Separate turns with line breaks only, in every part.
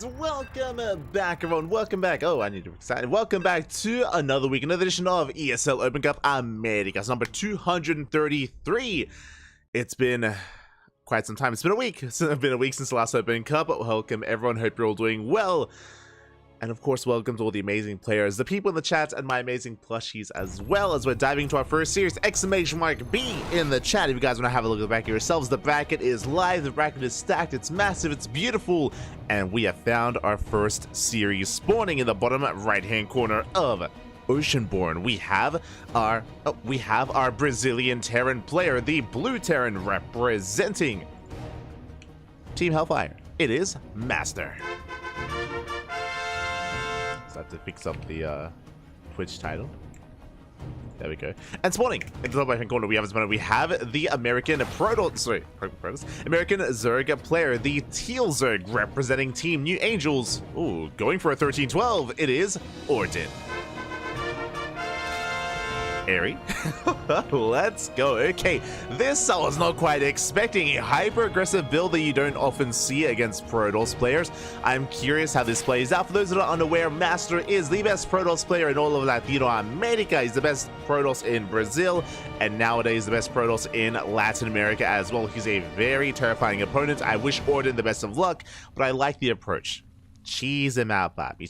and welcome back, everyone. Welcome back. Oh, I need to be excited. Welcome back to another week, another edition of ESL Open Cup Americas, number 233. It's been quite some time. It's been a week. It's been a week since the last Open Cup. Welcome, everyone. Hope you're all doing well. And of course, welcome to all the amazing players, the people in the chat, and my amazing plushies as well, as we're diving into our first series. Exclamation mark B in the chat if you guys want to have a look at the bracket yourselves. The bracket is live, the bracket is stacked, it's massive, it's beautiful, and we have found our first series spawning in the bottom right-hand corner of Oceanborn. We have our Brazilian Terran player, the Blue Terran, representing Team Hellfire. It is Master. I have to fix up the Twitch title. There we go. And spawning in the top right hand corner, we have the American American Zerg player, the Teal Zerg, representing Team New Angels. Ooh, going for a 13-12. It is Orton. Airy. Let's go. Okay, this I was not quite expecting. A hyper-aggressive build that you don't often see against Protoss players. I'm curious how this plays out. For those that are unaware, Master is the best Protoss player in all of Latino America. He's the best Protoss in Brazil, and nowadays the best Protoss in Latin America as well. He's a very terrifying opponent. I wish Orton the best of luck, but I like the approach. Cheese him out, Bobby.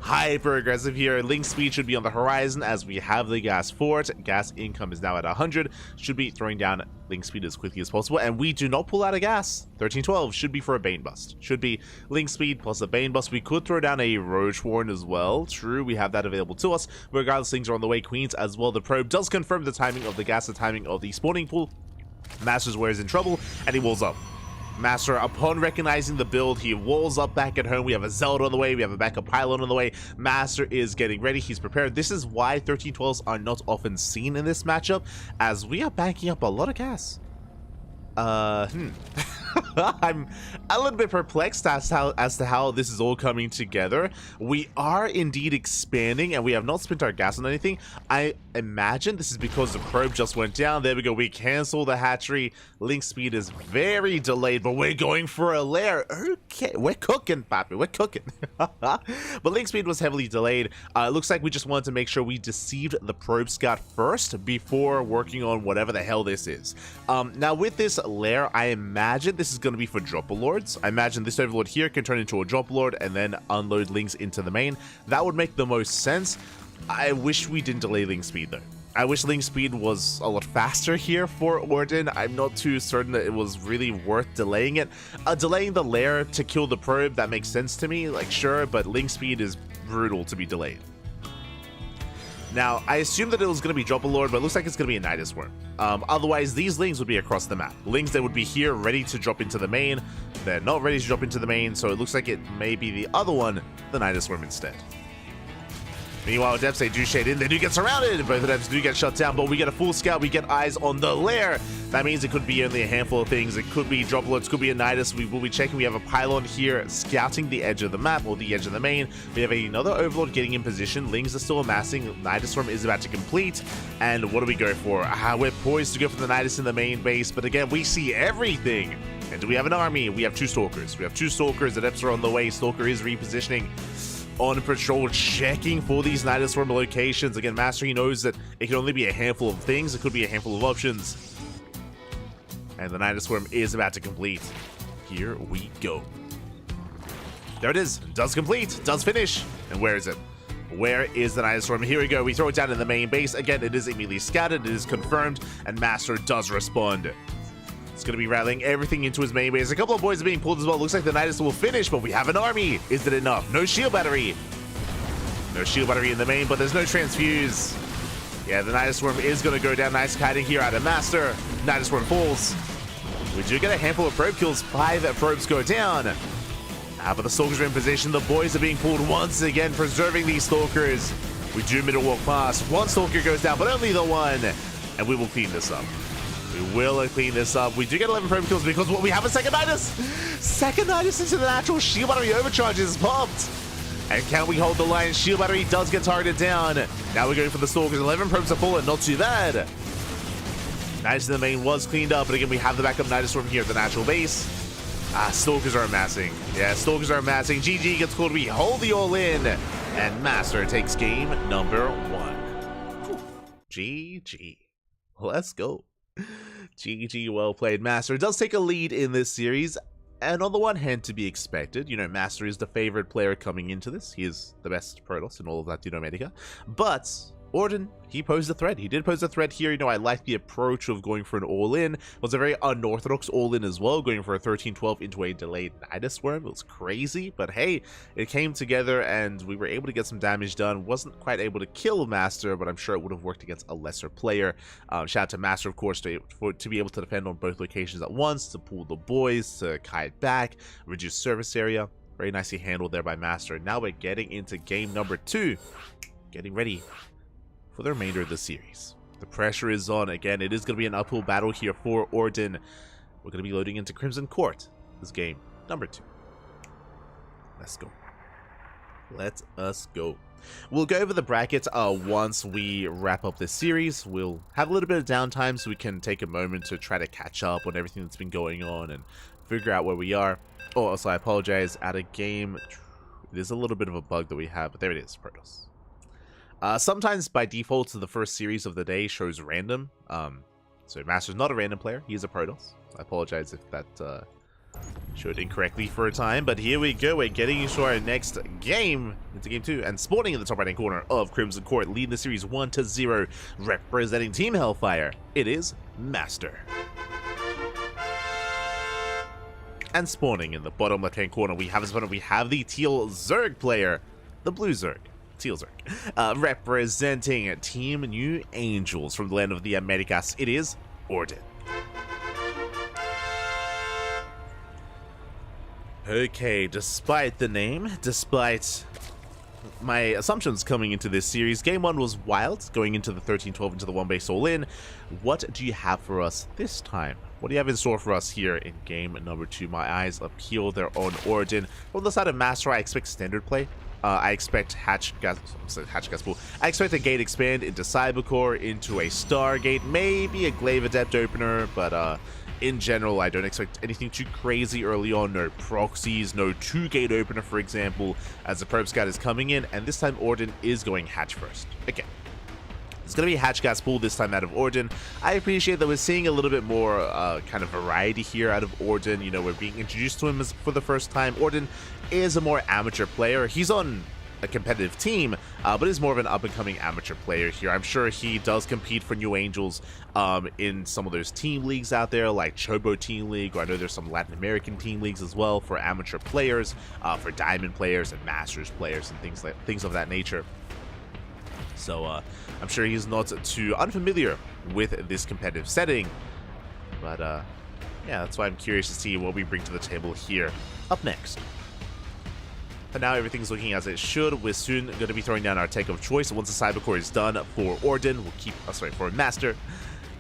Hyper aggressive here. Link speed should be on the horizon as we have the gas fort. Gas income is now at 100. Should be throwing down link speed as quickly as possible. And we do not pull out a gas. 13-12 should be for a Bane bust. Should be link speed plus a Bane bust. We could throw down a Roach Warren as well. True, we have that available to us. Regardless, things are on the way. Queens as well. The probe does confirm the timing of the gas, the timing of the spawning pool. Master's where is in trouble, and he walls up. Master, upon recognizing the build, he walls up back at home. We have a Zealot on the way. We have a backup pylon on the way. Master is getting ready. He's prepared. This is why 13-12s are not often seen in this matchup, as we are backing up a lot of gas. I'm a little bit perplexed as to how this is all coming together. We are indeed expanding, and we have not spent our gas on anything. I imagine this is because the probe just went down. There we go. We cancel the hatchery. Link speed is very delayed, but we're going for a lair. Okay, we're cooking, Papi. We're cooking. But link speed was heavily delayed. It looks like we just wanted to make sure we deceived the probe scout first before working on whatever the hell this is. Now with this lair, I imagine this is going to be for dropper lords. I imagine this overlord here can turn into a dropper lord and then unload links into the main. That would make the most sense. I wish we didn't delay link speed though. I wish link speed was a lot faster here for Orton. I'm not too certain that it was really worth delaying it. Delaying the lair to kill the probe, that makes sense to me, like sure, but link speed is brutal to be delayed. Now, I assumed that it was going to be Dropper Lord, but it looks like it's going to be a Nidus Worm. Otherwise, these links would be across the map. Links that would be here, ready to drop into the main. They're not ready to drop into the main, so it looks like it may be the other one, the Nidus Worm instead. Meanwhile, Depths, they do shade in. They do get surrounded. Both of them do get shut down, but we get a full scout. We get eyes on the lair. That means it could be only a handful of things. It could be Dropper Lords, could be a Nidus. We will be checking. We have a pylon here scouting the edge of the map, or the edge of the main. We have another Overlord getting in position. Lings are still amassing. Nidus Swarm is about to complete. And what do we go for? We're poised to go for the Nidus in the main base, but again, we see everything. And do we have an army? We have two Stalkers. We have two Stalkers. The Depths are on the way. Stalker is repositioning. On patrol, checking for these Nidus Swarm locations. Again, Master, he knows that it can only be a handful of things. It could be a handful of options. And the Nidus Swarm is about to complete. Here we go. There it is. Does complete. Does finish. And where is it? Where is the Nidus Swarm? Here we go. We throw it down in the main base. Again, it is immediately scouted. It is confirmed. And Master does respond. It's going to be rallying everything into his main base. A couple of boys are being pulled as well. Looks like the Nidus will finish, but we have an army. Is it enough? No shield battery. No shield battery in the main, but there's no transfuse. Yeah, the Nidus Worm is going to go down. Nice kiting here out of Master. Nidus Worm falls. We do get a handful of probe kills. 5 probes go down. But the Stalkers are in position. The boys are being pulled once again, preserving these Stalkers. We do middle walk past. One Stalker goes down, but only the one. And we will clean this up. We will clean this up. We do get 11 probe kills because we have a second Nidus. Second Nidus into the natural. Shield battery overcharge is popped. And can we hold the line? Shield battery does get targeted down. Now we're going for the Stalkers. 11 probes are full and not too bad. Nidus in the main was cleaned up, but again, we have the backup Nidus Swarm here at the natural base. Stalkers are amassing. Yeah, Stalkers are amassing. GG gets called. We hold the all-in. And Master takes game number 1. GG. Let's go. GG, well played. Master does take a lead in this series. And on the one hand, to be expected, you know, Master is the favorite player coming into this. He is the best Protoss in all of Latino America. But Orden, he posed a threat. He did pose a threat here. You know, I like the approach of going for an all-in. It was a very unorthodox all-in as well, going for a 13-12 into a delayed Nidus Worm. It was crazy, but hey, it came together and we were able to get some damage done. Wasn't quite able to kill Master, but I'm sure it would have worked against a lesser player. Shout out to Master, of course, to be able to defend on both locations at once, to pull the boys, to kite back, reduce service area. Very nicely handled there by Master. Now we're getting into game number 2. Getting ready for the remainder of the series. The pressure is on. Again, it is going to be an uphill battle here for Orden. We're going to be loading into Crimson Court. This game number 2. Let's go. Let us go. We'll go over the brackets once we wrap up this series. We'll have a little bit of downtime so we can take a moment to try to catch up on everything that's been going on and figure out where we are. Oh, also, I apologize. At a game, there's a little bit of a bug that we have, but there it is, Protoss. Sometimes by default, the first series of the day shows random. So Master's not a random player. He is a Protoss. I apologize if that showed incorrectly for a time. But here we go. We're getting into our next game, into game 2. And spawning in the top right-hand corner of Crimson Court, leading the series 1-0, representing Team Hellfire. It is Master. And spawning in the bottom left-hand corner, we have the Teal Zerg player, the Blue Zerg. Teal Zerg. Representing Team New Angels from the land of the Americas, it is Orden. Okay, despite the name, despite my assumptions coming into this series, game 1 was wild, going into the 13-12 into the 1-base all-in. What do you have for us this time? What do you have in store for us here in game number 2? My eyes appeal there on Orden. From the side of Master, I expect standard play. I expect Hatch gas pool. I expect a gate expand into Cybercore, into a Stargate, maybe a Glaive Adept opener, but in general, I don't expect anything too crazy early on. No proxies, no 2-gate opener, for example, as the Probe Scout is coming in, and this time Orden is going Hatch first. Okay. It's going to be Hatch gas pool this time out of Orden. I appreciate that we're seeing a little bit more kind of variety here out of Orden. You know, we're being introduced to him for the first time. Orden is a more amateur player. He's on a competitive team, but is more of an up-and-coming amateur player here. I'm sure he does compete for New Angels in some of those team leagues out there, like Chobo Team League, or I know there's some Latin American team leagues as well for amateur players, for Diamond players and Masters players and things of that nature. So I'm sure he's not too unfamiliar with this competitive setting, but yeah, that's why I'm curious to see what we bring to the table here up next. For now, everything's looking as it should. We're soon going to be throwing down our tech of choice. Once the Cybercore is done for Orden, we'll keep, for Master.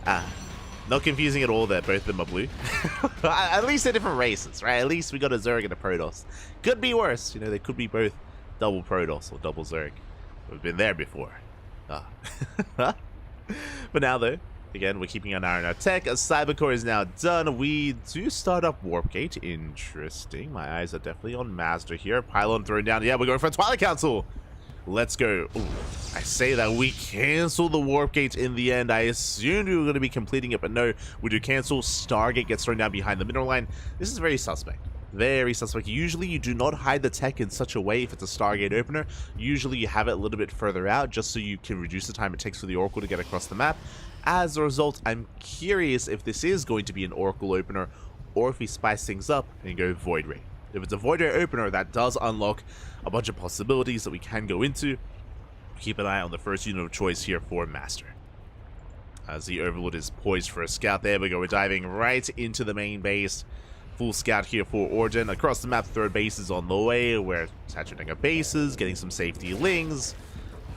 Not confusing at all that both of them are blue. At least they're different races, right? At least we got a Zerg and a Protoss. Could be worse. You know, they could be both double Protoss or double Zerg. We've been there before. But now, though, again, we're keeping an eye on our tech. As Cybercore is now done, we do start up Warp Gate. Interesting. My eyes are definitely on Master here. Pylon thrown down. Yeah, we're going for a Twilight Council. Let's go. Ooh, I say that we cancel the Warp Gate in the end. I assumed we were going to be completing it, but no, we do cancel. Stargate gets thrown down behind the mineral line. This is very suspect. Very suspect. Usually you do not hide the tech in such a way if it's a Stargate opener. Usually you have it a little bit further out just so you can reduce the time it takes for the Oracle to get across the map. As a result, I'm curious if this is going to be an Oracle opener or if we spice things up and go Void Ray. If it's a Void Ray opener, that does unlock a bunch of possibilities that we can go into. Keep an eye on the first unit of choice here for Master. As the Overlord is poised for a scout, there we go. We're diving right into the main base. Full scout here for Orden. Across the map, third base is on the way. We're saturating our bases, getting some safety lings,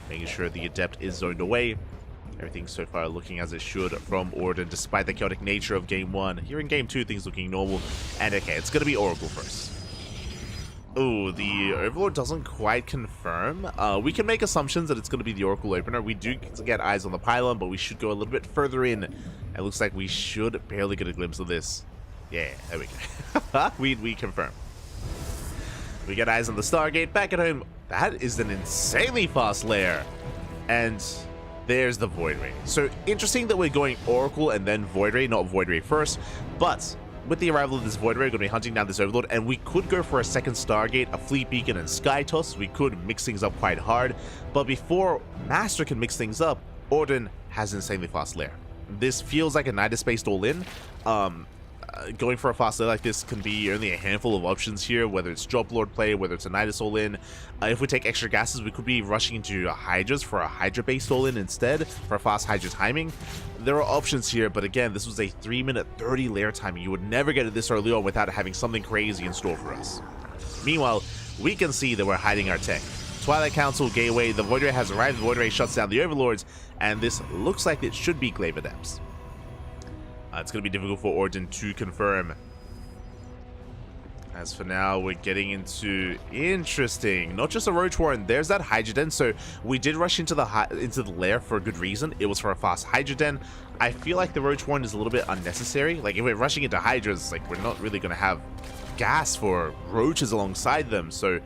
making sure the Adept is zoned away. Everything so far looking as it should from Orden, despite the chaotic nature of Game 1. Here in Game 2, things looking normal. And okay, it's going to be Oracle first. Oh, the Overlord doesn't quite confirm. We can make assumptions that it's going to be the Oracle opener. We do get eyes on the pylon, but we should go a little bit further in. It looks like we should barely get a glimpse of this. Yeah, there we go. we confirm. We got eyes on the Stargate. Back at home, that is an insanely fast lair. And there's the Void Ray. So interesting that we're going Oracle and then Void Ray, not Void Ray first. But with the arrival of this Void Ray, we're going to be hunting down this Overlord. And we could go for a second Stargate, a Fleet Beacon, and Sky Toss. We could mix things up quite hard. But before Master can mix things up, Orden has an insanely fast lair. This feels like a Nidus-based all-in. Going for a fast lair like this can be only a handful of options here, whether it's Drop Lord play, whether it's a Nidus all-in. If we take extra gases, we could be rushing into Hydras for a Hydra-based all-in instead, for a fast Hydra timing. There are options here, but again, this was a 3-minute 30 lair timing. You would never get it this early on without having something crazy in store for us. Meanwhile, we can see that we're hiding our tech. Twilight Council, Gateway, the Void Ray has arrived, the Void Ray shuts down the Overlords, and this looks like it should be Glaive Adepts. It's going to be difficult for Orden to confirm. As for now, we're getting into interesting. Not just a Roach Warren, there's that Hydra Den. So we did rush into the lair for a good reason. It was for a fast Hydra Den. I feel like the Roach Warren is a little bit unnecessary. Like, if we're rushing into Hydras, like, we're not really going to have gas for Roaches alongside them. So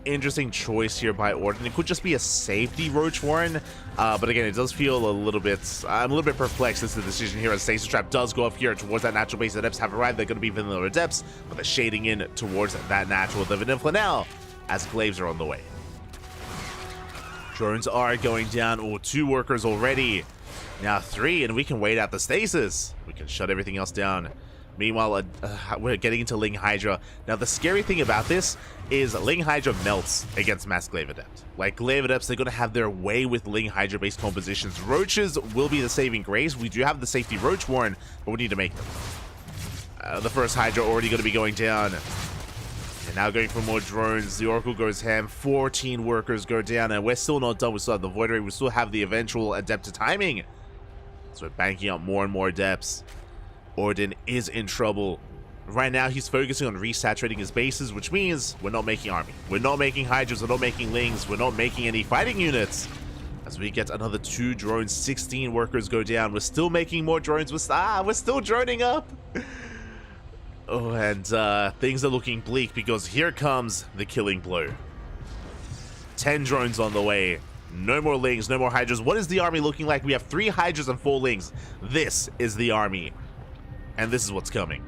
interesting choice here by Orden. It could just be a safety Roach Warren, but again, it does feel a little bit, I'm a little bit perplexed as to the decision here, as Stasis Trap does go off here towards that natural base. Adepts have arrived. They're going to be Vanilla Adepts, but they're shading in towards that natural. The Vanilla Flanell, as Glaives are on the way. Drones are going down. Oh, 2 workers already. Now 3, and we can wait out the Stasis. We can shut everything else down. Meanwhile, we're getting into Ling Hydra. Now, the scary thing about this is Ling Hydra melts against Mass Glaive Adept. Like, Glaive Adepts, they're going to have their way with Ling Hydra-based compositions. Roaches will be the saving grace. We do have the safety Roach Warren, but we need to make them. The first Hydra already going to be going down. And now going for more drones. The Oracle goes ham. 14 workers go down, and we're still not done. We still have the Void Ray. We still have the eventual Adept timing. So we're banking up more and more Adepts. Orden is in trouble. Right now, he's focusing on resaturating his bases, which means we're not making army. We're not making Hydras, we're not making Lings, we're not making any fighting units. As we get another 2 drones, 16 workers go down. We're still making more drones. We're still droning up. Oh, and things are looking bleak because here comes the killing blow. 10 drones on the way. No more Lings, no more Hydras. What is the army looking like? We have 3 Hydras and 4 Lings. This is the army. And this is what's coming.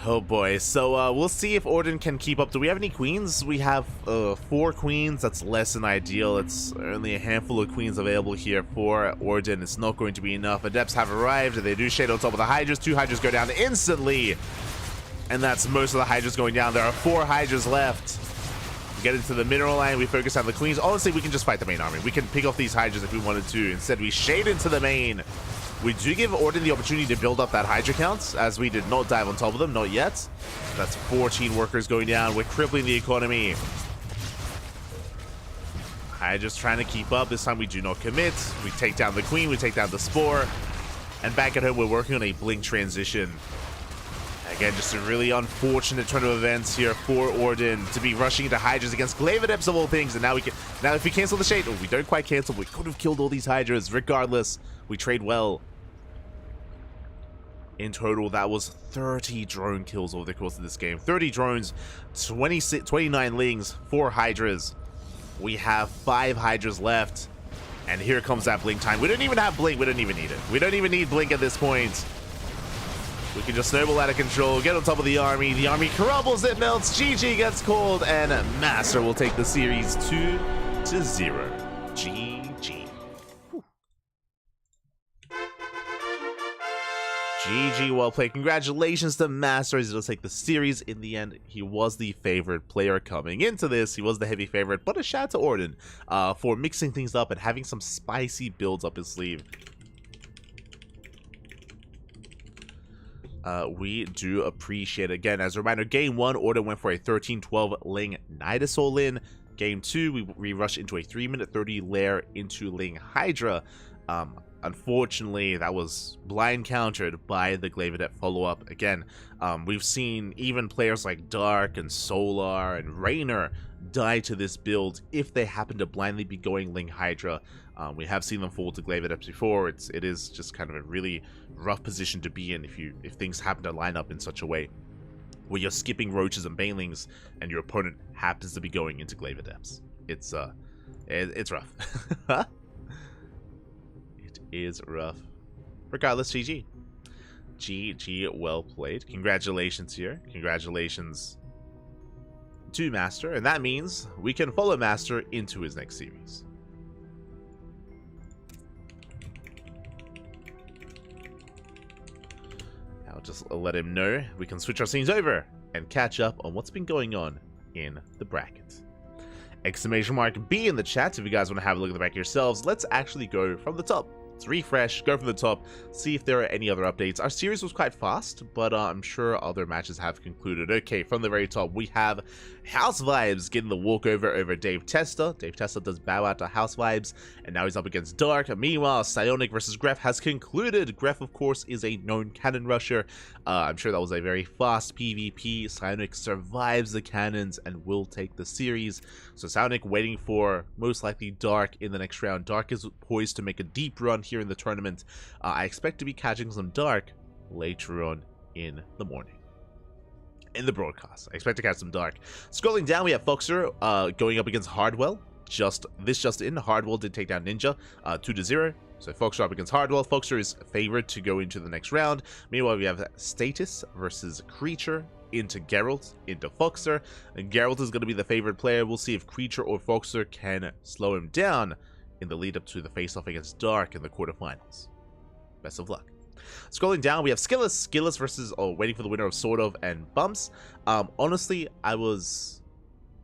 Oh boy. So we'll see if Orden can keep up. Do we have any queens? We have 4 queens. That's less than ideal. It's only a handful of queens available here for Orden. It's not going to be enough. Adepts have arrived. They do shade on top of the Hydras. 2 Hydras go down instantly. And that's most of the Hydras going down. There are 4 Hydras left. We get into the mineral line. We focus on the queens. Honestly, we can just fight the main army. We can pick off these Hydras if we wanted to. Instead, we shade into the main. We do give Orden the opportunity to build up that Hydra count, as we did not dive on top of them, not yet. That's 14 workers going down. We're crippling the economy. Hydra's trying to keep up. This time we do not commit. We take down the Queen, we take down the Spore. And back at home, we're working on a Blink transition. Again, just a really unfortunate turn of events here for Orden to be rushing into Hydras against Glaive Adepts of all things. And now if we cancel the shade, we don't quite cancel. We could have killed all these Hydras. Regardless, we trade well. In total, that was 30 drone kills over the course of this game. 30 drones, 29 Lings, 4 Hydras. We have 5 Hydras left. And here comes that Blink time. We don't even have Blink. We don't even need it. We don't even need Blink at this point. We can just snowball out of control, get on top of the army. The army crumbles, it melts. GG gets called, and Master will take the series 2-0. GG. Whew. GG, well played. Congratulations to Master as he'll take the series. In the end, he was the favorite player coming into this. He was the heavy favorite, but a shout out to Orden for mixing things up and having some spicy builds up his sleeve. We do appreciate it. Again, as a reminder, game 1, Orden went for a 13-12 Ling Nidus all-in. Game 2, we rushed into a 3-minute 30 lair into Ling Hydra. unfortunately, that was blind countered by the Glavedet follow-up. Again, we've seen even players like Dark and Solar and Raynor die to this build if they happen to blindly be going Ling Hydra. We have seen them fall to Glavedet before. It is just kind of a really rough position to be in if things happen to line up in such a way where you're skipping Roaches and Banelings and your opponent happens to be going into Glavedets. It's rough. It is rough. Regardless, GG. GG, well played. Congratulations here. Congratulations to Master. And that means we can follow Master into his next series. I'll just let him know we can switch our scenes over and catch up on what's been going on in the bracket. Exclamation mark B in the chat if you guys want to have a look at the bracket yourselves. Let's actually go from the top. Let's refresh, go from the top, see if there are any other updates. Our series was quite fast, but I'm sure other matches have concluded. Okay, from the very top, we have House Vibes getting the walkover over Dave Testa. Dave Testa does bow out to House Vibes, and now he's up against Dark. Meanwhile, Psionic versus Gref has concluded. Gref, of course, is a known cannon rusher. I'm sure that was a very fast PvP. Psionic survives the cannons and will take the series. So Psionic waiting for, most likely, Dark in the next round. Dark is poised to make a deep run here in the tournament. I expect to be catching some Dark later on in the morning. In the broadcast, I expect to catch some Dark. Scrolling down, we have Foxer going up against Hardwell. Just in, Hardwell did take down Ninja 2-0. So Foxer up against Hardwell. Foxer is favored to go into the next round. Meanwhile, we have Status versus Creature into Geralt, into Foxer. And Geralt is going to be the favorite player. We'll see if Creature or Foxer can slow him down in the lead up to the face-off against Dark in the quarterfinals. Best of luck. Scrolling down, we have Skillis versus, waiting for the winner of Sort of and Bumps. Honestly, I was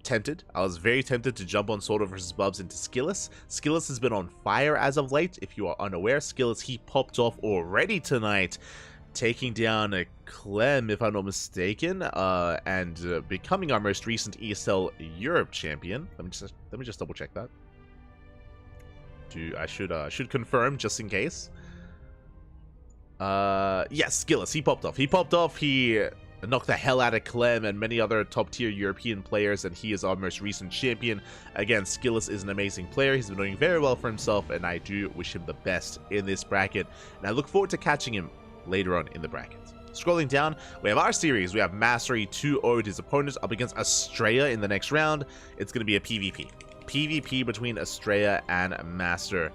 tempted. I was very tempted to jump on Sort of versus Bubs into Skillis. Skillis has been on fire as of late. If you are unaware, Skillis, he popped off already tonight, taking down a Clem, if I'm not mistaken, and becoming our most recent ESL Europe champion. Let me just double check that. I should confirm just in case. Yes, Skillis, he popped off. He knocked the hell out of Clem and many other top-tier European players, and he is our most recent champion. Again, Skillis is an amazing player. He's been doing very well for himself, and I do wish him the best in this bracket. And I look forward to catching him later on in the bracket. Scrolling down, we have our series. We have Mastery 2-0'd his opponent up against Estrella in the next round. It's going to be a PvP. PvP between Estrella and Master.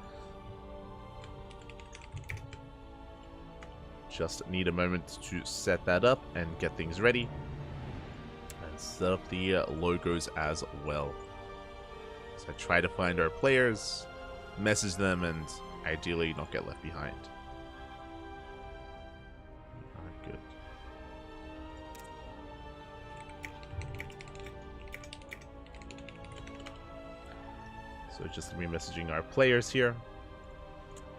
Just need a moment to set that up and get things ready. And set up the logos as well. So I try to find our players, message them, and ideally not get left behind. Good. So just going to be messaging our players here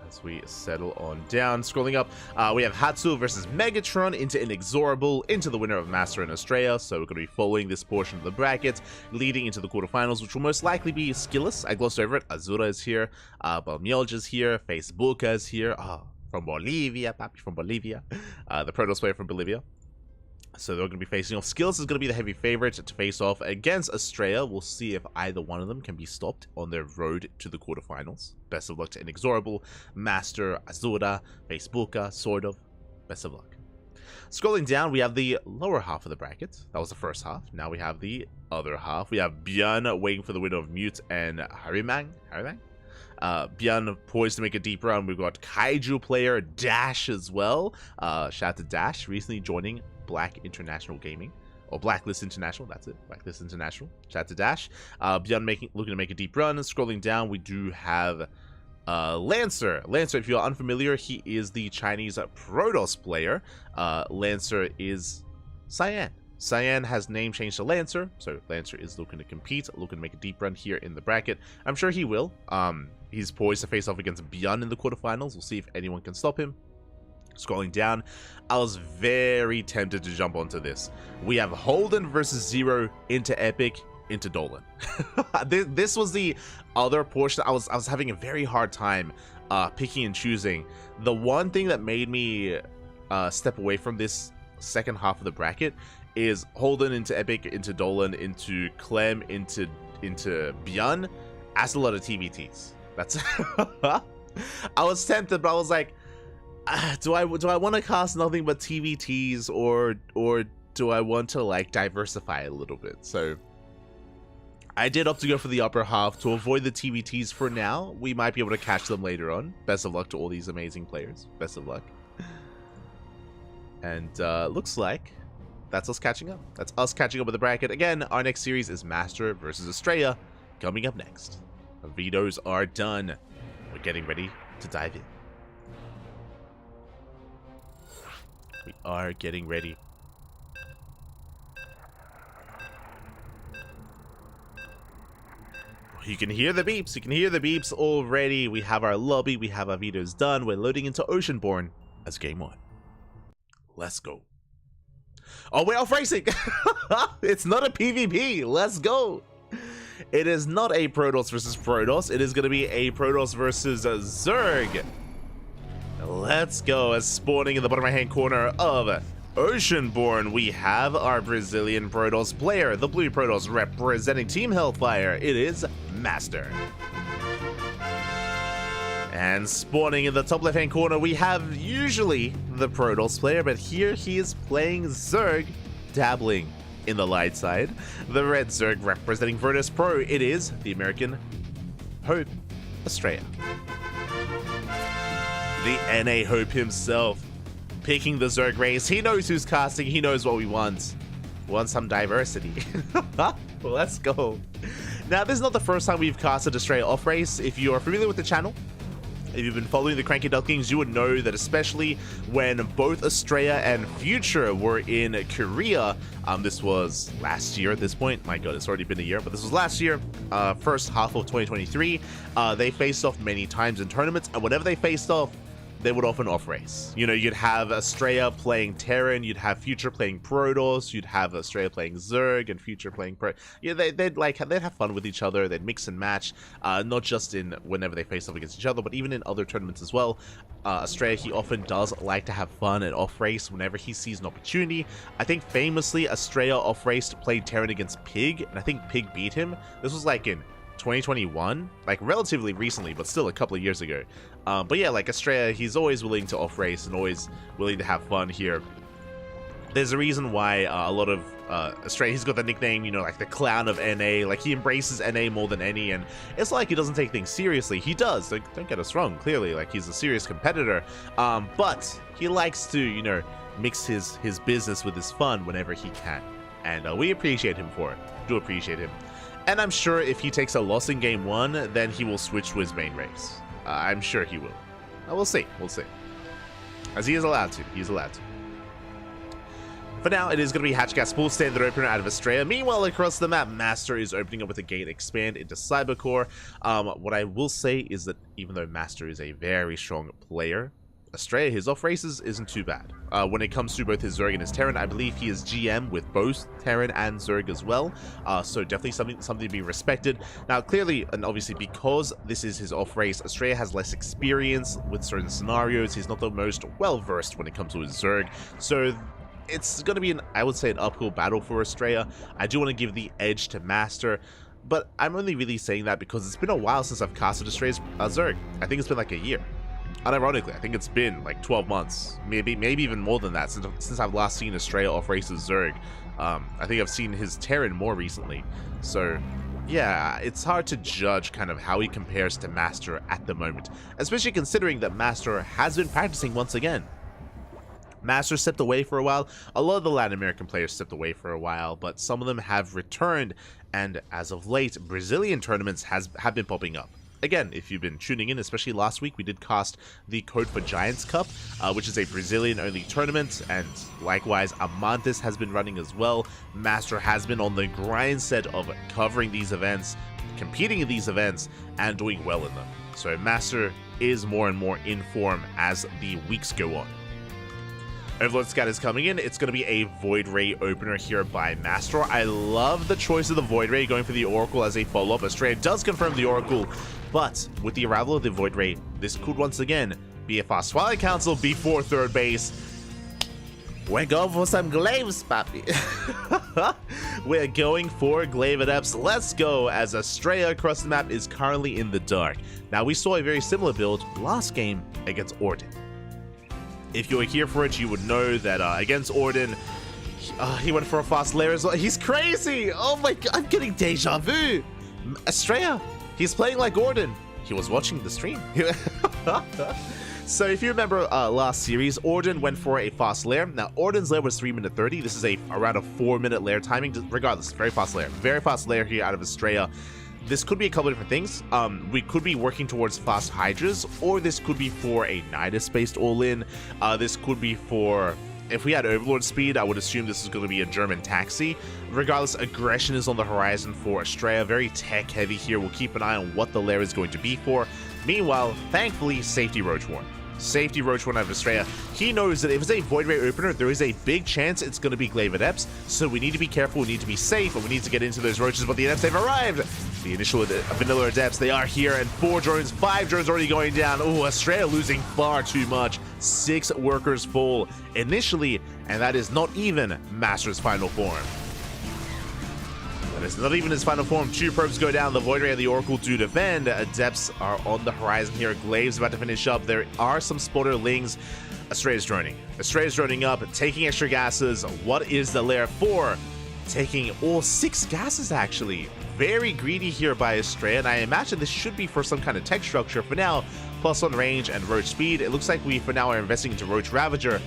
as we settle on down. Scrolling up, we have Hatsu versus Megatron into Inexorable, into the winner of Master and Estrella. So we're going to be following this portion of the bracket, leading into the quarterfinals, which will most likely be Skillis. I glossed over it. Azura is here. Balmiolj is here. Facebooka is here. From Bolivia. Papi from Bolivia. The Protoss player from Bolivia. So they're going to be facing off. Skillis is going to be the heavy favorite to face off against Estrella. We'll see if either one of them can be stopped on their road to the quarterfinals. Best of luck to Inexorable, Master, Azura, Facebooka, sort of. Best of luck. Scrolling down, we have the lower half of the bracket. That was the first half. Now we have the other half. We have Björn waiting for the winner of Mute and Harimang. Björn poised to make a deep run. We've got Kaiju player Dash as well. Shout out to Dash, recently joining Black International Gaming, or Blacklist International. That's it, Blacklist International. Shout out to Dash. Björn looking to make a deep run. Scrolling down, we do have Lancer. Lancer, if you're unfamiliar, he is the Chinese Protoss player. Lancer is Cyan. Cyan has name changed to Lancer, so Lancer is looking to compete, looking to make a deep run here in the bracket. I'm sure he will. He's poised to face off against Björn in the quarterfinals. We'll see if anyone can stop him. Scrolling down, I was very tempted to jump onto this. We have Holden versus Zero into Epic. into Dolan. This was the other portion. I was having a very hard time picking and choosing. The one thing that made me step away from this second half of the bracket is Holden into Epic, into Dolan, into Clem, into Björn. That's a lot of TVTs. That's I was tempted, but I was like, do I want to cast nothing but TVTs, or do I want to like diversify a little bit? So I did opt to go for the upper half to avoid the TVTs for now. We might be able to catch them later on. Best of luck to all these amazing players. Best of luck. And looks like that's us catching up. That's us catching up with the bracket. Again, our next series is Master versus Estrella coming up next. Vetoes are done. We're getting ready to dive in. We are getting ready. You can hear the beeps. You can hear the beeps already. We have our lobby. We have our vetoes done. We're loading into Oceanborn as game 1. Let's go. Oh, we're off racing. It's not a PvP. Let's go. It is not a Protoss versus Protoss. It is going to be a Protoss versus Zerg. Let's go. As spawning in the bottom right hand corner of Oceanborn, we have our Brazilian Protoss player, the blue Protoss representing Team Hellfire. It is Master. And spawning in the top left hand corner, we have usually the Protoss player, but here he is playing Zerg, dabbling in the light side. The red Zerg representing Virtus Pro, it is the American Hope, Estrella. The NA Hope himself, picking the Zerg race. He knows who's casting, he knows what we want. We want some diversity. Let's go. Now, this is not the first time we've casted Estrella off race. If you are familiar with the channel, if you've been following the CranKy Ducklings, you would know that especially when both Estrella and Future were in Korea, this was last year at this point. My god, it's already been a year, but this was last year, first half of 2023. They faced off many times in tournaments, and whenever they faced off, they would often off race. You know, you'd have Estrella playing Terran, you'd have Future playing Protoss, you'd have Estrella playing Zerg, and Future playing Pro. Yeah, they'd have fun with each other. They'd mix and match, not just in whenever they face off against each other, but even in other tournaments as well. Estrella, he often does like to have fun and off race whenever he sees an opportunity. I think famously, Estrella off raced played Terran against Pig, and I think Pig beat him. This was like in 2021, like relatively recently, but still a couple of years ago. But yeah, like Estrella, he's always willing to off race and always willing to have fun here. There's a reason why a lot of Estrella, he's got the nickname, you know, like the clown of NA. Like, he embraces NA more than any, and it's like he doesn't take things seriously. He does, like, don't get us wrong, clearly, like, he's a serious competitor, but he likes to, you know, mix his business with his fun whenever he can, and we appreciate him for it. Do appreciate him. And I'm sure if he takes a loss in game 1, then he will switch to his main race. I'm sure he will. We'll see. We'll see. As he is allowed to. He's allowed to. For now, it is going to be Hatchgas full standard opener out of Estrella. Meanwhile, across the map, Master is opening up with a gate expand into Cybercore. What I will say is that even though Master is a very strong player, Estrella, his off races isn't too bad. When it comes to both his Zerg and his Terran, I believe he is GM with both Terran and Zerg as well. So definitely something to be respected. Now, clearly, and obviously because this is his off race, Estrella has less experience with certain scenarios. He's not the most well-versed when it comes to his Zerg. So it's going to be, I would say, an uphill battle for Estrella. I do want to give the edge to Master, but I'm only really saying that because it's been a while since I've casted Estrella's Zerg. I think it's been like a year. Unironically, I think it's been like 12 months, maybe even more than that, since I've last seen Estrella off races Zerg. I think I've seen his Terran more recently. So yeah, it's hard to judge kind of how he compares to Master at the moment, especially considering that Master has been practicing once again. Master stepped away for a while. A lot of the Latin American players stepped away for a while, but some of them have returned, and as of late, Brazilian tournaments have been popping up. Again, if you've been tuning in, especially last week, we did cast the Code for Giants Cup, which is a Brazilian-only tournament, and likewise, Amantis has been running as well. Master has been on the grind set of covering these events, competing in these events, and doing well in them. So Master is more and more in form as the weeks go on. Overlord Scout is coming in. It's going to be a Void Ray opener here by Master. I love the choice of the Void Ray going for the Oracle as a follow-up. Australia does confirm the Oracle, but with the arrival of the Void Ray, this could once again be a fast Twilight Council before third base. We're going for some Glaives, papi. We're going for Glaive Adepts. Let's go, as Estrella across the map is currently in the dark. Now, we saw a very similar build last game against Orden. If you were here for it, you would know that against Orden, he went for a fast lair as well. He's crazy! Oh my god, I'm getting deja vu! Estrella, he's playing like Orden. He was watching the stream. So if you remember last series, Orden went for a fast lair. Now, Orden's lair was 3 minute 30. This is around a 4 minute lair timing. Regardless, very fast lair. Very fast lair here out of Estrella. This could be a couple of different things. We could be working towards fast Hydras, or this could be for a Nidus-based all-in. This could be for... If we had Overlord speed, I would assume this is going to be a German taxi. Regardless, aggression is on the horizon for Estrella. Very tech-heavy here. We'll keep an eye on what the lair is going to be for. Meanwhile, thankfully, safety Roachworn. Safety Roachworn out of Estrella. He knows that if it's a Void Ray opener, there is a big chance it's going to be Glaive Adepts. So we need to be careful, we need to be safe, and we need to get into those roaches. But the Adepts, they've arrived! The initial vanilla Adepts, they are here, and 4 drones, 5 drones already going down. Oh, Estrella losing far too much. 6 workers full initially, and that is not even Master's final form. That is not even his final form. 2 probes go down. The Void Ray and the Oracle do defend. Adepts are on the horizon here. Glaive's about to finish up. There are some Splatterlings. Estrella's droning. Estrella's droning up, taking extra gases. What is the lair for? Taking all 6 gases, actually. Very greedy here by Estrella, and I imagine this should be for some kind of tech structure. For now, +1 range and Roach speed. It looks like we, for now, are investing into Roach Ravager,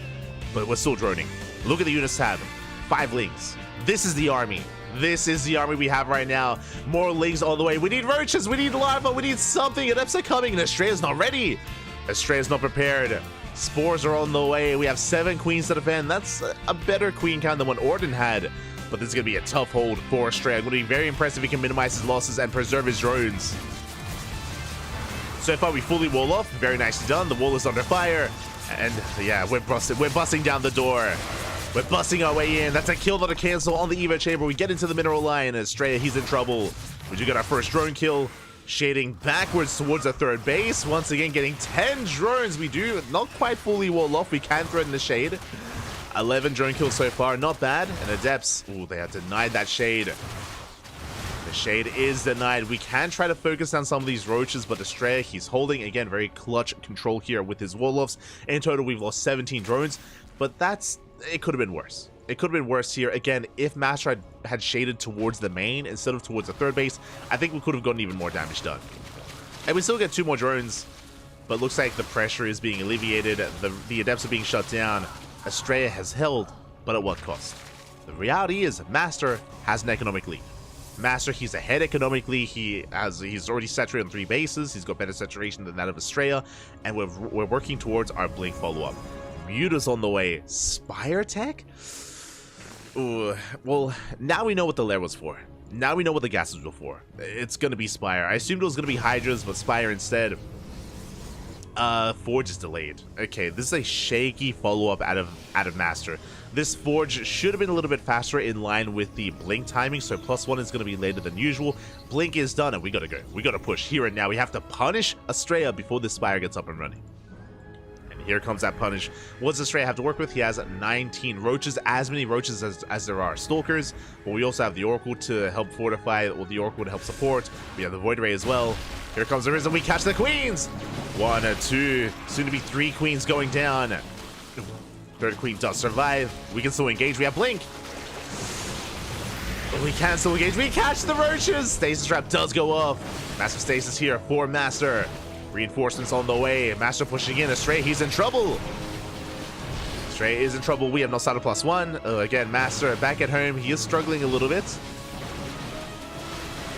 but we're still droning. Look at the units tab. 5 Lings. This is the army. This is the army we have right now. More Lings on the way. We need roaches, we need larvae, we need something. Adepts are coming, and Estrella's not ready. Estrella's not prepared. Spores are on the way. We have 7 queens to defend. That's a better queen count than what Orden had. But this is going to be a tough hold for Estrella. Going to be very impressive if he can minimize his losses and preserve his drones. So far, we fully wall off. Very nicely done. The wall is under fire. And yeah, we're busting down the door. We're busting our way in. That's a kill, not a cancel on the Evo chamber. We get into the mineral line. Estrella, he's in trouble. We do get our first drone kill. Shading backwards towards the third base. Once again, getting 10 drones. We do not quite fully wall off. We can threaten the shade. 11 drone kills so far. Not bad. And Adepts, ooh, they have denied that shade. The shade is denied. We can try to focus on some of these roaches, but Estrella, he's holding, again, very clutch control here with his wall-offs. In total, we've lost 17 drones, but it could have been worse. It could have been worse here. Again, if Master had shaded towards the main instead of towards the third base, I think we could have gotten even more damage done. And we still get 2 more drones, but looks like the pressure is being alleviated. The Adepts are being shut down. Estrella has held, but at what cost? The reality is, Master has an economic lead. Master, he's ahead economically. He's already saturated on 3 bases. He's got better saturation than that of Estrella, and we're working towards our Blink follow-up. Muta's on the way. Spire tech? Ooh, well, now we know what the lair was for. Now we know what the gases were for. It's gonna be Spire. I assumed it was gonna be Hydras, but Spire instead. Forge is delayed. Okay, this is a shaky follow-up out of Master. This Forge should have been a little bit faster in line with the Blink timing, so +1 is going to be later than usual. Blink is done, and we gotta go. We gotta push here and now. We have to punish Estrella before this Spire gets up and running. And here comes that punish. What does Estrella have to work with? He has 19 roaches, as many roaches as there are Stalkers, but we also have the Oracle to help fortify, or the Oracle to help support. We have the Void Ray as well. Here comes the Risen. We catch the queens. 1, 2, soon to be 3 queens going down. Third queen does survive. We can still engage. We have Blink. We can still engage. We catch the roaches. Stasis trap does go off. Master stasis here for Master. Reinforcements on the way. Master pushing in. Estrella, he's in trouble. Estrella is in trouble. We have no starter +1. Again, Master back at home. He is struggling a little bit.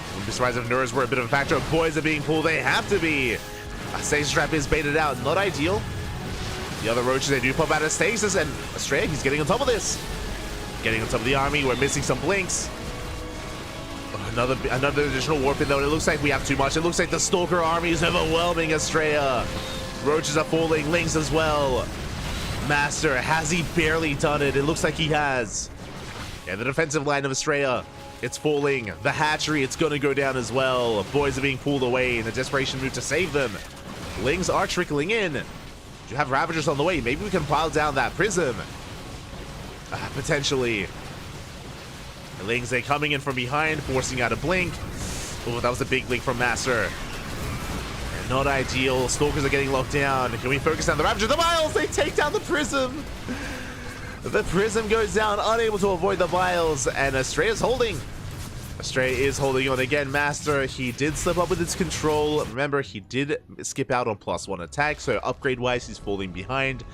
Wouldn't be surprised if Nurs were a bit of a factor. Boys are being pulled. They have to be. Stasis trap is baited out. Not ideal. The other roaches, they do pop out of stasis, and Estrella, he's getting on top of this. Getting on top of the army. We're missing some blinks. Another additional warp in, though, and it looks like we have too much. It looks like the Stalker army is overwhelming Estrella. Roaches are falling. Lings as well. Master, has he barely done it? It looks like he has. Yeah, the defensive line of Estrella, it's falling. The hatchery, it's going to go down as well. Boys are being pulled away in a desperation move to save them. Lings are trickling in. You have Ravagers on the way. Maybe we can pile down that Prism. Potentially. The Lings, they're coming in from behind, forcing out a blink. Oh, that was a big blink from Master. Not ideal. Stalkers are getting locked down. Can we focus on the Ravager? The Vials, they take down the Prism. The Prism goes down, unable to avoid the Vials, and Estrella's holding. Estrella is holding on again. Master, he did slip up with his control. Remember, he did skip out on +1 attack, so upgrade-wise, he's falling behind.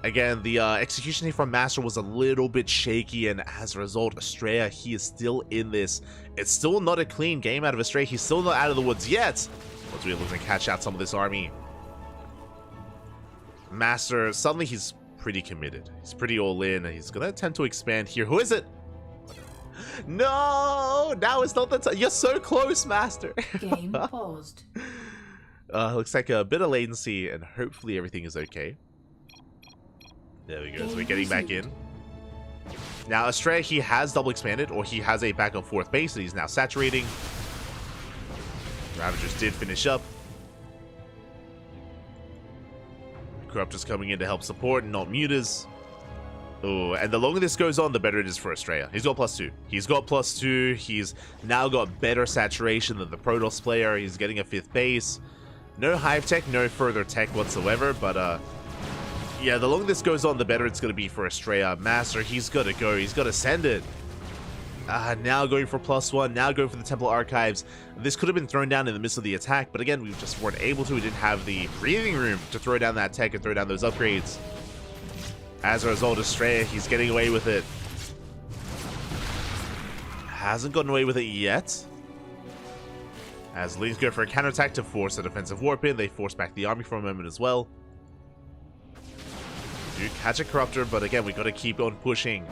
Again, the execution here from Master was a little bit shaky, and as a result, Estrella, he is still in this. It's still not a clean game out of Estrella. He's still not out of the woods yet. Once we're able to catch out some of this army. Master, suddenly he's pretty committed. He's pretty all in. He's going to attempt to expand here. Who is it? No! Now it's not the time. You're so close, Master.
Game paused.
Looks like a bit of latency, and hopefully everything is okay. There we go. So we're getting back in. Now, Estrella, he has double expanded, or he has a backup 4th base that he's now saturating. Ravagers did finish up. Corruptor's coming in to help support and not mutas. Oh, and the longer this goes on, the better it is for Estrella. He's got +2. He's got +2. He's now got better saturation than the Protoss player. He's getting a 5th base. No hive tech, no further tech whatsoever, but yeah, the longer this goes on, the better it's going to be for Estrella. Master, he's got to go. He's got to send it. Now going for +1, now going for the Temple Archives. This could have been thrown down in the midst of the attack, but again, we just weren't able to. We didn't have the breathing room to throw down that tech and throw down those upgrades. As a result, Estrella, he's getting away with it. Hasn't gotten away with it yet. As Lings go for a counterattack to force a defensive warp in, they force back the army for a moment as well. We do catch a Corruptor, but again, we got to keep on pushing.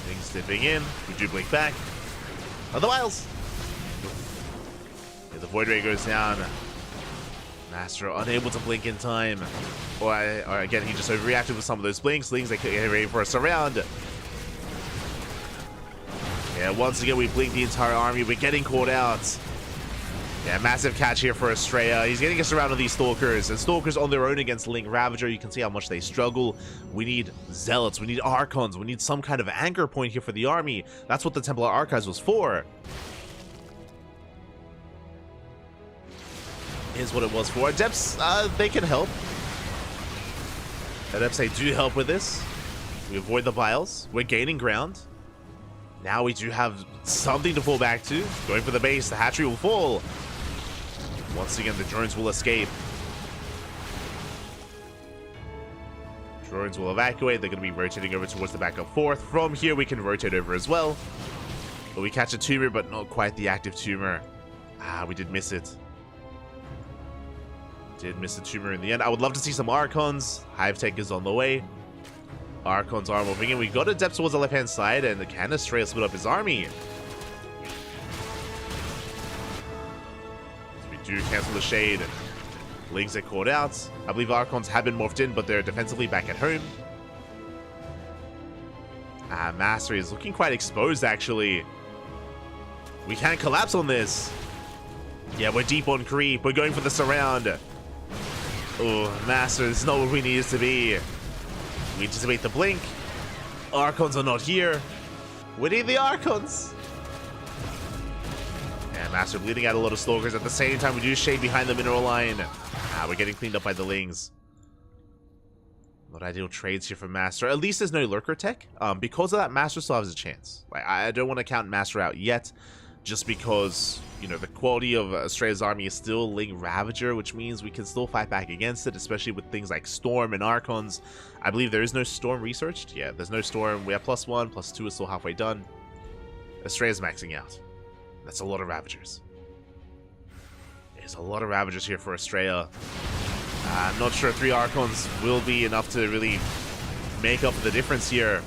Things dipping in. We do blink back. Oh, the Vials! Yeah, the Void Ray goes down. Master unable to blink in time. Or again, he just overreacted with some of those blinks. Lings, they get ready for a surround. Yeah, once again, we blink the entire army. We're getting caught out. Yeah, massive catch here for Estrella. He's getting us around with these Stalkers. And Stalkers on their own against Ling Ravager, you can see how much they struggle. We need Zealots. We need Archons. We need some kind of anchor point here for the army. That's what the Templar Archives was for. Is what it was for. Adepts, they can help. Adepts, they do help with this. We avoid the Vials. We're gaining ground. Now we do have something to fall back to. Going for the base. The hatchery will fall. Once again, the drones will escape. Drones will evacuate. They're going to be rotating over towards the backup 4th. From here, we can rotate over as well. But we catch a tumor, but not quite the active tumor. We did miss it. Did miss the tumor in the end. I would love to see some Archons. Hive Tech is on the way. Archons are moving in. We got Adept towards the left-hand side, and the Candace Stray split up his army. We do cancel the Shade. Lings are caught out. I believe Archons have been morphed in, but they're defensively back at home. Mastery is looking quite exposed, actually. We can't collapse on this. Yeah, we're deep on creep. We're going for the surround. Oh, Master, this is not what we need it to be. We anticipate the blink. Archons are not here. We need the Archons. And Master bleeding out a lot of Stalkers. At the same time, we do shade behind the mineral line. We're getting cleaned up by the Lings. Not ideal trades here for Master. At least there's no Lurker tech. Because of that, Master still has a chance. Like, I don't want to count Master out yet. Just because, you know, the quality of Estrella's army is still Ling Ravager, which means we can still fight back against it, especially with things like Storm and Archons. I believe there is no Storm researched. Yeah, there's no Storm. We have +1, +2 is still halfway done. Estrella's maxing out. That's a lot of Ravagers. There's a lot of Ravagers here for Estrella. I'm not sure 3 Archons will be enough to really make up the difference here.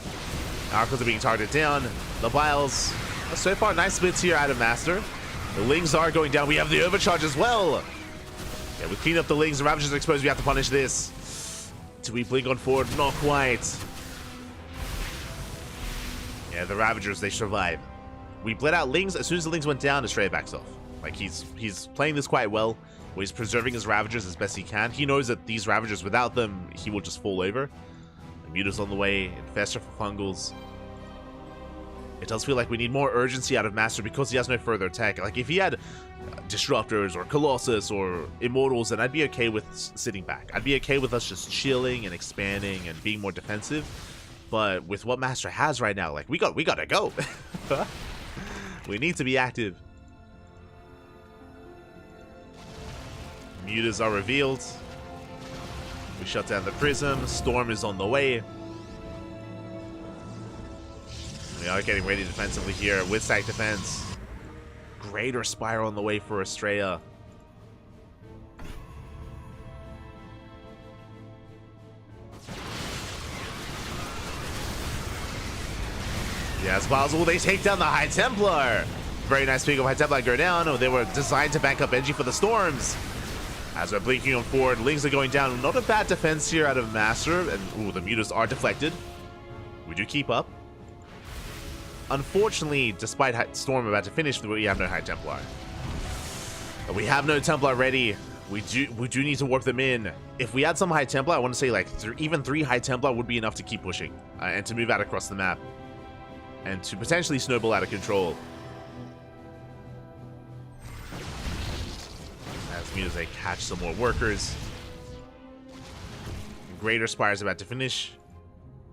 Archons are being targeted down. The Vials. So far, nice splits here out of Master. The Lings are going down. We have the overcharge as well. Yeah, we clean up the Lings. The Ravagers are exposed. We have to punish this. Do we blink on forward? Not quite. Yeah, the Ravagers, they survive. We bled out Lings. As soon as the Lings went down, Estrella backs off. Like, he's playing this quite well. Where he's preserving his Ravagers as best he can. He knows that these Ravagers, without them, he will just fall over. The Muta's on the way. Infestor for Fungals. It does feel like we need more urgency out of Master because he has no further attack. Like, if he had Disruptors or Colossus or Immortals, then I'd be okay with sitting back. I'd be okay with us just chilling and expanding and being more defensive. But with what Master has right now, like, we gotta go. We need to be active. Mutas are revealed. We shut down the Prism. Storm is on the way. We are getting ready defensively here with Sack Defense. Greater Spiral on the way for Estrella. Yes, Basel, they take down the High Templar. Very nice pick of High Templar go down. Oh, they were designed to back up Benji for the Storms. As we're blinking on forward, Lings are going down. Not a bad defense here out of Master. And ooh, the Mutas are deflected. We do keep up. Unfortunately, despite Storm about to finish, we have no High Templar. We have no Templar ready. We do need to warp them in. If we had some High Templar, I want to say like even 3 High Templar would be enough to keep pushing and to move out across the map and to potentially snowball out of control. As Mutas, they catch some more workers. Greater Spire's about to finish.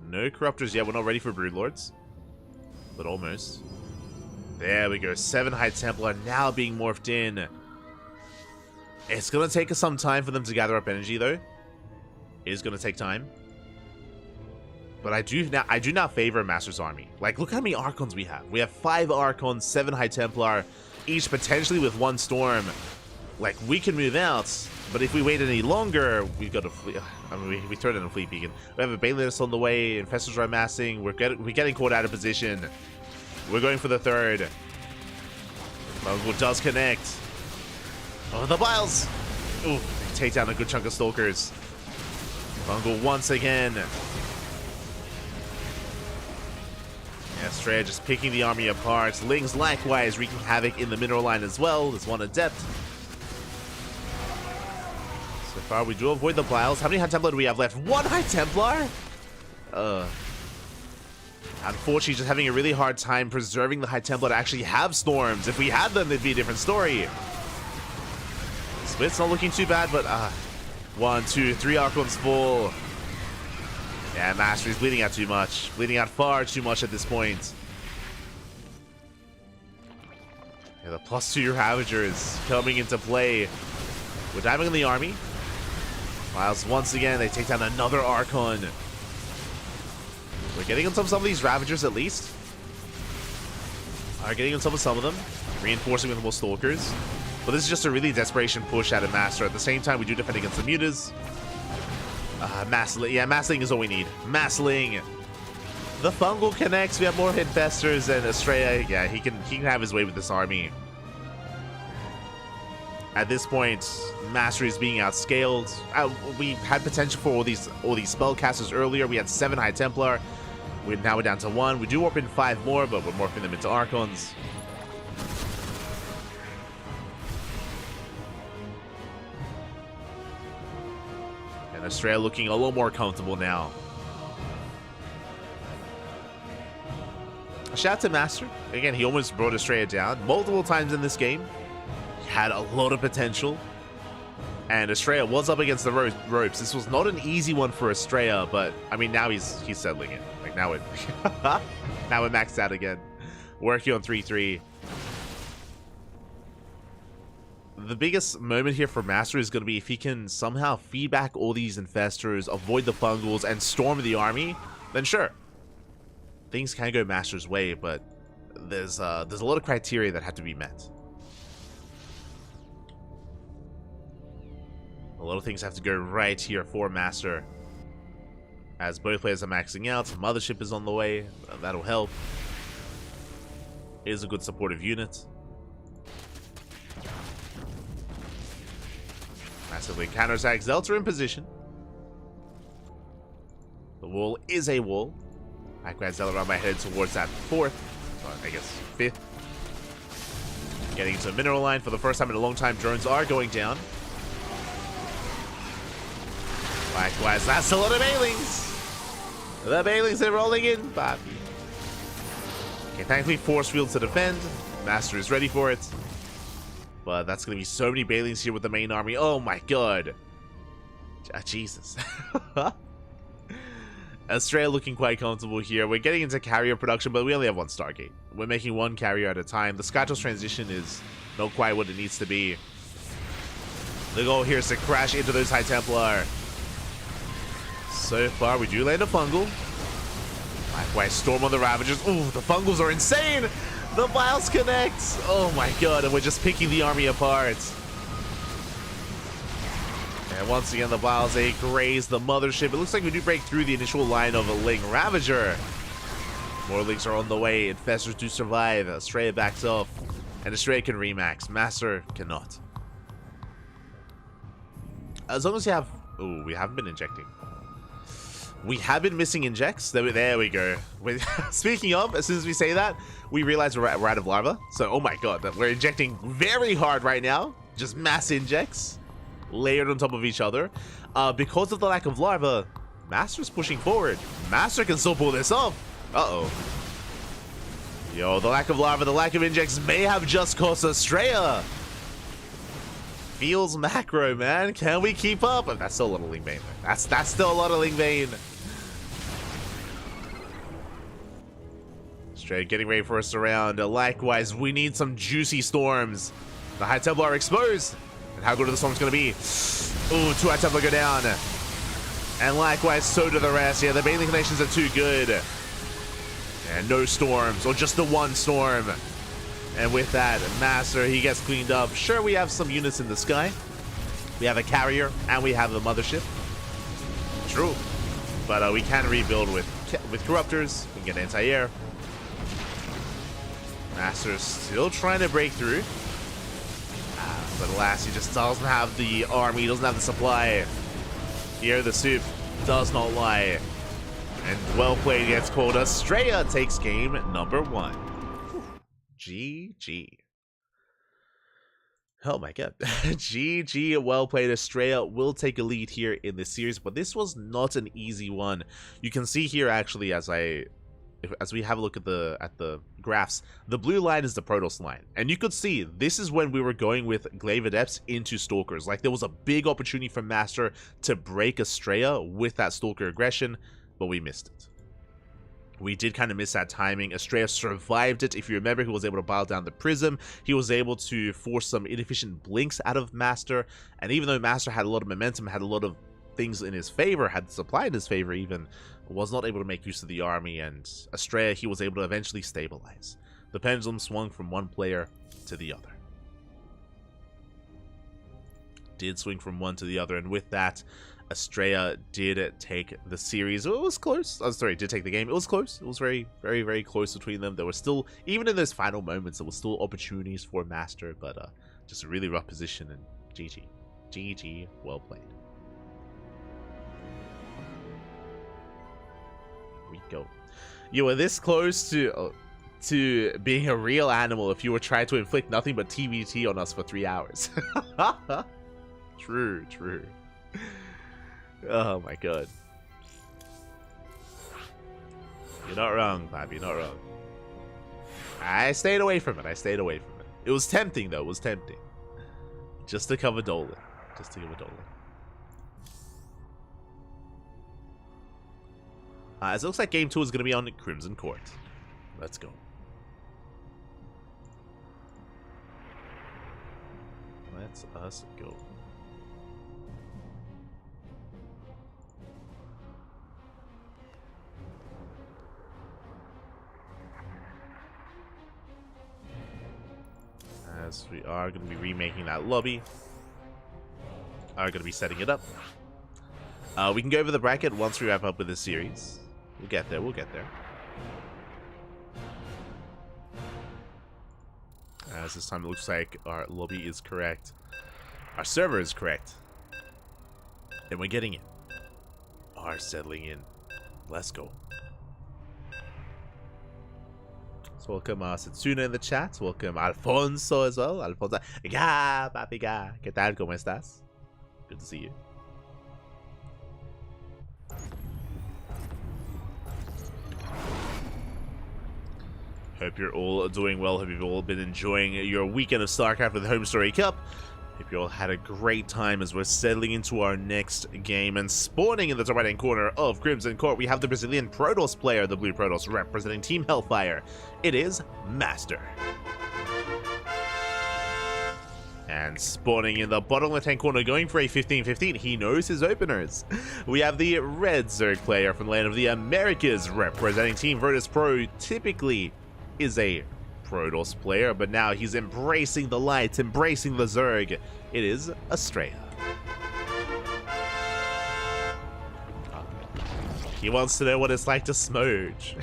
No Corruptors yet. We're not ready for Broodlords. But almost. There we go. 7 High Templar now being morphed in. It's going to take us some time for them to gather up energy, though. It is going to take time. But I do now favor Master's army. Like, look how many Archons we have. We have 5 Archons, 7 High Templar, each potentially with 1 Storm. Like, we can move out, but if we wait any longer, we've got a fleet. I mean, we throw in a fleet beacon. We have a Bayless on the way. Infestors are amassing. We're getting caught out of position. We're going for the 3rd. Bungle does connect. Oh, the Biles! Ooh, they take down a good chunk of Stalkers. Bungle once again. Yeah, Estrella just picking the army apart. Lings likewise wreaking havoc in the mineral line as well. There's one adept. So far, we do avoid the Biles. How many High Templar do we have left? 1 High Templar? Unfortunately, just having a really hard time preserving the High Templar to actually have Storms. If we had them, it'd be a different story. Split's not looking too bad, but 1, 2, 3 Archons full. Yeah, Mastery's bleeding out too much. Bleeding out far too much at this point. Yeah, the +2 Ravagers coming into play. We're diving in the army. Miles once again, they take down another Archon. We're getting on some of these Ravagers at least. Are getting on some of them. Reinforcing with more Stalkers. But this is just a really desperation push out of Master. At the same time, we do defend against the Mutas. Massling. Yeah, Massling is all we need. Massling. The Fungal connects. We have more Infestors and Estrella. Yeah, he can have his way with this army. At this point, Mastery is being outscaled. We had potential for all these spellcasters earlier. We had 7 High Templar. Now we're down to 1. We do warp in 5 more, but we're morphing them into Archons. And Estrella looking a little more comfortable now. Shout out to Master. Again, he almost brought Estrella down multiple times in this game. He had a lot of potential. And Estrella was up against the ropes. This was not an easy one for Estrella, but I mean, now he's settling it. Like now it now we're maxed out again. Working on 3-3. The biggest moment here for Master is going to be if he can somehow feed back all these Infestors, avoid the Fungals, and storm the army, then sure. Things can go Master's way, but there's a lot of criteria that have to be met. A lot of things have to go right here for Master. As both players are maxing out, Mothership is on the way. That'll help. It is a good supportive unit. Massively counterattacks. Delta in position. The wall is a wall. Likewise, Zelda around my head towards that 4th, or I guess 5th. Getting into a mineral line for the first time in a long time. Drones are going down. Likewise, that's a lot of Bailings. The Bailings are rolling in, Bobby. Okay, thankfully force field to defend. Master is ready for it. But that's going to be so many Bailings here with the main army. Oh my god. Jesus. Australia looking quite comfortable here. We're getting into carrier production, but we only have one Stargate. We're making one carrier at a time. The Skytos transition is not quite what it needs to be. The goal here is to crash into those High Templar. So far, we do land a fungal. Likewise, storm on the Ravagers. Ooh, the fungals are insane! The Vials connect! Oh my god, and we're just picking the army apart. And once again, the Vials, they graze the mothership. It looks like we do break through the initial line of a Ling Ravager. More Lings are on the way. Infestors do survive. Australia backs off. And Australia can remax. Master cannot. As long as you have... Ooh, we haven't been injecting. We have been missing injects. There we go. Speaking of, as soon as we say that, we realize we're out of lava. So, oh my god, we're injecting very hard right now. Just mass injects. Layered on top of each other. Because of the lack of lava, Master's pushing forward. Master can still pull this off. Uh-oh. Yo, the lack of lava, the lack of injects may have just cost Australia. Feels macro, man. Can we keep up? That's still a lot of Ling Bane. That's still a lot of Ling Bane. Straight getting ready for us around. Likewise, we need some juicy storms. The High Templar are exposed. And how good are the storms going to be? Ooh, 2 High Templar go down. And likewise, so do the rest. Yeah, the Bane connections are too good. And no storms, or just the one storm. And with that, Master, he gets cleaned up. Sure, we have some units in the sky. We have a carrier, and we have the mothership. True. But we can rebuild with Corruptors. We can get anti-air. Master's still trying to break through. But alas, he just doesn't have the army, he doesn't have the supply. Here, the soup does not lie. And well played gets called. Australia takes game number 1. GG. Oh my god. GG, well played. Australia will take a lead here in this series, but this was not an easy one. You can see here actually as we have a look at the graphs, the blue line is the Protoss line. And you could see this is when we were going with Glaive Adepts into Stalkers. Like there was a big opportunity for Master to break Australia with that Stalker aggression, but we missed it. We did kind of miss that timing. Australia survived it. If you remember, he was able to dial down the Prism. He was able to force some inefficient blinks out of Master. And even though Master had a lot of momentum, had a lot of things in his favor, had supply in his favor even, was not able to make use of the army. And Australia, he was able to eventually stabilize. The pendulum swung from one player to the other. Did swing from one to the other. And with that, Australia did take the series. It was close. Oh, sorry, did take the game. It was close. It was very, very, very close between them. There were still, even in those final moments, there were still opportunities for Master, but just a really rough position, and GG. GG, well played. Here we go. You were this close to being a real animal if you were trying to inflict nothing but TBT on us for 3 hours. True, true. Oh my god. You're not wrong, Bob. You're not wrong. I stayed away from it. I stayed away from it. It was tempting, though. It was tempting. Just to cover Dolan. Just to cover Dolan. As it looks like Game 2 is going to be on Crimson Court. Let's go. Let's us go. As we are going to be remaking that lobby. Are going to be setting it up. We can go over the bracket once we wrap up with this series. We'll get there, we'll get there. As this time it looks like our lobby is correct. Our server is correct. And we're getting it. Are settling in. Let's go. So welcome Setsuna in the chat. Welcome Alfonso as well. Alfonso. Ya, papi, ya. ¿Qué tal? ¿Cómo estás? Good to see you. Hope you're all doing well. Hope you've all been enjoying your weekend of StarCraft with the Home Story Cup. Hope you all had a great time as we're settling into our next game. And spawning in the top right-hand corner of Crimson Court, we have the Brazilian Protoss player, the Blue Protoss, representing Team Hellfire. It is Master. And spawning in the bottom left-hand corner, going for a 15-15, he knows his openers. We have the Red Zerg player from the land of the Americas, representing Team Virtus Pro. Typically is a Protoss player, but now he's embracing the light, embracing the Zerg. It is Estrella. He wants to know what it's like to smooge.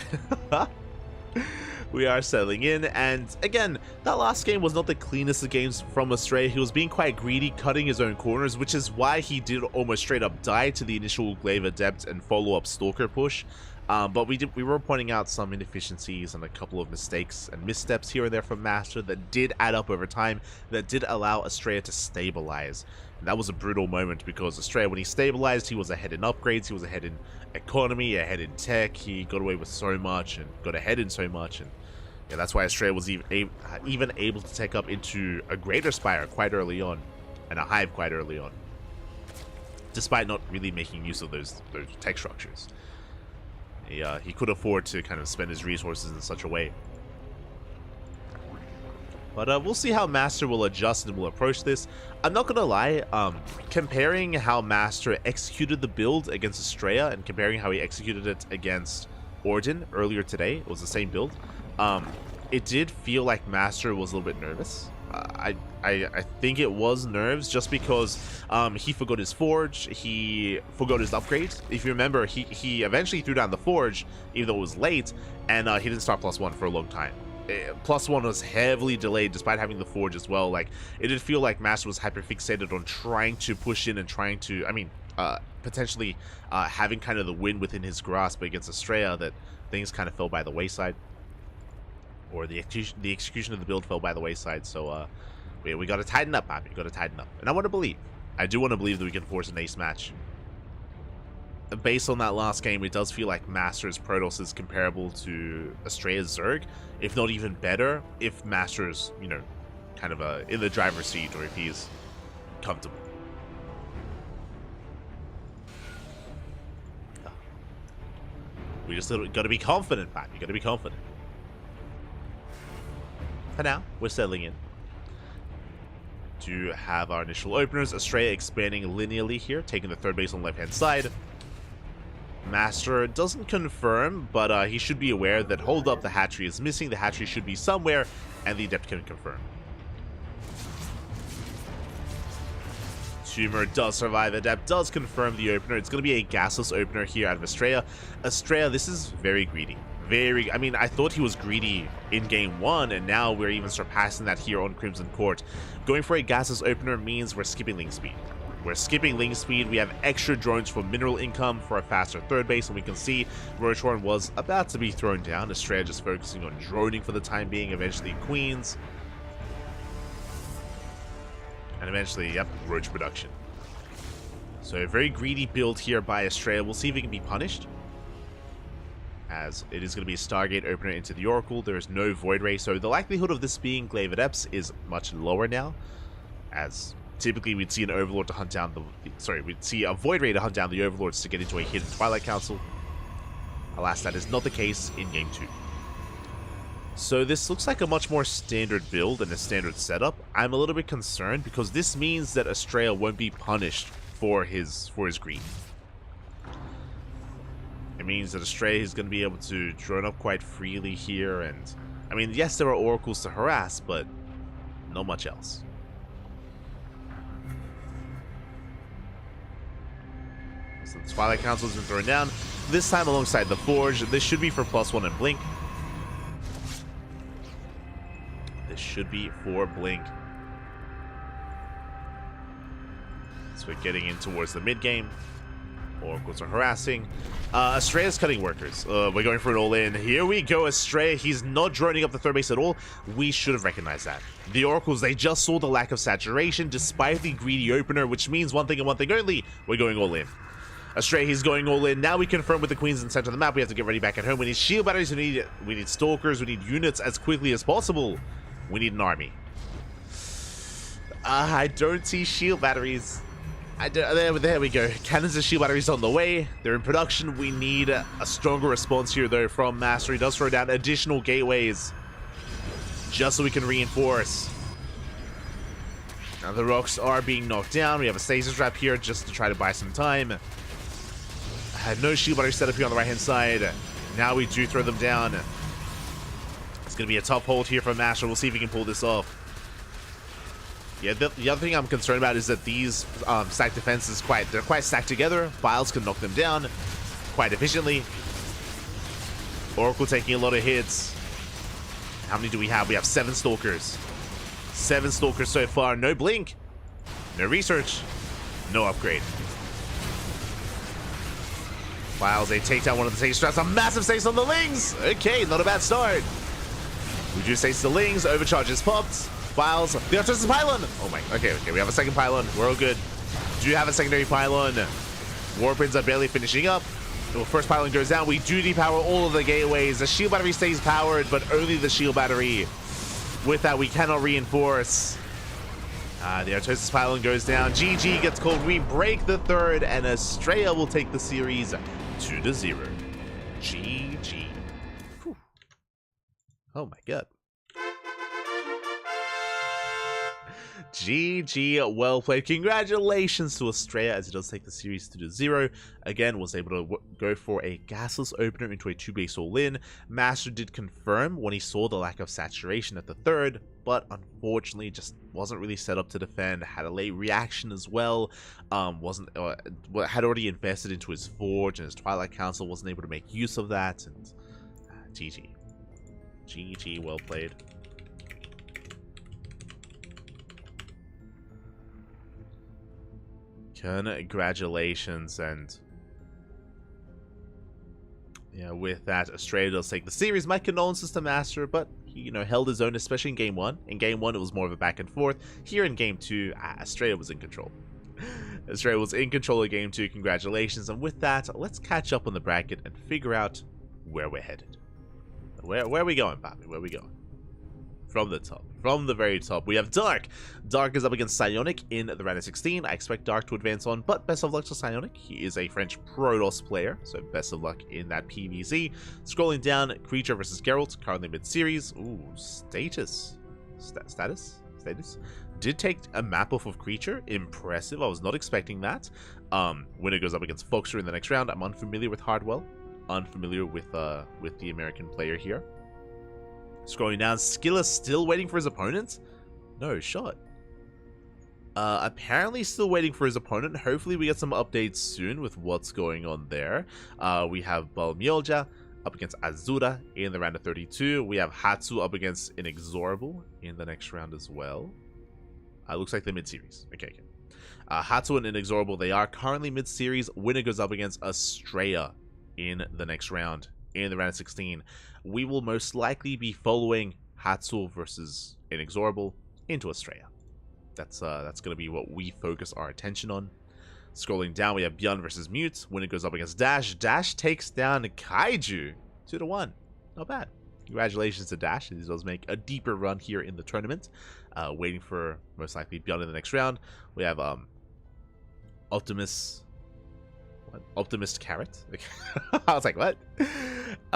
We are settling in, and again, that last game was not the cleanest of games from Estrella. He was being quite greedy, cutting his own corners, which is why he did almost straight up die to the initial Glaive Adept and follow-up Stalker push. But we were pointing out some inefficiencies and a couple of mistakes and missteps here and there from Master that did add up over time, that did allow Estrella to stabilize. And that was a brutal moment because Estrella, when he stabilized, he was ahead in upgrades, he was ahead in economy, ahead in tech, he got away with so much and got ahead in so much, and yeah, that's why Estrella was even able to take up into a Greater Spire quite early on, and a Hive quite early on, despite not really making use of those tech structures. He could afford to kind of spend his resources in such a way. But we'll see how Master will adjust and will approach this. I'm not gonna lie, comparing how Master executed the build against Estrella and comparing how he executed it against Orden earlier today, it was the same build. It did feel like Master was a little bit nervous. I think it was nerves just because he forgot his Forge, he forgot his upgrade. If you remember, he eventually threw down the Forge, even though it was late, and he didn't start +1 for a long time. +1 was heavily delayed despite having the Forge as well. Like, it did feel like Master was hyper-fixated on trying to push in and trying to, potentially having kind of the win within his grasp against Estrella, that things kind of fell by the wayside. Or the execution of the build fell by the wayside, so we got to tighten up, man. We got to tighten up. And I do want to believe that we can force an ace match. Based on that last game, it does feel like Master's Protoss is comparable to Estrella's Zerg, if not even better, if Master's, you know, kind of in the driver's seat, or if he's comfortable. We just got to be confident, man. You got to be confident. For now, we're settling in to have our initial openers. Estrella expanding linearly here, taking the third base on the left-hand side. Master doesn't confirm, but he should be aware that hold up, the hatchery is missing. The hatchery should be somewhere, and the Adept can confirm. Tumor does survive. Adept does confirm the opener. It's going to be a gasless opener here out of Estrella. Estrella, this is very greedy. I mean, I thought he was greedy in game 1, and now we're even surpassing that here on Crimson Court. Going for a gasless opener means we're skipping link speed. We're skipping link speed. We have extra drones for mineral income for a faster third base, and we can see Roachhorn was about to be thrown down. Estrella just focusing on droning for the time being, eventually Queens. And eventually, yep, Roach production. So a very greedy build here by Estrella. We'll see if it can be punished, as it is going to be a Stargate opener into the Oracle. There is no Void Ray, so the likelihood of this being Glaive Adepts is much lower now, as typically we'd see an Overlord to hunt down we'd see a Void Ray to hunt down the Overlords to get into a hidden Twilight Council. Alas, that is not the case in Game 2. So this looks like a much more standard build and a standard setup. I'm a little bit concerned because this means that Estrella won't be punished for his greed. It means that Estrella is going to be able to drone up quite freely here, and I mean, yes, there are oracles to harass, but not much else. So the Twilight Council has been thrown down, this time alongside the Forge. This should be for +1 and Blink. This should be for Blink. So we're getting in towards the mid game. Oracles are harassing. Astrea's cutting workers. We're going for an all-in. Here we go, Astrea. He's not droning up the third base at all. We should have recognized that. The Oracles, they just saw the lack of saturation despite the greedy opener, which means one thing and one thing only. We're going all in. Astrea, he's going all in. Now we confirm with the Queens in the center of the map. We have to get ready back at home. We need shield batteries. We need stalkers. We need units as quickly as possible. We need an army. I don't see shield batteries. There we go. Cannons and shield batteries on the way. They're in production. We need a stronger response here, though, from Master. He does throw down additional gateways just so we can reinforce. Now the rocks are being knocked down. We have a stasis trap here just to try to buy some time. I had no shield battery set up here on the right-hand side. Now we do throw them down. It's going to be a tough hold here from Master. We'll see if he can pull this off. Yeah, the other thing I'm concerned about is that these stacked defenses they're quite stacked together. Files can knock them down quite efficiently. Oracle taking a lot of hits. How many do we have? We have 7 stalkers. 7 stalkers so far. No blink. No research. No upgrade. Files, they take down one of the stage straps. A massive stace on the Lings. Okay, not a bad start. We do stace the Lings. Overcharge is popped. Files, the Artistic Pylon! Oh my, okay, we have a second pylon. We're all good. Do have a secondary pylon. Warpins are barely finishing up. The first pylon goes down. We do depower all of the gateways. The shield battery stays powered, but only the shield battery. With that, we cannot reinforce. The Artistic Pylon goes down. GG gets called. We break the third, and Astrea will take the series 2-0. GG. Whew. Oh my god. GG, well played. Congratulations to Astrea as he does take the series 2-0. Again, was able to go for a gasless opener into a 2-base all-in. Master did confirm when he saw the lack of saturation at the third, but unfortunately just wasn't really set up to defend. Had a late reaction as well. Had already invested into his Forge, and his Twilight Council wasn't able to make use of that. And GG. GG, well played. Congratulations, and yeah, with that, Astrea does take the series. My condolences to Master, but he, held his own, especially in game 1. In game 1, it was more of a back and forth. Here in game 2, Astrea was in control. Astrea was in control of game 2. Congratulations, and with that, let's catch up on the bracket and figure out where we're headed. Where are we going, Bobby? Where are we going? From the top. From the very top, we have Dark. Dark is up against Psionic in the round of 16. I expect Dark to advance on, but best of luck to Psionic. He is a French Protoss player, so best of luck in that PvZ. Scrolling down, Creature versus Geralt, currently mid-series. Ooh, status. Status? Did take a map off of Creature. Impressive. I was not expecting that. Winner goes up against Foxer in the next round. I'm unfamiliar with Hardwell. Unfamiliar with the American player here. Scrolling down, Skilla still waiting for his opponent? No shot. Apparently still waiting for his opponent. Hopefully we get some updates soon with what's going on there. We have Balmyolja up against Azura in the round of 32. We have Hatsu up against Inexorable in the next round as well. Looks like they're mid-series. Okay. Hatsu and Inexorable, they are currently mid-series. Winner goes up against Astrea in the next round. In the round of 16, we will most likely be following Hatsu versus Inexorable into Astrea. That's going to be what we focus our attention on. Scrolling down, we have Bjorn versus Mute. Winner goes up against Dash. Dash takes down Kaiju 2-1. Not bad. Congratulations to Dash. He does make a deeper run here in the tournament. Waiting for most likely Bjorn in the next round. We have Optimus Carrot. I was like, what?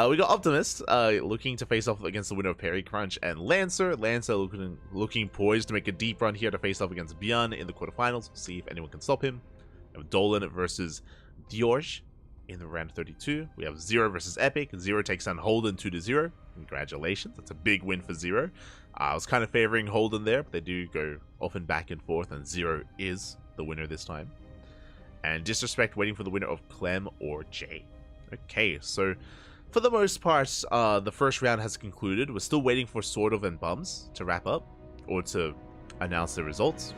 We got Optimist looking to face off against the winner of Perry Crunch and Lancer. Lancer looking poised to make a deep run here to face off against Bjorn in the quarterfinals. We'll see if anyone can stop him. We have Dolan versus Diorge in the round 32. We have Zero versus Epic. Zero takes on Holden 2-0. Congratulations. That's a big win for Zero. I was kind of favoring Holden there, but they do go often back and forth, and Zero is the winner this time. And Disrespect waiting for the winner of Clem or Jay. Okay, so for the most part, the first round has concluded. We're still waiting for Sort of and Bums to wrap up, or to announce the results.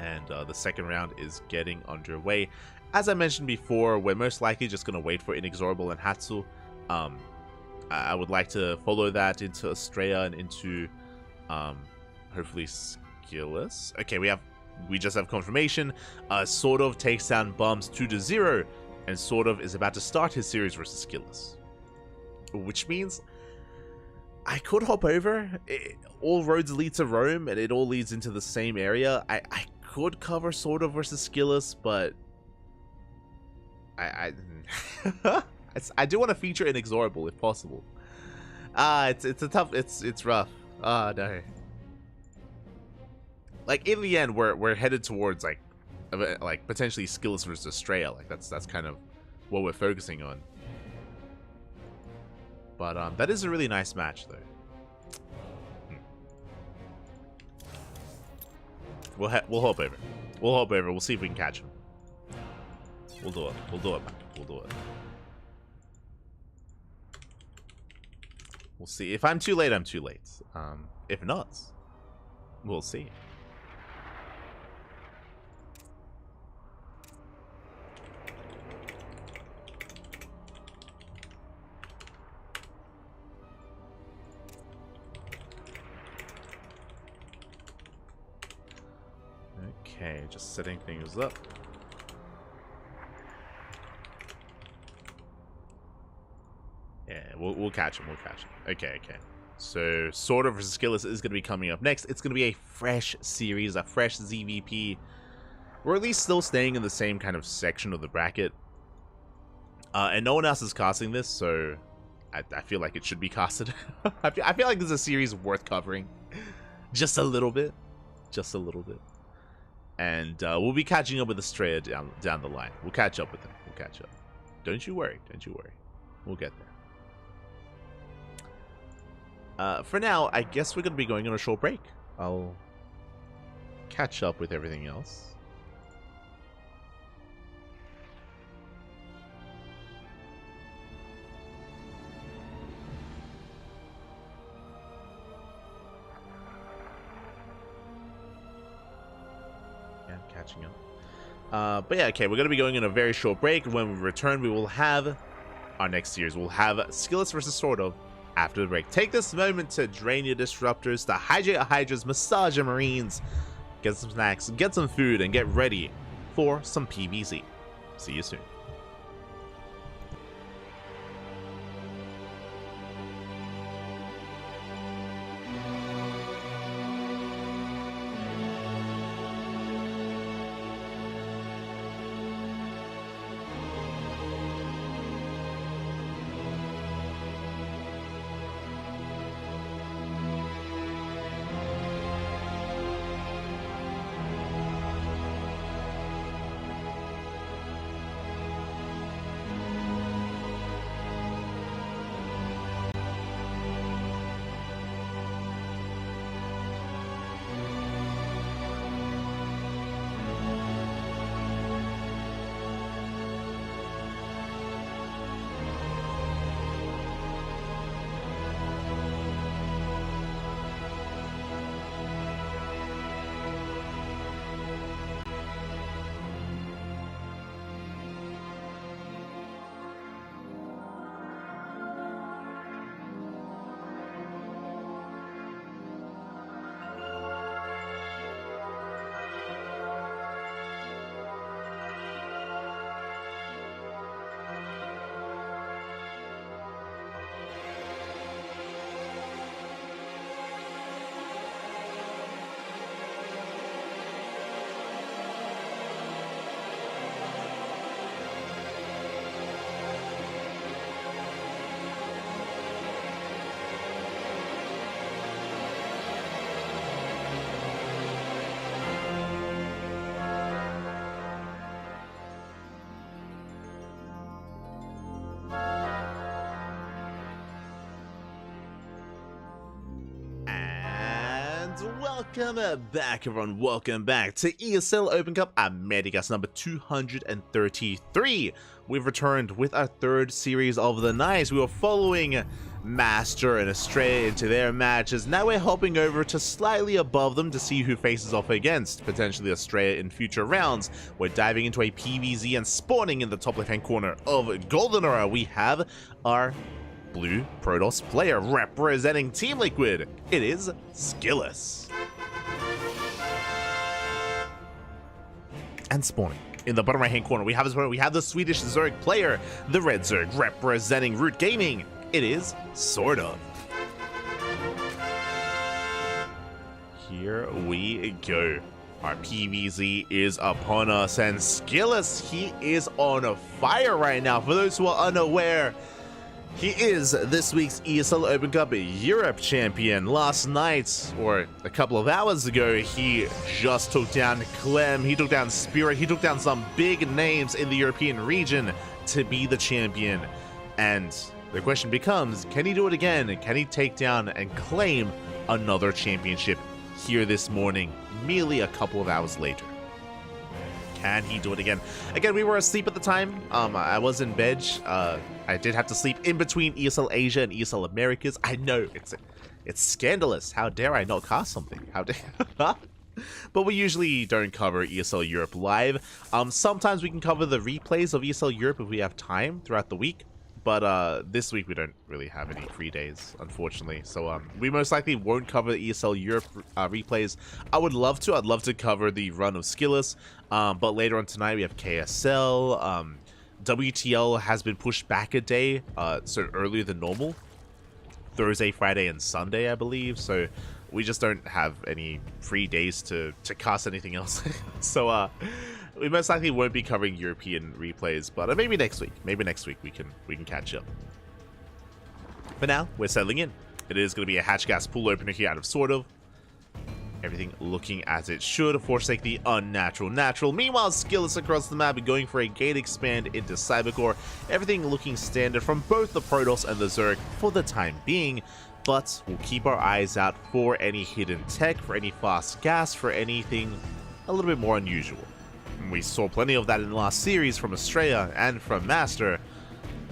And the second round is getting underway. As I mentioned before, we're most likely just going to wait for Inexorable and Hatsu. I would like to follow that into Estrella and into hopefully Skilless. Okay, we just have confirmation. Sort of takes down Bums 2-0, and Sort of is about to start his series versus Skilless. Which means I could hop over. All roads lead to Rome, and it all leads into the same area. I could cover Sort of versus Skilless, but I do want to feature Inexorable if possible. It's a tough. It's rough. No. Like in the end, we're headed towards like potentially Skilless versus Estrella. Like that's kind of what we're focusing on. But that is a really nice match though. We'll hop over. We'll hop over. We'll see if we can catch him. We'll do it. We'll do it, man. We'll do it. We'll see. If I'm too late, I'm too late. If not, we'll see. Okay, just setting things up. Yeah, we'll catch him. We'll catch him. Okay. So, Sort of versus Skilless is going to be coming up next. It's going to be a fresh series, a fresh ZVP. We're at least still staying in the same kind of section of the bracket. And no one else is casting this, so I feel like it should be casted. I feel like this is a series worth covering. Just a little bit. Just a little bit. And we'll be catching up with Estrella down the line. We'll catch up with him. We'll catch up. Don't you worry. Don't you worry. We'll get there. For now, I guess we're going to be going on a short break. I'll catch up with everything else. Yeah, I'm catching up. But yeah, okay, we're going to be going on a very short break. When we return, we will have our next series. We'll have Skilless versus Sort of. After the break, take this moment to drain your disruptors, to hydrate your hydras, massage your marines, get some snacks, get some food, and get ready for some PvZ. See you soon. Welcome back, everyone. Welcome back to ESL Open Cup Americas number 233. We've returned with our third series of the night. We were following Master and Astrea into their matches. Now we're hopping over to slightly above them to see who faces off against potentially Astrea in future rounds. We're diving into a PvZ and spawning in the top left-hand corner of Golden Era. We have our blue Protoss player representing Team Liquid. It is Skillous. And spawning in the bottom right-hand corner, we have the Swedish Zerg player, the Red Zerg representing Root Gaming. It is Sort of. Here we go. Our PvZ is upon us, and Skillous, he is on fire right now. For those who are unaware, he is this week's ESL Open Cup Europe champion. Last night, or a couple of hours ago, he just took down Clem, he took down Spirit, he took down some big names in the European region to be the champion. And the question becomes, can he do it again? Can he take down and claim another championship here this morning, merely a couple of hours later? Can he do it again? Again, we were asleep at the time. I was in bed. I did have to sleep in between ESL Asia and ESL Americas. I know, it's scandalous. How dare I not cast something? How dare... But we usually don't cover ESL Europe live. Sometimes we can cover the replays of ESL Europe if we have time throughout the week. But this week we don't really have any free days, unfortunately. So we most likely won't cover the ESL Europe replays. I would love to. I'd love to cover the run of Skillous. But later on tonight we have KSL. WTL has been pushed back a day, so earlier than normal. Thursday, Friday, and Sunday, I believe. So we just don't have any free days to cast anything else. So we most likely won't be covering European replays, but maybe next week. Maybe next week we can catch up. For now, we're settling in. It is going to be a hatch gas pool opener here out of Sort of. Everything looking as it should, forsake the unnatural natural. Meanwhile, Skillous across the map going for a gate expand into Cybercore. Everything looking standard from both the Protoss and the Zerg for the time being. But we'll keep our eyes out for any hidden tech, for any fast gas, for anything a little bit more unusual. We saw plenty of that in the last series from Astrea and from Master.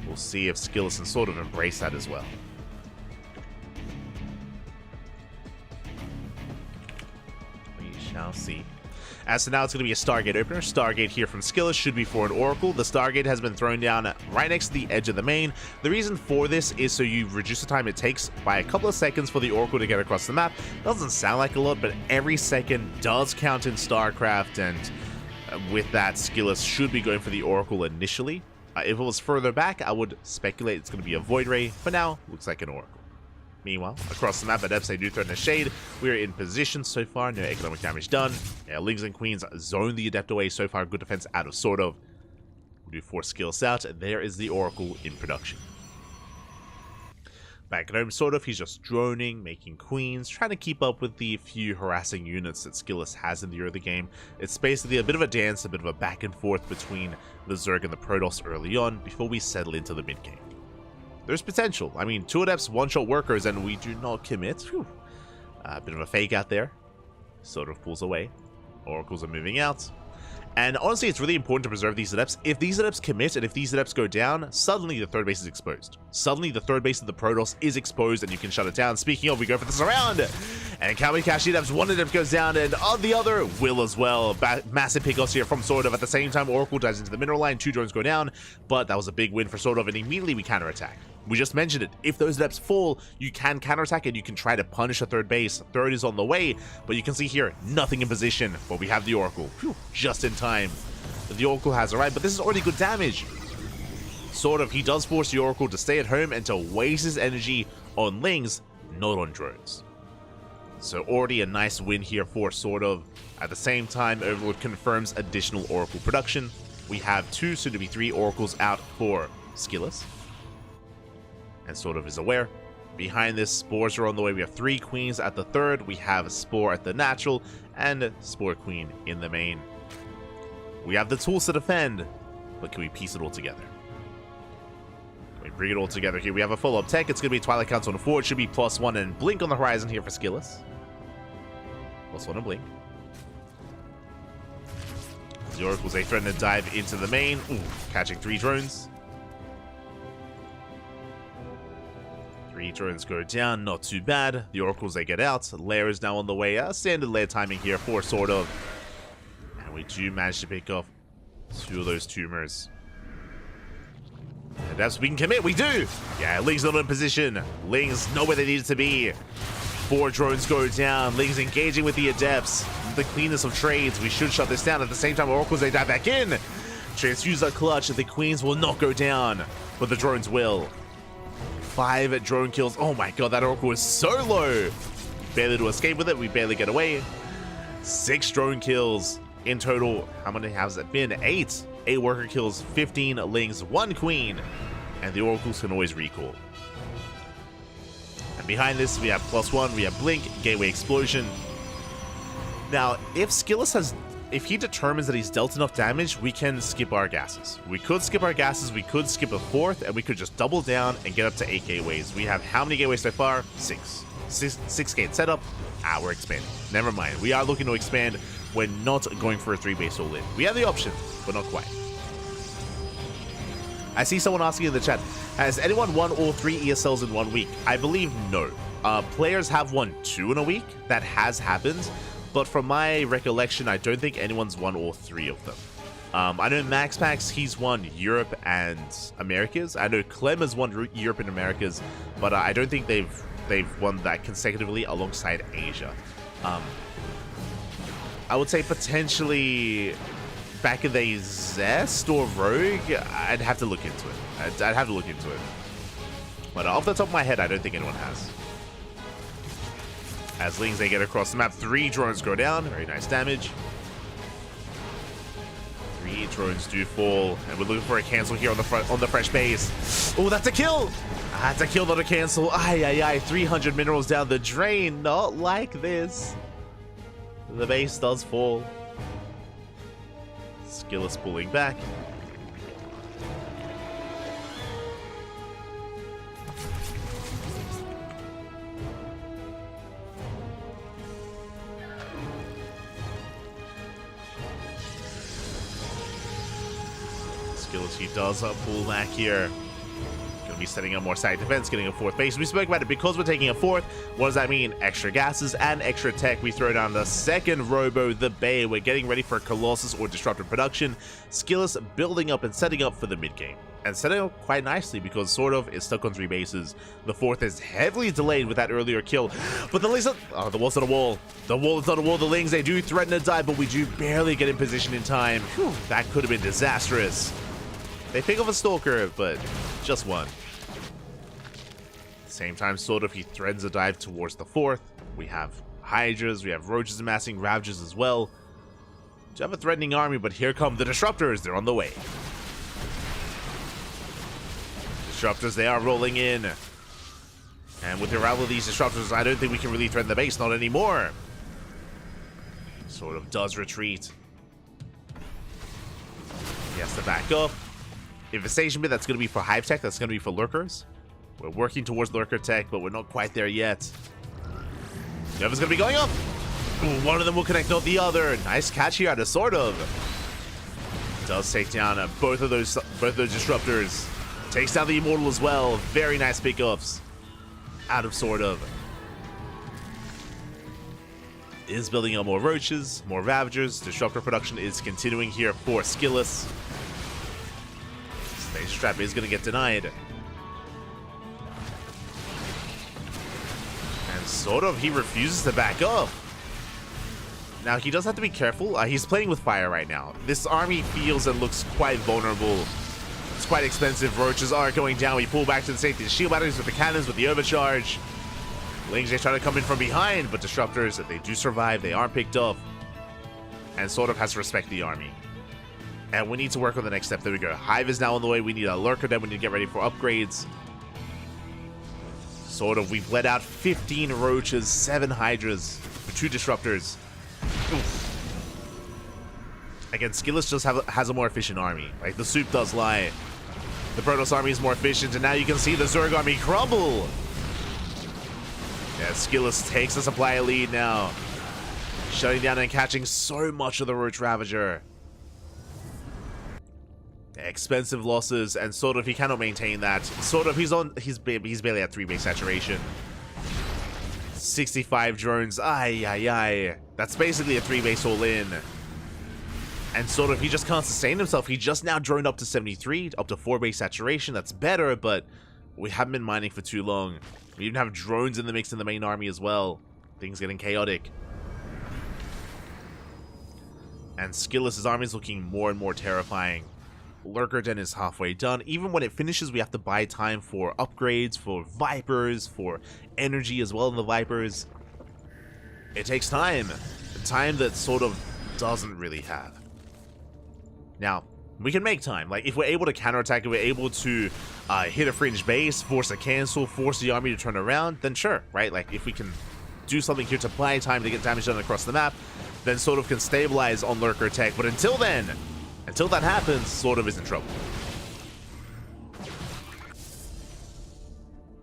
We'll see if Skillous and Sort of embrace that as well. We shall see. As to now, it's going to be a Stargate opener. Stargate here from Skillous should be for an Oracle. The Stargate has been thrown down right next to the edge of the main. The reason for this is so you reduce the time it takes by a couple of seconds for the Oracle to get across the map. Doesn't sound like a lot, but every second does count in StarCraft, and with that, Skillous should be going for the Oracle initially. If it was further back, I would speculate it's going to be a Void Ray. For now, looks like an Oracle. Meanwhile, across the map, Adepts, they do threaten a Shade. We are in position so far, no economic damage done. Lings and Queens zone the Adept away so far. Good defense out of Sort of. We do force Skills out. There is the Oracle in production. Back at home, Sort of, he's just droning, making Queens, trying to keep up with the few harassing units that Skillous has in the early game. It's basically a bit of a dance, a bit of a back and forth between the Zerg and the Protoss early on before we settle into the mid game. There's potential. I mean, 2 Adepts, 1-shot workers, and we do not commit. A bit of a fake out there. Sort of pulls away. Oracles are moving out. And honestly, it's really important to preserve these Adepts. If these Adepts commit and if these Adepts go down, suddenly the third base is exposed. Suddenly the third base of the Protoss is exposed and you can shut it down. Speaking of, we go for this around. And can we catch the Adepts? One Adept goes down and the other will as well. Massive pickoffs here from Sort of. At the same time, Oracle dives into the mineral line. 2 drones go down, but that was a big win for Sort of, and immediately we counterattack. We just mentioned it. If those Adepts fall, you can counterattack and you can try to punish a third base. Third is on the way, but you can see here, nothing in position, but we have the Oracle. Just in time. The Oracle has arrived, but this is already good damage. Sort of, he does force the Oracle to stay at home and to waste his energy on Lings, not on drones. So already a nice win here for Sort of. At the same time, Overlord confirms additional Oracle production. We have 2, soon to be 3 Oracles out for Skillous. And Sort of is aware. Behind this, Spores are on the way. We have 3 Queens at the third. We have a Spore at the natural and Spore Queen in the main. We have the tools to defend, but can we piece it all together? Can we bring it all together here? We have a follow-up tech. It's going to be Twilight Council on 4. It should be +1 and Blink on the horizon here for Skillous. +1 and Blink. The Oracles, they threaten to dive into the main. Ooh, catching 3 drones. 3 3 drones go down, not too bad. The oracles, they get out. Lair is now on the way. Standard lair timing here for sort of. And we do manage to pick off 2 of those tumors. And that's we can commit, we do! Yeah, Ling's not in position. Ling's not where they need it to be. 4 drones go down. Ling's engaging with the adepts. The cleanest of trades. We should shut this down. At the same time, oracles, they dive back in. Transfuser clutch. The queens will not go down, but the drones will. 5 drone kills. Oh my god, that oracle is so low. Barely to escape with it. We barely get away. 6 drone kills in total. How many has it been? 8. 8 worker kills, 15 Lings, 1 queen. And the oracles can always recall. And behind this, we have +1. We have Blink, Gateway Explosion. Now, if Skillus has... If he determines that he's dealt enough damage, we can skip our gases. We could skip our gases, we could skip a 4th, and we could just double down and get up to 8 gateways. We have how many gateways so far? 6. 6 gate setup. We're expanding. Never mind. We are looking to expand. We're not going for a 3-base all-in. We have the option, but not quite. I see someone asking in the chat, has anyone won all 3 ESLs in 1 week? I believe no. Players have won 2 in a week. That has happened. But from my recollection, I don't think anyone's won all 3 of them. I know MaxPax, he's won Europe and Americas. I know Clem has won Europe and Americas, but I don't think they've won that consecutively alongside Asia. I would say potentially back in the Zest or Rogue. I'd have to look into it. I'd have to look into it. But off the top of my head, I don't think anyone has. As Lings, they get across the map. 3 drones go down. Very nice damage. 3 drones do fall. And we're looking for a cancel here on the front, on the fresh base. Oh, that's a kill! That's a kill, not a cancel. Ay. 300 minerals down the drain. Not like this. The base does fall. Skillus pulling back. Skillus, he does pull back here. Gonna be setting up more side defense, getting a 4th base. We spoke about it because we're taking a 4th. What does that mean? Extra gases and extra tech. We throw down the 2nd Robo, the Bay. We're getting ready for Colossus or Disruptor production. Skillus building up and setting up for the mid game. And setting up quite nicely because sort of is stuck on 3 bases. The 4th is heavily delayed with that earlier kill. But the Lings, the wall's not a wall. The wall is not a wall. The Lings, they do threaten to die, but we do barely get in position in time. Whew, that could have been disastrous. They pick off a Stalker, but just one. Same time, sort of, he threatens a dive towards the 4th. We have Hydras, we have Roaches amassing, Ravagers as well. We have a threatening army, but here come the Disruptors. They're on the way. Disruptors, they are rolling in. And with the arrival of these Disruptors, I don't think we can really threaten the base, not anymore. Sort of does retreat. He has to back up. Infestation bit, that's going to be for Hive Tech, that's going to be for Lurkers. We're working towards Lurker Tech, but we're not quite there yet. The other's going to be going up. Ooh, one of them will connect, not the other. Nice catch here out of Sort of. Does take down both of those Disruptors. Takes down the Immortal as well. Very nice pickups out of Sort of. Is building up more Roaches, more Ravagers. Disruptor production is continuing here for Skillus. Space Trap is going to get denied. And sort of, he refuses to back up. Now, he does have to be careful. He's playing with fire right now. This army feels and looks quite vulnerable. It's quite expensive. Roaches are going down. We pull back to the safety. The shield batteries with the cannons, with the overcharge. Lings, they try to come in from behind, but Disruptors, they do survive. They aren't picked up. And sort of has to respect the army. And we need to work on the next step. There we go. Hive is now on the way. We need a Lurker, then we need to get ready for upgrades. Sort of, we've let out 15 Roaches, 7 Hydras, for 2 Disruptors. Oof. Again, Skillus just has a more efficient army. Like, the soup does lie. The Protoss army is more efficient, and now you can see the Zerg army crumble. Yeah, Skillus takes the supply lead now. Shutting down and catching so much of the Roach Ravager. expensive losses, and sort of he cannot maintain that. Sort of he's barely at 3 base saturation. 65 drones, ay. That's basically a 3 base all in. And sort of he just can't sustain himself. He just now droned up to 73, up to 4 base saturation. That's better, but we haven't been mining for too long. We even have drones in the mix in the main army as well. Things getting chaotic. And Skillis' army is looking more and more terrifying. Lurker Den is halfway done. Even when it finishes, we have to buy time for upgrades, for Vipers, for energy as well in the Vipers. It takes time. Time that sort of doesn't really have. Now, we can make time. Like, if we're able to counterattack, if we're able to hit a fringe base, force a cancel, force the army to turn around, then sure, right? Like, if we can do something here to buy time to get damage done across the map, then sort of can stabilize on Lurker Tech. But until then, until that happens, sort of is in trouble.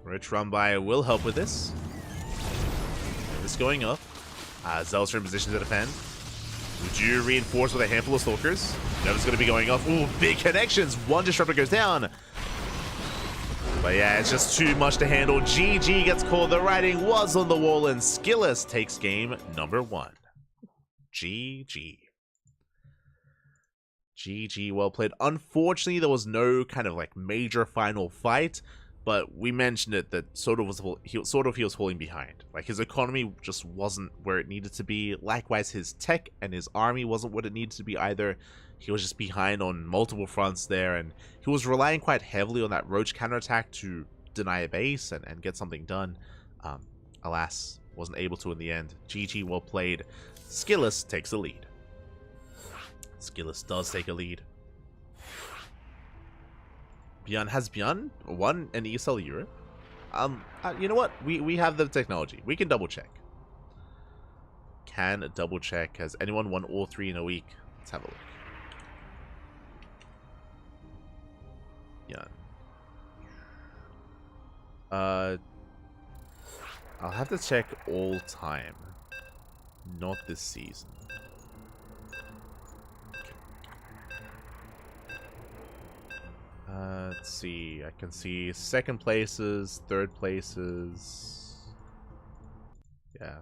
Rich Rumby will help with this. This going up. Zelster in position to defend. Would you reinforce with a handful of Stalkers? Nova's going to be going off. Ooh, big connections. One Disruptor goes down. But yeah, it's just too much to handle. GG gets called. The writing was on the wall, and Skillis takes game number 1. GG. GG, well played. Unfortunately, there was no kind of like major final fight, but we mentioned it that Soda was he was falling behind. Like, his economy just wasn't where it needed to be. Likewise, his tech and his army wasn't what it needed to be either. He was just behind on multiple fronts there, and he was relying quite heavily on that Roach counterattack to deny a base and get something done. Alas, wasn't able to in the end. GG, well played. Skillis takes the lead. Skillis does take a lead. Has Bjorn won an ESL Europe? You know what? We have the technology. We can double check. Can double check. Has anyone won all 3 in a week? Let's have a look. Bjorn. I'll have to check all time. Not this season. Let's see. I can see 2nd places, 3rd places. Yeah.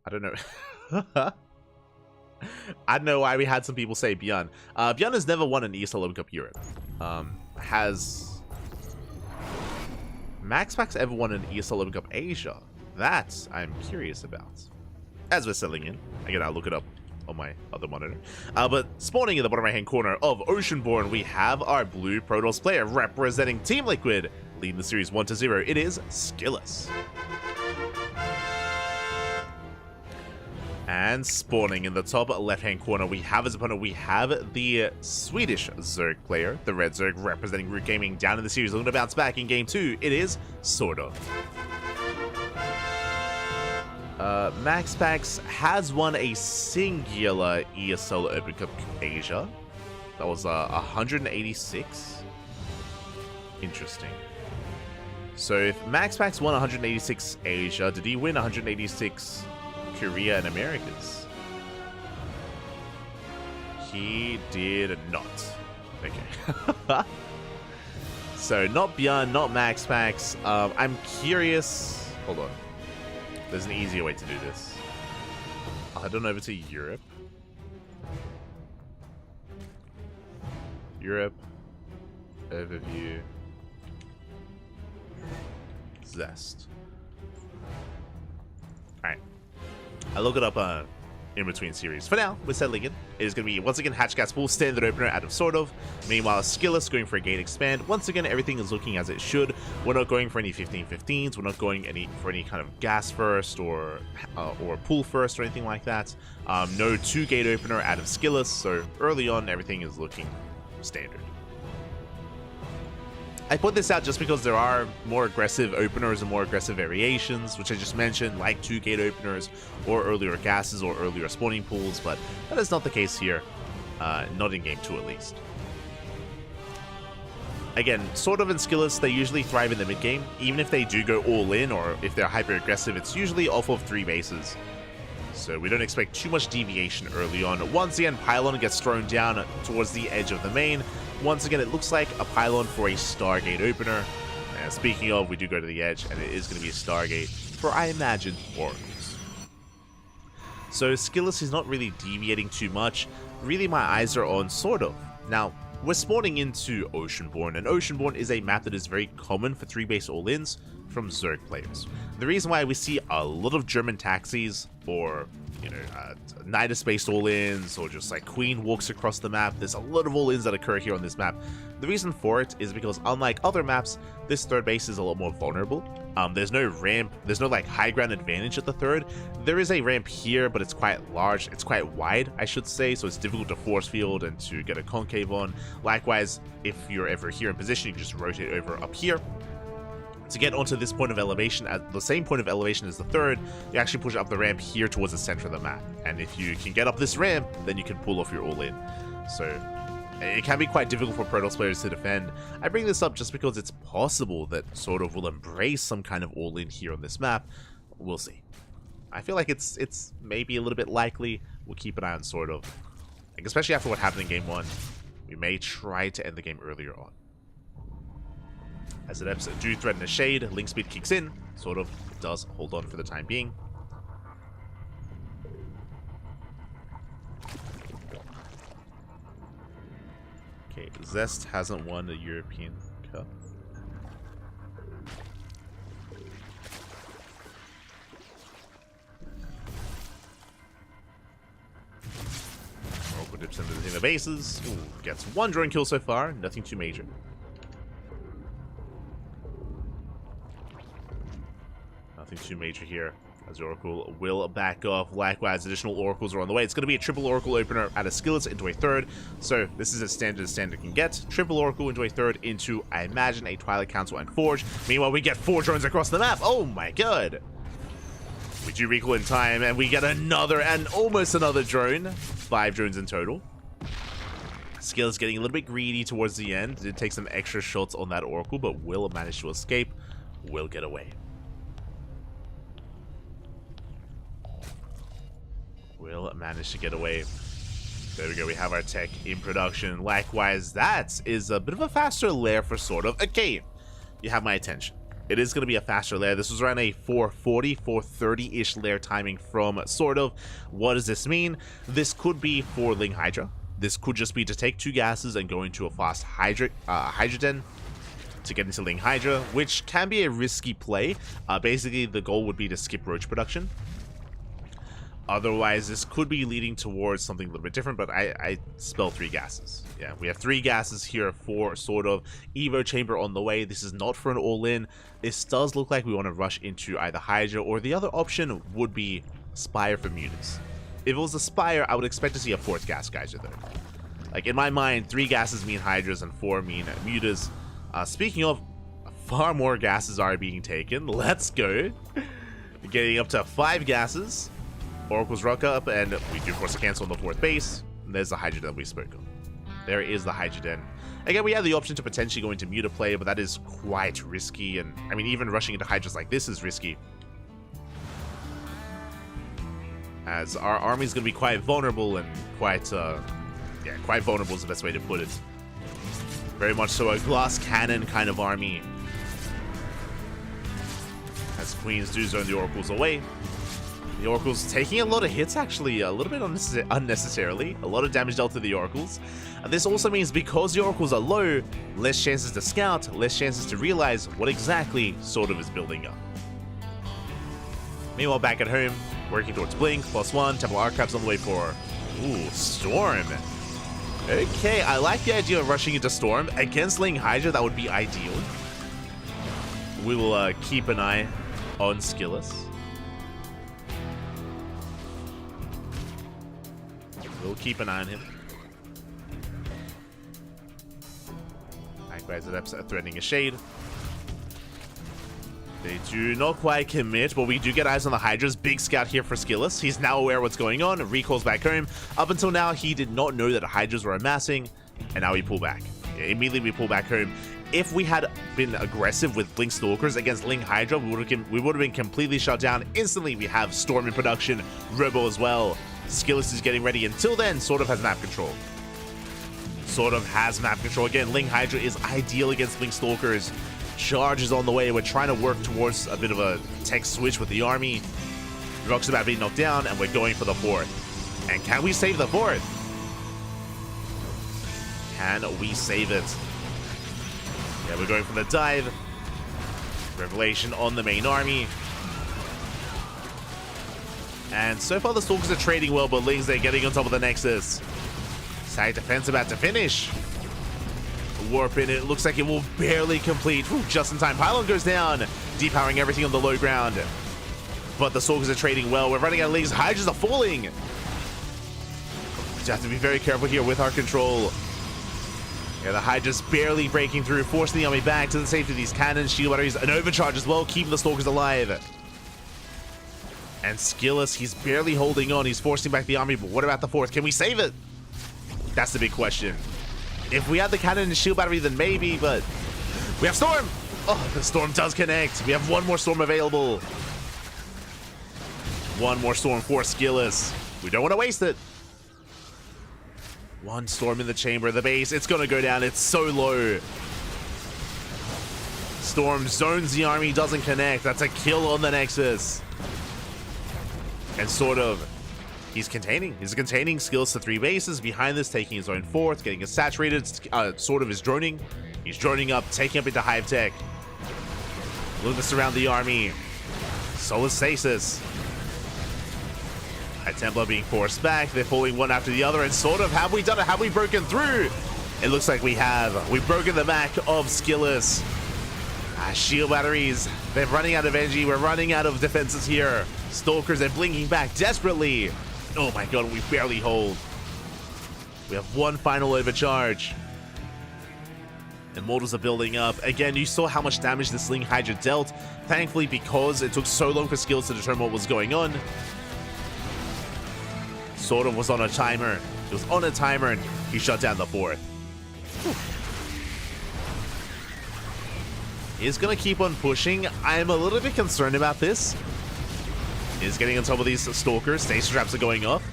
I don't know. I don't know why we had some people say Bjorn. Bjorn has never won an ESL Open Cup Europe. Has MaxPax ever won an ESL Open Cup Asia? That I'm curious about. As we're settling in, again, I'll look it up on my other monitor. But spawning in the bottom right hand corner of Oceanborn, we have our blue Protoss player representing Team Liquid, leading the series 1-0. It is Skillis. And spawning in the top left hand corner, we have his opponent. We have the Swedish Zerg player, the Red Zerg representing Root Gaming, down in the series, looking to bounce back in game 2. It is Sordo. MaxPax has won a singular ESL Open Cup Asia. That was 186. Interesting. So if MaxPax won 186 Asia, did he win 186 Korea and Americas? He did not. Okay. So not Bjorn, not MaxPax. I'm curious. Hold on. There's an easier way to do this. I'll head on over to Europe. Europe. Overview. Zest. Alright. I look it up in between series. For now, we're settling in. It is going to be, once again, Hatchcat's full standard opener out of sort of. Meanwhile, Skillis going for a gate expand. Once again, everything is looking as it should. We're not going for any 15-15s. We're not going for any kind of gas first or pool first or anything like that. No 2-gate opener out of Skillis. So early on, everything is looking standard. I put this out just because there are more aggressive openers and more aggressive variations, which I just mentioned, like 2-gate openers or earlier gases or earlier spawning pools, but that is not the case here, not in game 2 at least. Again, sort of in Skillis, they usually thrive in the mid game. Even if they do go all in or if they're hyper aggressive, it's usually off of 3 bases. So we don't expect too much deviation early on. Once again, Pylon gets thrown down towards the edge of the main. Once again, it looks like a Pylon for a Stargate opener. And speaking of, we do go to the edge, and it is going to be a Stargate for, I imagine, Oracles. So Skillus is not really deviating too much. Really, my eyes are on sort of. Now, we're spawning into Oceanborn, and Oceanborn is a map that is very common for 3-base all-ins from Zerg players. The reason why we see a lot of German taxis, or, Nidus-based all-ins, or just like Queen walks across the map, there's a lot of all-ins that occur here on this map. The reason for it is because, unlike other maps, this third base is a lot more vulnerable. There's no ramp, there's no like high ground advantage at the third. There is a ramp here, but it's quite large, it's quite wide, I should say, so it's difficult to force field and to get a concave on. Likewise, if you're ever here in position, you can just rotate over up here. To get onto this point of elevation, at the same point of elevation as the third, you actually push up the ramp here towards the center of the map. And if you can get up this ramp, then you can pull off your all-in. So it can be quite difficult for Protoss players to defend. I bring this up just because it's possible that sort of will embrace some kind of all-in here on this map. We'll see. I feel like it's maybe a little bit likely. We'll keep an eye on sort of. Like, especially after what happened in Game 1. We may try to end the game earlier on. As the Adepts do threaten a shade, link speed kicks in, sort of does hold on for the time being. Okay, Zest hasn't won the European Cup. Oracle dips into the bases. Ooh, gets one drone kill so far, nothing too major. Nothing too major here, as Oracle will back off. Likewise, additional Oracles are on the way. It's going to be a triple Oracle opener out of Skillets into a third. So this is as standard can get. Triple Oracle into a third into, I imagine, a Twilight Council and Forge. Meanwhile, we get 4 drones across the map. Oh my god. We do recall in time, and we get another and almost another drone. 5 drones in total. Skillets getting a little bit greedy towards the end. Did take some extra shots on that Oracle, but will manage to escape. Will get away. Will manage to get away. There we go, we have our tech in production. Likewise, that is a bit of a faster lair for sort of. Okay, you have my attention. It is going to be a faster lair. This was around a 440, 430-ish lair timing from sort of. What does this mean? This could be for Ling Hydra. This could just be to take 2 gases and go into a fast Hydrogen to get into Ling Hydra, which can be a risky play. Basically, the goal would be to skip Roach production. Otherwise, this could be leading towards something a little bit different, but I spell 3 gases. Yeah, we have 3 gases here for sort of Evo Chamber on the way. This is not for an all-in. This does look like we want to rush into either Hydra, or the other option would be Spire for Mutas. If it was a Spire, I would expect to see a 4th gas geyser there. Like, in my mind, 3 gases mean Hydras and 4 mean Mutas. Speaking of, far more gases are being taken. Let's go. Getting up to 5 gases. Oracles rock up, and we do force a cancel on the 4th base. And there's the Hydra that we spoke of. There is the Hydra Den. Again, we have the option to potentially go into Muta play, but that is quite risky, and I mean, even rushing into Hydras like this is risky, as our army is going to be quite vulnerable, and quite vulnerable is the best way to put it. Very much so a glass cannon kind of army, as Queens do zone the Oracles away. The Oracles taking a lot of hits, actually, a little bit unnecessarily. A lot of damage dealt to the Oracles. And this also means because the Oracles are low, less chances to scout, less chances to realize what exactly sort of is building up. Meanwhile, back at home, working towards Blink, +1, Temple Archives on the way for, ooh, Storm. Okay, I like the idea of rushing into Storm. Against Ling Hydra, that would be ideal. We will keep an eye on Skillus. We'll keep an eye on him. Likewise, Adepts are threatening a shade. They do not quite commit, but we do get eyes on the Hydras. Big scout here for Skillus. He's now aware of what's going on. Recalls back home. Up until now, he did not know that Hydras were amassing, and now we pull back. Yeah, immediately we pull back home. If we had been aggressive with Blink Stalkers against Ling Hydra, we would have been completely shut down instantly. We have Storm in production, Robo as well. Skillus is getting ready. Until then, sort of has map control. Sort of has map control. Again, Ling Hydra is ideal against Blink Stalkers. Charge is on the way. We're trying to work towards a bit of a tech switch with the army. Rock's about being knocked down, and we're going for the 4th. And can we save the 4th? Can we save it? Yeah, we're going for the dive. Revelation on the main army. And so far the Stalkers are trading well, but Lings, they're getting on top of the Nexus. Side defense about to finish. Warp in, it looks like it will barely complete. Ooh, just in time. Pylon goes down, depowering everything on the low ground. But the Stalkers are trading well. We're running out of Lings. Hydras are falling. We have to be very careful here with our control. Yeah, the Hydra's barely breaking through, forcing the army back to the safety of these cannons, shield batteries, an overcharge as well, keeping the Stalkers alive. And Skillus, he's barely holding on. He's forcing back the army, but what about the 4th? Can we save it? That's the big question. If we had the cannon and shield battery, then maybe, but we have Storm. Oh, the Storm does connect. We have one more Storm available. One more Storm for Skillus. We don't want to waste it. One Storm in the chamber of the base. It's going to go down. It's so low. Storm zones the army, doesn't connect. That's a kill on the Nexus. And sort of, he's containing. He's containing Skillus to 3 bases. Behind this, taking his own 4th, getting it saturated. Sort of is droning. He's droning up, taking up into Hive Tech. Looking to surround the army. Solar Stasis. High Templar being forced back. They're falling one after the other. And sort of, have we done it? Have we broken through? It looks like we have. We've broken the back of Skillus. Shield batteries. They're running out of energy. We're running out of defenses here. Stalkers, they're blinking back desperately. Oh my god, we barely hold. We have one final overcharge. Immortals are building up. Again, you saw how much damage this Ling Hydra dealt. Thankfully, because it took so long for Skillus to determine what was going on, sort of was on a timer. It was on a timer and he shut down the 4th. He's gonna keep on pushing. I'm a little bit concerned about this. He's getting on top of these Stalkers. Stasis traps are going off.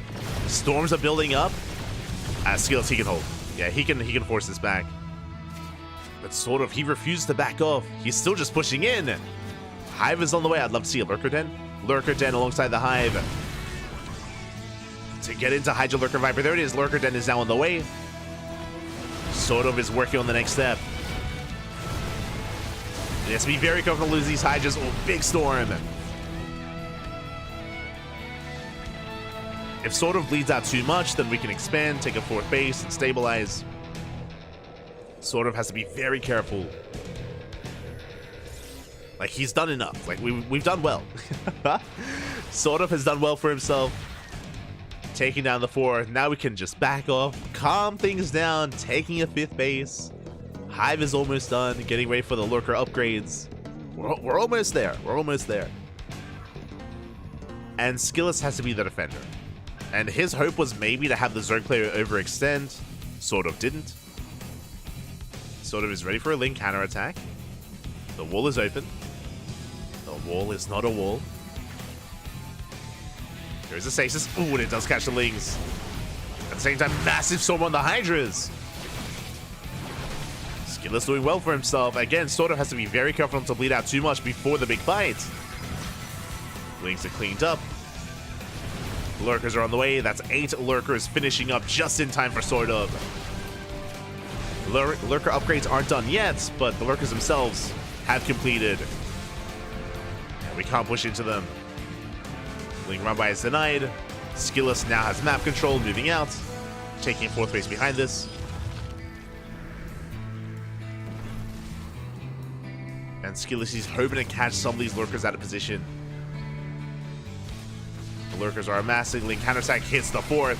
Storms are building up. Skillus, he can hold. Yeah, he can force this back. But sort of, he refused to back off. He's still just pushing in. Hive is on the way. I'd love to see a Lurker Den. Lurker Den alongside the Hive. To get into Hydra Lurker Viper. There it is. Lurker Den is now on the way. Sort of is working on the next step. He has to be very careful to lose these Hydras. Oh, big Storm. If sort of bleeds out too much, then we can expand, take a 4th base, and stabilize. Sort of has to be very careful. Like, he's done enough. Like, we've done well. Sort of has done well for himself. Taking down the 4th. Now we can just back off, calm things down, taking a 5th base. Hive is almost done, getting ready for the Lurker upgrades. We're almost there. We're almost there. And Skillus has to be the defender. And his hope was maybe to have the Zerg player overextend. Sort of didn't. Sort of is ready for a Ling counterattack. The wall is open. The wall is not a wall. There's a stasis. Ooh, and it does catch the Lings. At the same time, massive storm on the Hydras. Skillus doing well for himself. Again, sort of has to be very careful not to bleed out too much before the big fight. Lings are cleaned up. Lurkers are on the way. That's 8 Lurkers finishing up just in time for sort of. Lurker upgrades aren't done yet, but the Lurkers themselves have completed. And we can't push into them. Ling run by is denied. Skillus now has map control, moving out, taking 4th base behind this. And Skillus is hoping to catch some of these Lurkers out of position. The Lurkers are amassing. Ling counterattack hits the 4th.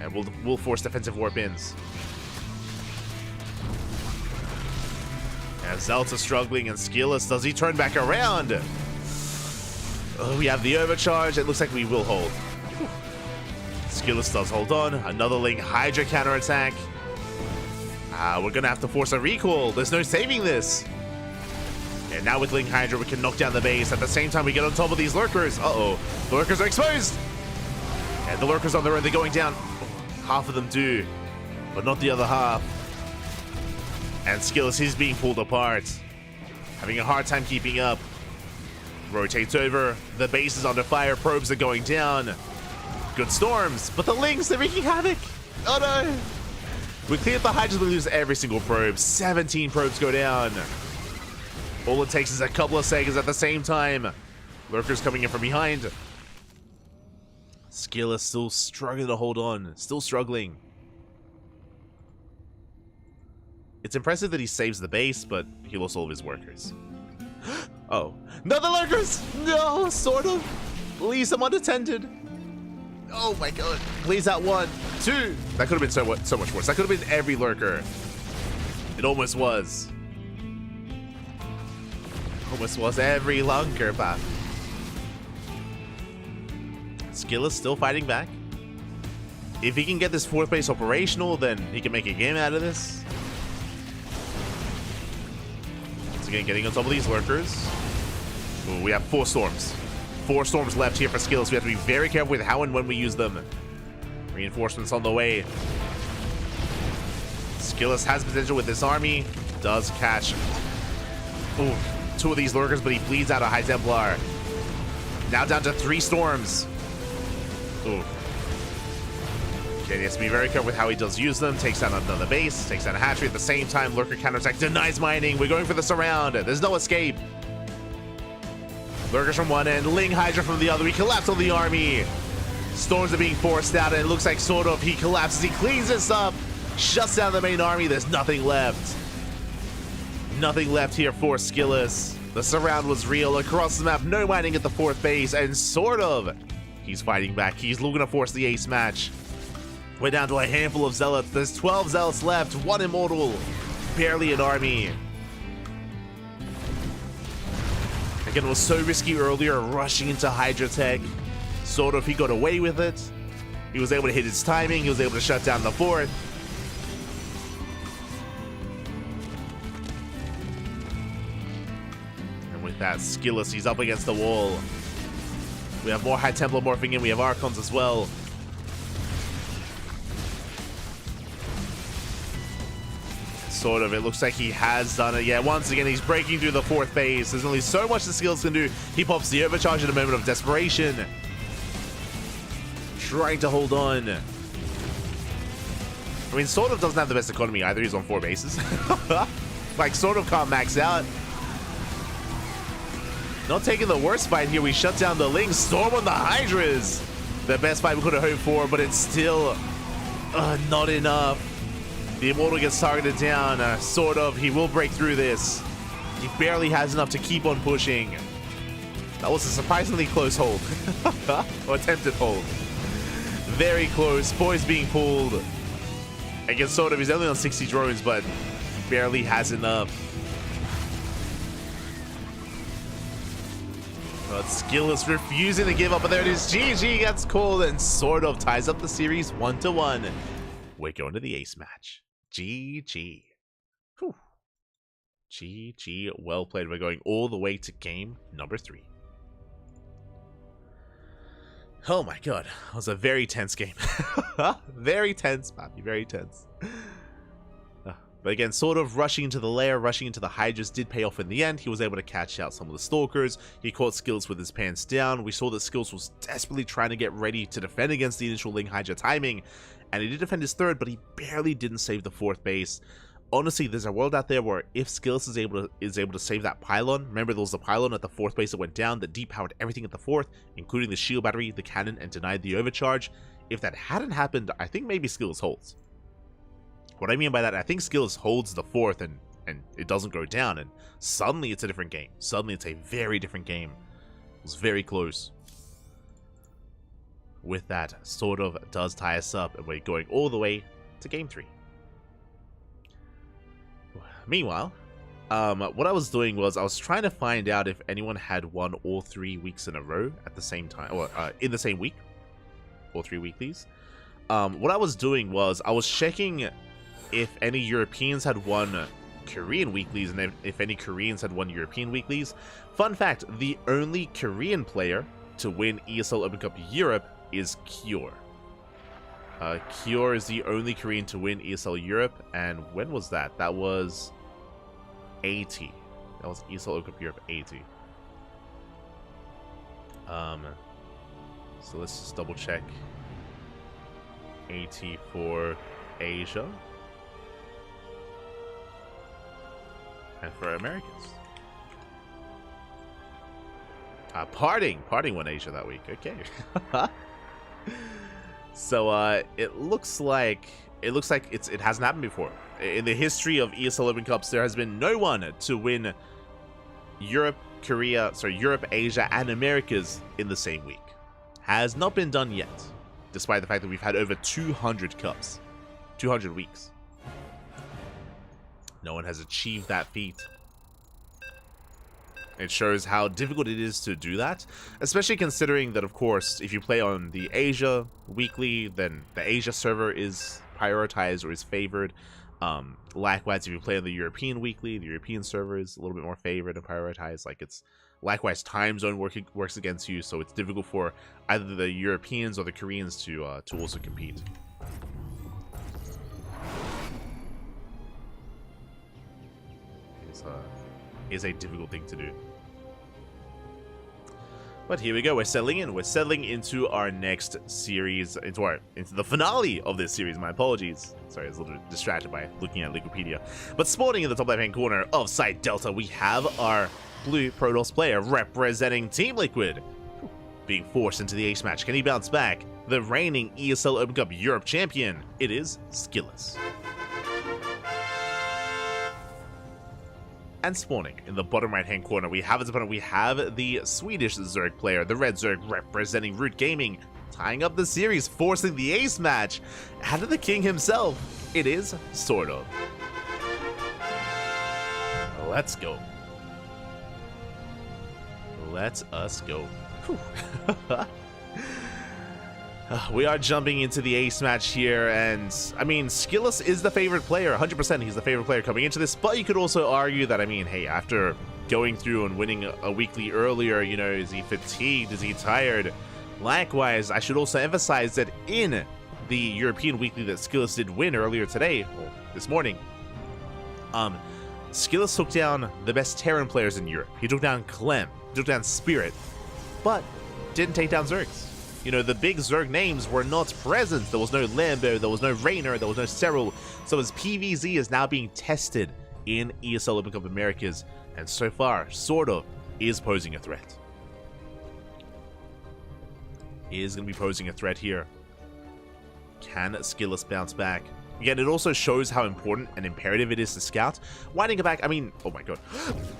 And we'll force defensive warp-ins. And Zelt's struggling, and Skillus, does he turn back around? Oh, we have the overcharge. It looks like we will hold. Skillus does hold on. Another Ling Hydra counterattack. We're gonna have to force a recall. There's no saving this. And now with Ling Hydra, we can knock down the base. At the same time, we get on top of these lurkers. Uh-oh. The lurkers are exposed. And the lurkers on their own, they're going down. Half of them do, but not the other half. And Skillus is being pulled apart. Having a hard time keeping up. Rotates over. The base is under fire. Probes are going down. Good storms, but the Lings, they're wreaking havoc. Oh no. We cleared the Hydras, we lose every single probe. 17 probes go down. All it takes is a couple of seconds at the same time. Lurkers coming in from behind. Skillus still struggling to hold on. Still struggling. It's impressive that he saves the base, but he lost all of his workers. Oh. No, the lurkers! No, sort of. Leave them unattended. Oh my god. Please, that 1, 2. That could have been so much worse. That could have been every lurker. It almost was. Almost was every lurker, but Skillus still fighting back. If he can get this 4th base operational, then he can make a game out of this. Once again, getting on top of these lurkers. Ooh, we have 4 storms. 4 storms left here for Skillus. We have to be very careful with how and when we use them. Reinforcements on the way. Skillus has potential with this army. Does catch 2 of these lurkers, but he bleeds out a High Templar. Now down to 3 storms. Ooh. Okay, he has to be very careful with how he does use them. Takes down another base, takes down a hatchery at the same time. Lurker counterattack denies mining. We're going for the surround. There's no escape. Lurkers from one end, Ling Hydra from the other. We collapse on the army. Storms are being forced out, and it looks like sort of he collapses. He cleans this up, shuts down the main army. There's nothing left. Nothing left here for Skillus. The surround was real across the map. No mining at the 4th base, and sort of he's fighting back. He's looking to force the ace match. We're down to a handful of zealots. There's 12 zealots left, 1 immortal, barely an army. Again, it was so risky earlier, rushing into Hydra Tech. Sort of, he got away with it. He was able to hit his timing. He was able to shut down the 4th. And with that, Skillus, he's up against the wall. We have more High Templar morphing in. We have Archons as well. Sort of. It looks like he has done it. Yeah, once again, he's breaking through the 4th base. There's only so much the Skillus can do. He pops the overcharge at a moment of desperation. Trying to hold on. I mean, sort of doesn't have the best economy either. He's on 4 bases. Like, sort of can't max out. Not taking the worst fight here. We shut down the Lings. Storm on the Hydras. The best fight we could have hoped for, but it's still not enough. The Immortal gets targeted down. Sort of. He will break through this. He barely has enough to keep on pushing. That was a surprisingly close hold. Or attempted hold. Very close. Poise being pulled. Again, sort of. He's only on 60 drones, but barely has enough. But Skillus refusing to give up, but there it is. GG gets called and sort of ties up the series 1-1. We're going to the ace match. GG. Whew. GG. Well played. We're going all the way to game number 3. Oh my god. That was a very tense game. Very tense, Pappy. Very tense. But again, sort of rushing into the lair, rushing into the Hydras did pay off in the end. He was able to catch out some of the Stalkers. He caught Skillus with his pants down. We saw that Skillus was desperately trying to get ready to defend against the initial Ling Hydra timing. And he did defend his 3rd, but he barely didn't save the 4th base. Honestly, there's a world out there where if Skillus is able to save that pylon, remember there was the pylon at the 4th base that went down that depowered everything at the 4th, including the shield battery, the cannon, and denied the overcharge. If that hadn't happened, I think maybe Skillus holds. What I mean by that, I think Skillus holds the 4th and it doesn't go down, and suddenly it's a different game. Suddenly it's a very different game. It was very close. With that, sort of does tie us up, and we're going all the way to game 3. Meanwhile, what I was doing was I was trying to find out if anyone had won all 3 weeks in a row at the same time, or in the same week, all 3 weeklies. What I was doing was I was checking if any Europeans had won Korean weeklies and if any Koreans had won European weeklies. Fun fact, the only Korean player to win ESL Open Cup Europe is Cure. Cure is the only Korean to win ESL Europe, and when was that? That was 80. That was ESL Open Cup Europe 80. So let's just double check. 80 for Asia. And for Americas. Parting won Asia that week. Okay. So it looks like it hasn't happened before. In the history of ESL Open Cups, there has been no one to win Europe, Asia, and Americas in the same week. Has not been done yet, despite the fact that we've had over 200 cups, 200 weeks. No one has achieved that feat. It shows how difficult it is to do that, especially considering that, of course, if you play on the Asia weekly, then the Asia server is prioritized or is favored. Likewise, if you play on the European weekly, the European server is a little bit more favored and prioritized. Like, it's likewise time zone works against you, so it's difficult for either the Europeans or the Koreans to also compete. Is a difficult thing to do. But here we go. We're settling in. We're settling into our next series, into the finale of this series. My apologies. Sorry, I was a little distracted by looking at Wikipedia. But sporting in the top left-hand corner of Site Delta, we have our blue Protoss player representing Team Liquid, being forced into the ace match. Can he bounce back? The reigning ESL Open Cup Europe champion. It is Skillous. And spawning in the bottom right-hand corner, we have as opponent, we have the Swedish Zerg player, the Red Zerg representing Root Gaming, tying up the series, forcing the ace match. And the king himself, it is Sort of. Let's go. Let us go. We are jumping into the ace match here, and I mean, Skillous is the favorite player, 100%. He's the favorite player coming into this, but you could also argue that, I mean, hey, after going through and winning a weekly earlier, you know, is he fatigued? Is he tired? Likewise, I should also emphasize that in the European weekly that Skillous did win earlier today, or this morning, Skillous took down the best Terran players in Europe. He took down Clem, he took down Spirit, but didn't take down Zergs. You know, the big Zerg names were not present. There was no Lambo, there was no Raynor, there was no Serral. So his PvZ is now being tested in ESL Open Cup Americas, and so far, Sort of is posing a threat. He is going to be posing a threat here. Can Skillous bounce back? Again, it also shows how important and imperative it is to scout. Winding it back, I mean, oh my god.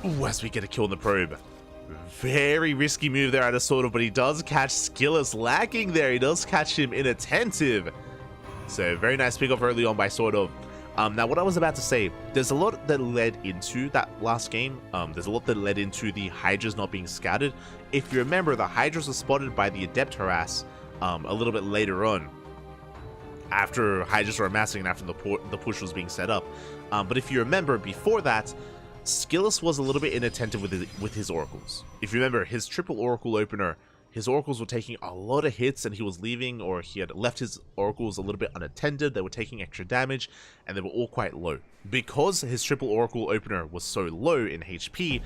Ooh, as we get a kill in the probe. Very risky move there out of Sort of, but he does catch Skillous lacking there. He does catch him inattentive. So very nice pick off early on by Sort of. Now what I was about to say, there's a lot that led into that last game. There's a lot that led into the Hydras not being scouted. If you remember, the Hydras were spotted by the Adept Harass a little bit later on, after Hydras were amassing and after the push was being set up. But if you remember, before that, Skillous was a little bit inattentive with his oracles. If you remember, his triple oracle opener, his oracles were taking a lot of hits, and he was leaving, or he had left his oracles a little bit unattended. They were taking extra damage, and they were all quite low. Because his triple oracle opener was so low in HP,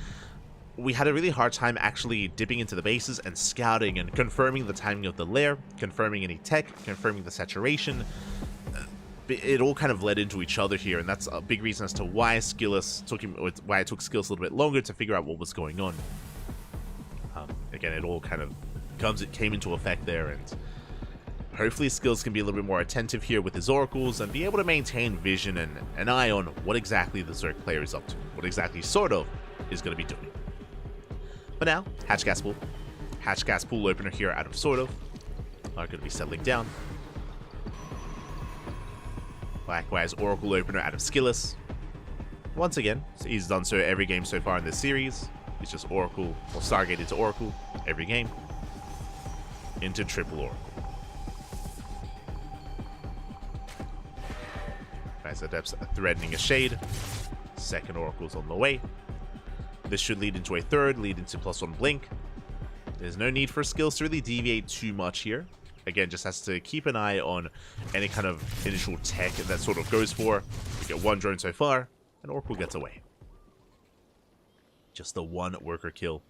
we had a really hard time actually dipping into the bases and scouting and confirming the timing of the lair, confirming any tech, confirming the saturation. It all kind of led into each other here, and that's a big reason as to why Skillous took him, or why it took Skillous a little bit longer to figure out what was going on. Again, it all kind of came into effect there, and hopefully Skillous can be a little bit more attentive here with his oracles and be able to maintain vision and an eye on what exactly the Zerg player is up to, what exactly Sort of is going to be doing. But now, Hatch Gas Pool. Hatch Gas Pool opener here out of Sort of are going to be settling down. Likewise, Oracle opener out of Skillous. Once again, he's done so every game so far in this series. It's just Oracle, or Stargate into Oracle every game. Into triple Oracle. Guys, Adepts threatening a shade. Second Oracle's on the way. This should lead into a third, lead into +1 blink. There's no need for skills to really deviate too much here. Again, just has to keep an eye on any kind of initial tech that sort of goes for. We get one drone so far, and Oracle gets away. Just the one worker kill.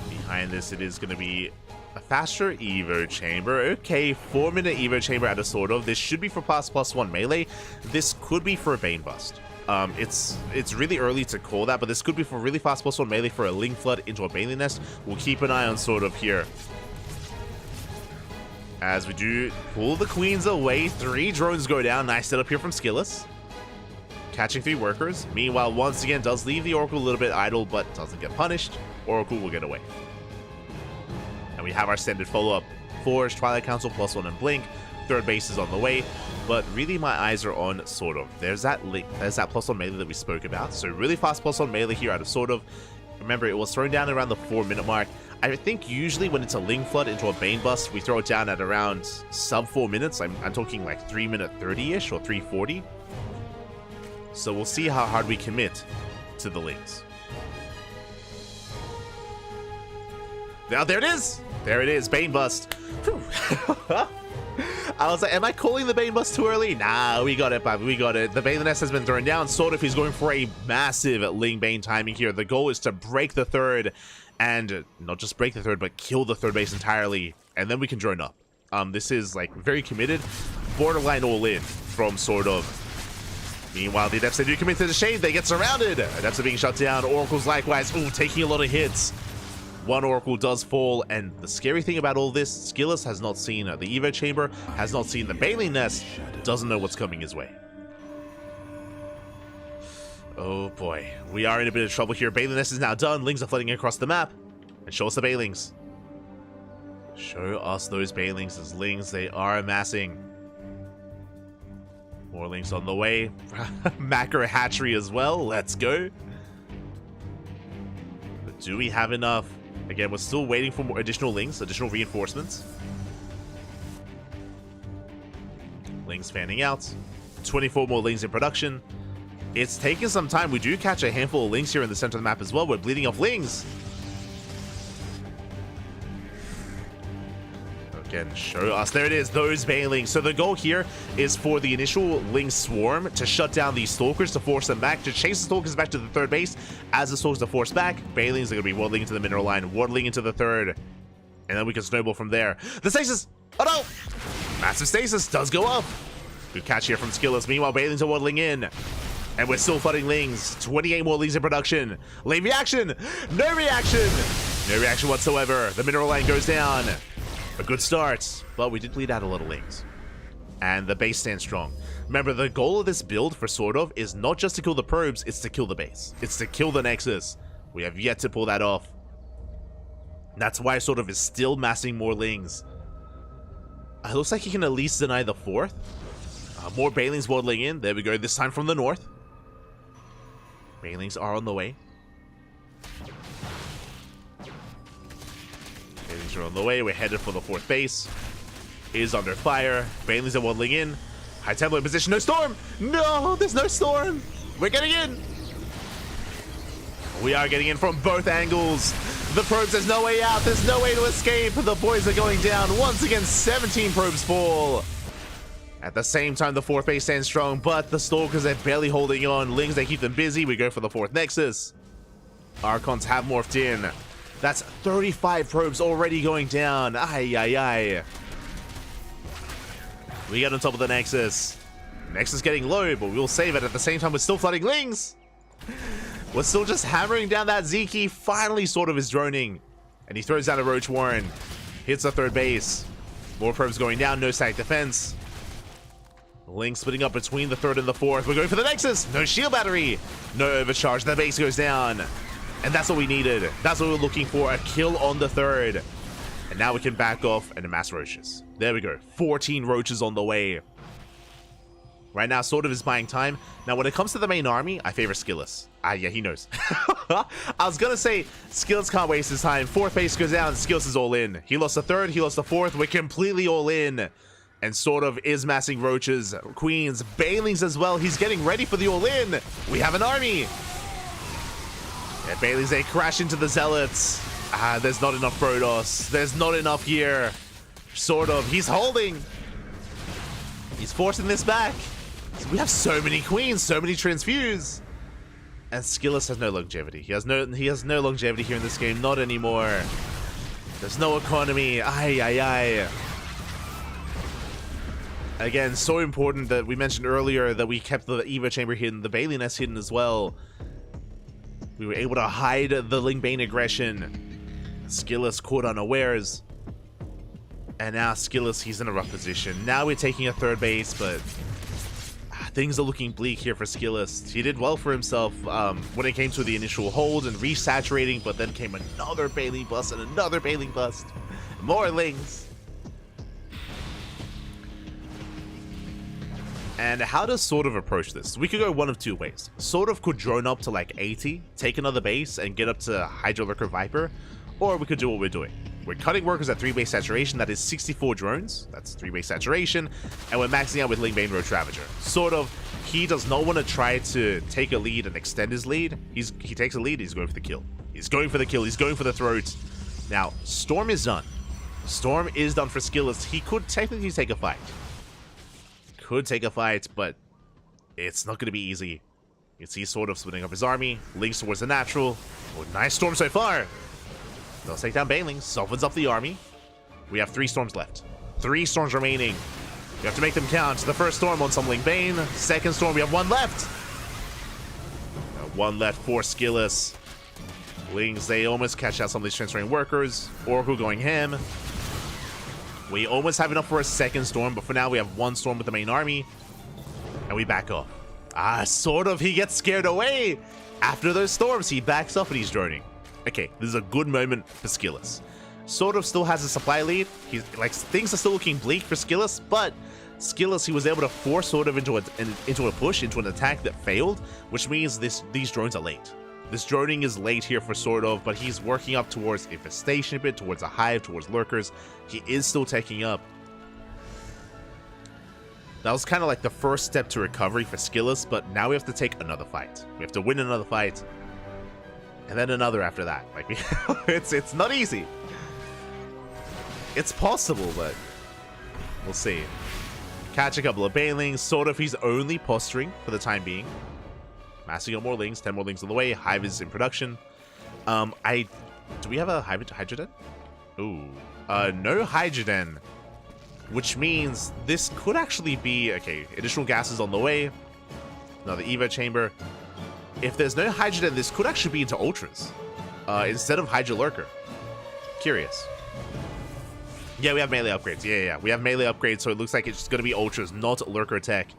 Behind this, it is going to be a faster Evo Chamber. Okay, 4-minute Evo Chamber out of sort of. This should be for +1 melee. This could be for a Bane Bust. It's really early to call that, but this could be for really fast +1 melee for a Ling Flood into a Baneling Nest. We'll keep an eye on sort of here. As we do pull the Queens away, 3 drones go down. Nice setup here from Skilless. Catching 3 workers. Meanwhile, once again, does leave the Oracle a little bit idle, but doesn't get punished. Oracle will get away. And we have our standard follow-up. Forge, Twilight Council, +1 and Blink. Third base is on the way. But really, my eyes are on sort of. There's that +1 melee that we spoke about. So really fast +1 melee here out of sort of. Remember, it was thrown down around the 4-minute mark. I think usually when it's a Ling Flood into a Bane Bust, we throw it down at around sub 4 minutes. I'm talking like 3-minute 30-ish or 3:40. So we'll see how hard we commit to the Lings. Now there it is! There it is, Bane Bust. I was like, am I calling the Bane Bust too early? Nah, we got it, Bob. We got it. The Baneling Nest has been thrown down. Sort of, he's going for a massive Ling Bane timing here. The goal is to break the third, and not just break the third, but kill the third base entirely, and then we can drone up. This is like very committed, borderline all in from sort of. Meanwhile, the Adepts, they do commit to the shade. They get surrounded. Adepts are being shut down. Oracles likewise. Ooh, taking a lot of hits. One Oracle does fall, and the scary thing about all this, Skilless has not seen the Evo Chamber, has not seen the Baneling Nest, doesn't know what's coming his way. Oh boy, we are in a bit of trouble here. Baneling Nest is now done. Lings are flooding across the map. And show us the Banelings. Show us those Banelings as Lings, they are amassing. More Lings on the way. Macro Hatchery as well, let's go. But do we have enough? Again, we're still waiting for more additional Lings, additional reinforcements. Lings fanning out. 24 more Lings in production. It's taken some time. We do catch a handful of Lings here in the center of the map as well. We're bleeding off Lings. Again, show us. There it is, those Banelings. So the goal here is for the initial Ling swarm to shut down these Stalkers, to force them back, to chase the Stalkers back to the third base. As the Stalkers are forced back, Banelings are going to be waddling into the mineral line, waddling into the third. And then we can snowball from there. The stasis! Oh no! Massive stasis does go up. Good catch here from Skilless. Meanwhile, Banelings are waddling in. And we're still flooding Lings. 28 more Lings in production. Late reaction! No reaction! No reaction whatsoever. The mineral line goes down. A good start, but we did bleed out a lot of Lings. And the base stands strong. Remember, the goal of this build for sort of is not just to kill the probes, it's to kill the base. It's to kill the Nexus. We have yet to pull that off. That's why sort of is still massing more Lings. It looks like he can at least deny the fourth. More Banelings waddling in. There we go, this time from the north. Banelings are on the way. Banelings are on the way. We're headed for the fourth base. Is under fire. Banelings are waddling in. High Templar in position. No storm! No, there's no storm! We're getting in! We are getting in from both angles. The probes, there's no way out. There's no way to escape. The boys are going down. Once again, 17 probes fall. At the same time, the fourth base stands strong, but the Stalkers are barely holding on. Lings, they keep them busy. We go for the fourth Nexus. Archons have morphed in. That's 35 probes already going down. Ay, ay, ay. We get on top of the Nexus. Nexus getting low, but we'll save it. At the same time, we're still flooding Lings. We're still just hammering down that Z key. Finally, sort of is droning. And he throws out a Roach Warren. Hits the third base. More probes going down. No static defense. Lings splitting up between the third and the fourth. We're going for the Nexus. No shield battery. No overcharge. The base goes down. And that's what we needed. That's what we were looking for. A kill on the third. And now we can back off and amass roaches. There we go. 14 roaches on the way. Right now, sort of is buying time. Now, when it comes to the main army, I favor Skilless. Ah, yeah, he knows. I was gonna say, Skills can't waste his time. Fourth base goes down, Skills is all in. He lost the third, he lost the fourth, we're completely all in. And sort of is massing roaches, queens, Bailings as well. He's getting ready for the all in. We have an army. Yeah, Bailings, they crash into the zealots. There's not enough Protoss. There's not enough here. Sort of, he's holding. He's forcing this back. So we have so many queens, so many transfuse. And Skillis has no longevity. He has no longevity here in this game, not anymore. There's no economy. Aye. Again, so important that we mentioned earlier that we kept the Evo Chamber hidden, the Bailey Nest hidden as well. We were able to hide the Ling Bane aggression. Skillis caught unawares. And now Skillis, he's in a rough position. Now we're taking a third base, but things are looking bleak here for Skillis. He did well for himself when it came to the initial hold and resaturating, but then came another Bailey bust and another Bailey bust. More Lings. And how does Sort of approach this? We could go one of two ways. Sort of could drone up to like 80, take another base, and get up to Hydra Lurker Viper, or we could do what we're doing. We're cutting workers at 3 base saturation, that is 64 drones, that's 3 base saturation, and we're maxing out with Ling Bane Roach Ravager. Sort of, he does not want to try to take a lead and extend his lead. He takes a lead, he's going for the kill. He's going for the kill, he's going for the throat. Now, Storm is done. Storm is done for Skillis. He could technically take a fight. But it's not going to be easy. You can see Sort of splitting up his army, links towards the natural. Oh, nice Storm so far. They'll take down Banelings, softens up the army. We have 3 storms left. 3 storms remaining. We have to make them count. The first storm on some Ling Bane. Second storm, we have 1 left. 1 left for Skillis. Lings, they almost catch out some of these transferring workers. Oracle going ham. We almost have enough for a second storm, but for now we have 1 storm with the main army. And we back off. Sort of, he gets scared away. After those storms, he backs off and he's droning. Okay, this is a good moment for Skillis. Sort of still has a supply lead. He's like, things are still looking bleak for Skillis, but Skillis, he was able to force Sort of into a push, into an attack that failed, which means these drones are late. This droning is late here for Sort of, but he's working up towards Infestation a bit, towards a hive, towards lurkers. He is still taking up. That was kind of like the first step to recovery for Skillis, but now we have to take another fight. We have to win another fight. And then another after that. Like, it's not easy. It's possible, but we'll see. Catch a couple of Banelings. Sort of, he's only posturing for the time being. Massing up more Lings. 10 more Lings on the way. Hive is in production. Do we have a Hydroden? Ooh. No Hydroden. Which means this could actually be... Okay, additional gases on the way. Another Evo Chamber. If there's no Hydroden, this could actually be into Ultras. Instead of Hydra Lurker. Curious. Yeah, we have melee upgrades. Yeah. We have melee upgrades, so it looks like it's just going to be Ultras, not Lurker tech.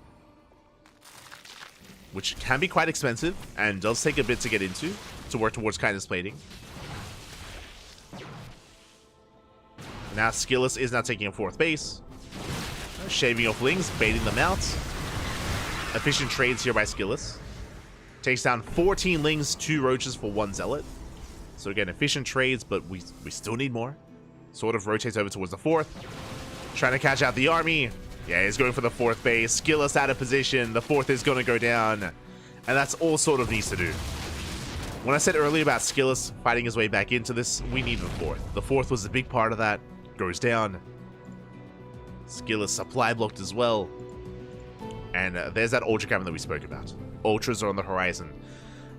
Which can be quite expensive, and does take a bit to get into, to work towards kindness plating. Now Skillis is now taking a 4th base. Shaving off Lings, baiting them out. Efficient trades here by Skillis. Takes down 14 Lings, 2 Roaches for 1 Zealot. So again, efficient trades, but we still need more. Sort of rotates over towards the 4th. Trying to catch out the army. Yeah, he's going for the 4th base. Skillis out of position. The 4th is going to go down. And that's all Sort of needs to do. When I said earlier about Skillis fighting his way back into this, we need the 4th. The 4th was a big part of that. Goes down. Skillis supply blocked as well. And there's that Ultra Cavern that we spoke about. Ultras are on the horizon.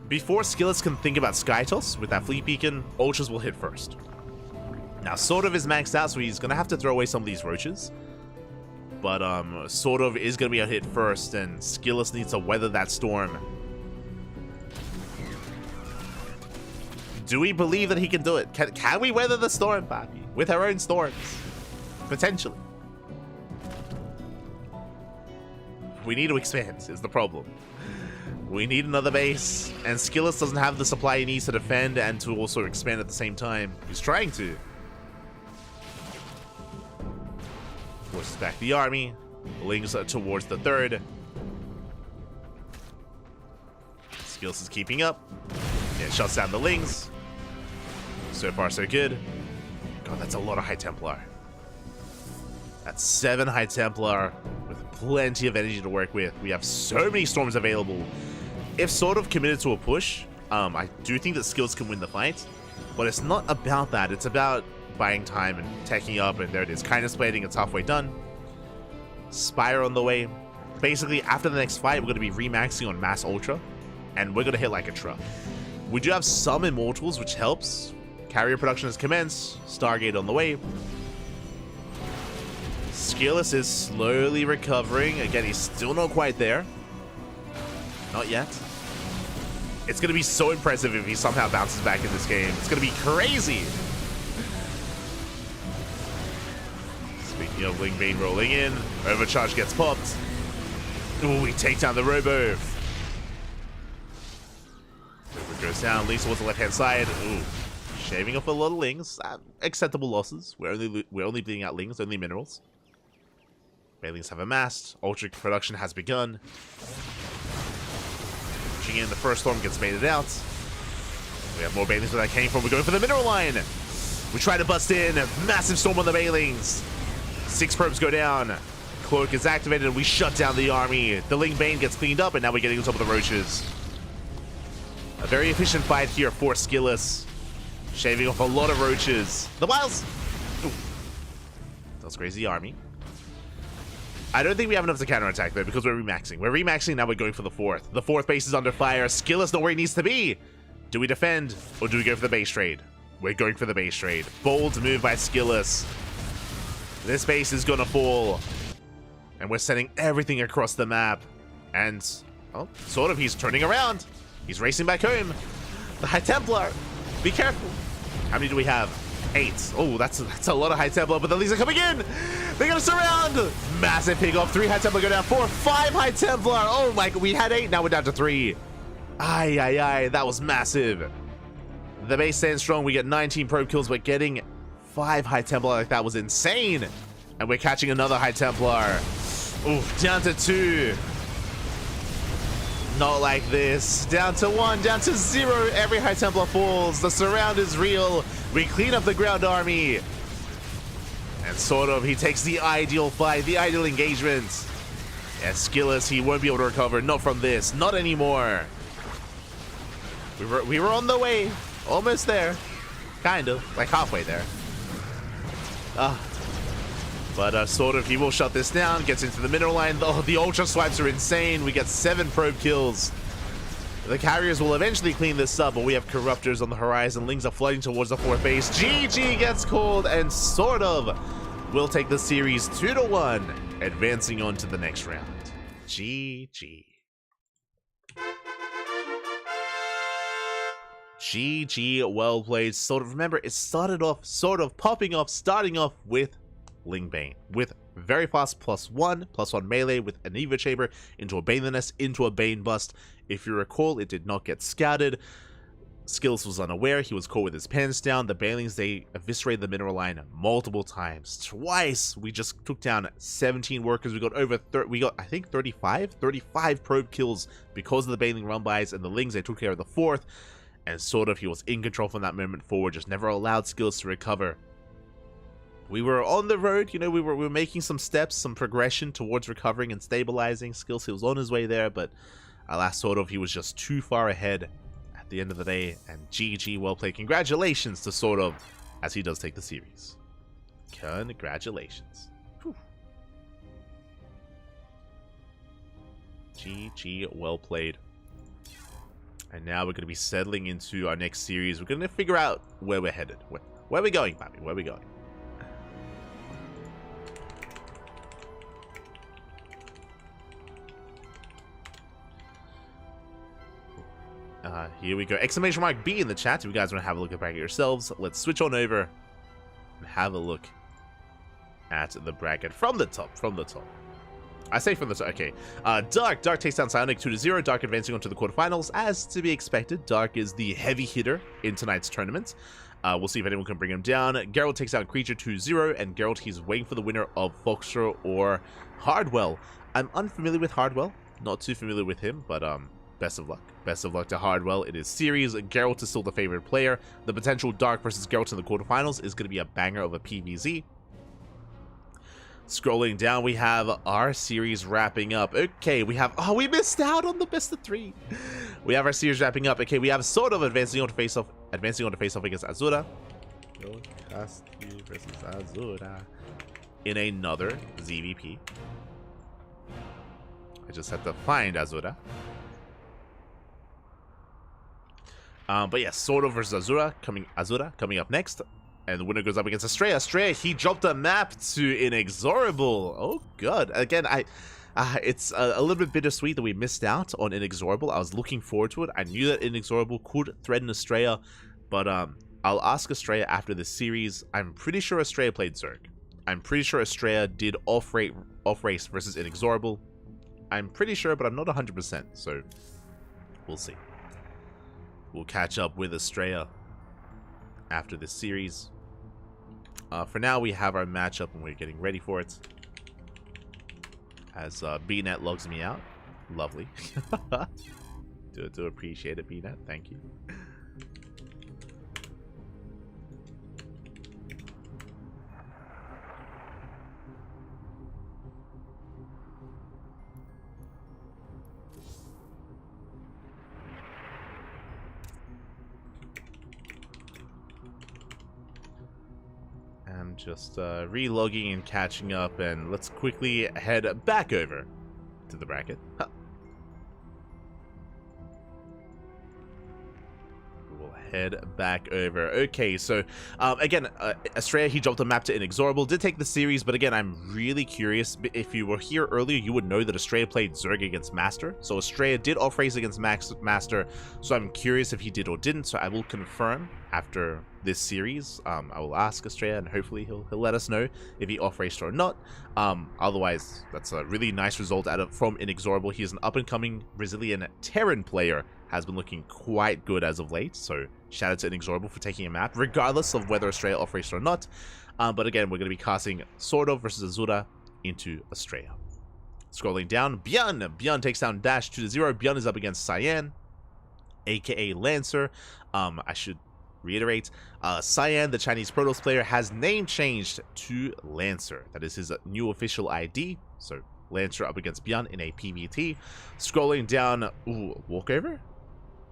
Before Skillis can think about Skytoss with that Fleet Beacon, Ultras will hit first. Now, Sort of is maxed out, so he's going to have to throw away some of these Roaches. But Sort of is going to be a hit first, and Skillis needs to weather that storm. Do we believe that he can do it? Can we weather the storm, Papi? With our own storms? Potentially. We need to expand, is the problem. We need another base, and Skillis doesn't have the supply he needs to defend and to also expand at the same time. He's trying to. Forces back the army. Lings towards the 3rd. Skillis is keeping up. Yeah, shuts down the Lings. So far, so good. God, that's a lot of High Templar. That's 7 High Templar with plenty of energy to work with. We have so many Storms available. If sort of committed to a push, I do think that skills can win the fight. But it's not about that. It's about buying time and teching up, and there it is. Kindness plating, it's halfway done. Spire on the way. Basically, after the next fight, we're going to be remaxing on Mass Ultra, and we're going to hit like a truck. We do have some Immortals, which helps. Carrier production has commenced. Stargate on the way. Skilless is slowly recovering. Again, he's still not quite there. Not yet. It's going to be so impressive if he somehow bounces back in this game. It's going to be crazy. Speaking of Lingbane rolling in, Overcharge gets popped. Ooh, we take down the Robo. Robo goes down, leads towards the left-hand side. Ooh, shaving off a lot of Lings. Acceptable losses. We're only bleeding out Lings, only minerals. Banelings have amassed. Ultra production has begun. Pushing in, the first storm gets baited out. We have more Banelings where that came from. We're going for the mineral line. We try to bust in. Massive storm on the Banelings. 6 probes go down. Cloak is activated and we shut down the army. The Ling Bane gets cleaned up and now we're getting on top of the Roaches. A very efficient fight here for Skilless. Shaving off a lot of Roaches. The Wiles! Ooh. That's crazy army. I don't think we have enough to counterattack though because we're remaxing. We're remaxing, now we're going for the 4th. The 4th base is under fire. Skilless not where he needs to be. Do we defend or do we go for the base trade? We're going for the base trade. Bold move by Skilless. This base is gonna fall. And we're sending everything across the map. And, oh, sort of, he's turning around. He's racing back home. The High Templar. Be careful. How many do we have? 8. Oh, that's a lot of High Templar, but the Lings are coming in. They're gonna surround. Massive pick off. 3 High Templar go down. 4, 5 High Templar. Oh my, we had 8, now we're down to 3. Aye, that was massive. The base stands strong. We get 19 probe kills, but getting 5 High Templar like that was insane. And we're catching another High Templar. Oof, down to 2. Not like this. Down to 1, down to 0. Every High Templar falls. The surround is real. We clean up the ground army. And sort of, he takes the ideal fight, the ideal engagement. Yeah, Skilless, he won't be able to recover. Not from this. Not anymore. We were on the way. Almost there. Kind of. Like halfway there. But sort of, he will shut this down, gets into the mineral line. Oh, the ultra swipes are insane. We get 7 probe kills. The carriers will eventually clean this up, but we have corruptors on the horizon. Lings are flooding towards the 4th base. GG gets called, and sort of will take the series 2-1, advancing on to the next round. GG. GG, well played. Sort of, remember, it started off sort of popping off, starting off with Lingbane with very fast +1 melee with an Evo Chamber into a Baneless, into a Bane Bust. If you recall, it did not get scouted. Skills was unaware. He was caught with his pants down. The Banelings, they eviscerated the mineral line multiple times. Twice, we just took down 17 workers. We got I think 35 probe kills because of the Baneling run-bys, and the Lings, they took care of the 4th. And sort of, he was in control from that moment forward, just never allowed Skills to recover. We were on the road, you know, we were making some steps, some progression towards recovering and stabilizing. Skills, he was on his way there, but alas, sort of, he was just too far ahead at the end of the day. And GG, well played. Congratulations to sort of, as he does take the series. Congratulations. Whew. GG, well played. And now we're going to be settling into our next series. We're going to figure out where we're headed. Where are we going, Bobby? Where are we going? Here we go. Exclamation mark B in the chat. If you guys want to have a look at bracket yourselves, let's switch on over and have a look at the bracket from the top. I say from the top. Okay. Dark takes down Psionic 2-0. Dark advancing on to the quarterfinals. As to be expected, Dark is the heavy hitter in tonight's tournament. We'll see if anyone can bring him down. Geralt takes down Creature 2-0, and Geralt, he's waiting for the winner of Foxtrot or Hardwell. I'm unfamiliar with Hardwell. Not too familiar with him, but best of luck. Best of luck to Hardwell. It is series. Geralt is still the favorite player. The potential Dark versus Geralt in the quarterfinals is going to be a banger of a PvZ. Scrolling down, we have our series wrapping up. Okay, we have... Oh, we missed out on the best of 3. We have our series wrapping up. Okay, we have sort of advancing on to face-off against Azura. Versus Azura. In another ZVP. I just have to find Azura. But yeah, Sordo versus Azura coming up next. And the winner goes up against Estrella. Estrella, he dropped a map to Inexorable. Oh, good. Again, it's a little bit bittersweet that we missed out on Inexorable. I was looking forward to it. I knew that Inexorable could threaten Estrella. But I'll ask Estrella after this series. I'm pretty sure Estrella played Zerg. I'm pretty sure Estrella did off-race versus Inexorable. I'm pretty sure, but I'm not 100%. So, we'll see. We'll catch up with Estrella after this series. For now, we have our matchup and we're getting ready for it. As BNet logs me out. Lovely. do appreciate it, BNet. Thank you. I'm just relogging and catching up, and let's quickly head back over to the bracket. We'll head back over. Okay, so again, Estrella, he dropped a map to Inexorable, did take the series, but again, I'm really curious. If you were here earlier, you would know that Estrella played Zerg against Master. So Estrella did off-race against Master, so I'm curious if he did or didn't, so I will confirm after this series. I will ask Estrella, and hopefully he'll let us know if he off-raced or not. Otherwise, that's a really nice result from Inexorable. He is an up-and-coming Brazilian Terran player, has been looking quite good as of late, so shout out to Inexorable for taking a map, regardless of whether Estrella off-raced or not. But again, we're going to be casting Sordo versus Azura into Estrella. Scrolling down, Bjorn takes down Dash 2-0. Bjorn is up against Cyan, aka Lancer. I should reiterate, Cyan, the Chinese Protoss player, has name changed to Lancer. That is his new official ID. So Lancer up against Bjorn in a PvT. Scrolling down, ooh, walkover?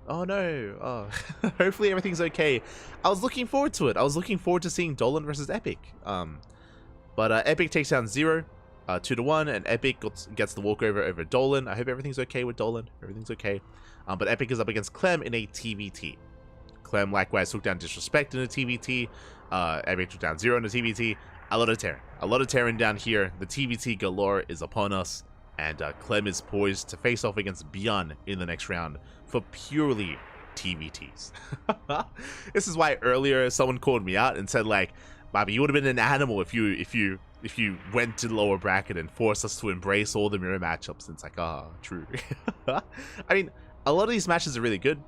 Oh no. Oh. Hopefully everything's okay. I was looking forward to it. I was looking forward to seeing Dolan versus Epic. But Epic takes down 0, 2-1, and Epic gets the walkover over Dolan. I hope everything's okay with Dolan. Everything's okay. But Epic is up against Clem in a TVT. Clem likewise took down Disrespect in a TVT. Epic took down 0 in a TVT. A lot of Terran. A lot of Terran down here. The TVT galore is upon us. And Clem is poised to face off against Bjorn in the next round for purely TVTs. This is why earlier someone called me out and said, like, Bobby, you would have been an animal if you went to the lower bracket and forced us to embrace all the mirror matchups. And it's like, ah, true. I mean, a lot of these matches are really good,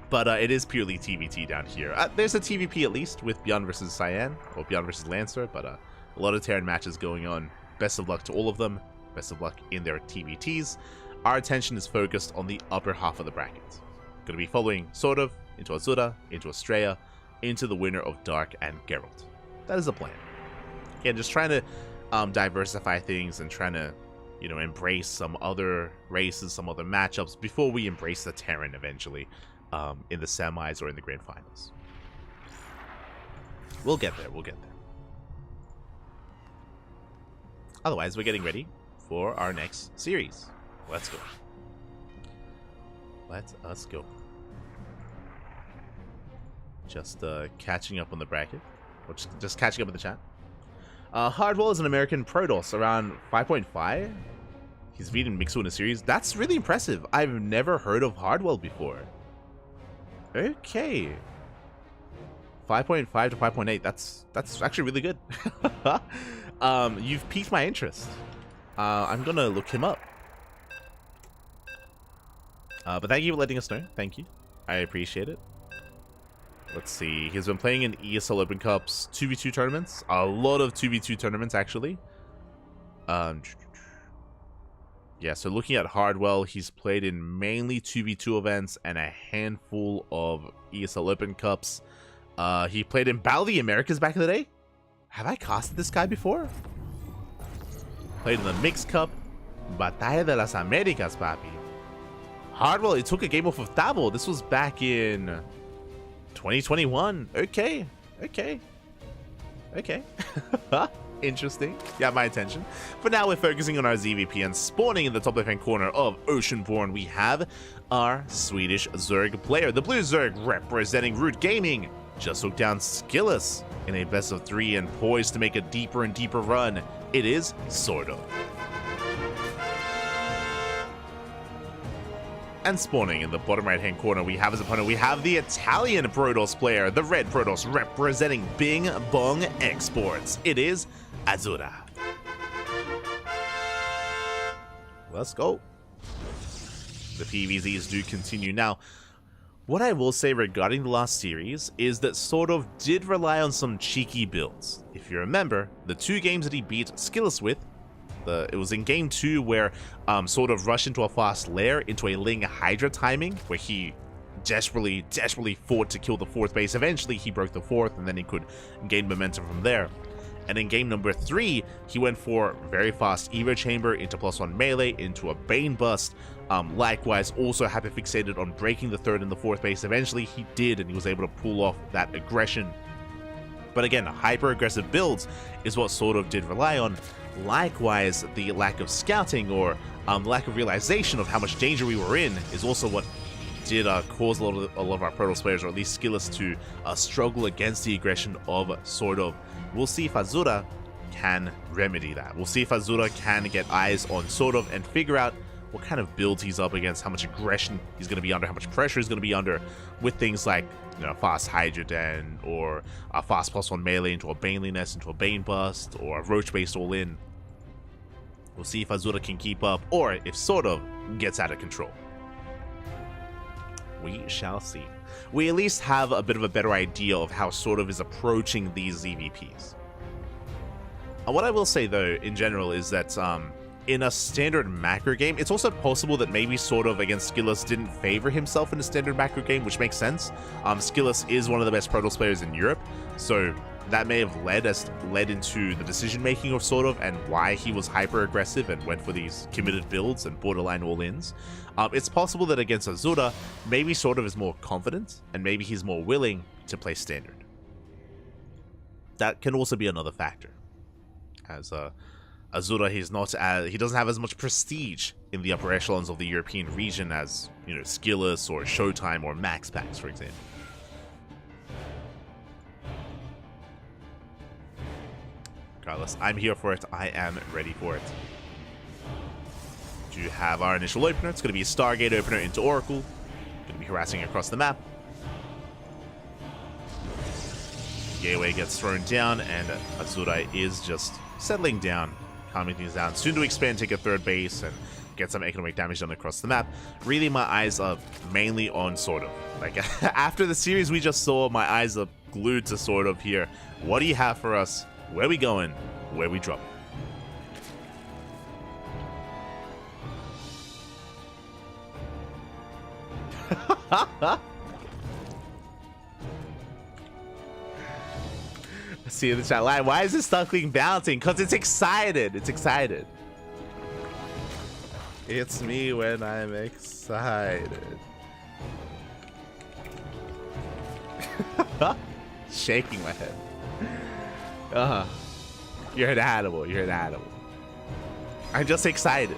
but it is purely TVT down here. There's a TVP at least with Bjorn versus Cyan, or Bjorn versus Lancer, but a lot of Terran matches going on. Best of luck to all of them. Best of luck in their TVTs. Our attention is focused on the upper half of the bracket. Going to be following sort of into Azura, into Estrella, into the winner of Dark and Geralt. That is the plan. Again, just trying to diversify things and trying to, you know, embrace some other races, some other matchups before we embrace the Terran eventually in the semis or in the grand finals. We'll get there. We'll get there. Otherwise, we're getting ready for our next series. Let's go. Let us go. Just catching up on the bracket. Or just catching up in the chat. Hardwell is an American Protoss, around 5.5. He's beaten Mixu in a series. That's really impressive. I've never heard of Hardwell before. Okay. 5.5 to 5.8. That's actually really good. You've piqued my interest. I'm gonna look him up. But thank you for letting us know. Thank you. I appreciate it. Let's see. He's been playing in ESL Open Cups 2v2 tournaments. A lot of 2v2 tournaments, actually. Yeah, so looking at Hardwell, he's played in mainly 2v2 events and a handful of ESL Open Cups. He played in Battle of the Americas back in the day. Have I casted this guy before? Played in the Mixed Cup. Batalla de las Americas, papi. Hardwell, he took a game off of Tabo. This was back in 2021. Okay. Interesting. Yeah, my attention. But now we're focusing on our ZVP, and spawning in the top left-hand corner of Oceanborn, we have our Swedish Zerg player. The blue Zerg representing Root Gaming just took down Skillus in a best of 3 and poised to make a deeper and deeper run. It is sort of. And spawning in the bottom right-hand corner, we have his opponent. We have the Italian Protoss player, the red Protoss representing Bing Bong Exports. It is Azura. Let's go. The PvZs do continue. Now, what I will say regarding the last series is that sort of did rely on some cheeky builds. If you remember, the 2 games that he beat Skillus with, it was in game 2 where sort of rushed into a fast lair into a Ling Hydra timing where he desperately fought to kill the 4th base. Eventually he broke the 4th and then he could gain momentum from there. And in game number 3, he went for very fast Evo Chamber into +1 melee into a Bane Bust. Likewise, also hyperfixated on breaking the 3rd and the 4th base. Eventually he did, and he was able to pull off that aggression. But again, hyper-aggressive builds is what sort of did rely on. Likewise, the lack of scouting or lack of realization of how much danger we were in is also what did cause a lot of our Protoss players, or at least Skillus, to struggle against the aggression of sort of. We'll see if Azura can remedy that. We'll see if Azura can get eyes on sort of and figure out what kind of builds he's up against, how much aggression he's going to be under, how much pressure he's going to be under with things like, you know, fast Hydra Den, or a fast +1 melee into a Banely Nest, into a Bane Bust, or a Roach based all in. We'll see if Azura can keep up, or if sort of gets out of control. We shall see. We at least have a bit of a better idea of how sort of is approaching these ZVPs. What I will say though, in general, is that in a standard macro game, it's also possible that maybe sort of against Skillus didn't favor himself in a standard macro game, which makes sense. Skillus is one of the best Protoss players in Europe, so that may have led into the decision making of sort of, and why he was hyper aggressive and went for these committed builds and borderline all-ins. It's possible that against Azura, maybe sort of is more confident, and maybe he's more willing to play standard. That can also be another factor, as Azura, he doesn't have as much prestige in the upper echelons of the European region as, you know, Skillus or Showtime or Max Packs, for example. Regardless, I'm here for it. I am ready for it. Do have our initial opener. It's going to be a Stargate opener into Oracle. Going to be harassing across the map. Gateway gets thrown down, and Azura is just settling down, calming things down. Soon to expand, take a 3rd base, and get some economic damage done across the map. Really, my eyes are mainly on sort of. Like, after the series we just saw, my eyes are glued to sort of here. What do you have for us? Where we going? Where we dropping? See in the chat line, why is this Duckling bouncing? Because it's excited. It's excited. It's me when I'm excited. Shaking my head. You're an animal. You're an animal. I'm just excited.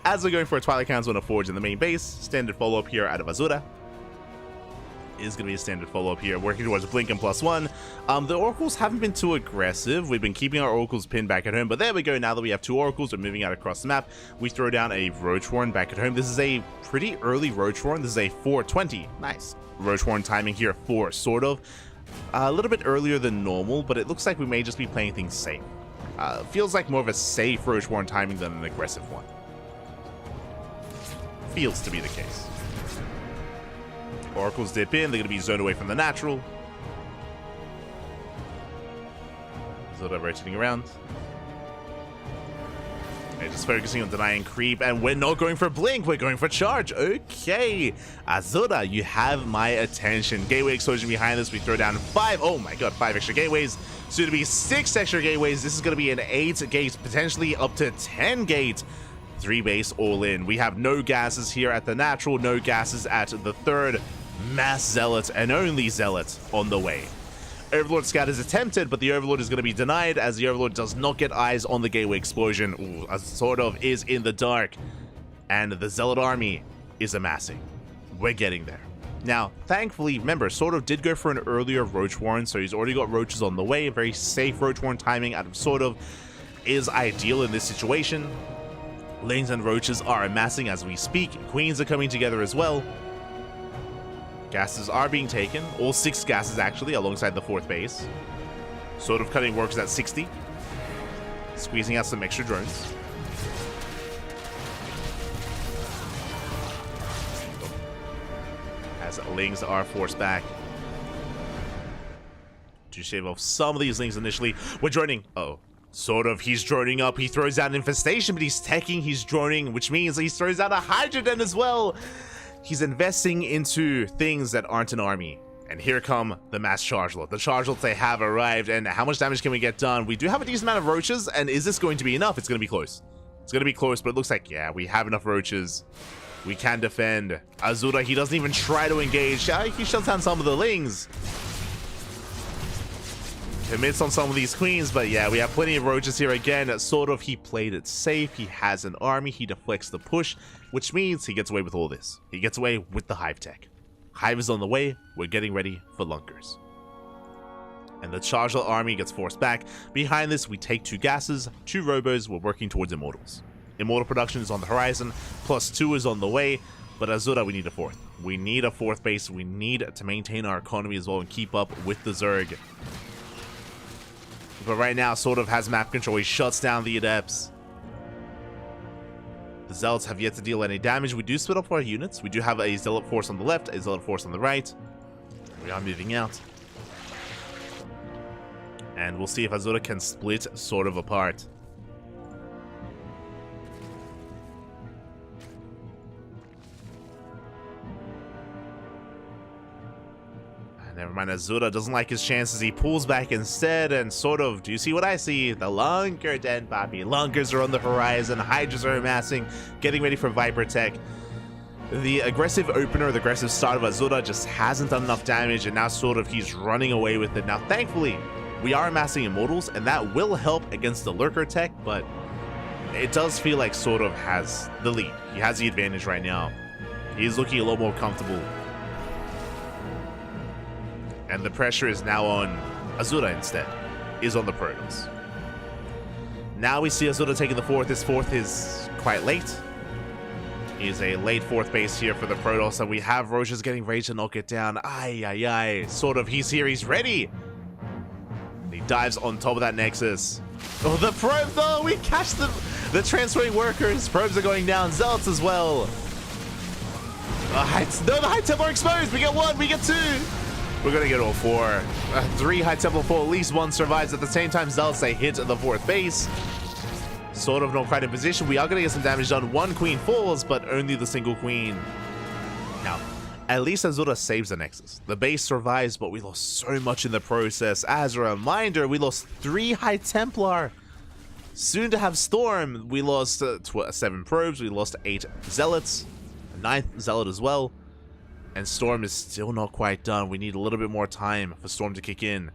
As we're going for a Twilight Council and a Forge in the main base, standard follow-up here out of Azura. Is going to be a standard follow-up here, working towards Blinken +1. The Oracles haven't been too aggressive. We've been keeping our Oracles pinned back at home, but there we go. Now that we have 2 Oracles, we're moving out across the map. We throw down a Roach Warren back at home. This is a pretty early Roach Warren. This is a 420. Nice. Roach Warren timing here for sort of. A little bit earlier than normal, but it looks like we may just be playing things safe. Feels like more of a safe Roach Warren timing than an aggressive one. Feels to be the case. Oracles dip in, they're going to be zoned away from the natural. Zoda rotating around. They're just focusing on denying creep, and we're not going for blink, we're going for charge. Okay, Azura, you have my attention. Gateway explosion behind this. We throw down 5. Oh my god, 5 extra gateways. Soon to be 6 extra gateways. This is going to be an 8 gate, potentially up to 10 gate. 3 base all in. We have no gases here at the natural, no gases at the third. Mass Zealot and only Zealot on the way. Overlord Scout is attempted, but the Overlord is going to be denied as the Overlord does not get eyes on the Gateway Explosion. Ooh, sort of is in the dark. And the Zealot army is amassing. We're getting there. Now, thankfully, remember, sort of did go for an earlier Roach Warren, so he's already got Roaches on the way. Very safe Roach Warren timing out of sort of is ideal in this situation. Lanes and Roaches are amassing as we speak. Queens are coming together as well. Gases are being taken, all 6 gases actually, alongside the 4th base. Sort of cutting works at 60. Squeezing out some extra drones. As Lings are forced back. To shave off some of these Lings initially. We're droning. Uh-oh. Sort of, he's droning up. He throws out an infestation, but he's teching, he's droning, which means he throws out a Hydroden as well. He's investing into things that aren't an army. And here come the mass charge lot. The charge lots, they have arrived. And how much damage can we get done? We do have a decent amount of Roaches. And is this going to be enough? It's going to be close. It's going to be close, but it looks like, yeah, we have enough Roaches. We can defend. Azura, he doesn't even try to engage. He shuts down some of the Lings. Commits on some of these Queens, but yeah, we have plenty of Roaches here again. Sort of, he played it safe. He has an army. He deflects the push, which means he gets away with all this. He gets away with the Hive tech. Hive is on the way. We're getting ready for Lunkers. And the Charger army gets forced back. Behind this, we take 2 gases, 2 robos. We're working towards Immortals. Immortal production is on the horizon. +2 is on the way. But Azura, we need a 4th. We need a 4th base. We need to maintain our economy as well and keep up with the Zerg. But right now, sort of has map control. He shuts down the Adepts. The Zealots have yet to deal any damage. We do split up our units. We do have a Zealot force on the left, a Zealot force on the right. We are moving out. And we'll see if Azura can split sort of apart. Never mind, Azura doesn't like his chances. He pulls back instead and sort of, do you see what I see? The Lunker den, Poppy. Lunkers are on the horizon. Hydras are amassing, getting ready for Viper Tech. The aggressive opener, the aggressive start of Azura just hasn't done enough damage, and now sort of he's running away with it. Now, thankfully, we are amassing Immortals, and that will help against the Lurker Tech, but it does feel like sort of has the lead. He has the advantage right now. He's looking a little more comfortable. And the pressure is now on Azura instead, is on the Protoss. Now we see Azura taking the 4th. This 4th is quite late. He's a late 4th base here for the Protoss, and we have Roaches getting ready to knock it down. Ay, ay, ay. Sort of, he's here, he's ready. And he dives on top of that Nexus. Oh, the probes, oh, we catch the transferring workers. Probes are going down, Zealots as well. No, the High Templar exposed. We get 1, we get 2. We're gonna get all 4. 3 High Templar fall, at least 1 survives. At the same time, Zealots, they hit the 4th base. Sort of not quite in position. We are gonna get some damage done. 1 Queen falls, but only the single Queen. Now, at least Azura saves the Nexus. The base survives, but we lost so much in the process. As a reminder, we lost 3 High Templar. Soon to have Storm. We lost 7 probes. We lost 8 Zealots. A 9th Zealot as well. And Storm is still not quite done. We need a little bit more time for Storm to kick in.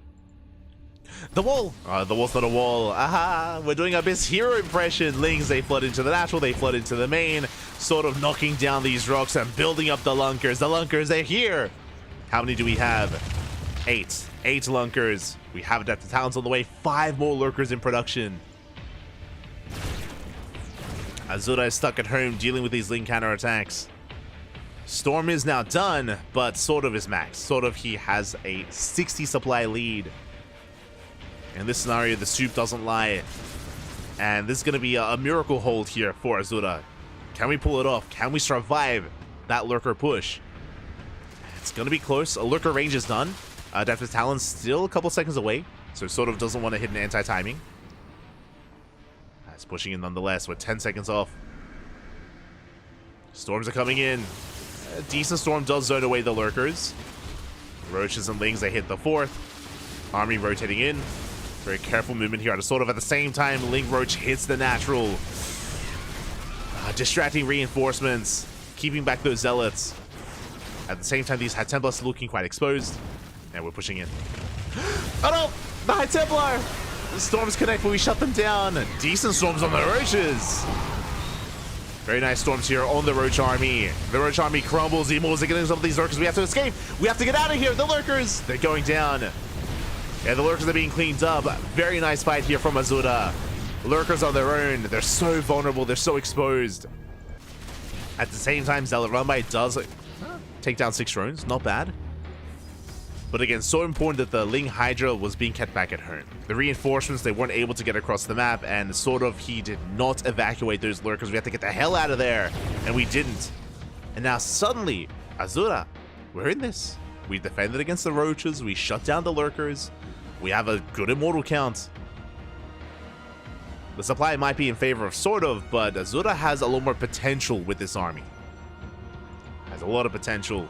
The wall! The wall's not a wall. Aha! We're doing our best hero impression. Lings, they flood into the natural, they flood into the main, sort of knocking down these rocks and building up the Lunkers. The Lunkers, they're here! How many do we have? 8. 8 Lunkers. We have Adeptus Talents on the way. 5 more Lurkers in production. Azura is stuck at home dealing with these Ling counterattacks. Storm is now done, but sort of is max. Sort of he has a 60 supply lead. In this scenario, the soup doesn't lie. And this is going to be a miracle hold here for Azura. Can we pull it off? Can we survive that Lurker push? It's going to be close. A Lurker range is done. Adeptus Talon's still a couple seconds away, so sort of doesn't want to hit an anti-timing. Just pushing in nonetheless. We're 10 seconds off. Storms are coming in. A decent storm does zone away the lurkers. Roaches and Lings, they hit the fourth. Army rotating in. Very careful movement here. Sort of at the same time, Ling Roach hits the natural. Distracting reinforcements. Keeping back those zealots. At the same time, these High Templars looking quite exposed. And we're pushing in. Oh no! The High Templar! The storms connect, but we shut them down. Decent storms on the Roaches. Very nice storms here on the Roach Army. The Roach Army crumbles. The Immortals are getting some of these lurkers. We have to escape. We have to get out of here. The lurkers, they're going down. Yeah, the lurkers are being cleaned up. Very nice fight here from Azura. Lurkers on their own. They're so vulnerable. They're so exposed. At the same time, Zealot Runby does take down 6 drones. Not bad. But again, so important that the Ling Hydra was being kept back at home. The reinforcements, they weren't able to get across the map, and sort of he did not evacuate those lurkers. We had to get the hell out of there, and we didn't. And now suddenly, Azura, we're in this. We defended against the Roaches, we shut down the lurkers, we have a good immortal count. The supply might be in favor of sort of, but Azura has a lot more potential with this army. Has a lot of potential.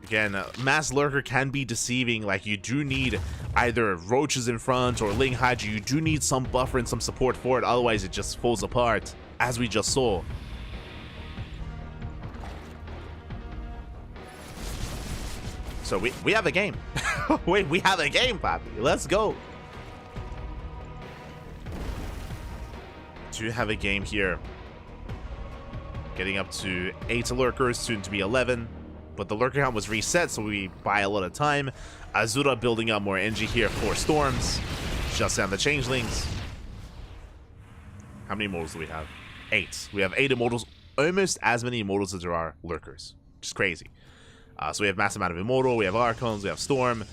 Again, mass lurker can be deceiving. Like, you do need either roaches in front or Ling Hydra. You do need some buffer and some support for it, otherwise it just falls apart, as we just saw. So we have a game. Wait, we have a game, Papi. Let's go. Do have a game here. Getting up to 8 lurkers, soon to be 11. But the lurker count was reset, so we buy a lot of time. Azura building up more energy here for storms. Shuts down the changelings. How many immortals do we have? 8. We have 8 immortals. Almost as many immortals as there are lurkers. Which is crazy. So we have massive amount of immortal. We have archons. We have storm.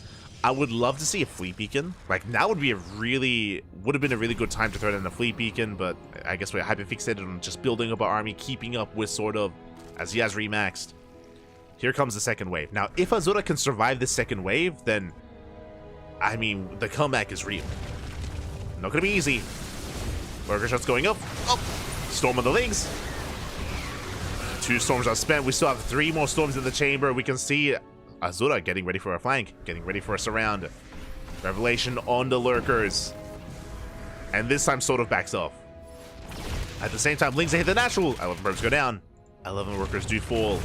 I would love to see a fleet beacon. Like, now would be a really... would have been a really good time to throw in a fleet beacon. But I guess we're hyper-fixated on just building up our army. Keeping up with sort of... as he has remaxed. Here comes the second wave. Now, if Azura can survive this second wave, then, I mean, the comeback is real. Not gonna be easy. Lurker shots going up. Oh! Storm on the Lings. 2 storms are spent. We still have 3 more storms in the chamber. We can see Azura getting ready for a flank, getting ready for a surround. Revelation on the lurkers. And this time sort of backs off. At the same time, Lings hit the natural. 11 birds go down. 11 workers do fall.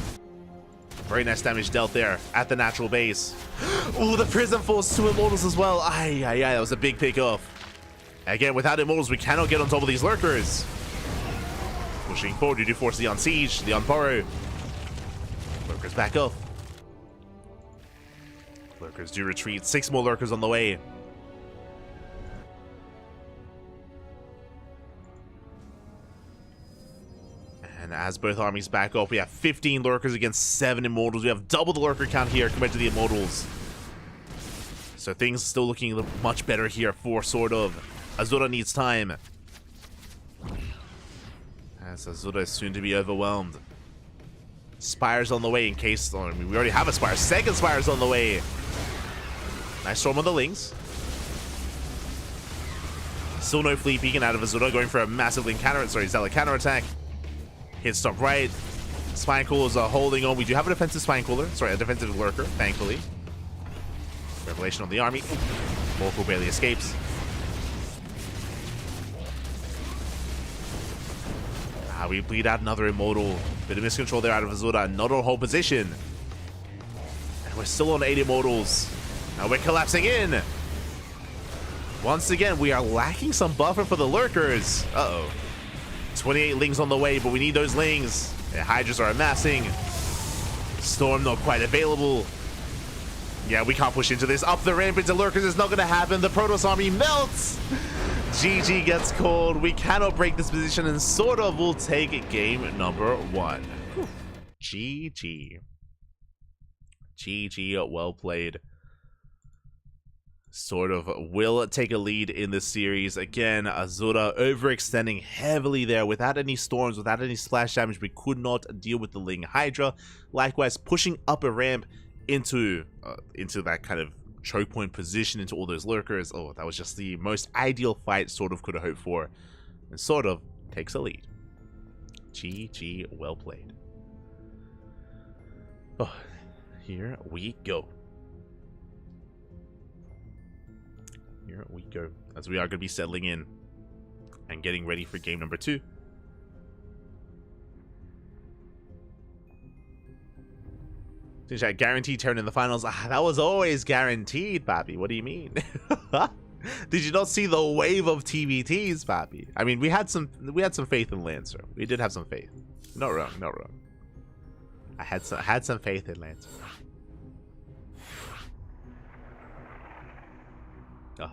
Very nice damage dealt there at the natural base. Ooh, the Prism falls 2 immortals as well. Ay, ay, ay, that was a big pick off. Again, without immortals, we cannot get on top of these lurkers. Pushing forward, you do force the on siege, the on burrow. Lurkers back off. Lurkers do retreat. 6 more lurkers on the way. And as both armies back off, we have 15 lurkers against 7 immortals. We have double the lurker count here compared to the immortals. So things still looking much better here for sort of. Azura needs time. As Azura is soon to be overwhelmed. Spire's on the way in case... I mean, we already have a Spire. Second Spire's on the way. Nice storm on the Lings. Still no fleet beacon out of Azura, going for a massive Ling counter... sorry, Zealot counterattack. Hit stop right. Spine Coolers are holding on. We do have a defensive Spine Cooler. Sorry, a defensive lurker, thankfully. Revelation on the army. Morphle barely escapes. We bleed out another immortal. Bit of miscontrol there out of Azura. Not on hold position. And we're still on 8 immortals. Now we're collapsing in. Once again, we are lacking some buffer for the lurkers. Uh-oh. 28 Lings on the way, but we need those Lings. The Hydras are amassing. Storm not quite available. Yeah, we can't push into this. Up the ramp into lurkers is not going to happen. The Protoss army melts. GG gets called. We cannot break this position and sort of will take game number 1. Whew. GG. GG, well played. Sort of will take a lead in this series. Again, Azura overextending heavily there without any storms, without any splash damage. We could not deal with the Ling Hydra. Likewise, pushing up a ramp into that kind of choke point position into all those lurkers. Oh, that was just the most ideal fight sort of could have hoped for. And sort of takes a lead. GG, well played. Oh, here we go. Here we go. As we are going to be settling in and getting ready for game number 2. Guaranteed turn in the finals. That was always guaranteed, Papi. What do you mean? Did you not see the wave of TBTs, Papi? I mean, we had some faith in Lancer. We did have some faith. Not wrong, not wrong. I had some faith in Lancer. Oh.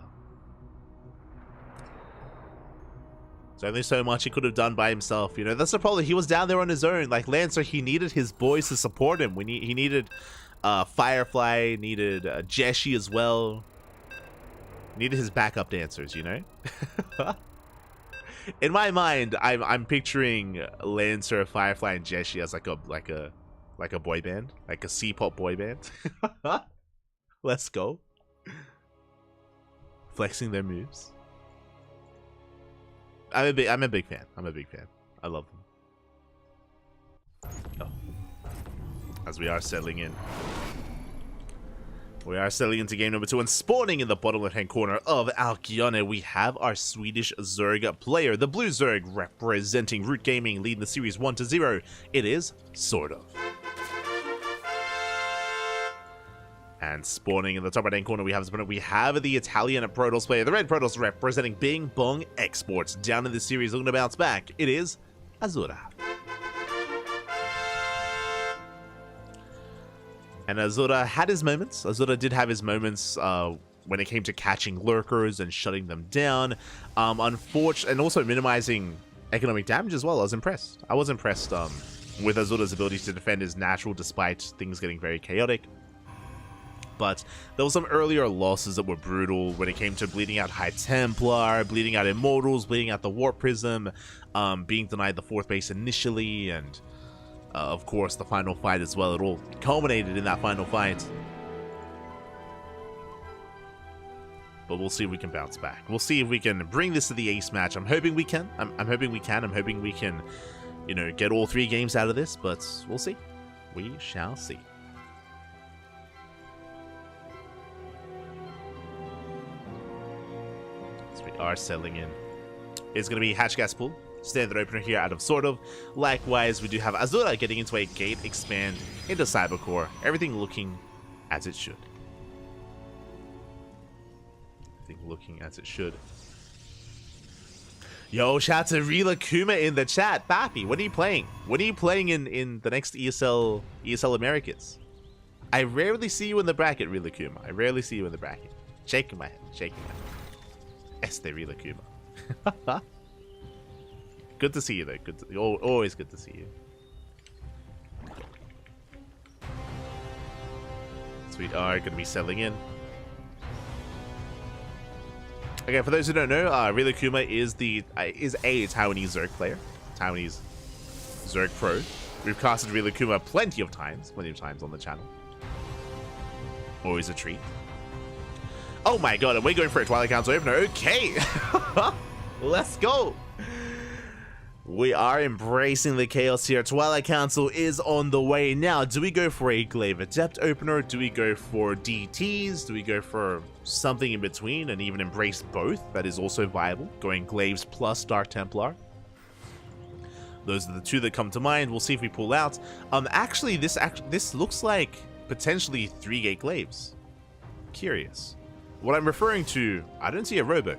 There's only so much he could have done by himself, you know. That's the problem. He was down there on his own. Like Lancer, he needed his boys to support him. He needed Firefly, needed Jeshi as well. Needed his backup dancers, you know. In my mind, I'm picturing Lancer, Firefly, and Jeshi as like a boy band, like a C-pop boy band. Let's go. Flexing their moves. I'm a big fan. I'm a big fan. I love them. Oh. As we are settling in. We are settling into game number 2, and spawning in the bottom left-hand corner of Alkione, we have our Swedish Zerg player. The blue Zerg representing Root Gaming, leading the series 1-0. It is Sort of. And spawning in the top right-hand corner, we have the Italian Protoss player, the red Protoss representing Bing Bong Exports. Down in the series, looking to bounce back, it is Azura. And Azura had his moments. Azura did have his moments when it came to catching lurkers and shutting them down. Unfortunately, and also minimizing economic damage as well. I was impressed. I was impressed with Azura's ability to defend his natural despite things getting very chaotic. But there were some earlier losses that were brutal when it came to bleeding out High Templar, bleeding out Immortals, bleeding out the Warp Prism, being denied the 4th base initially, and of course the final fight as well. It all culminated in that final fight. But we'll see if we can bounce back. We'll see if we can bring this to the ace match. I'm hoping we can. I'm hoping we can. I'm hoping we can, you know, get all 3 games out of this, but we'll see. We shall see. We are settling in. It's going to be Hatch Gas Pool, standard opener here out of Sort of. Likewise, we do have Azura getting into a gate expand into Cybercore. Everything looking as it should. Everything looking as it should. Yo, shout out to Rila Kuma in the chat. Papi, what are you playing? What are you playing in the next ESL Americas? I rarely see you in the bracket, Rila Kuma. I rarely see you in the bracket. Shaking my head, shaking my head. Este Rila Kuma. Good to see you, though. Always good to see you. So we are going to be settling in. Okay, for those who don't know, Rila Kuma is a Taiwanese Zerg player, Taiwanese Zerg pro. We've casted Rila Kuma plenty of times on the channel. Always a treat. Oh my god, and we're going for a Twilight Council opener. Okay. Let's go. We are embracing the chaos here. Twilight Council is on the way. Now, do we go for a Glaive Adept opener? Do we go for DTs? Do we go for something in between and even embrace both? That is also viable. Going Glaives plus Dark Templar. Those are the 2 that come to mind. We'll see if we pull out. Actually, this looks like potentially 3-gate Glaives. Curious. What I'm referring to, I don't see a Robo.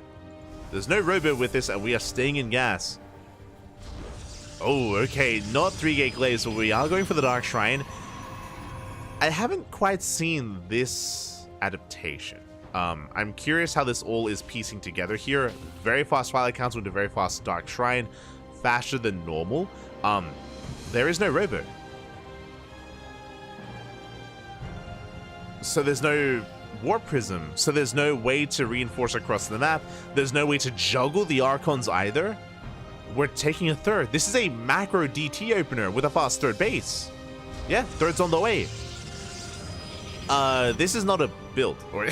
There's no Robo with this, and we are staying in gas. Oh, okay, not 3-gate Glaives, but we are going for the Dark Shrine. I haven't quite seen this adaptation. I'm curious how this all is piecing together here. Very fast Twilight Council into very fast Dark Shrine. Faster than normal. There is no Robo. So there's no Warp Prism, so there's no way to reinforce across the map. There's no way to juggle the Archons either. We're taking a 3rd. This is a macro DT opener with a fast 3rd base. Yeah, 3rd's on the way. This is not a build. Or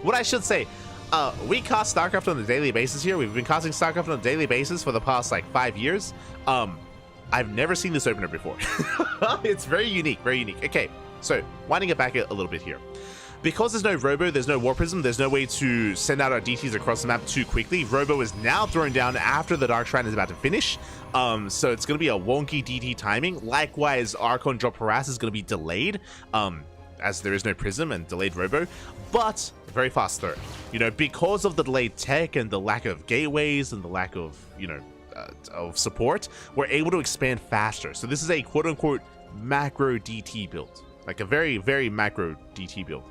what I should say, we cast StarCraft on a daily basis here. We've been casting StarCraft on a daily basis for the past like 5 years. I've never seen this opener before. It's very unique, very unique. Okay, so winding it back a little bit here. Because there's no Robo, there's no War Prism, there's no way to send out our DTs across the map too quickly. Robo is now thrown down after the Dark Shrine is about to finish. So it's going to be a wonky DT timing. Likewise, Archon Drop Harass is going to be delayed, as there is no Prism and delayed Robo, but very fast throw. You know, because of the delayed tech and the lack of gateways and the lack of, you know, of support, we're able to expand faster. So this is a quote-unquote macro DT build, like a very, very macro DT build.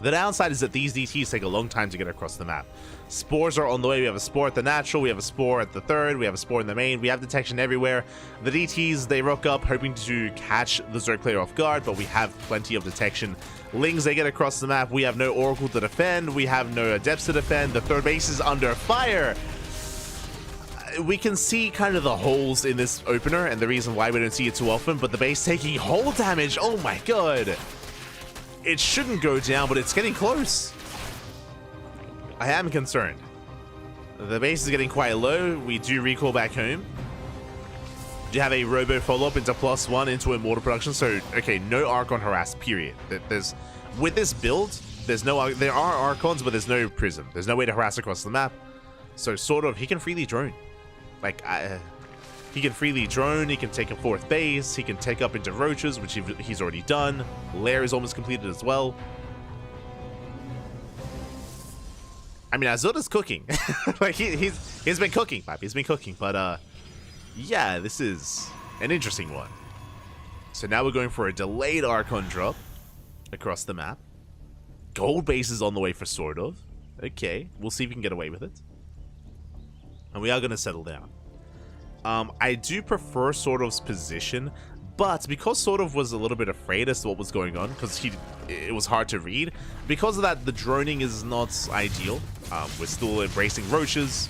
The downside is that these DTs take a long time to get across the map. Spores are on the way. We have a spore at the natural, we have a spore at the third, we have a spore in the main, we have detection everywhere. The DTs, they rock up hoping to catch the Zerg player off guard, but we have plenty of detection. Lings, they get across the map. We have no Oracle to defend, we have no Adepts to defend. The third base is under fire. We can see kind of the holes in this opener and the reason why we don't see it too often, but the base taking hull damage, oh my god. It shouldn't go down, but it's getting close. I am concerned. The base is getting quite low. We do recall back home. Do have a Robo follow-up into +1 into Immortal production. So, okay, no Archon Harass, period. With this build, there are Archons, but there's no Prism. There's no way to harass across the map. So, sort of, he can freely drone. Like, he can freely drone, he can take a 4th base, he can take up into Roaches, which he's already done. Lair is almost completed as well. I mean, Azura's cooking. Like, he's been cooking, Pipe. He's been cooking, but, yeah, this is an interesting one. So now we're going for a delayed Archon drop across the map. Gold base is on the way for sort of. Okay, we'll see if we can get away with it. And we are going to settle down. I do prefer Sort of's position, but because Sort of was a little bit afraid as to what was going on, because it was hard to read, because of that, the droning is not ideal. We're still embracing Roaches.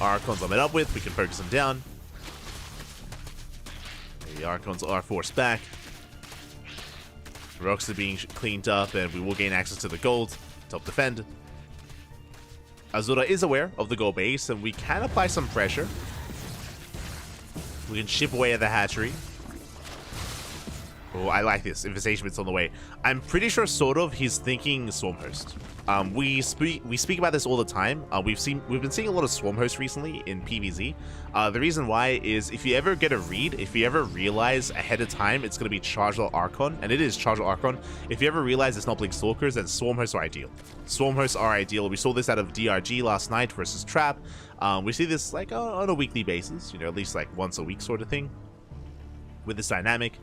Archons are met up with, we can focus them down. The Archons are forced back. Rocks are being cleaned up, and we will gain access to the gold to help defend. Azura is aware of the gold base, and we can apply some pressure. We can chip away at the hatchery. Oh, I like this. Infestation's on the way. I'm pretty sure sort of he's thinking Swarmhost. We speak about this all the time. We've been seeing a lot of Swarmhost recently in PvZ. The reason why is if you ever get a read, if you ever realize ahead of time it's going to be Charged Archon, and it is Charged Archon, if you ever realize it's not Blink Stalkers, then Swarmhosts are ideal. Swarmhosts are ideal. We saw this out of DRG last night versus Trap. We see this like on a weekly basis, you know, at least like once a week sort of thing with this dynamic.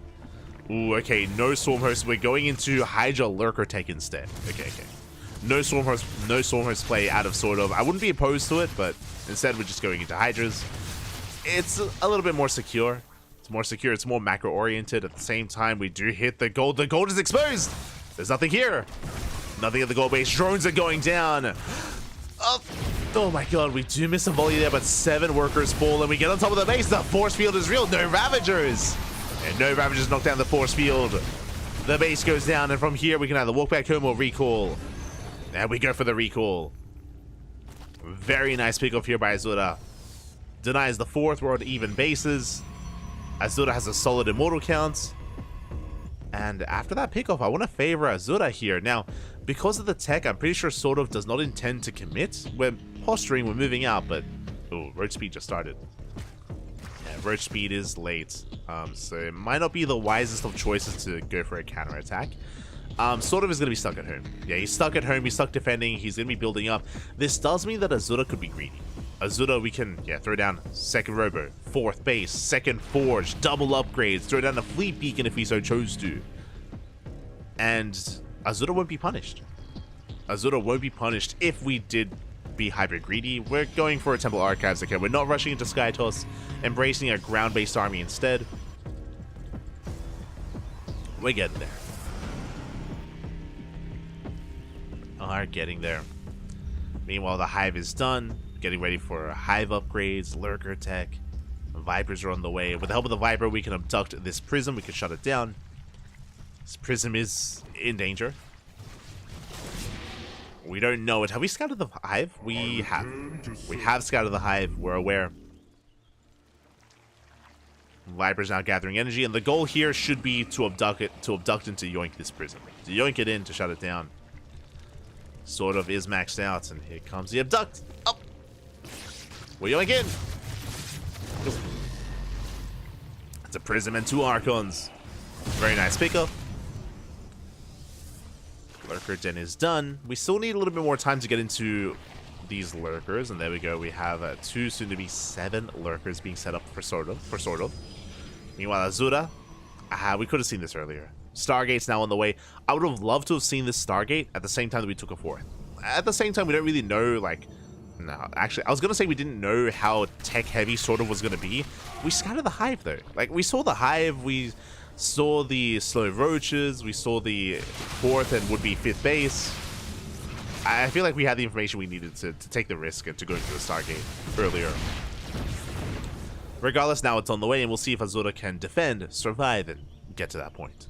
Ooh, okay, no Swarmhost. We're going into Hydra Lurker Tech instead. Okay. No Swarmhost play out of sort of. I wouldn't be opposed to it, but instead we're just going into Hydras. It's a little bit more secure. It's more secure. It's more macro oriented. At the same time, we do hit the gold. The gold is exposed. There's nothing here. Nothing at the gold base. Drones are going down. Oh my god, we do miss a volley there, but 7 workers fall, and we get on top of the base. The force field is real. No Ravagers. And no Ravagers knock down the force field. The base goes down, and from here we can either walk back home or recall. And we go for the recall. Very nice pickoff here by Azura. Denies the 4th. We're on even bases. Azura has a solid immortal count. And after that pickoff, I want to favor Azura here. Now, because of the tech, I'm pretty sure sort of does not intend to commit. We're posturing, we're moving out, but... Oh, roach speed just started. Yeah, roach speed is late. So it might not be the wisest of choices to go for a counterattack. Sort of is going to be stuck at home. Yeah, he's stuck at home, he's stuck defending, he's going to be building up. This does mean that Azura could be greedy. Azura, we can, throw down 2nd Robo, 4th base, 2nd Forge, double upgrades, throw down the Fleet Beacon if we so chose to. And Azura won't be punished. Azura won't be punished if we did be hyper greedy. We're going for a Temple Archives, okay? We're not rushing into Sky Toss, embracing a ground-based army instead. We're getting there. Are getting there. Meanwhile, the Hive is done, getting ready for Hive upgrades, Lurker tech. Vipers are on the way. With the help of the Viper, we can abduct this Prism, we can shut it down. This Prism is in danger. We don't know it. Have we scouted the hive? We have. We have scouted the hive. We're aware. Viper's now gathering energy, and the goal here should be to abduct it, to abduct and to yoink this Prism. To yoink it in, to shut it down. Sort of is maxed out, and here comes the abduct. Up! We're yoink in! It's a Prism and 2 Archons. Very nice pickup. Lurker Den is done. We still need a little bit more time to get into these lurkers, and there we go. We have 2, soon to be 7 lurkers being set up for sort of. Meanwhile, Azura, we could have seen this earlier. Stargate's now on the way. I would have loved to have seen this Stargate at the same time that we took a 4th. At the same time, we don't really know, like, no, actually, I was gonna say we didn't know how tech heavy sort of was gonna be. We scouted the hive though. Like, we saw the hive, we saw the slow roaches, we saw the 4th and would-be 5th base. I feel like we had the information we needed to take the risk and to go into the Stargate earlier. Regardless, now it's on the way, and we'll see if Azura can defend, survive, and get to that point.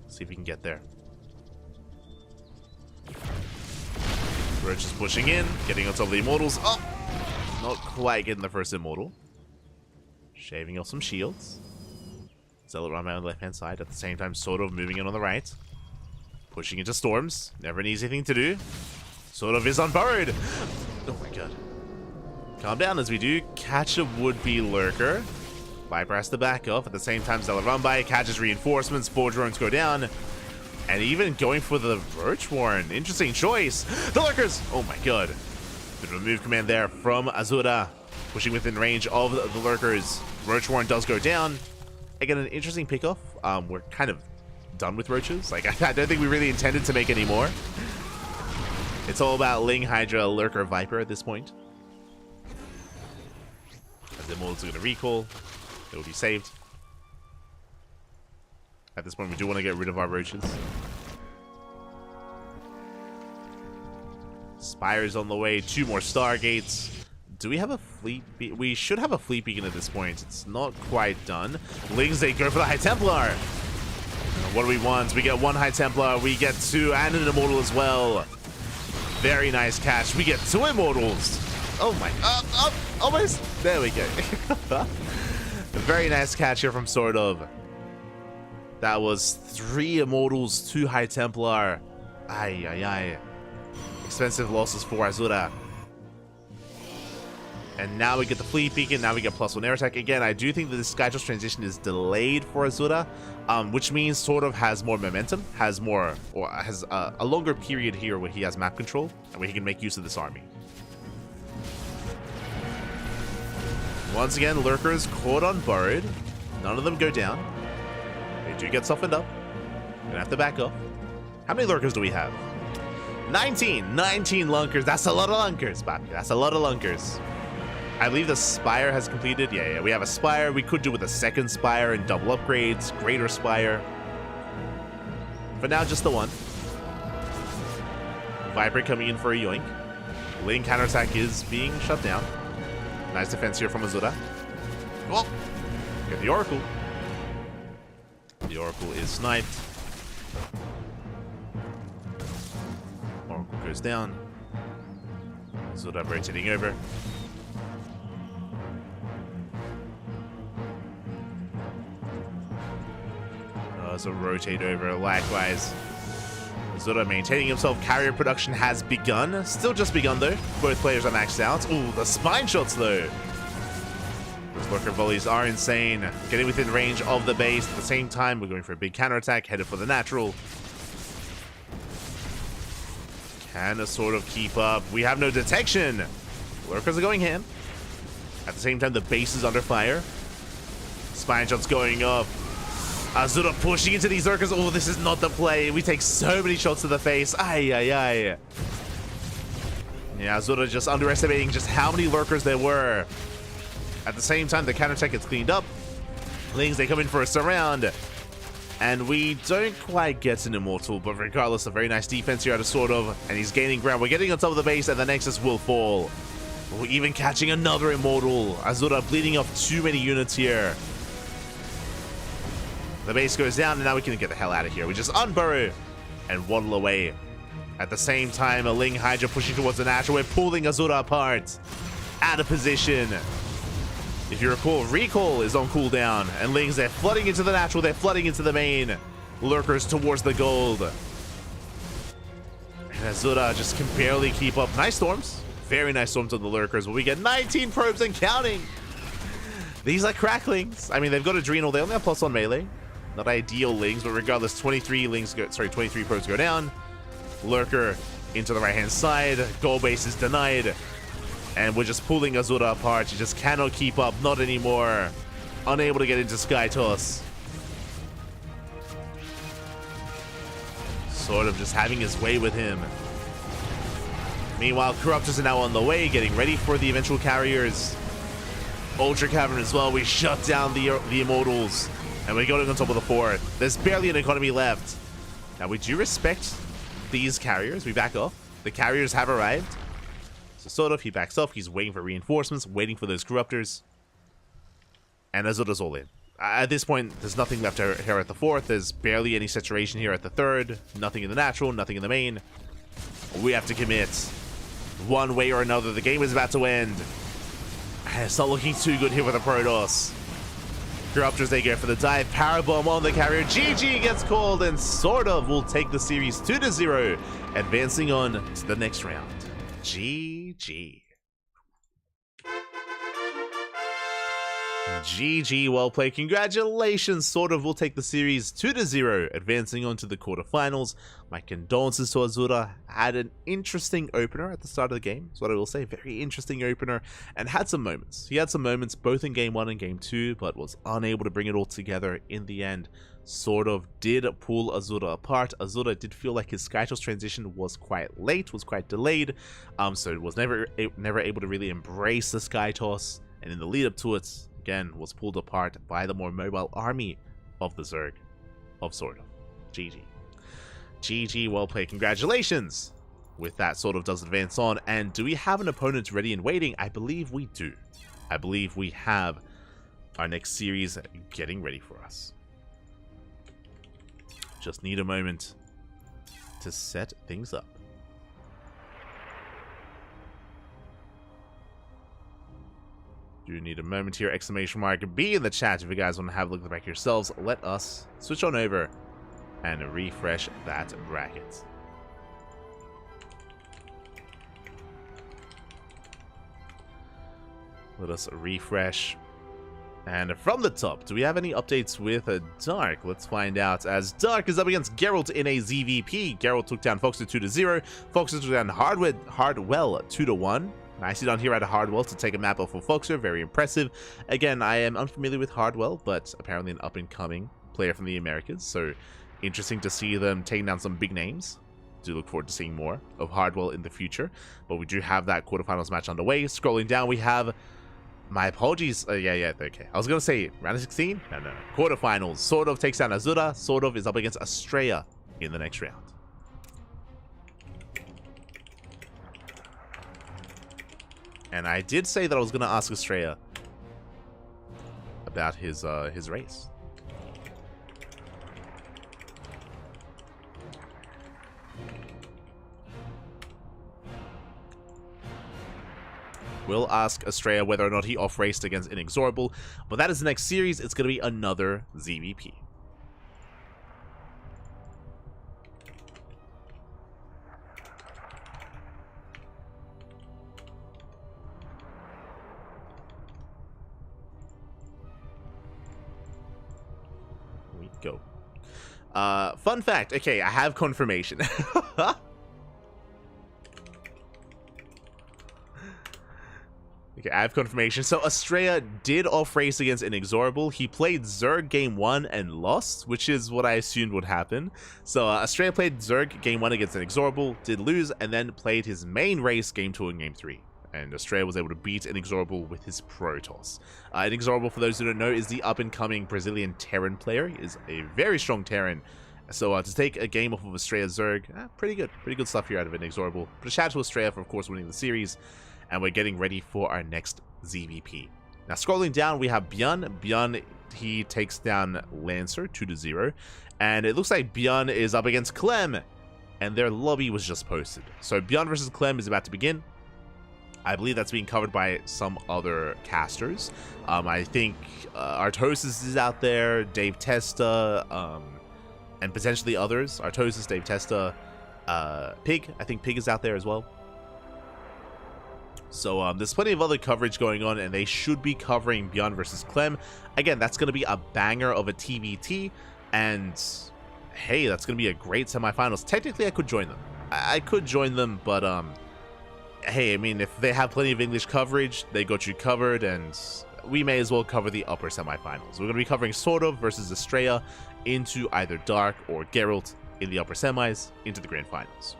See if we can get there. Roach is pushing in, getting on top of the Immortals. Oh! Not quite getting the first Immortal. Shaving off some shields. Zealot on my left-hand side, at the same time sort of moving in on the right. Pushing into Storms. Never an easy thing to do. Sort of is unburrowed. Oh my god. Calm down as we do catch a would-be lurker. Viper has to back off. At the same time, Zealot run by, catches reinforcements, 4 drones go down. And even going for the Roach Warren. Interesting choice. The lurkers! Oh my god. Bit of a move command there from Azura. Pushing within range of the lurkers. Roach Warren does go down. Again, an interesting pickoff. We're kind of done with roaches. Like, I don't think we really intended to make any more. It's all about Ling, Hydra, Lurker, Viper at this point. As the Immortals are going to recall, they will be saved. At this point, we do want to get rid of our roaches. Spire's on the way. 2 more Stargates. Do we have a fleet? We should have a fleet beacon at this point. It's not quite done. Lings, they go for the High Templar. What do we want? We get 1 High Templar. We get 2 and an Immortal as well. Very nice catch. We get 2 Immortals. Oh my. Almost. There we go. A very nice catch here from Sort of. That was 3 Immortals, 2 High Templar. Ay, ay, ay. Expensive losses for Azura. And now we get the fleet beacon. Now we get +1 air attack. Again, I do think that this Skytroll's transition is delayed for Azura, which means sort of has more momentum, has more, or has a longer period here where he has map control and where he can make use of this army. Once again, lurkers caught on burrowed. None of them go down. They do get softened up. Gonna have to back up. How many lurkers do we have? 19! 19 lunkers. That's a lot of lunkers, Bobby. That's a lot of lunkers. I believe the Spire has completed. Yeah, we have a Spire. We could do with a 2nd Spire and double upgrades. Greater Spire. For now, just the 1. Viper coming in for a yoink. Ling counterattack is being shut down. Nice defense here from Azura. Oh! Get the Oracle. The Oracle is sniped. Oracle goes down. Azura rotating over. So rotate over likewise. Azura maintaining himself. Carrier production has begun. Still just begun though. Both players are maxed out. Ooh, the spine shots though. Those lurker volleys are insane. Getting within range of the base. At the same time, we're going for a big counterattack. Headed for the natural. Can sort of keep up. We have no detection. Lurkers are going ham. At the same time, the base is under fire. Spine shots going up. Azura pushing into these lurkers. Oh, this is not the play. We take so many shots to the face. Ay, ay, ay. Yeah, Azura just underestimating just how many lurkers there were. At the same time, the counterattack gets cleaned up. Lings, they come in for a surround. And we don't quite get an Immortal, but regardless, a very nice defense here out of Sort of. And he's gaining ground. We're getting on top of the base, and the Nexus will fall. We're even catching another Immortal. Azura bleeding off too many units here. The base goes down, and now we can get the hell out of here. We just unburrow and waddle away. At the same time, a Ling Hydra pushing towards the natural. We're pulling Azura apart. Out of position. If you recall, Recall is on cooldown, and Lings, they're flooding into the natural, they're flooding into the main. Lurkers towards the gold. And Azura just can barely keep up. Nice storms. Very nice storms on the Lurkers, but we get 19 probes and counting. These are cracklings. I mean, they've got Adrenal. They only have +1 melee. Not ideal Lings, but regardless, 23 probes go down. Lurker into the right-hand side. Goal base is denied. And we're just pulling Azura apart. She just cannot keep up. Not anymore. Unable to get into Sky Toss. Sort of just having his way with him. Meanwhile, Corruptors are now on the way, getting ready for the eventual carriers. Ultra Cavern as well. We shut down the Immortals. And we're going on top of the fort. There's barely an economy left. Now, we do respect these carriers. We back off. The carriers have arrived. So sort of, he backs off. He's waiting for reinforcements, waiting for those Corruptors. And Azura's all in. At this point, there's nothing left here at the fourth. There's barely any saturation here at the third. Nothing in the natural, nothing in the main. We have to commit. One way or another, the game is about to end. And it's not looking too good here with the Protoss. Corruptors, they go for the dive. Powerbomb on the carrier. GG gets called, and sort of will take the series 2-0, advancing on to the next round. GG. GG, well played. Congratulations. Sort of will take the series 2-0, advancing on to the quarterfinals. My condolences to Azura. Had an interesting opener at the start of the game, is what I will say. Very interesting opener, and had some moments. He had some moments both in game 1 and game 2, but was unable to bring it all together in the end. Sort of did pull Azura apart. Azura did feel like his Skytoss transition was quite late, was quite delayed, so it was never able to really embrace the Skytoss, and in the lead up to it, again, was pulled apart by the more mobile army of the Zerg of Sort of. GG. GG, well played. Congratulations. With that, Sort of does advance on. And do we have an opponent ready and waiting? I believe we do. I believe we have our next series getting ready for us. Just need a moment to set things up. Do need a moment here, exclamation mark B in the chat if you guys want to have a look at the back yourselves. Let us switch on over and refresh that bracket. Let us refresh. And from the top, do we have any updates with Dark? Let's find out, as Dark is up against Geralt in a ZVP. Geralt took down Foxer 2-0. Foxer took down Hardwell 2-1. Nicely done here at Hardwell to take a map off of Foxer. Very impressive. Again, I am unfamiliar with Hardwell, but apparently an up-and-coming player from the Americas. So interesting to see them taking down some big names. Do look forward to seeing more of Hardwell in the future. But we do have that quarterfinals match underway. Scrolling down, we have... My apologies. Yeah, okay. I was going to say round of 16? No. Quarterfinals. Sort of takes down Azura. Sort of is up against Estrella in the next round. And I did say that I was going to ask Estrella about his race. We'll ask Estrella whether or not he off-raced against Inexorable, but that is the next series. It's going to be another ZVP. Here we go. Fun fact. Okay, I have confirmation. Okay, I have confirmation. So Estrella did off-race against Inexorable. He played Zerg game 1 and lost, which is what I assumed would happen. So Estrella played Zerg game 1 against Inexorable, did lose, and then played his main race game 2 and game 3. And Estrella was able to beat Inexorable with his Protoss. Inexorable, for those who don't know, is the up-and-coming Brazilian Terran player. He is a very strong Terran. So to take a game off of Estrella Zerg, pretty good. Pretty good stuff here out of Inexorable. But a shout out to Estrella for, of course, winning the series. And we're getting ready for our next ZVP. Now, scrolling down, we have Bjorn. Bjorn he takes down Lancer 2-0. And it looks like Bjorn is up against Clem. And their lobby was just posted. So Bjorn versus Clem is about to begin. I believe that's being covered by some other casters. I think Artosis is out there, Dave Testa, and potentially others. Artosis, Dave Testa, Pig. I think Pig is out there as well. So there's plenty of other coverage going on, and they should be covering Bjorn versus Clem. Again, that's going to be a banger of a TBT, and hey, that's going to be a great semifinals. Technically, I could join them. I could join them, but hey, I mean, if they have plenty of English coverage, they got you covered, and we may as well cover the upper semifinals. We're going to be covering Sort of versus Estrella into either Dark or Geralt in the upper semis into the grand finals.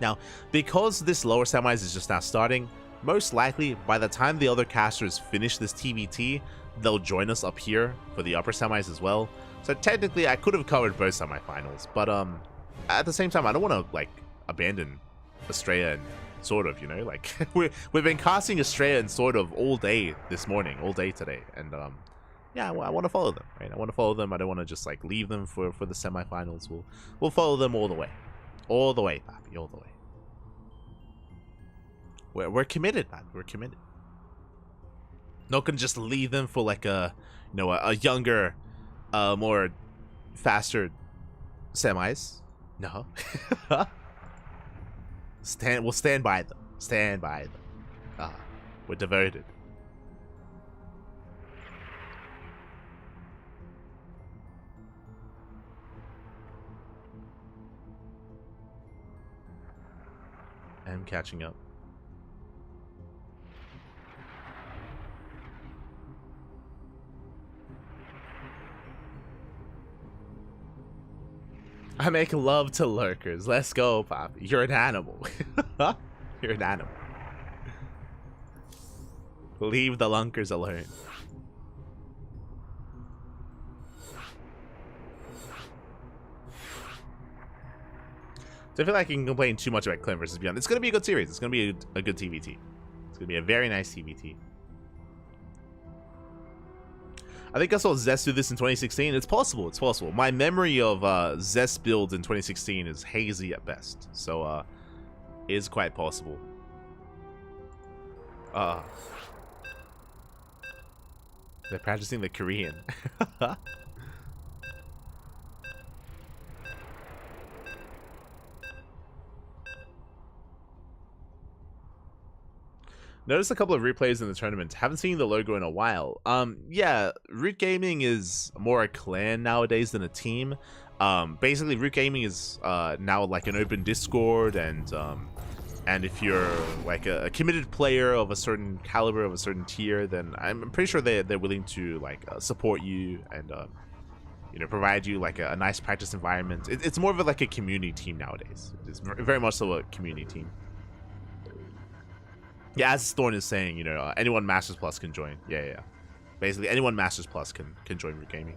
Now, because this lower semis is just now starting, most likely by the time the other casters finish this TBT, they'll join us up here for the upper semis as well. So technically, I could have covered both semifinals, but at the same time, I don't want to like abandon Estrella and Sort of, you know, like we've been casting Estrella and Sort of all day this morning, all day today, and yeah, I want to follow them, right? I want to follow them. I don't want to just like leave them for the semifinals. We'll follow them all the way, papi, all the way. We're committed, man. We're committed. Not gonna just leave them for like a, you know, a younger, more faster semis. No. We'll stand by them. Stand by them. We're devoted. I'm catching up. I make love to lurkers. Let's go, Poppy. You're an animal. You're an animal. Leave the lunkers alone. So I feel like I can complain too much about Clem versus Beyond. It's going to be a good series. It's going to be a good TBT. It's going to be a very nice TBT. I think I saw Zest do this in 2016. It's possible. It's possible. My memory of Zest builds in 2016 is hazy at best. So, it is quite possible. They're practicing the Korean. Noticed a couple of replays in the tournament. Haven't seen the logo in a while. Yeah, Root Gaming is more a clan nowadays than a team. Basically, Root Gaming is now like an open Discord, and if you're like a committed player of a certain caliber, of a certain tier, then I'm pretty sure they're willing to like support you and you know, provide you like a nice practice environment. It's more of like a community team nowadays. It's very much so a community team. Yeah, as Thorn is saying, you know, anyone Masters Plus can join. Yeah. Basically, anyone Masters Plus can join Root Gaming,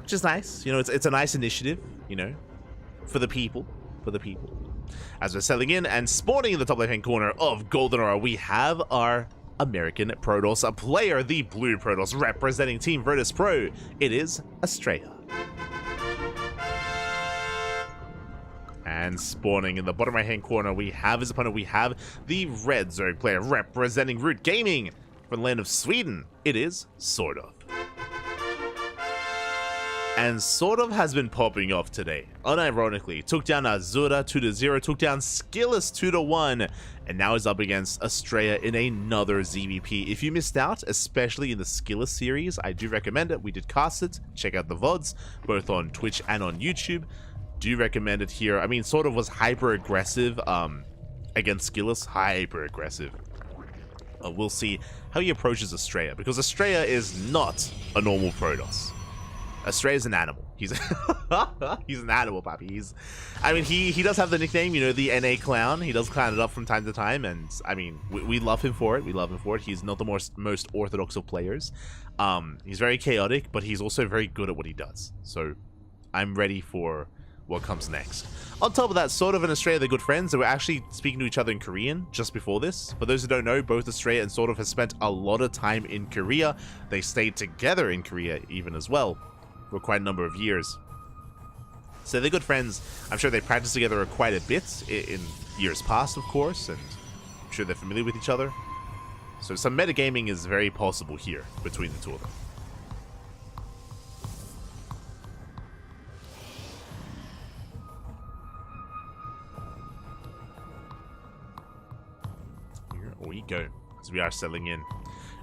which is nice. You know, it's a nice initiative. You know, for the people, As we're settling in and spawning in the top left-hand corner of Golden Aura, we have our American Protoss, a player, the Blue Protoss, representing Team Virtus Pro. It is Estrella. And spawning in the bottom right-hand corner, we have his opponent. We have the Red Zerg player representing Root Gaming from the land of Sweden. It is Sort of. And Sort of has been popping off today. Unironically, took down Azura 2-0, took down Skillus 2-1, and now is up against Estrella in another ZVP. If you missed out, especially in the Skillus series, I do recommend it. We did cast it. Check out the VODs, both on Twitch and on YouTube. Do recommend it here. I mean, Sort of was hyper aggressive against Skillus. Hyper aggressive. We'll see how he approaches Estrella, because Estrella is not a normal Protoss. Estrella is an animal. He's he's an animal, Papi. I mean, he does have the nickname, you know, the NA clown. He does clown it up from time to time, and I mean, we love him for it. We love him for it. He's not the most orthodox of players. He's very chaotic, but he's also very good at what he does. So I'm ready for what comes next. On top of that, sort of in Australia, they're good friends. They were actually speaking to each other in Korean just before this. For those who don't know, both Australia and sort of have spent a lot of time in Korea. They stayed together in Korea even as well for quite a number of years. So they're good friends. I'm sure they practiced together quite a bit in years past, of course, and I'm sure they're familiar with each other. So some metagaming is very possible here between the two of them. Here we go, as we are settling in.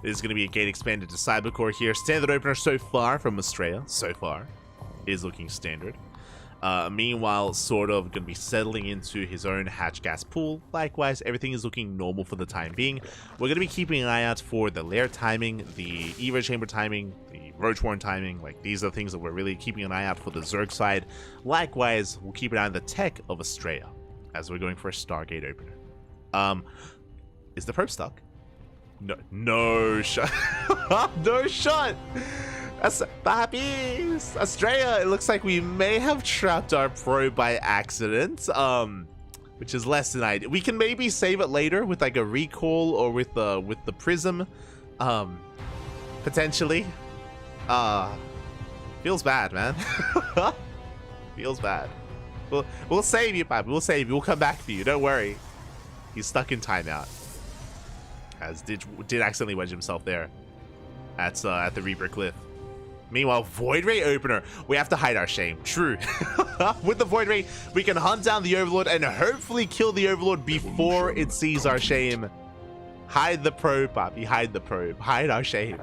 It is going to be a gate expanded to Cybercore here. Standard opener so far from Australia, so far, is looking standard. Meanwhile, sort of going to be settling into his own hatch gas pool. Likewise, everything is looking normal for the time being. We're going to be keeping an eye out for the lair timing, the Evo chamber timing, the Roach Warren timing. Like, these are the things that we're really keeping an eye out for the Zerg side. Likewise, we'll keep an eye on the tech of Australia as we're going for a Stargate opener. Is the probe stuck? No shot. No shot. Puppies! Australia, it looks like we may have trapped our probe by accident, which is less than ideal. We can maybe save it later with like a recall or with the prism, potentially. Feels bad, man. Feels bad. We'll save you, Puppy. We'll save you. We'll come back for you. Don't worry. He's stuck in timeout. As did accidentally wedge himself there at the Reaper Cliff. Meanwhile, Void Ray opener. We have to hide our shame. True. With the Void Ray, we can hunt down the Overlord and hopefully kill the Overlord before it sees our shame. Hide the probe, Poppy. Hide the probe. Hide our shame.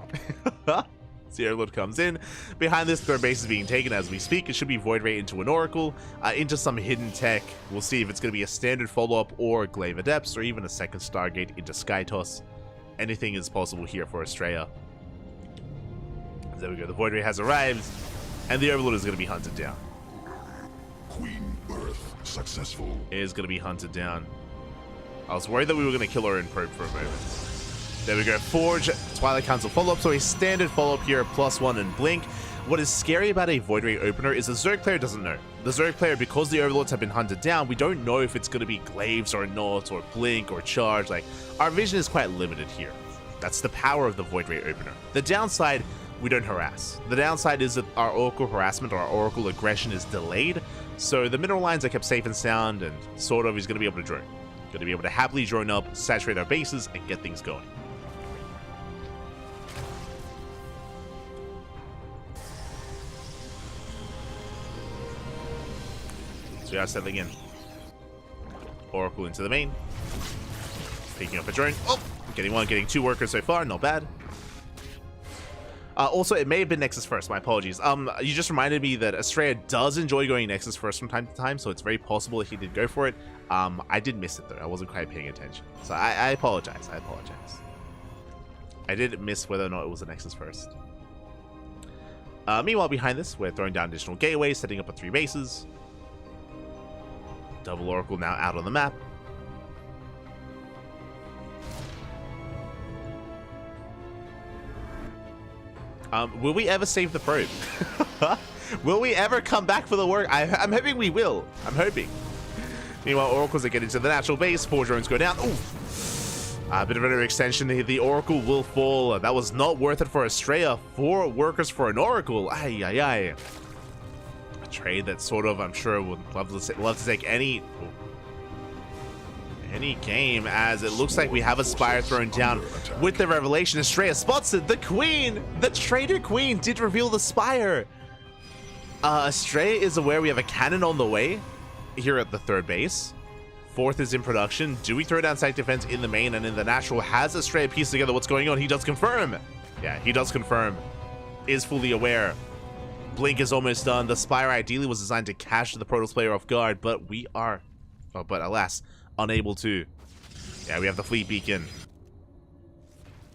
The Overlord comes in. Behind this, third base is being taken as we speak. It should be Void Ray into an Oracle, into some hidden tech. We'll see if it's going to be a standard follow-up or Glaive Adepts or even a second Stargate into Skytoss. Anything is possible here for Australia. There we go. The Void Ray has arrived, and the Overlord is going to be hunted down.
Queen birth successful.
It is going to be hunted down. I was worried that we were going to kill our own probe for a moment. There we go. Forge, Twilight Council follow-up. So a standard follow-up here, +1 and Blink. What is scary about a Void Ray opener is the Zerg player doesn't know. The Zerg player, because the Overlords have been hunted down, we don't know if it's going to be Glaives or not, or Blink or Charge. Like, our vision is quite limited here. That's the power of the Void Ray opener. The downside, we don't harass. The downside is that our Oracle harassment or our Oracle aggression is delayed, so the mineral lines are kept safe and sound, and sort of is going to be able to drone. Going to be able to happily drone up, saturate our bases, and get things going. So we are settling in. Oracle into the main. Picking up a drone. Oh! Getting one, getting two workers so far, not bad. Also, it may have been Nexus first, my apologies. You just reminded me that Australia does enjoy going Nexus first from time to time, so it's very possible that he did go for it. I did miss it though, I wasn't quite paying attention. So I apologize, I did miss whether or not it was a Nexus first. Meanwhile, behind this, we're throwing down additional gateways, setting up 3 bases. Double Oracle now out on the map. Will we ever save the probe? Will we ever come back for the work? I'm hoping we will. I'm hoping. Meanwhile, Oracles are getting to the natural base. 4 drones go down. Ooh. A bit of an overextension. The Oracle will fall. That was not worth it for Australia. 4 workers for an Oracle. Ay, ay, ay. A trade that sort of, I'm sure, would love to take any game, as it looks like we have a Spire thrown down with the revelation. Australia spots it. The Queen, the Traitor Queen, did reveal the Spire. Australia is aware we have a cannon on the way here at the 3rd base. 4th is in production. Do we throw down site defense in the main and in the natural? Has Australia pieced together what's going on? He does confirm. Yeah, he does confirm. Is fully aware. Blink is almost done. The Spire ideally was designed to catch the Protoss player off guard, but we are, but alas, unable to. Yeah, we have the fleet beacon.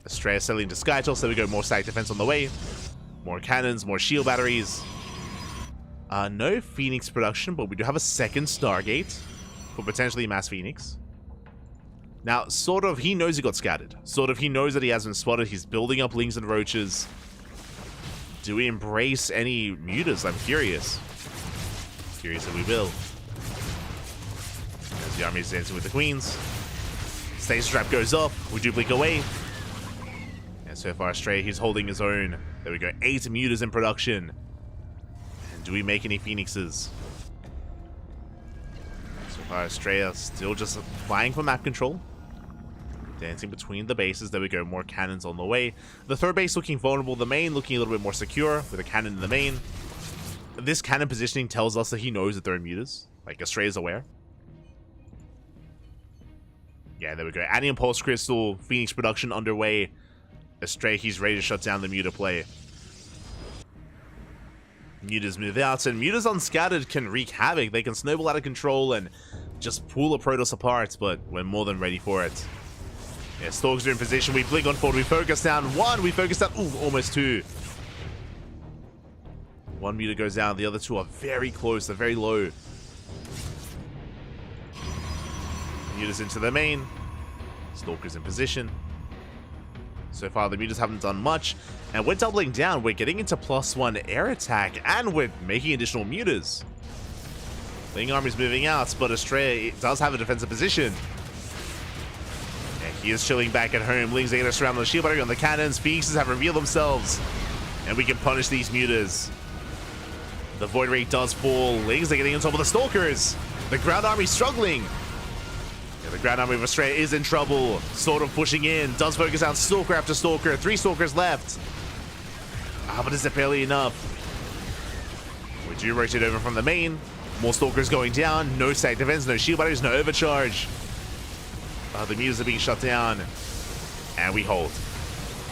Australia settling to Skytel, so we go more site defense on the way. More cannons, more shield batteries. No Phoenix production, but we do have a second Stargate for potentially Mass Phoenix. Now, sort of, he knows he got scattered. Sort of, he knows that he has been spotted. He's building up Lings and Roaches. Do we embrace any mutas? I'm curious. Curious if we will. As the army is dancing with the queens. Stage trap goes off. We do blink away. And so far, Stray, he's holding his own. There we go. 8 mutas in production. And do we make any phoenixes? So far, Estrella still just vying for map control. Dancing between the bases. There we go. More cannons on the way. The third base looking vulnerable. The main looking a little bit more secure with a cannon in the main. This cannon positioning tells us that he knows that there are mutas. Like, Estrella is aware. Yeah, there we go. Adding Pulse Crystal, Phoenix production underway. Estrella, he's ready to shut down the muta play. Mutas move out, and mutas unscattered can wreak havoc. They can snowball out of control and just pull a Protoss apart, but we're more than ready for it. Yeah, Stalkers are in position. We blink on forward. We focus down 1. We focus down. Ooh, almost 2. 1 muta goes down. The other 2 are very close. They're very low. Mutas into the main. Stalkers in position. So far, the mutas haven't done much. And we're doubling down. We're getting into +1 air attack. And we're making additional mutas. Ling Army's moving out, but Estrella does have a defensive position. He is chilling back at home. Ling's going to surround the shield battery on the cannons. Phoenixes have revealed themselves. And we can punish these mutas. The Void Ray does fall. Lings are getting on top of the Stalkers. The ground army struggling. Yeah, the ground army of Estrella is in trouble. Sort of pushing in. Does focus out Stalker after Stalker. 3 Stalkers left. But is it barely enough? We do rotate over from the main. More Stalkers going down. No stack defense, no shield batteries, no overcharge. The mutas are being shut down. And we hold.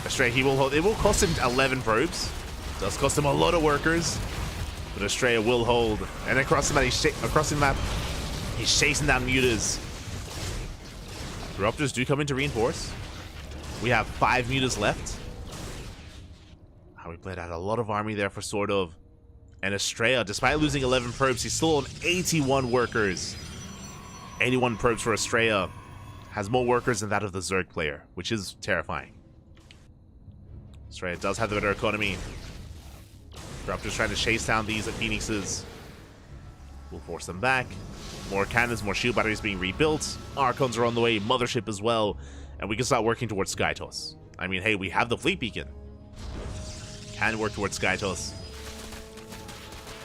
Estrella, he will hold. It will cost him 11 probes. It does cost him a lot of workers. But Estrella will hold. And across the map, he's chasing down mutas. Corruptors do come in to reinforce. We have 5 mutas left. We played out a lot of army there for sort of. And Estrella, despite losing 11 probes, he's still on 81 workers. 81 probes for Estrella. Has more workers than that of the Zerg player, which is terrifying. Estrella does have the better economy. Corruptors trying to chase down these Phoenixes. We'll force them back. More cannons, more shield batteries being rebuilt. Archons are on the way, Mothership as well. And we can start working towards Skytoss. I mean, hey, we have the Fleet Beacon. Can work towards Skytoss.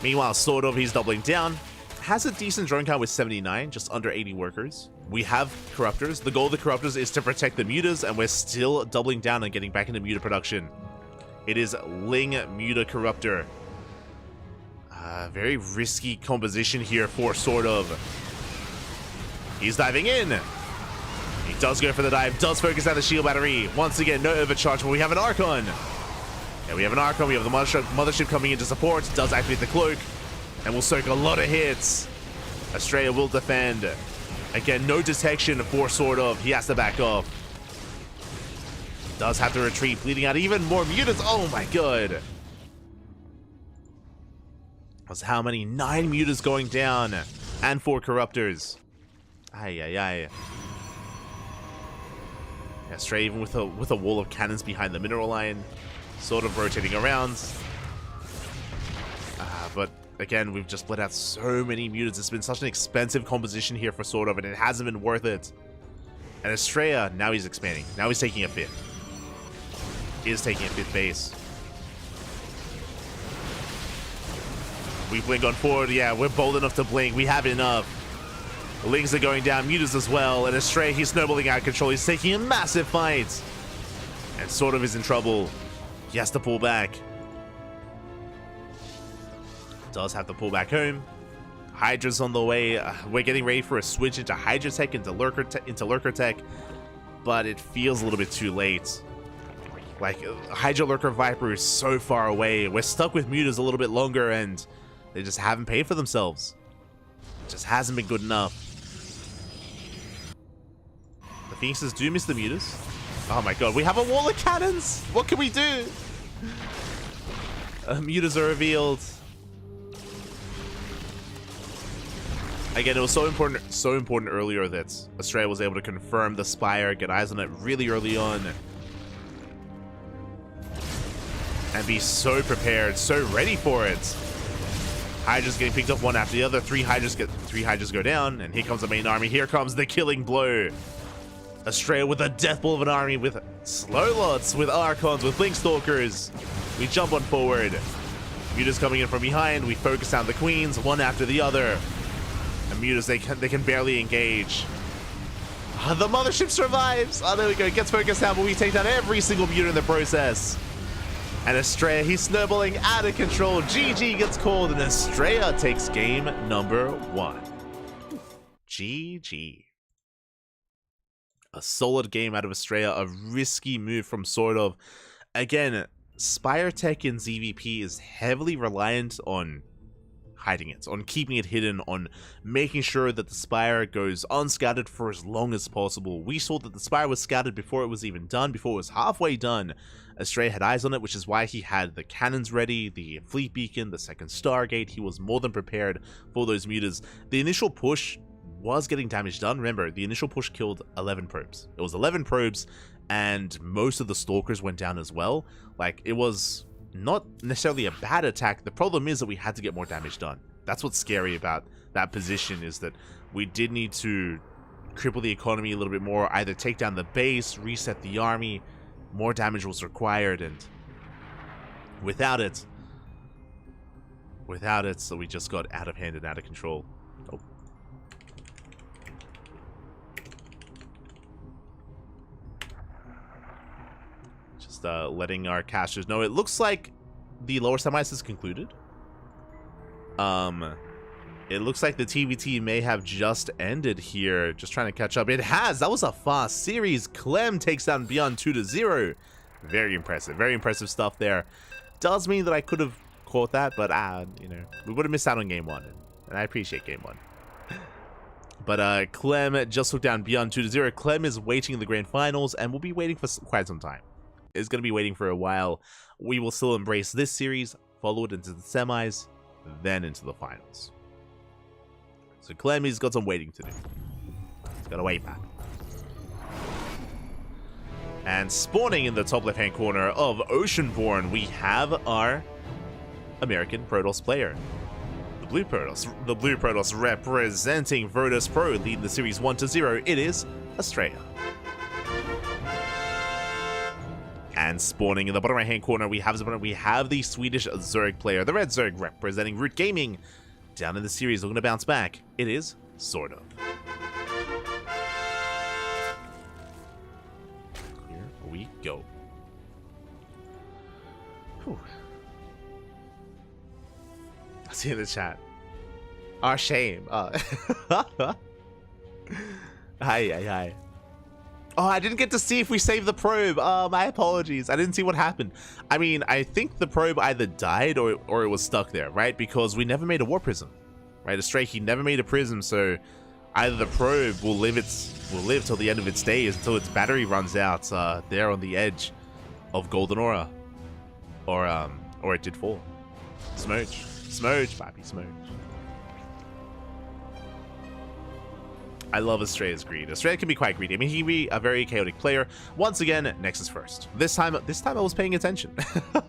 Meanwhile, sort of, he's doubling down. Has a decent drone count with 79, just under 80 workers. We have Corruptors. The goal of the Corruptors is to protect the mutas, and we're still doubling down and getting back into muta production. It is Ling Muta Corruptor. Very risky composition here for sort of. He's diving in. He does go for the dive, does focus out the shield battery. Once again, no overcharge, but we have an Archon. Yeah, we have an Archon, we have the Mothership coming in to support, does activate the cloak, and will soak a lot of hits. Estrella will defend. Again, no detection for sort of. He has to back off. Does have to retreat, bleeding out even more mutas. Oh my god. That's how many? 9 mutas going down. And 4 Corruptors. Ay, ay, ay. Yeah, Stray even with a wall of cannons behind the mineral line. Sort of rotating around. But again, we've just bled out so many mutas. It's been such an expensive composition here for sort of, and it hasn't been worth it. And Estrella, now he's expanding. Now he's taking a 5th. He is taking a 5th base. We blink on forward. Yeah, we're bold enough to blink. We have enough. The Lings are going down. Mutas as well. And Estrella, he's snowballing out of control. He's taking a massive fight. And sort of is in trouble. He has to pull back. Does have to pull back home. Hydra's on the way. We're getting ready for a switch into Hydra Tech, into Lurker Tech. But it feels a little bit too late. Like, Hydra Lurker Viper is so far away. We're stuck with mutas a little bit longer, and they just haven't paid for themselves. It just hasn't been good enough. The Phoenixes do miss the mutas. Oh my god, we have a wall of cannons! What can we do? Mutas are revealed. Again, it was so important earlier that Estrella was able to confirm the Spire, get eyes on it really early on. And be so prepared, so ready for it. Hydras getting picked up one after the other. Three Hydras go down, and here comes the main army. Here comes the killing blow. Australia with a death ball of an army, with slow lots, with Archons, with Blink Stalkers. We jump on forward. Mutas coming in from behind. We focus down the Queens, one after the other. And Mutas, they can barely engage. The mothership survives. Oh, there we go. Gets focused down, but we take down every single mutant in the process. And Estrella, he's snowballing out of control. GG gets called, and Estrella takes game number 1. GG. A solid game out of Estrella, a risky move from sort of. Again, Spire Tech in ZVP is heavily reliant on hiding it, on keeping it hidden, on making sure that the Spire goes unscattered for as long as possible. We saw that the Spire was scattered before it was even done, before it was halfway done. Estrella had eyes on it, which is why he had the cannons ready, the fleet beacon, the second Stargate. He was more than prepared for those mutas. The initial push was getting damage done. Remember, the initial push killed 11 probes. It was 11 probes, and most of the Stalkers went down as well. Like, it was not necessarily a bad attack. The problem is that we had to get more damage done. That's what's scary about that position, is that we did need to cripple the economy a little bit more, either take down the base, reset the army. More damage was required, and without it, so we just got out of hand and out of control. Oh. Just letting our casters know. It looks like the lower semis is concluded. It looks like the TVT may have just ended here. Just trying to catch up. It has. That was a fast series. Clem takes down Beyond 2-0. Very impressive stuff there. Does mean that I could have caught that, but you know, we would have missed out on game 1, and I appreciate game 1. But Clem just took down Beyond 2-0. Clem is waiting in the grand finals, and will be waiting for quite some time. Is going to be waiting for a while. We will still embrace this series, follow it into the semis, then into the finals. So Clem, he's got some waiting to do. He's got to wait back. And spawning in the top left-hand corner of Oceanborn, we have our American Protoss player. The Blue Protoss representing Virtus Pro, leading the series 1-0. It is Estrella. And spawning in the bottom right-hand corner, we have the Swedish Zerg player, the Red Zerg representing Root Gaming. Down in the series, looking to bounce back. It is sort of. Here we go. Whew. I see in the chat. Our shame. Hi. Oh, I didn't get to see if we saved the probe. My apologies. I didn't see what happened. I mean, I think the probe either died or it was stuck there, right? Because we never made a war prism, right? Astray, he never made a prism, so either the probe will live till the end of its days, until its battery runs out there on the edge of Golden Aura, or it did fall. Smooch, papi, smooch. I love Estrella's greed. Estrella can be quite greedy. I mean, he can be a very chaotic player. Once again, Nexus first. This time I was paying attention.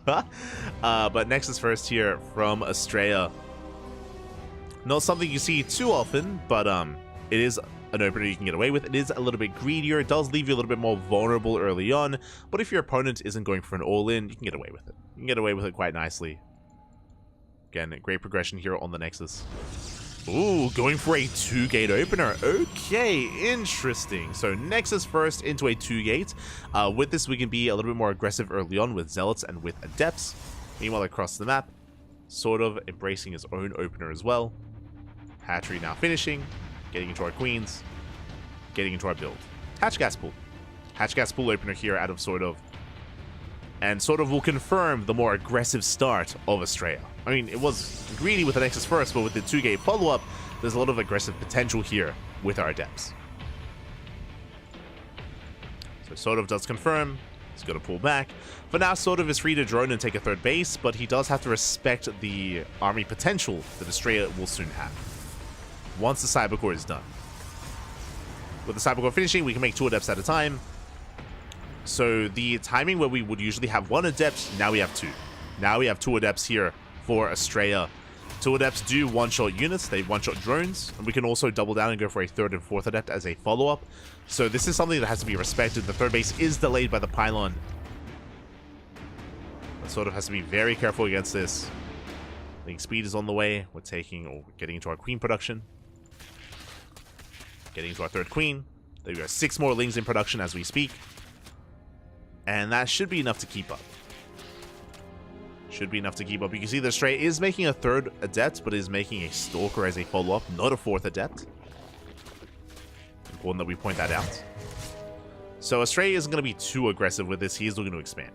But Nexus first here from Estrella. Not something you see too often, but it is an opener you can get away with. It is a little bit greedier. It does leave you a little bit more vulnerable early on, but if your opponent isn't going for an all-in, you can get away with it. You can get away with it quite nicely. Again, great progression here on the Nexus. Ooh, going for a 2-gate opener. Okay, interesting. So Nexus first into a 2-gate. With this, we can be a little bit more aggressive early on with Zealots and with Adepts. Meanwhile, across the map, sort of embracing his own opener as well. Hatchery now finishing, getting into our Queens, getting into our build. Hatch Gas Pool. Hatch Gas Pool opener here out of Sort of. And Sort of will confirm the more aggressive start of Estrella. I mean, it was greedy with the Nexus first, but with the 2-gate follow-up, there's a lot of aggressive potential here with our Adepts. So Sort of does confirm. He's going to pull back. For now, Sort of is free to drone and take a third base, but he does have to respect the army potential that Estrella will soon have once the Cybercore is done. With the Cybercore finishing, we can make 2 Adepts at a time. So the timing where we would usually have 1 Adept, now we have 2. Now we have 2 Adepts here for Estrella. Two Adepts do one-shot units, they one-shot drones, and we can also double down and go for a third and fourth Adept as a follow-up. So this is something that has to be respected. The third base is delayed by the pylon. That sort of has to be very careful against this. Link speed is on the way. We're getting into our queen production. Getting into our third queen. There we go, 6 more lings in production as we speak. And that should be enough to keep up. Should be enough to keep up. You can see the Stray is making a third Adept, but is making a Stalker as a follow-up, not a fourth Adept. Important that we point that out. So Astray isn't going to be too aggressive with this. He is looking to expand.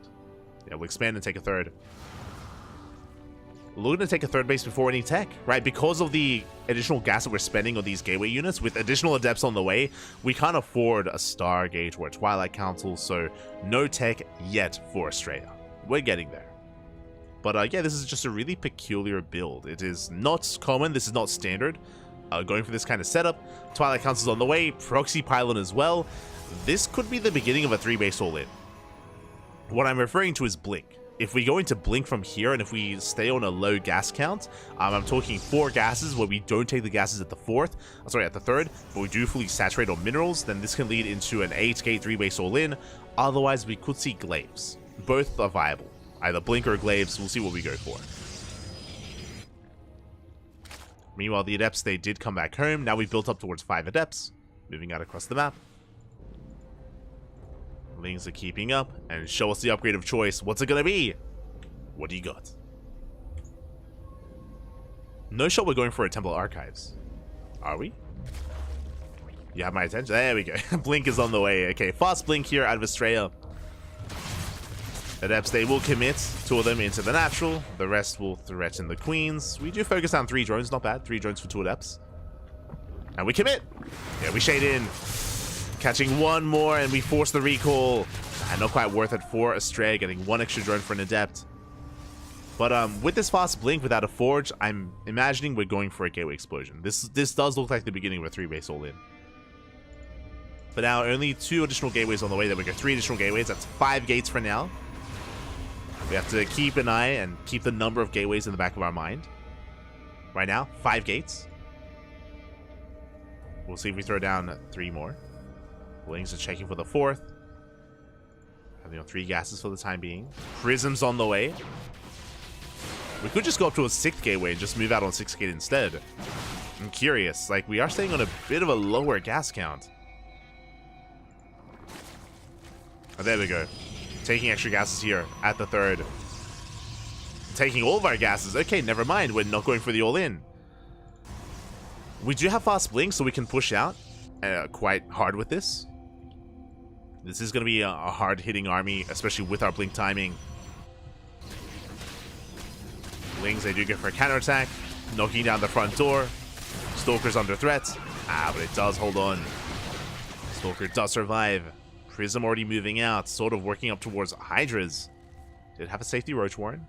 Yeah, we'll expand and take a third. We're looking to take a third base before any tech, right? Because of the additional gas that we're spending on these gateway units, with additional Adepts on the way, we can't afford a Stargate or a Twilight Council, so no tech yet for Australia. We're getting there. But yeah, this is just a really peculiar build. It is not common, this is not standard. Going for this kind of setup. Twilight Council's on the way, Proxy Pylon as well. This could be the beginning of a 3-base all-in. What I'm referring to is Blink. If we go into Blink from here, and if we stay on a low gas count, I'm talking 4 gases where we don't take the gases at the third, but we do fully saturate on minerals, then this can lead into an 8-gate 3-base all-in. Otherwise, we could see Glaives. Both are viable. Either Blink or Glaives, we'll see what we go for. Meanwhile, the Adepts, they did come back home. Now we've built up towards 5 Adepts, moving out across the map. Lings are keeping up, and show us the upgrade of choice. What's it gonna be? What do you got? No shot we're going for a Temple Archives. Are we? You have my attention? There we go. Blink is on the way. Okay, fast Blink here out of Estrella. Adepts, they will commit 2 of them into the natural. The rest will threaten the queens. We do focus on 3 drones, not bad. 3 drones for 2 Adepts. And we commit. Yeah, we shade in. Catching 1 more, and we force the recall. Not quite worth it for Astray, getting 1 extra drone for an Adept. But with this fast Blink without a Forge, I'm imagining we're going for a Gateway Explosion. This does look like the beginning of a 3-base all-in. But now only 2 additional gateways on the way. There we go, 3 additional gateways. That's 5 gates for now. We have to keep an eye and keep the number of gateways in the back of our mind. Right now, 5 gates. We'll see if we throw down 3 more. Lings are checking for the 4th. Having 3 gases for the time being. Prism's on the way. We could just go up to a 6th gateway and just move out on 6th gate instead. I'm curious. Like, we are staying on a bit of a lower gas count. Oh, there we go. Taking extra gases here at the 3rd. Taking all of our gases. Okay, never mind. We're not going for the all-in. We do have fast Blink, so we can push out quite hard with this. This is going to be a hard-hitting army, especially with our Blink timing. Lings, they do go for a counterattack. Knocking down the front door. Stalker's under threat. But it does hold on. Stalker does survive. Prism already moving out, sort of working up towards Hydras. Did have a safety Roach Warren.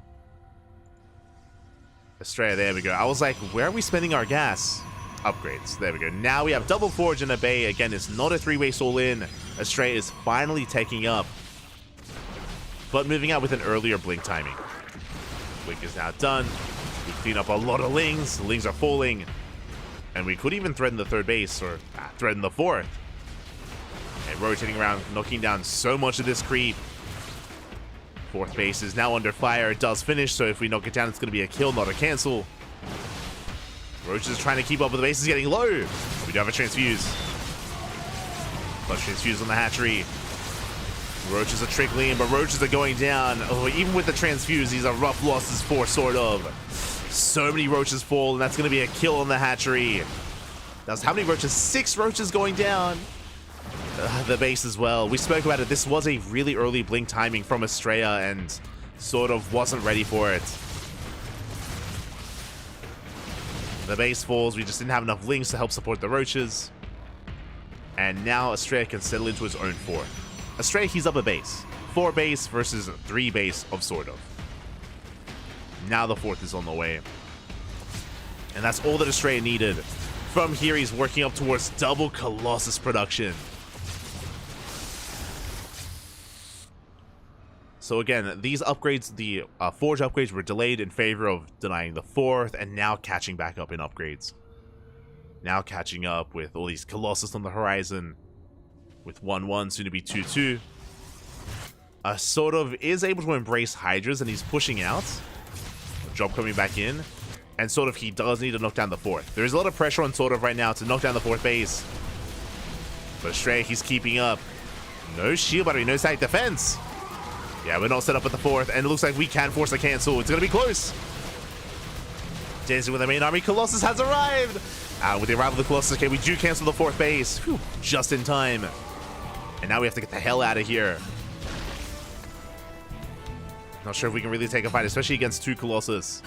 Estrella, there we go. I was like, where are we spending our gas? Upgrades. There we go. Now we have double Forge in a bay. Again, it's not a 3-base all-in. Estrella is finally taking up. But moving out with an earlier Blink timing. Blink is now done. We clean up a lot of Lings. The Lings are falling. And we could even threaten the 3rd base, or threaten the 4th. And rotating around, knocking down so much of this creep. 4th base is now under fire. It does finish, so if we knock it down, it's going to be a kill, not a cancel. Roach is trying to keep up, but the base is getting low. We do have a Transfuse. Plus Transfuse on the hatchery. Roaches are trickling in, but Roaches are going down. Oh, even with the Transfuse, these are rough losses for sort of. So many Roaches fall, and that's going to be a kill on the hatchery. That's how many Roaches? 6 Roaches going down. The base as well. We spoke about it. This was a really early Blink timing from Estrella and sort of wasn't ready for it. The base falls. We just didn't have enough Lings to help support the Roaches. And now Estrella can settle into his own 4. Estrella, he's up a base. 4 base versus 3 base of sort of. Now the 4th is on the way. And that's all that Estrella needed. From here, he's working up towards double Colossus production. So again, these upgrades, the Forge upgrades were delayed in favor of denying the 4th, and now catching back up in upgrades. Now catching up with all these Colossus on the horizon, with 1-1, soon to be 2-2. Sort of is able to embrace Hydras, and he's pushing out. Drop coming back in, and sort of he does need to knock down the 4th. There is a lot of pressure on sort of right now to knock down the 4th base. But Stray, he's keeping up. No shield battery, no static defense. Yeah, we're not set up at the 4th, and it looks like we can force a cancel. It's going to be close. Dancing with the main army, Colossus has arrived. With the arrival of the Colossus, okay, we do cancel the 4th base. Whew, just in time. And now we have to get the hell out of here. Not sure if we can really take a fight, especially against 2 Colossus.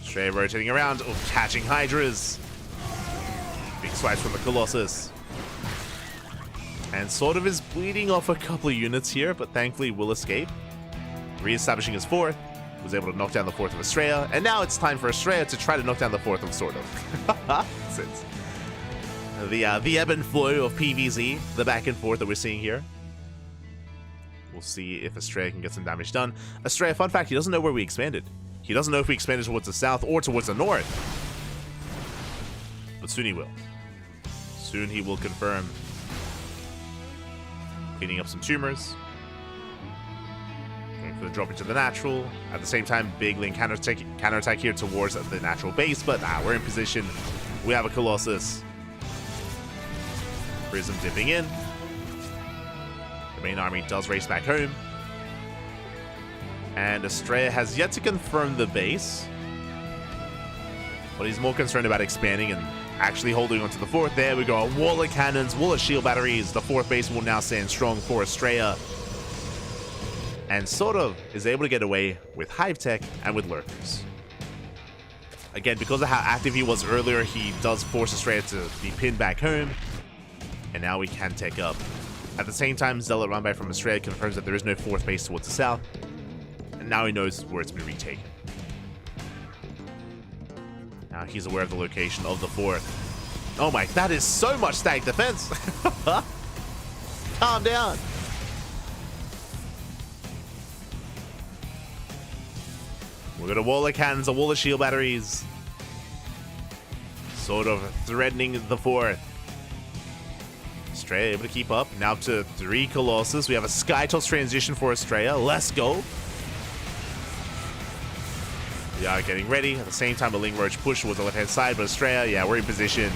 Stray rotating around, catching Hydras. Big swipes from the Colossus. And sort of is bleeding off a couple of units here, but thankfully will escape. Re-establishing his 4th. Was able to knock down the 4th of Estrella. And now it's time for Estrella to try to knock down the 4th of sort of. Since the ebb and flow of PvZ, the back and forth that we're seeing here. We'll see if Estrella can get some damage done. Estrella, fun fact, he doesn't know where we expanded. He doesn't know if we expanded towards the south or towards the north. But soon he will. Soon he will confirm. Cleaning up some tumors. Going for the drop into the natural. At the same time, big link counterattack here towards the natural base. But we're in position. We have a Colossus. Prism dipping in. The main army does race back home. And Estrella has yet to confirm the base. But he's more concerned about expanding and actually holding onto the 4th. There we go. A wall of cannons, wall of shield batteries. The 4th base will now stand strong for Estrella. And sort of is able to get away with Hive Tech and with Lurkers. Again, because of how active he was earlier, he does force Estrella to be pinned back home. And now we can take up. At the same time, Zealot run by from Estrella confirms that there is no 4th base towards the south. And now he knows where it's been retaken. Now he's aware of the location of the 4th. Oh my, that is so much static defense. Calm down. We're gonna wall of cannons, a wall of shield batteries. Sort of threatening the 4th. Estrella able to keep up. Now to 3 Colossus. We have a Skytoss transition for Estrella. Let's go. We are getting ready. At the same time, the Ling Roach push towards the left-hand side, but Estrella, yeah, we're in position.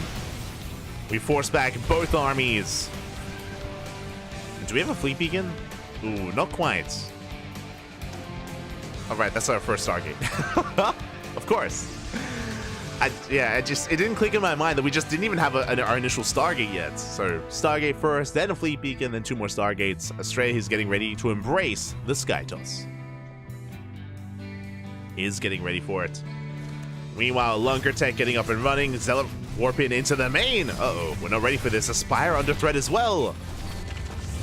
We force back both armies. Do we have a fleet beacon? Ooh, not quite. All right, that's our first Stargate. Of course. It didn't click in my mind that we just didn't even have our initial Stargate yet. So Stargate first, then a fleet beacon, then 2 more Stargates. Estrella is getting ready to embrace the Skytoss. Is getting ready for it. Meanwhile, Lunker Tech getting up and running. Zealot warping into the main. Uh-oh, we're not ready for this. Aspire under threat as well.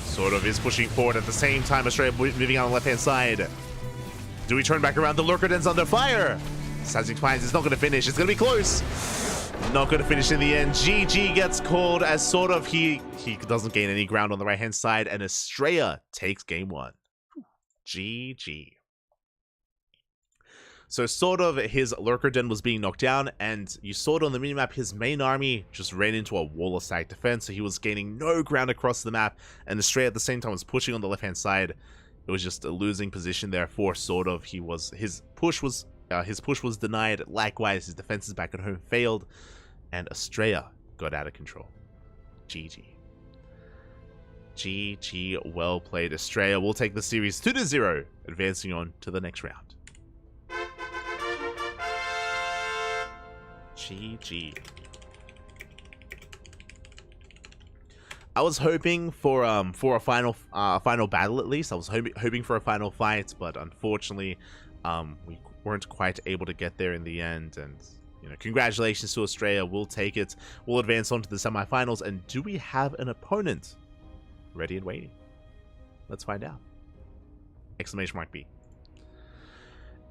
Sort of is pushing forward at the same time. Estrella moving on the left-hand side. Do we turn back around? The Lurker Den's under fire. Sazing finds it's not going to finish. It's going to be close. Not going to finish in the end. GG gets called as sort of he doesn't gain any ground on the right-hand side. And Estrella takes game 1. GG. So sort of his Lurker Den was being knocked down, and you saw it on the minimap, his main army just ran into a wall of static defense, so he was gaining no ground across the map, and Estrella at the same time was pushing on the left-hand side. It was just a losing position there for sort of. His push was denied. Likewise, his defenses back at home failed, and Estrella got out of control. GG. GG, well played. Estrella will take the series 2-0, advancing on to the next round. GG. I was hoping for a final battle at least. I was hoping for a final fight, but unfortunately, we weren't quite able to get there in the end. And you know, congratulations to Estrella. We'll take it. We'll advance on to the semifinals. And do we have an opponent ready and waiting? Let's find out. Exclamation mark B.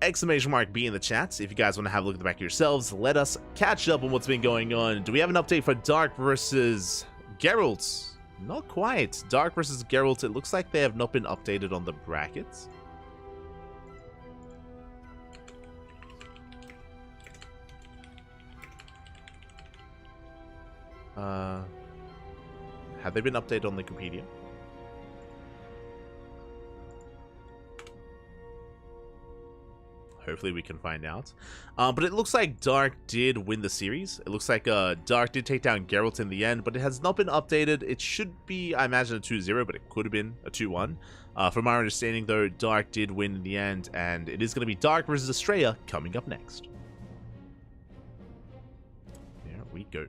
Exclamation mark B in the chat. If you guys want to have a look at the back yourselves, let us catch up on what's been going on. Do we have an update for Dark versus Geralt? Not quite. Dark versus Geralt, it looks like they have not been updated on the brackets. Have they been updated on Wikipedia? Hopefully we can find out. But it looks like Dark did win the series. It looks like Dark did take down Geralt in the end, but it has not been updated. It should be, I imagine, a 2-0, but it could have been a 2-1. From my understanding, though, Dark did win in the end, and it is going to be Dark versus Estrella coming up next. There we go.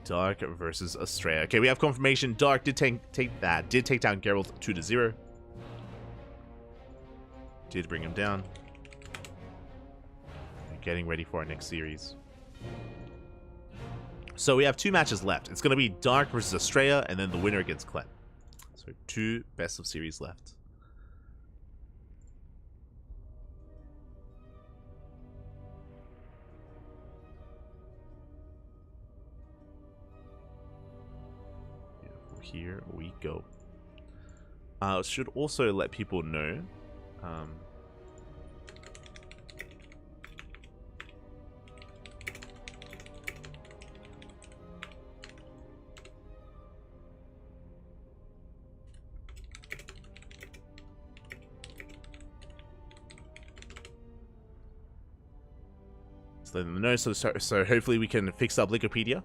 Dark versus Estrella. Okay, we have confirmation. Dark did take down Geralt 2-0. Did bring him down. And getting ready for our next series. So we have 2 matches left. It's going to be Dark versus Estrella, and then the winner against Clem. So 2 best of series left. Beautiful. Here we go. Should also let people know. So let them know. So hopefully we can fix up Wikipedia.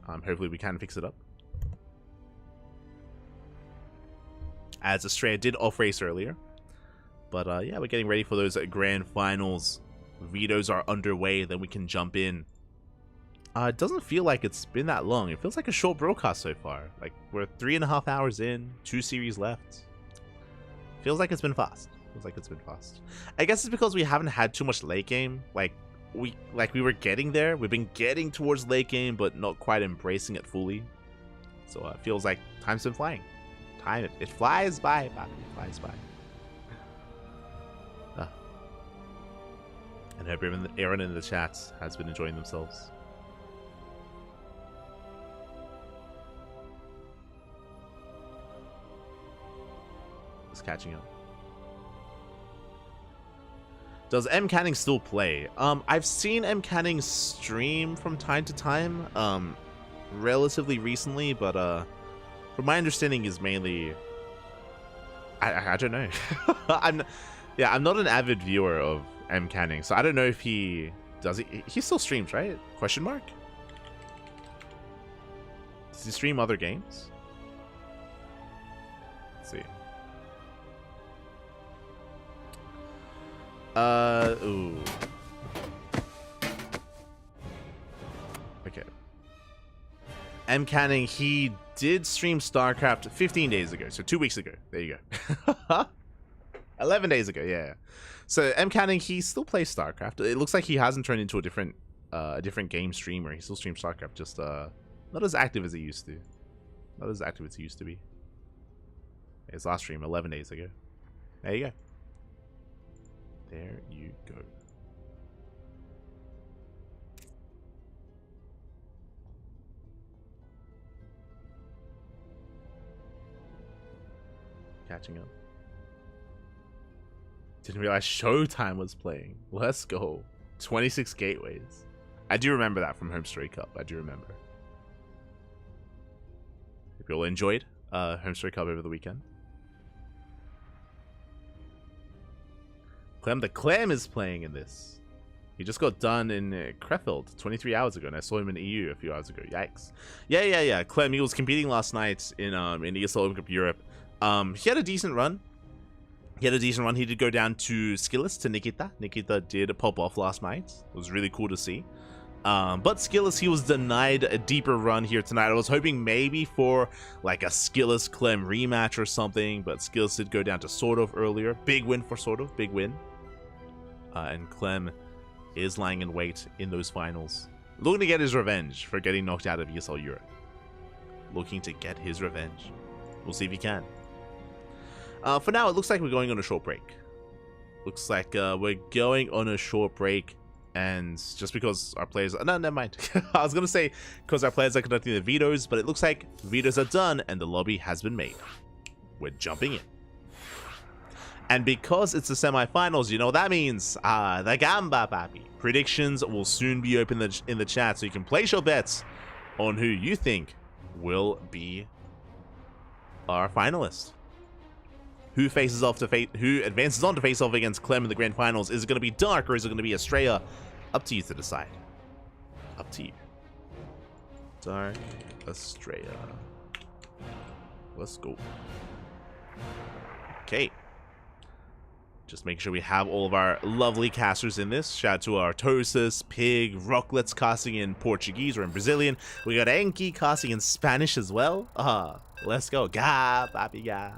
Hopefully we can fix it up. As Estrella did off race earlier. But yeah, we're getting ready for those grand finals. Vetoes are underway, then we can jump in. It doesn't feel like it's been that long. It feels like a short broadcast so far. Like, we're 3.5 hours in, 2 series left. Feels like it's been fast. I guess it's because we haven't had too much late game. Like we were getting there. We've been getting towards late game, but not quite embracing it fully. So it feels like time's been flying. It flies by, Bobby. It flies by. And hope everyone in the chat has been enjoying themselves. Just catching up. Does M. Canning still play? I've seen M. Canning stream from time to time, relatively recently, but from my understanding is mainly I don't know. I'm not an avid viewer of M. Canning, so I don't know if he still streams, right? Question mark? Does he stream other games? Let's see. Ooh. Okay. M. Canning, he did stream StarCraft 15 days ago, so 2 weeks ago. There you go. 11 days ago, yeah. So M. Canning, he still plays StarCraft. It looks like he hasn't turned into a different game streamer. He still streams StarCraft, just not as active as he used to. Not as active as he used to be. His last stream 11 days ago. There you go. There you go. Catching up. Didn't realize Showtime was playing. Let's go. 26 gateways. I do remember that from Home Story Cup. I do remember. Hope you all enjoyed Home Story Cup over the weekend. The Clem is playing in this. He just got done in Krefeld 23 hours ago, and I saw him in EU a few hours ago. Yikes. Yeah. Clem, he was competing last night in ESL Open Cup Europe. He had a decent run. He did go down to Skilless, to Nikita. Nikita did pop off last night. It was really cool to see. But Skilless, he was denied a deeper run here tonight. I was hoping maybe for like a Skilless Clem rematch or something, but Skilless did go down to Sort of earlier. Big win for Sort of, big win. And Clem is lying in wait in those finals. Looking to get his revenge for getting knocked out of ESL Europe. Looking to get his revenge. We'll see if he can. For now, it looks like we're going on a short break. And just because our players... No, never mind. I was going to say because our players are conducting the vetoes, but it looks like vetoes are done and the lobby has been made. We're jumping in. And because it's the semifinals, you know what that means? The Gamba, papi. Predictions will soon be open in the chat, so you can place your bets on who you think will be our finalist. Who faces off to who advances on to face off against Clem in the grand finals? Is it going to be Dark or is it going to be Estrella? Up to you to decide. Up to you. Dark, Estrella. Let's go. Okay. Just make sure we have all of our lovely casters in this. Shout out to our Tosas, Pig, Rocklets casting in Portuguese or in Brazilian. We got CranKy casting in Spanish as well. Let's go. Ga, papi, ga.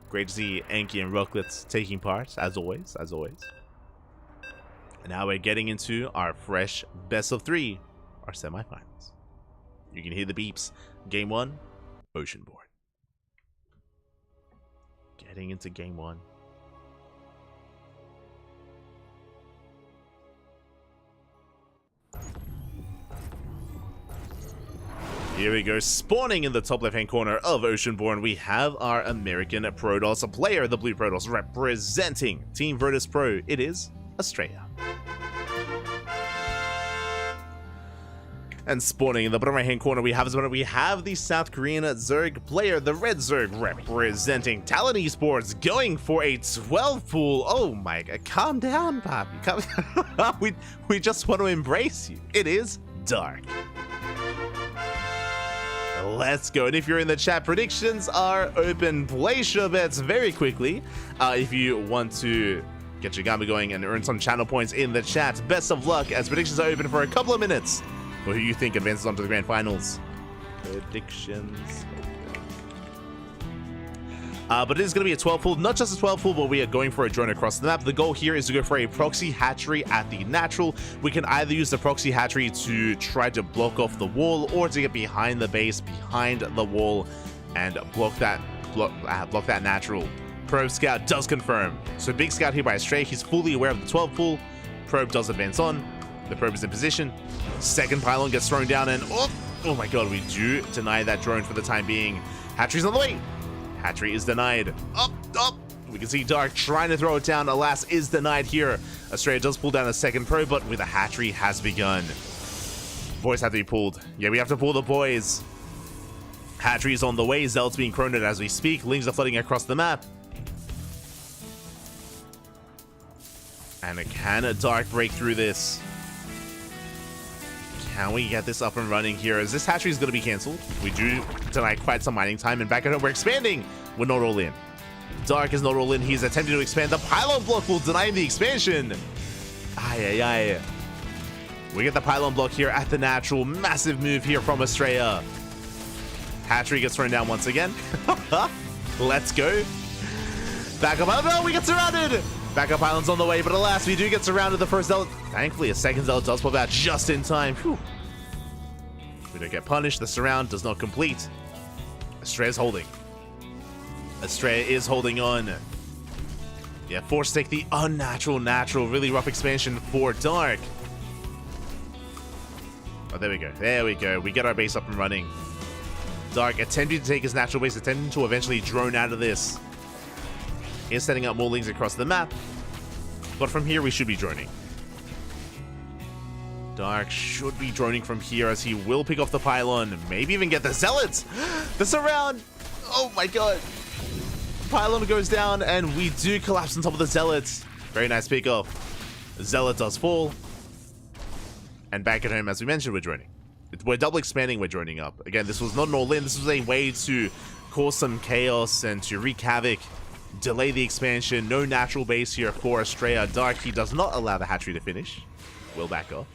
Great to see CranKy and Rocklets taking part, as always, as always. And now we're getting into our fresh best of 3, our semifinals. You can hear the beeps. Game 1, Oceanborn. Getting into game 1. Here we go, spawning in the top left-hand corner of Oceanborn, we have our American Protoss player, the Blue Protoss, representing Team Virtus Pro. It is Estrella. And spawning in the bottom right-hand corner, we have the South Korean Zerg player, the Red Zerg, representing Talon Esports, going for a 12 pool. Oh my god, calm down, papi. We just want to embrace you. It is Dark. Let's go. And if you're in the chat, predictions are open. Place your bets very quickly. If you want to get your Gamba going and earn some channel points in the chat, best of luck as predictions are open for a couple of minutes for who you think advances on to the grand finals. Predictions open. But it is going to be a 12 pool, not just a 12 pool, but we are going for a drone across the map. The goal here is to go for a proxy hatchery at the natural. We can either use the proxy hatchery to try to block off the wall or to get behind the base, behind the wall, and block that natural. Probe Scout does confirm. So big scout here by Estrella. He's fully aware of the 12 pool. Probe does advance on. The probe is in position. Second pylon gets thrown down and oh my god, we do deny that drone for the time being. Hatchery's on the way. Hatchery is denied. Up. We can see Dark trying to throw it down. Alas, is denied here. Estrella does pull down a second probe, but with a hatchery has begun. Boys have to be pulled. Yeah, we have to pull the boys. Hatchery is on the way. Zealot's being chroned as we speak. Lings are flooding across the map. And can Dark break through this? Can we get this up and running here? As this hatchery is going to be cancelled. We do deny quite some mining time. And back at home, we're expanding. We're not all in. Dark is not all in. He's attempting to expand. The pylon block will deny him the expansion. Aye. We get the pylon block here at the natural. Massive move here from Estrella. Hatchery gets thrown down once again. Let's go. Back up. Oh no, we get surrounded. Backup island's on the way, but alas, we do get surrounded. The first zealot. Thankfully, a second zealot does pop out just in time. Whew. We don't get punished. The surround does not complete. Estrella's holding. Estrella is holding on. Yeah, force take the unnatural, really rough expansion for Dark. Oh, there we go. There we go. We get our base up and running. Dark attempting to take his natural base, attempting to eventually drone out of this. Is setting up more links across the map, but from here we should be droning. Dark should be droning from here as he will pick off the pylon, maybe even get the zealots. The surround. Oh my god. Pylon goes down and we do collapse on top of the zealots. Very nice pick off. Zealot does fall. And back at home, as we mentioned, we're droning. We're double expanding, we're droning up. Again, this was not an all-in. This was a way to cause some chaos and to wreak havoc. Delay the expansion. No natural base here for Estrella. Dark, he does not allow the hatchery to finish. Will back off.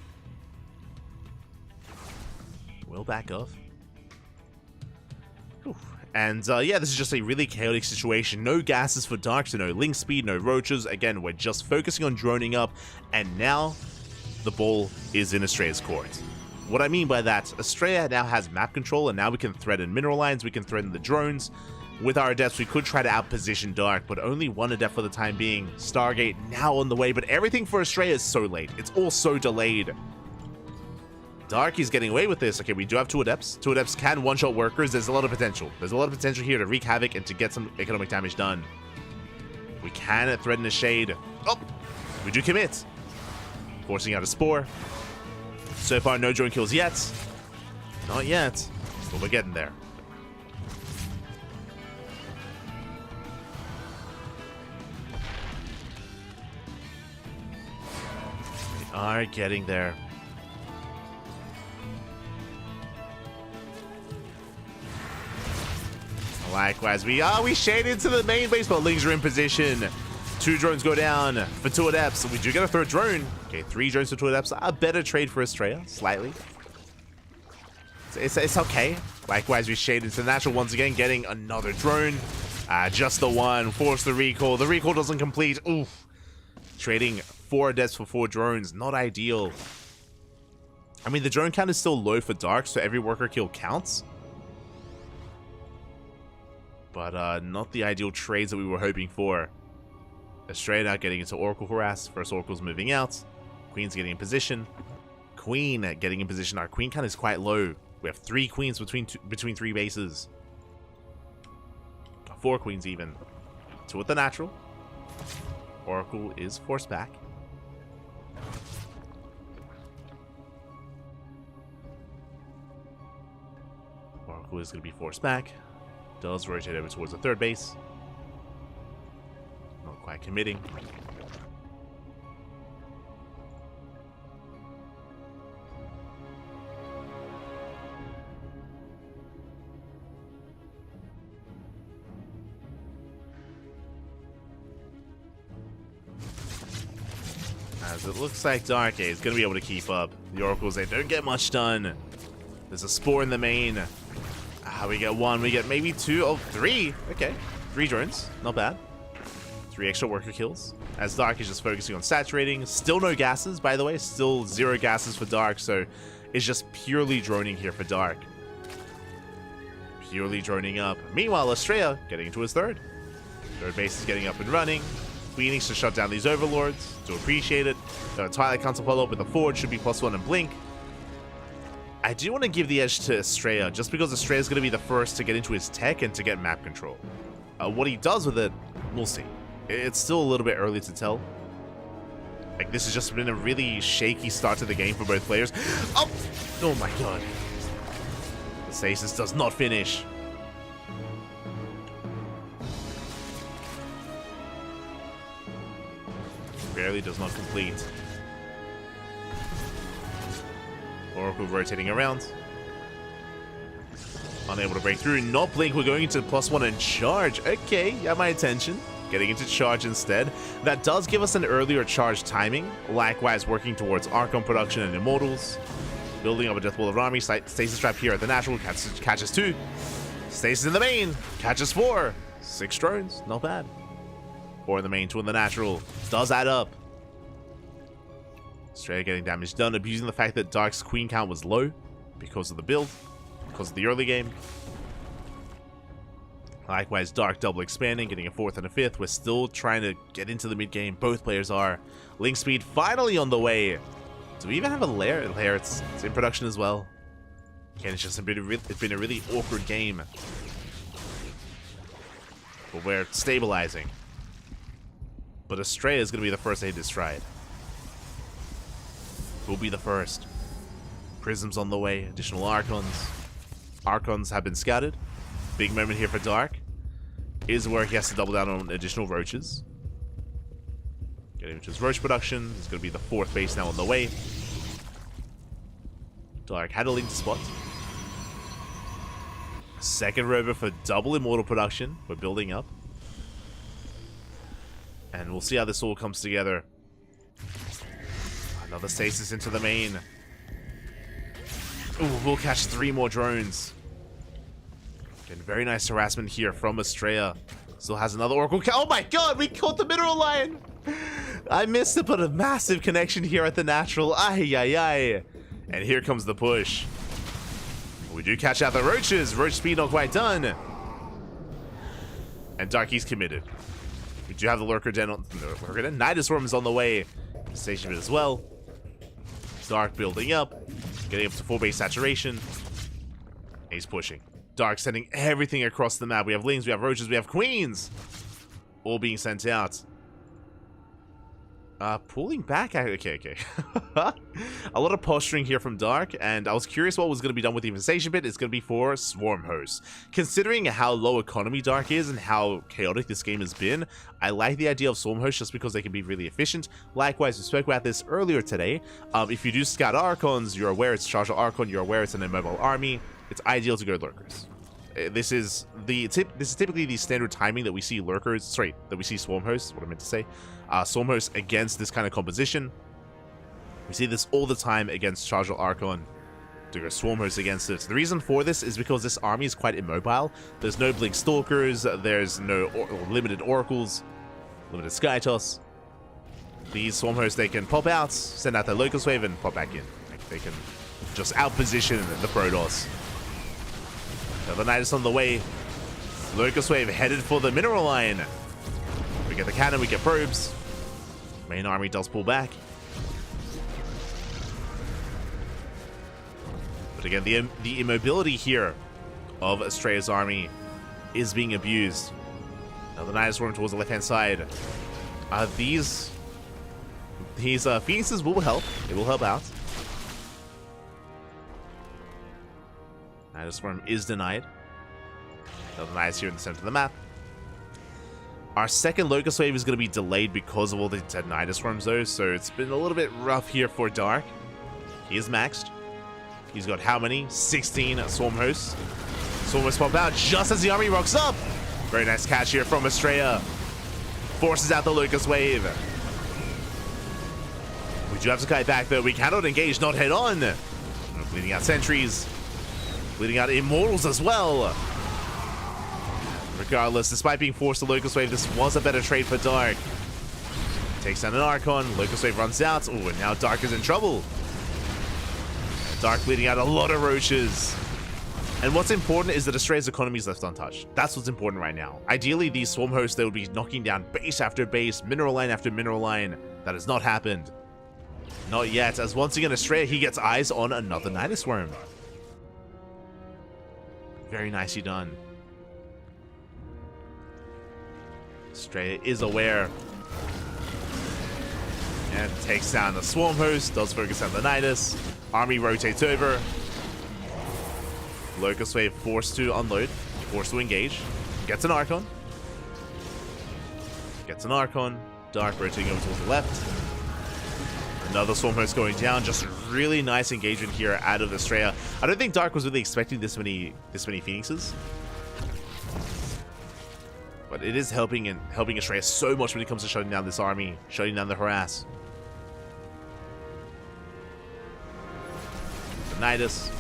Whew. And yeah, this is just a really chaotic situation. No gases for Dark, so no link speed, no roaches. Again, we're just focusing on droning up. And now the ball is in Estrella's court. What I mean by that, Estrella now has map control, and now we can threaten mineral lines, we can threaten the drones. With our adepts, we could try to outposition Dark, but only one adept for the time being. Stargate now on the way, but everything for Estrella is so late. It's all so delayed. Dark is getting away with this. Okay, we do have 2 adepts. 2 adepts can one-shot workers. There's a lot of potential. There's a lot of potential here to wreak havoc and to get some economic damage done. We can threaten a shade. Oh, we do commit. Forcing out a spore. So far, no drone kills yet. Not yet, but we're getting there. We are getting there. Likewise, we shade into the main base, but Lings are in position. 2 drones go down for 2 adepts. We do get a 3rd drone. Okay, 3 drones for 2 adepts. A better trade for Estrella, slightly. It's okay. Likewise, we shade into the natural once again, getting another drone. Just the one. Force the recall. The recall doesn't complete. Oof. Trading 4 adepts for 4 drones. Not ideal. I mean, the drone count is still low for Dark, so every worker kill counts. But not the ideal trades that we were hoping for. Estrella now getting into Oracle harass. First Oracle's moving out. Queen's getting in position. Queen getting in position. Our queen count is quite low. We have 3 queens between 3 bases. 4 queens even. 2 with the natural. Oracle is forced back. Oracle is going to be forced back. Does rotate over towards the 3rd base. Not quite committing. As it looks like Dark A is going to be able to keep up. The Oracles, they don't get much done. There's a spore in the main. We get 1, we get maybe 2, oh, 3. Okay, 3 drones, not bad. 3 extra worker kills. As Dark is just focusing on saturating. Still no gases, by the way. Still 0 gases for Dark, so it's just purely droning here for Dark. Purely droning up. Meanwhile, Estrella getting into his 3rd. 3rd base is getting up and running. Queen needs to shut down these overlords to appreciate it. The Twilight Council follow up with the Forge should be +1 and Blink. I do want to give the edge to Estrella, just because Estrella is going to be the first to get into his tech and to get map control. What he does with it, we'll see. It's still a little bit early to tell. Like, this has just been a really shaky start to the game for both players. Oh! Oh my god. The stasis does not finish. Barely does not complete. Oracle rotating around. Unable to break through. Not Blink. We're going into +1 and charge. Okay, you have my attention. Getting into charge instead. That does give us an earlier charge timing. Likewise, working towards Archon production and Immortals. Building up a Death Wall of Army. Stasis trap here at the natural. Catches 2. Stasis in the main. Catches 4. 6 drones. Not bad. 4 in the main, 2 in the natural. Does add up. Straight getting damage done, abusing the fact that Dark's queen count was low because of the build, because of the early game. Likewise, Dark double expanding, getting a 4th and a 5th. We're still trying to get into the mid game. Both players are. Link speed finally on the way. Do we even have a lair? It's in production as well. Again, it's just been a really awkward game. But we're stabilizing. But Estrella is going to be the first to hit his stride. Will be the first. Prisms on the way. Additional Archons. Archons have been scouted. Big moment here for Dark. Is where he has to double down on additional Roaches. Getting into his Roach production. It's going to be the 4th base now on the way. Dark had a link to spot. 2nd rover for double Immortal production. We're building up. And we'll see how this all comes together. Another stasis into the main. Ooh, we'll catch 3 more drones. Again, very nice harassment here from Estrella. Still has another Oracle. Oh my god, we caught the Mineral Lion! I missed it, but a massive connection here at the natural. Ay, ay, ay. And here comes the push. We do catch out the Roaches. Roach speed not quite done. And Darky's committed. We do have the Lurker Den on the Lurker Den. Nidus Worm is on the way. Station bit as well. Dark building up. Getting up to full base saturation. And he's pushing. Dark sending everything across the map. We have Lings, we have Roaches, we have Queens. All being sent out. Pulling back. Okay. A lot of posturing here from Dark, and I was curious what was going to be done with the infestation bit. It's going to be for Swarm Host. Considering how low economy Dark is and how chaotic this game has been, I like the idea of Swarm Host just because they can be really efficient. Likewise, we spoke about this earlier today. If you do Scout Archons, you're aware it's Charger Archon, you're aware it's an immobile army. It's ideal to go Lurkers. This is typically the standard timing that we see Lurkers, sorry, that we see Swarm Hosts, what I meant to say. Swarm Hosts against this kind of composition. We see this all the time against Charger Archon. To go Swarm Hosts against it. The reason for this is because this army is quite immobile. There's no Blink Stalkers, there's no limited Oracles, limited Sky Toss. These Swarm Hosts, they can pop out, send out their Locust Wave, and pop back in. Like, they can just outposition the Protoss. Now the Nidus on the way. Locust Wave headed for the mineral line. We get the cannon, we get probes. Main army does pull back. But again, the immobility here of Estrella's army is being abused. Now the Nidus Worm towards the left-hand side. These Phoenixes will help. It will help out. Nidus Worm is denied. Now the Nidus here in the center of the map. Our second Locust Wave is going to be delayed because of all the dead Nidus Worms though, so it's been a little bit rough here for Dark. He is maxed. He's got how many? 16 Swarm Hosts. Swarm Hosts pop out just as the army rocks up. Very nice catch here from Estrella. Forces out the Locust Wave. We do have to kite back though. We cannot engage, not head on. Bleeding out sentries. Bleeding out Immortals as well. Regardless, despite being forced to Locust Wave, this was a better trade for Dark. Takes down an Archon. Locust Wave runs out. Oh, and now Dark is in trouble. Dark bleeding out a lot of Roaches. And what's important is that Estrella's economy is left untouched. That's what's important right now. Ideally, these Swarm Hosts, they would be knocking down base after base, mineral line after mineral line. That has not happened. Not yet, as once again, Estrella, he gets eyes on another Nidus Worm. Very nicely done. Estrella is aware. And takes down the Swarm Host, does focus on the Nidus. Army rotates over. Locust Wave forced to unload, forced to engage. Gets an Archon. Gets an Archon. Dark rotating over towards the left. Another Swarm Host going down. Just really nice engagement here out of Estrella. I don't think Dark was really expecting this many Phoenixes. But it is helping Estrella so much when it comes to shutting down this army, shutting down the harass. The Nidus.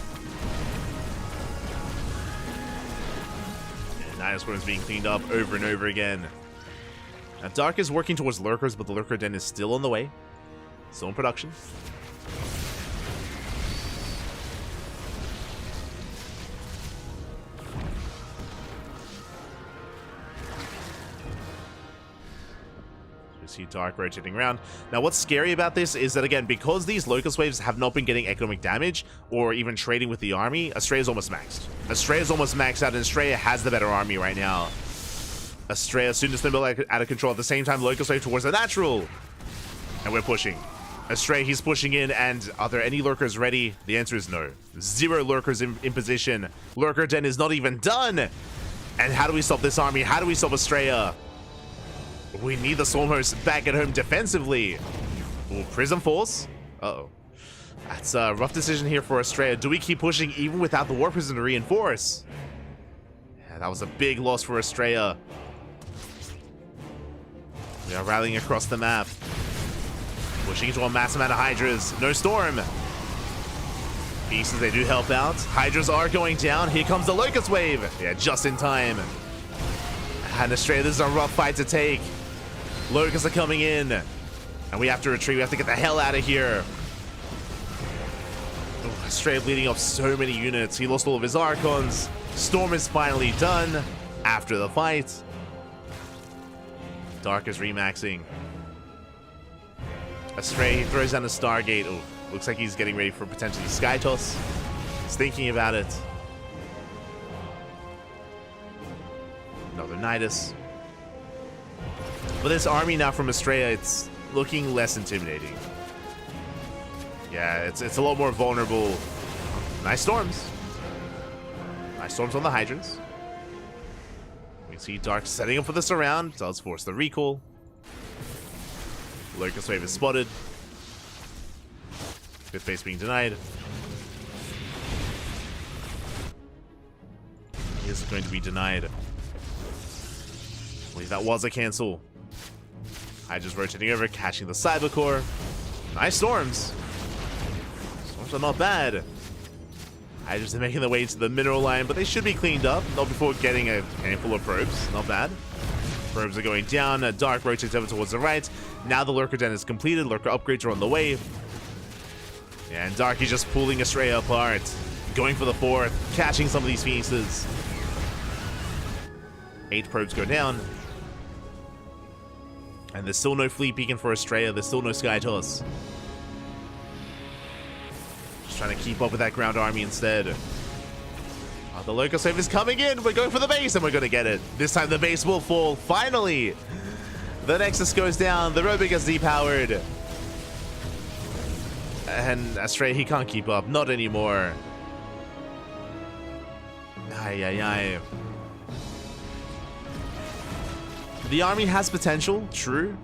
And Nidus Worm is being cleaned up over and over again. Now Dark is working towards Lurkers, but the Lurker Den is still on the way. Still in production. See Dark rotating around. Now what's scary about this is that again, because these Locust Waves have not been getting economic damage or even trading with the army, Estrella's almost maxed. Estrella's almost maxed out and Estrella has the better army right now. Estrella soon to spin out of control. At the same time, Locust Wave towards the natural. And we're pushing. Estrella, he's pushing in, and are there any Lurkers ready? The answer is no. 0 Lurkers in position. Lurker Den is not even done. And how do we stop this army? How do we stop Estrella? We need the Swarm Host back at home defensively. Ooh, Prism Force. Uh-oh. That's a rough decision here for Estrella. Do we keep pushing even without the War Prism to reinforce? Yeah, that was a big loss for Estrella. We are rallying across the map. Pushing into a massive amount of Hydras. No Storm. Pieces, they do help out. Hydras are going down. Here comes the Locust Wave. Yeah, just in time. And Estrella, this is a rough fight to take. Locusts are coming in. And we have to retreat. We have to get the hell out of here. Oh, Estrella bleeding off so many units. He lost all of his Archons. Storm is finally done after the fight. Dark is remaxing. Astray throws down a Stargate. Oh, looks like he's getting ready for potentially Sky Toss. He's thinking about it. Another Nidus. But this army now from Estrella, it's looking less intimidating. Yeah, it's a lot more vulnerable. Nice storms. Nice storms on the Hydras. We see Dark setting up for the surround. Does force the recall. Locust Wave is spotted. Fifth base being denied. Is going to be denied. I believe that was a cancel. Hydra's rotating over, catching the Cyber Core. Nice storms. Storms are not bad. Hydras are making their way to the mineral line, but they should be cleaned up. Not before getting a handful of probes. Not bad. Probes are going down. Dark rotates over towards the right. Now the Lurker Den is completed. Lurker upgrades are on the way. And Dark is just pulling Estrella apart. Going for the fourth. Catching some of these Phoenixes. 8 probes go down. And there's still no fleet beacon for Estrella. There's still no Sky Toss. Just trying to keep up with that ground army instead. Oh, the Locust Wave is coming in. We're going for the base and we're going to get it. This time the base will fall. Finally. The Nexus goes down. The Robo gets depowered. And Astray, he can't keep up. Not anymore. Ay, ay, ay. The army has potential, true.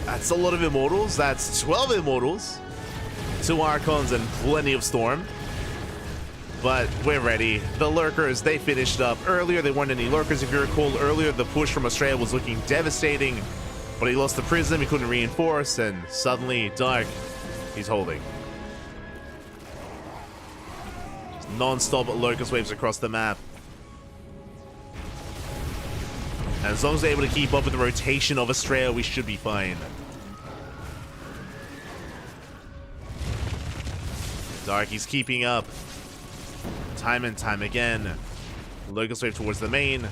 That's a lot of Immortals. That's 12 Immortals. 2 Archons and plenty of Storm. But we're ready. The Lurkers, they finished up. Earlier, there weren't any Lurkers. If you recall, earlier, the push from Australia was looking devastating. But he lost the Prism, he couldn't reinforce, and suddenly, Dark, he's holding. Just non-stop Locust Waves across the map. And as long as they're able to keep up with the rotation of Estrella, we should be fine. Dark, he's keeping up. Time and time again. Locust Wave towards the main.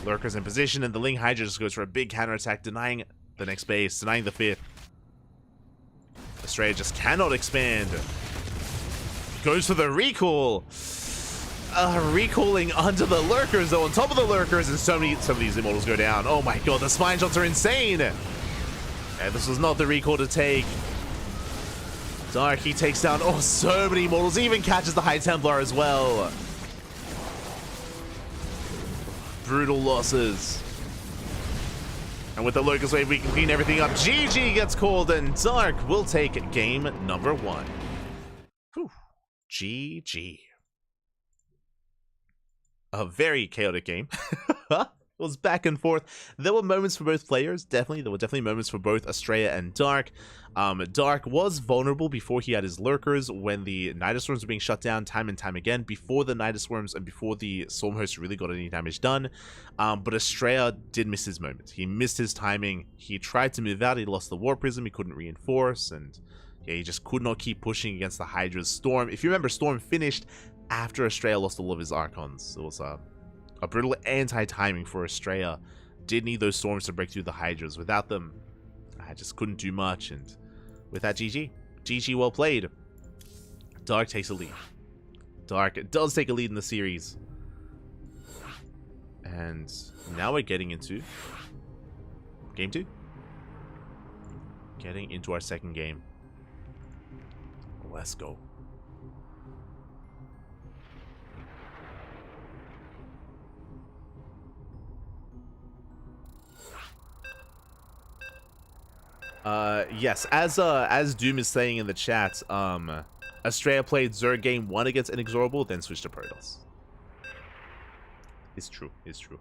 Lurkers in position, and the Ling Hydra just goes for a big counterattack, denying the next base, denying the 5th. Estrella just cannot expand. Goes for the recall. Recalling onto the Lurkers, though, on top of the Lurkers, and some of these Immortals go down. Oh my god, the Spine Shots are insane! And this was not the recall to take. Dark, he takes down, oh, so many Immortals, he even catches the High Templar as well. Brutal losses. And with the Locust Wave, we can clean everything up. GG gets called, and Dark will take game number 1. Whew. GG. A very chaotic game. It was back and forth. There were moments for both players, definitely. There were definitely moments for both Estrella and Dark. Dark was vulnerable before he had his Lurkers when the Nidus Swarms were being shut down time and time again, before the Nidus Swarms and before the Storm Host really got any damage done. But Estrella did miss his moment. He missed his timing. He tried to move out. He lost the War Prism. He couldn't reinforce. And yeah, he just could not keep pushing against the Hydra's Storm. If you remember, Storm finished after Estrella lost all of his Archons. It was a brutal anti-timing for Estrella. Did need those Storms to break through the Hydras. Without them, I just couldn't do much. And with that, GG. GG, well played. Dark takes a lead. Dark does take a lead in the series. And now we're getting into game 2. Getting into our second game. Let's go. Yes, as Doom is saying in the chat, Estrella played Zerg game 1 against Inexorable, then switched to Protoss. It's true, it's true.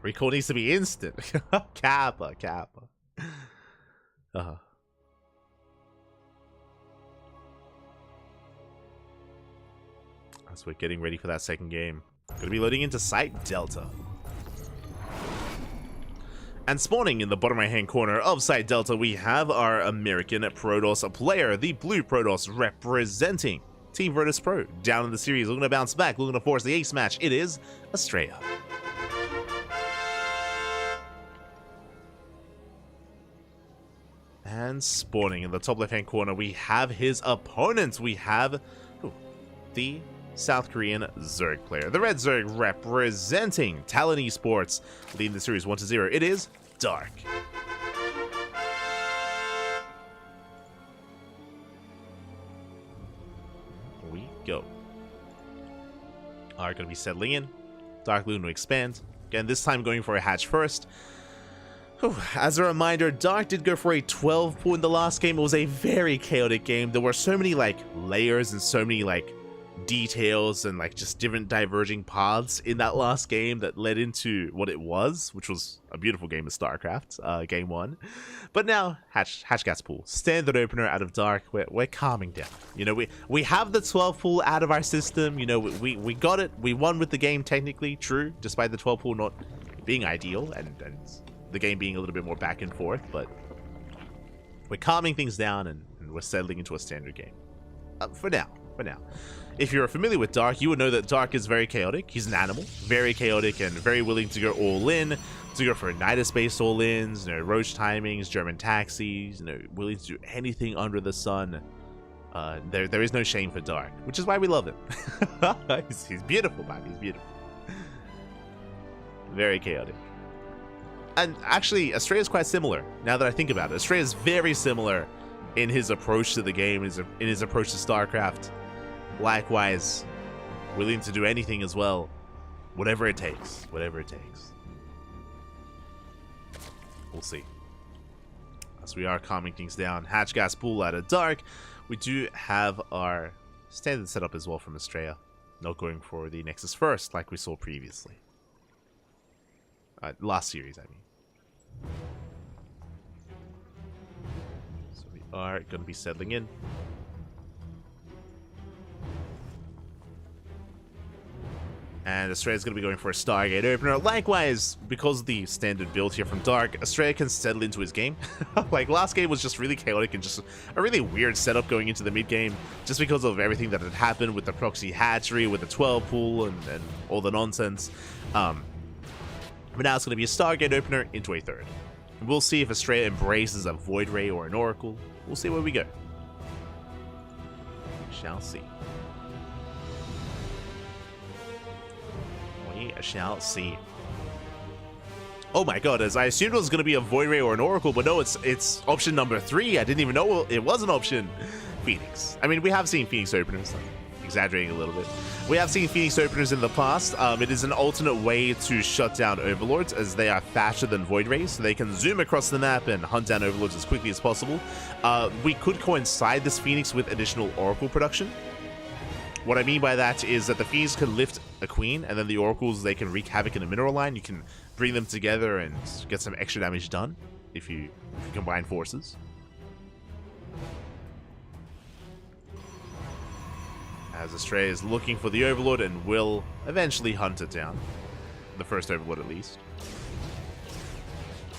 Recall needs to be instant. Kappa. As we're getting ready for that second game. Gonna be loading into Site Delta. And spawning in the bottom right hand corner of Site Delta, we have our American Protoss player, the blue Protoss representing Team Virtus Pro down in the series, looking to bounce back, looking to force the ace match. It is Estrella. And spawning in the top left-hand corner, we have his opponents. We have the South Korean Zerg player. The Red Zerg representing Talon Esports, leading the series 1-0. It is Dark. Here we go. Are going to be settling in. Dark looking to expand. Again, this time going for a hatch first. As a reminder, Dark did go for a 12 pool in the last game. It was a very chaotic game. There were so many layers and so many details and just different diverging paths in that last game that led into what it was, which was a beautiful game of StarCraft, game 1. But now, Hatch Gas pool, standard opener out of Dark. We're calming down. You know, we have the 12 pool out of our system. You know, we got it. We won with the game technically, true, despite the 12 pool not being ideal and the game being a little bit more back and forth, but we're calming things down and we're settling into a standard game. For now. If you're familiar with Dark, you would know that Dark is very chaotic. He's an animal, very chaotic and very willing to go all in, to go for Nidus-based all-ins, Roach timings, German taxis, willing to do anything under the sun. There is no shame for Dark, which is why we love him. He's beautiful, man. He's beautiful. Very chaotic. And actually, Estrella is quite similar, now that I think about it. Estrella is very similar in his approach to the game, in his approach to StarCraft. Likewise, willing to do anything as well. Whatever it takes. Whatever it takes. We'll see. As we are calming things down. Hatch Gas pool out of Dark. We do have our standard setup as well from Estrella. Not going for the Nexus first, like we saw previously. Last series, I mean. So we are going to be settling in. And Estrella's going to be going for a Stargate opener. Likewise, because of the standard build here from Dark, Estrella can settle into his game. Last game was just really chaotic and just a really weird setup going into the mid-game, just because of everything that had happened with the proxy hatchery, with the 12 pool, and all the nonsense. But now it's going to be a Stargate opener into a third. And we'll see if Estrella embraces a Void Ray or an Oracle. We'll see where we go. Shall see. We shall see. Oh my god, as I assumed it was going to be a Void Ray or an Oracle, but no, it's option number 3. I didn't even know it was an option. Phoenix. I mean, we have seen Phoenix openers. Exaggerating a little bit. We have seen Phoenix openers in the past. It is an alternate way to shut down Overlords, as they are faster than Void Rays, so they can zoom across the map and hunt down Overlords as quickly as possible. We could coincide this Phoenix with additional Oracle production. What I mean by that is that the Phoenix can lift a Queen, and then the Oracles, they can wreak havoc in a mineral line. You can bring them together and get some extra damage done if you combine forces. As Estrella is looking for the Overlord and will eventually hunt it down. The first Overlord, at least.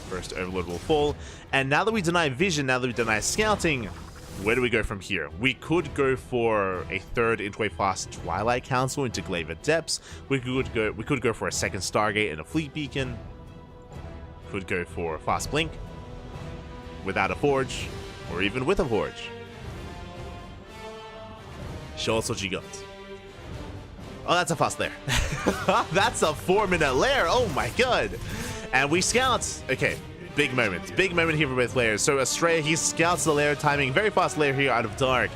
First Overlord will fall. And now that we deny vision, now that we deny scouting, where do we go from here? We could go for a third into a fast Twilight Council into Glaver Depths. We could go for a second Stargate and a Fleet Beacon. Could go for a fast Blink without a Forge, or even with a Forge. Show us what you got. Oh, that's a fast lair. That's a 4-minute lair. Oh my god. And we scout. Okay, big moment. Big moment here for both layers. So Estrella, he scouts the lair timing. Very fast lair here out of Dark.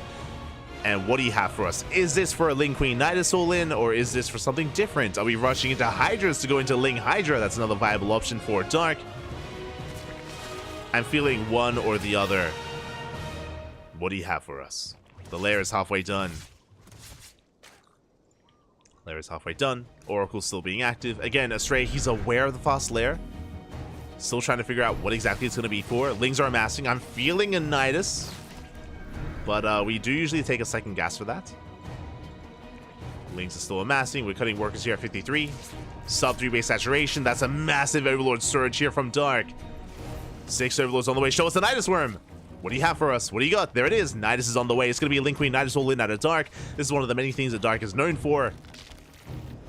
And what do you have for us? Is this for a Ling Queen Nidus all-in, or is this for something different? Are we rushing into Hydras to go into Ling Hydra? That's another viable option for Dark. I'm feeling one or the other. What do you have for us? The lair is halfway done. Lair is halfway done. Oracle's still being active. Again, Estrella, he's aware of the fast lair. Still trying to figure out what exactly it's going to be for. Lings are amassing. I'm feeling a Nidus. But we do usually take a second gas for that. Lings are still amassing. We're cutting workers here at 53. Sub 3 base saturation. That's a massive Overlord surge here from Dark. 6 Overlords on the way. Show us the Nidus Worm. What do you have for us? What do you got? There it is. Nidus is on the way. It's going to be a Link Queen. Nidus all in out of Dark. This is one of the many things that Dark is known for.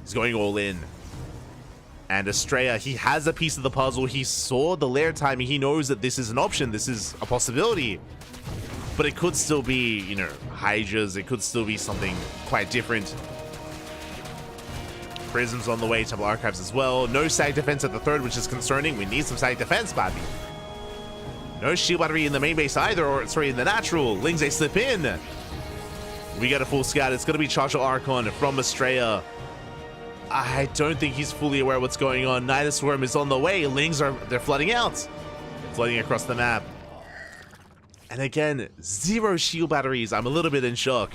He's going all in. And Estrella, he has a piece of the puzzle. He saw the lair timing. He knows that this is an option. This is a possibility. But it could still be, you know, Hydras. It could still be something quite different. Prism's on the way. Temple Archives as well. No side defense at the third, which is concerning. We need some side defense, Bobby. No shield battery in the main base either, or sorry, in the natural. Lings, they slip in. We got a full scout. It's going to be Charger Archon from Estrella. I don't think he's fully aware of what's going on. Nidus Swarm is on the way. Lings they're flooding out. They're flooding across the map. And again, 0 shield batteries. I'm a little bit in shock.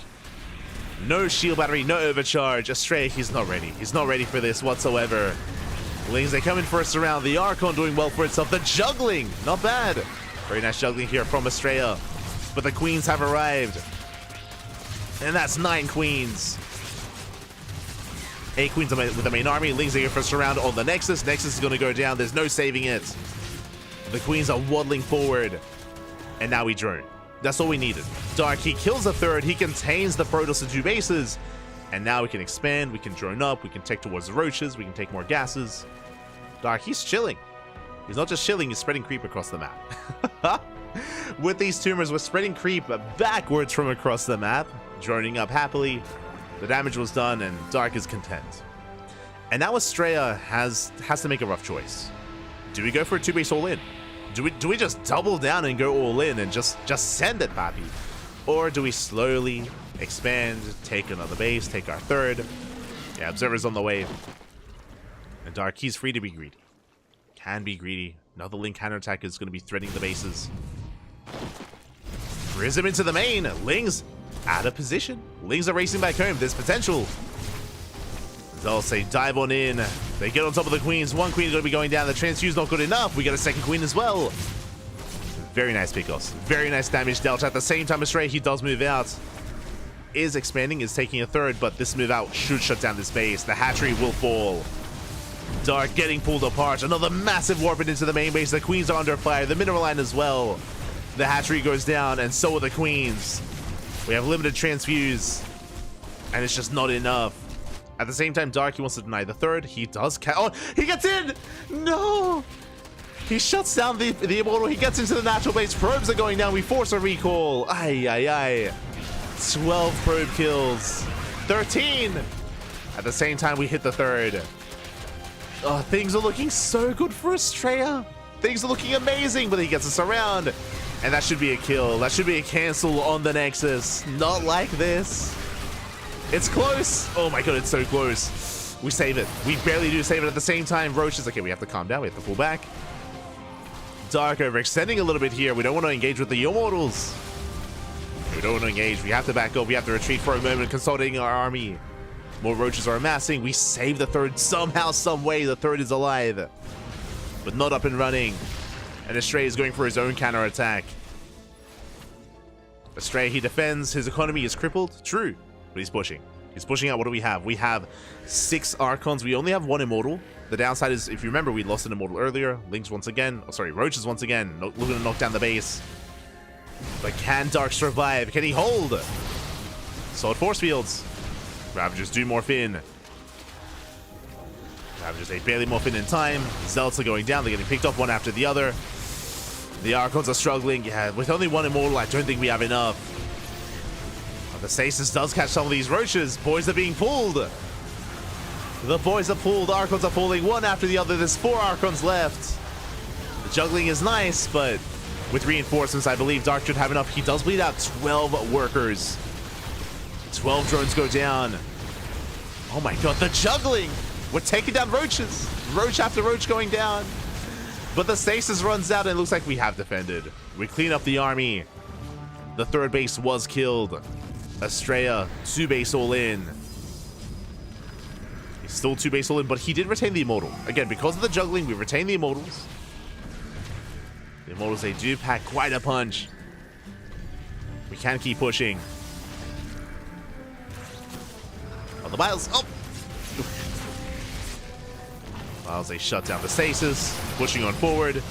No shield battery, no overcharge. Estrella, he's not ready. He's not ready for this whatsoever. Lings, they come in first round. The Archon doing well for itself. The juggling, not bad. Very nice juggling here from Estrella. But the queens have arrived. And that's 9 queens. 8 queens with the main army. Lings, they get first round on the Nexus. Nexus is going to go down. There's no saving it. The queens are waddling forward. And now we drone. That's all we needed. Dark, he kills the third. He contains the Protoss to 2 bases. And now we can expand. We can drone up. We can take towards the roaches. We can take more gases. Dark, he's chilling. He's not just chilling. He's spreading creep across the map. With these tumors, we're spreading creep backwards from across the map. Droning up happily. The damage was done, and Dark is content. And now Estrella has to make a rough choice. Do we go for a 2-base all-in? Do we just double down and go all in and just send it, papi? Or do we slowly expand, take another base, take our third? Yeah, Observer's on the way. And Dark, he's free to be greedy. Can be greedy. Another Link counterattack is going to be threading the bases. Prism into the main. Lings out of position. Lings are racing back home. There's potential. They'll say dive on in. They get on top of the queens. One queen is going to be going down. The transfuse not good enough. We got a second queen as well. Very nice pickoffs. Very nice damage dealt. At the same time, Estrella, he does move out. Is expanding, is taking a third, but this move out should shut down this base. The hatchery will fall. Dark getting pulled apart. Another massive warping into the main base. The queens are under fire. The mineral line as well. The hatchery goes down, and so are the queens. We have limited transfuse, and it's just not enough. At the same time, Dark, he wants to deny the third. He does oh, he gets in! No! He shuts down the Immortal. He gets into the natural base. Probes are going down. We force a recall. Ay, ay, ay. 12 probe kills. 13! At the same time, we hit the third. Oh, things are looking so good for Estrella. Things are looking amazing, but he gets us around. And that should be a kill. That should be a cancel on the Nexus. Not like this. It's close. Oh my god, it's so close. We save it. We barely do save it at the same time. Roach is okay, we have to calm down. We have to pull back. Dark overextending a little bit here. We don't want to engage with the Immortals. We don't want to engage. We have to back up. We have to retreat for a moment, consolidating our army. More roaches are amassing. We save the third somehow, some way. The third is alive, but not up and running. And Estrella is going for his own counterattack. Estrella, he defends. His economy is crippled. True. But he's pushing. He's pushing out. What do we have? We have 6 Archons. We only have 1 Immortal. The downside is, if you remember, we lost an Immortal earlier. Lings once again. Oh, sorry, Roaches once again. Looking to knock down the base. But can Dark survive? Can he hold? Solid force fields. Ravagers do morph in. Ravagers, they barely morph in time. Zealots are going down. They're getting picked off one after the other. The Archons are struggling. Yeah, with only 1 Immortal, I don't think we have enough. The stasis does catch some of these roaches. Boys are being pulled. The boys are pulled. Archons are falling one after the other. There's 4 Archons left. The juggling is nice, but with reinforcements, I believe Dark should have enough. He does bleed out 12 workers. 12 drones go down. Oh my god, the juggling! We're taking down roaches. Roach after roach going down. But the stasis runs out, and it looks like we have defended. We clean up the army. The third base was killed. Estrella, 2 base all in. He's still 2 base all in, but he did retain the Immortal. Again, because of the juggling, we retain the Immortals. The Immortals, they do pack quite a punch. We can keep pushing. Oh, the Miles. Oh! Miles, they shut down the stasis. Pushing on forward.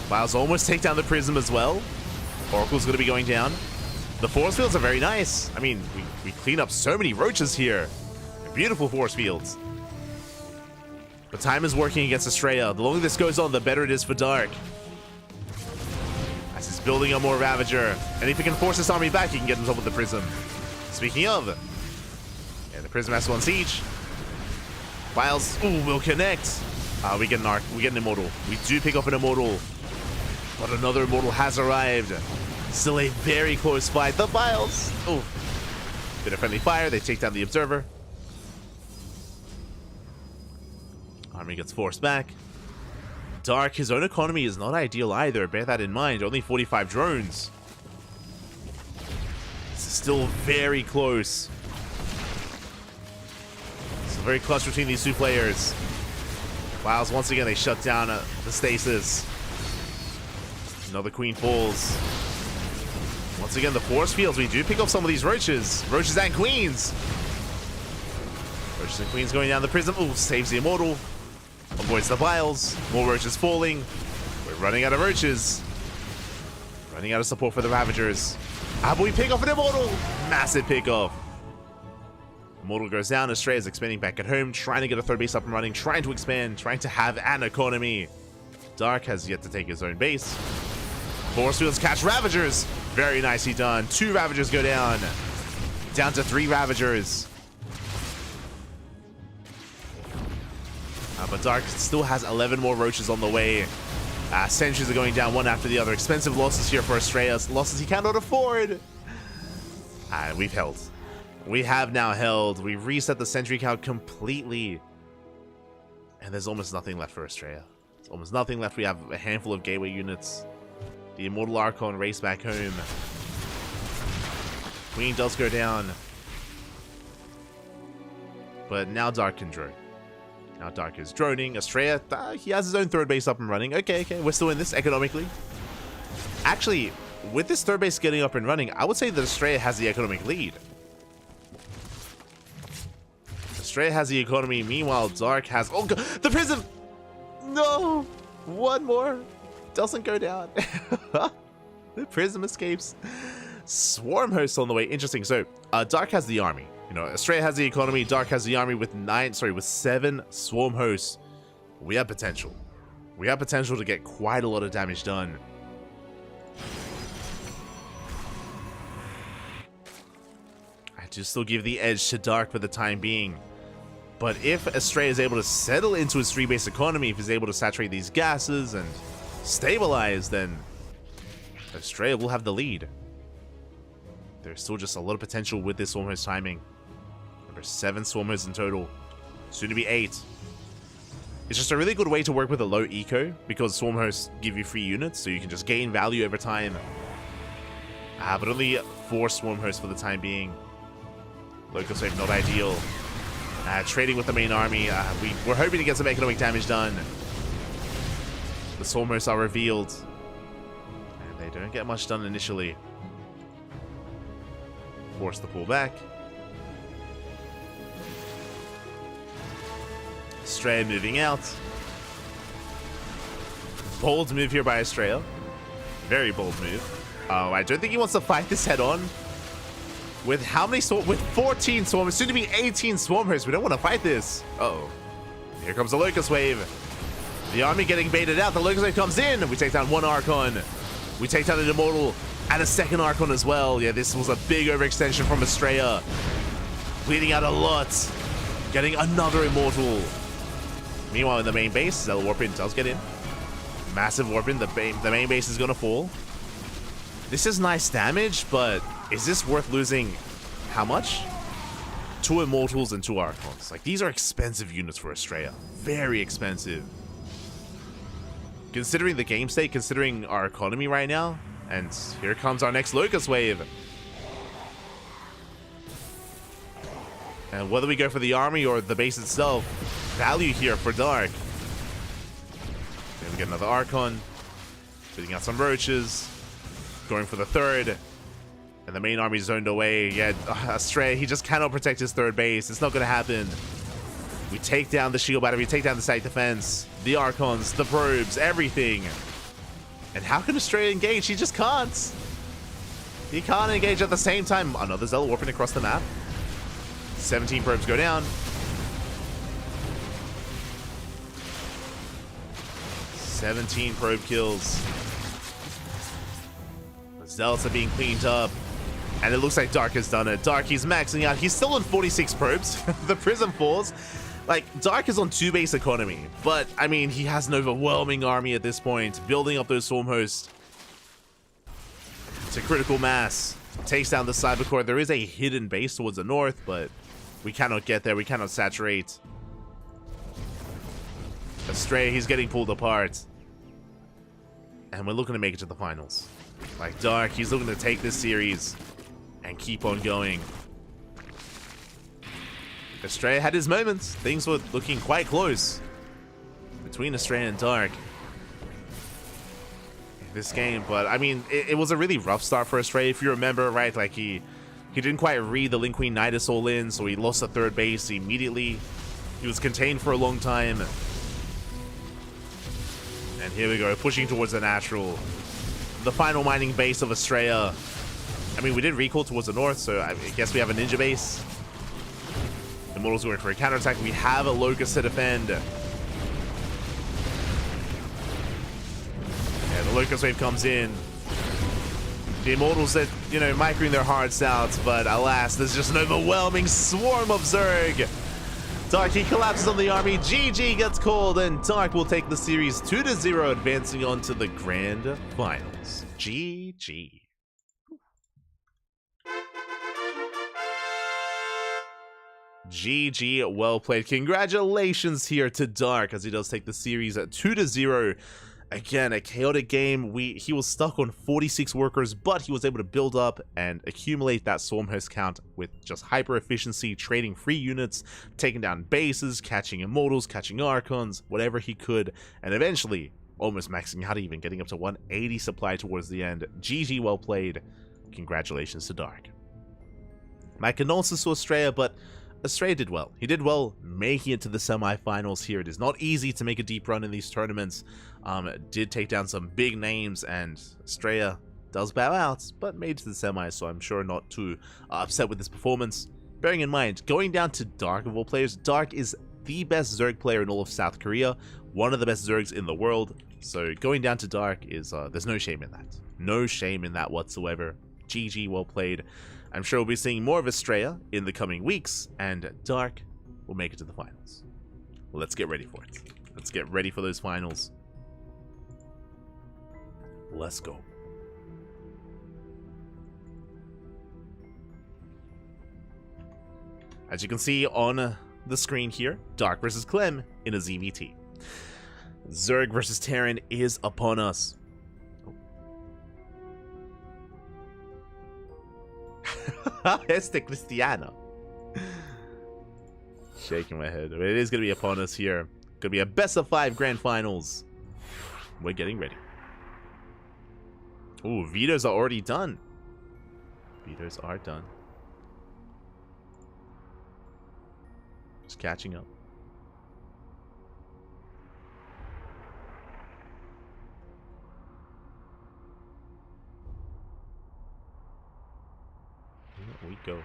Miles almost take down the Prism as well. Oracle's going to be going down. The force fields are very nice. I mean, we clean up so many roaches here. Beautiful force fields. But time is working against Estrella. The longer this goes on, the better it is for Dark. As he's building up more Ravager. And if he can force this army back, he can get himself with the Prism. Speaking of, yeah, the Prism has to on siege. Files, ooh, will connect. We get an Arc, we get an Immortal. We do pick up an Immortal. But another Immortal has arrived. Still a very close fight. The Files, ooh. Bit of friendly fire, they take down the Observer. Army gets forced back. Dark, his own economy is not ideal either. Bear that in mind. Only 45 drones. This is still very close. It's very close between these two players. Files, once again, they shut down the stasis. Another queen falls. Once again, the force fields. We do pick up some of these roaches. Roaches and queens. Roaches and queens going down the prism. Ooh, saves the Immortal. Avoids the vials. More roaches falling. We're running out of roaches. Running out of support for the Ravagers. But we pick off an Immortal. Massive pick off. Immortal goes down. Estrella is expanding back at home. Trying to get a third base up and running. Trying to expand. Trying to have an economy. Dark has yet to take his own base. Force fields catch Ravagers. Very nicely done. 2 Ravagers go down. Down to 3 Ravagers. But Dark still has 11 more roaches on the way. Sentries are going down one after the other. Expensive losses here for Estrella. Losses he cannot afford. We've held. We have now held. We've reset the sentry count completely. And there's almost nothing left for Estrella. There's almost nothing left. We have a handful of gateway units. The Immortal Archon race back home. Queen does go down. But now Dark can drone. Now Dark is droning. Estrella, he has his own third base up and running. Okay, we're still in this economically. Actually, with this third base getting up and running, I would say that Estrella has the economic lead. Estrella has the economy. Meanwhile, Dark has... Oh, God, the Prism! No! One more. Doesn't go down. The Prism escapes. Swarm hosts on the way. Interesting. So, Dark has the army. You know, Estrella has the economy, Dark has the army with 7 swarm hosts. We have potential. We have potential to get quite a lot of damage done. I do still give the edge to Dark for the time being. But if Estrella is able to settle into his 3-base economy, if he's able to saturate these gases and stabilize, then Estrella will have the lead. There's still just a lot of potential with this swarm host timing. 7 swarm hosts in total, soon to be 8. It's just a really good way to work with a low eco because swarm hosts give you free units, so you can just gain value over time. But only 4 swarm hosts for the time being. Locust wave not ideal. Trading with the main army, we're hoping to get some economic damage done. The swarm hosts are revealed, and they don't get much done initially. Force the pull back. Estrella moving out. Bold move here by Estrella. Very bold move. Oh, I don't think he wants to fight this head on. With how many with 14 swarmers, soon to be 18 swarmers. We don't want to fight this. Uh-oh. Here comes the Locust Wave. The army getting baited out. The Locust Wave comes in. We take down 1 Archon. We take down an Immortal and a 2nd Archon as well. Yeah, this was a big overextension from Estrella. Bleeding out a lot. Getting another Immortal. Meanwhile, in the main base, Zella Warpin does get in. Massive Warpin. The main base is going to fall. This is nice damage, but is this worth losing how much? 2 Immortals and 2 Archons. Like, these are expensive units for Estrella. Very expensive. Considering the game state, considering our economy right now, and here comes our next Locust Wave. And whether we go for the army or the base itself, value here for Dark. Then we get another Archon. Putting out some roaches. Going for the 3rd. And the main army zoned away. Yeah, Estrella, he just cannot protect his 3rd base. It's not going to happen. We take down the shield battery, we take down the site defense, the Archons, the probes, everything. And how can Estrella engage? He just can't. He can't engage at the same time. Another Zealot warping across the map. 17 probes go down. 17 probe kills. The Zealots are being cleaned up. And it looks like Dark has done it. Dark, he's maxing out. He's still on 46 probes. The Prism falls. Like, Dark is on 2 base economy. But, I mean, he has an overwhelming army at this point. Building up those Swarm hosts to critical mass. Takes down the Cyber Core. There is a hidden base towards the north, but we cannot get there. We cannot saturate. Astray, he's getting pulled apart. And we're looking to make it to the finals. Like, Dark, he's looking to take this series and keep on going. Astray had his moments. Things were looking quite close between Astray and Dark in this game. But, I mean, it was a really rough start for Astray. If you remember, right, like he didn't quite read the Lin Queen Nidus all in, so he lost the third base immediately. He was contained for a long time. And here we go, pushing towards the natural. The final mining base of Estrella. I mean, we did recall towards the north, so I guess we have a ninja base. Immortals going for a counterattack. We have a Locust to defend. Yeah, the Locust wave comes in. The Immortals that, you know, microing their hearts out, but alas, there's just an overwhelming swarm of Zerg. Dark, he collapses on the army. GG gets called, and Dark will take the series 2-0, advancing on to the grand finals. GG. GG, well played. Congratulations here to Dark as he does take the series at 2-0. Again, a chaotic game. He was stuck on 46 workers, but he was able to build up and accumulate that Swarm host count with just hyper efficiency, trading free units, taking down bases, catching Immortals, catching Archons, whatever he could, and eventually almost maxing out, even getting up to 180 supply towards the end. GG, well played. Congratulations to Dark. My condolences to Estrella, but Estrella did well. He did well making it to the semifinals here. It is not easy to make a deep run in these tournaments. Did take down some big names, and Estrella does bow out, but made it to the semis, so I'm sure not too upset with this performance. Bearing in mind, going down to Dark of all players, Dark is the best Zerg player in all of South Korea, one of the best Zergs in the world, so going down to Dark is, there's no shame in that. No shame in that whatsoever. GG, well played. I'm sure we'll be seeing more of Estrella in the coming weeks, and Dark will make it to the finals. Well, let's get ready for it. Let's get ready for those finals. Let's go. As you can see on the screen here, Dark versus Clem in a ZVT. Zerg versus Terran is upon us. Este Cristiano. Shaking my head. It is going to be upon us here. Going to be a best of 5 grand finals. We're getting ready. Ooh, vetoes are already done. Vetoes are done. Just catching up. Here we go.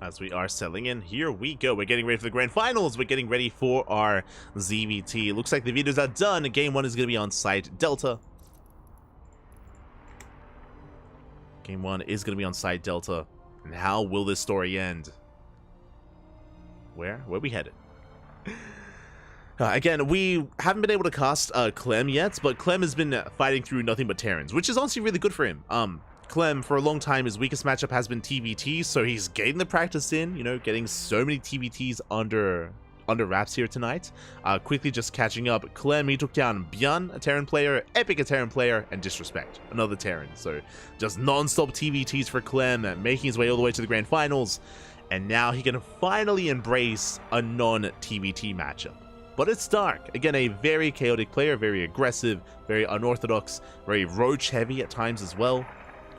As we are selling in, here we go. We're getting ready for the grand finals. We're getting ready for our ZVT. Looks like the videos are done. Game 1 is going to be on site Delta. Game 1 is going to be on site Delta. And how will this story end? Where we headed? Again, we haven't been able to cast Clem yet, but Clem has been fighting through nothing but Terrans, which is honestly really good for him. Clem, for a long time, his weakest matchup has been TVT, so he's getting the practice in, you know, getting so many TVTs under under wraps here tonight. Quickly just catching up. Clem, he took down Björn, a Terran player, Epic, a Terran player, and Disrespect, another Terran. So just non-stop TVTs for Clem, making his way all the way to the grand finals. And now he can finally embrace a non-TVT matchup. But it's Dark. Again, a very chaotic player, very aggressive, very unorthodox, very roach heavy at times as well.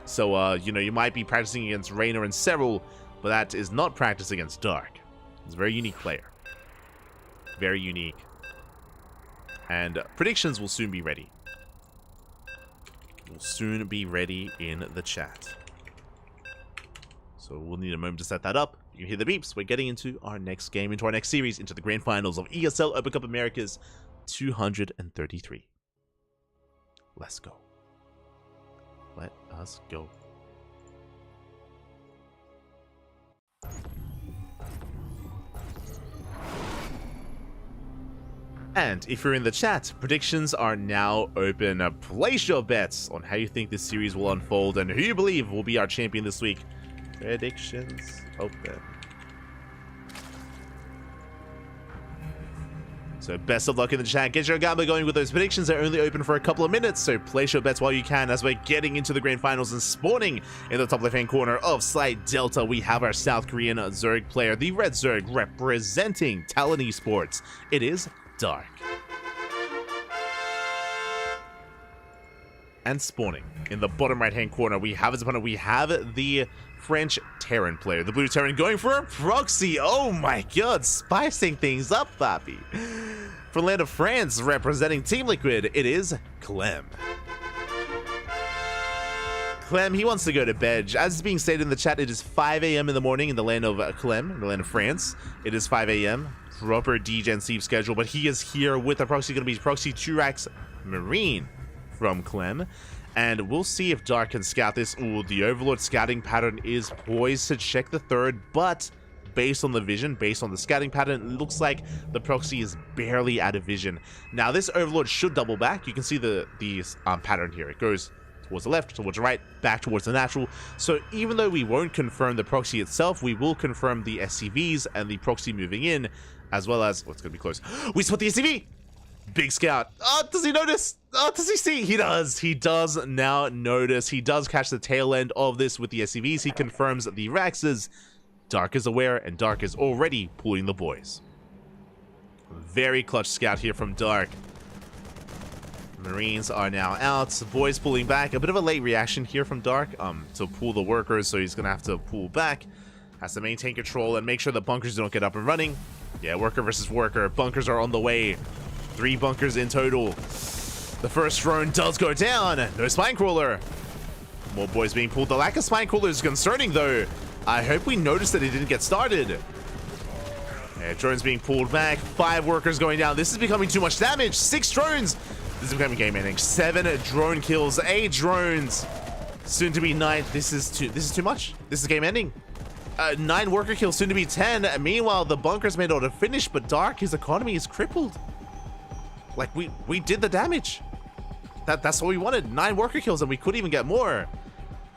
So, you know, you might be practicing against Reina and Serral, but that is not practice against Dark. He's a very unique player. Very unique. And predictions will soon be ready. Will soon be ready in the chat. So we'll need a moment to set that up. You hear the beeps. We're getting into our next game, into our next series, into the grand finals of ESL Open Cup Americas 233. Let's go. Let us go. And if you're in the chat, predictions are now open. Place your bets on how you think this series will unfold and who you believe will be our champion this week. Predictions open. So best of luck in the chat. Get your gambler going with those predictions. They're only open for a couple of minutes, so place your bets while you can as we're getting into the grand finals. And spawning in the top left-hand corner of Slide Delta, we have our South Korean Zerg player, the Red Zerg, representing Talon Esports. It is Dark. And spawning in the bottom right-hand corner, we have his opponent. We have the French Terran player, the blue Terran, going for a proxy. Oh my god, spicing things up, Papi. From land of France, representing Team Liquid, it is Clem. Clem, he wants to go to bed. As is being stated in the chat, it is 5 a.m. in the morning in the land of Clem, in the land of France. It is 5 a.m. Proper DGen sleep schedule, but he is here with the proxy, going to be proxy Turax Marine from Clem. And we'll see if Dark can scout this. Ooh, the Overlord scouting pattern is poised to check the third, but based on the vision, based on the scouting pattern, it looks like the proxy is barely out of vision. Now, this Overlord should double back. You can see the pattern here. It goes towards the left, towards the right, back towards the natural. So even though we won't confirm the proxy itself, we will confirm the SCVs and the proxy moving in, as well as, oh, it's going to be close. We spot the SCV! Big scout. Oh, does he notice? Oh, does he see? He does. He does now notice. He does catch the tail end of this with the SCVs. He confirms the Raxes. Dark is aware, and Dark is already pulling the boys. Very clutch scout here from Dark. Marines are now out. Boys pulling back. A bit of a late reaction here from Dark to pull the workers, so he's going to have to pull back. Has to maintain control and make sure the bunkers don't get up and running. Yeah, worker versus worker. Bunkers are on the way. 3 bunkers in total. The first drone does go down. No spine crawler. More boys being pulled. The lack of spine crawler is concerning, though. I hope we noticed that it didn't get started. Yeah, drones being pulled back. 5 workers going down. This is becoming too much damage. 6 drones. This is becoming game ending. 7 drone kills. 8 drones. Soon to be 9. This is too much. This is game ending. 9 worker kills. Soon to be 10. Meanwhile, the bunkers made out to finish, but Dark, his economy is crippled. Like, we did the damage. That's what we wanted. 9 worker kills, and we could even get more.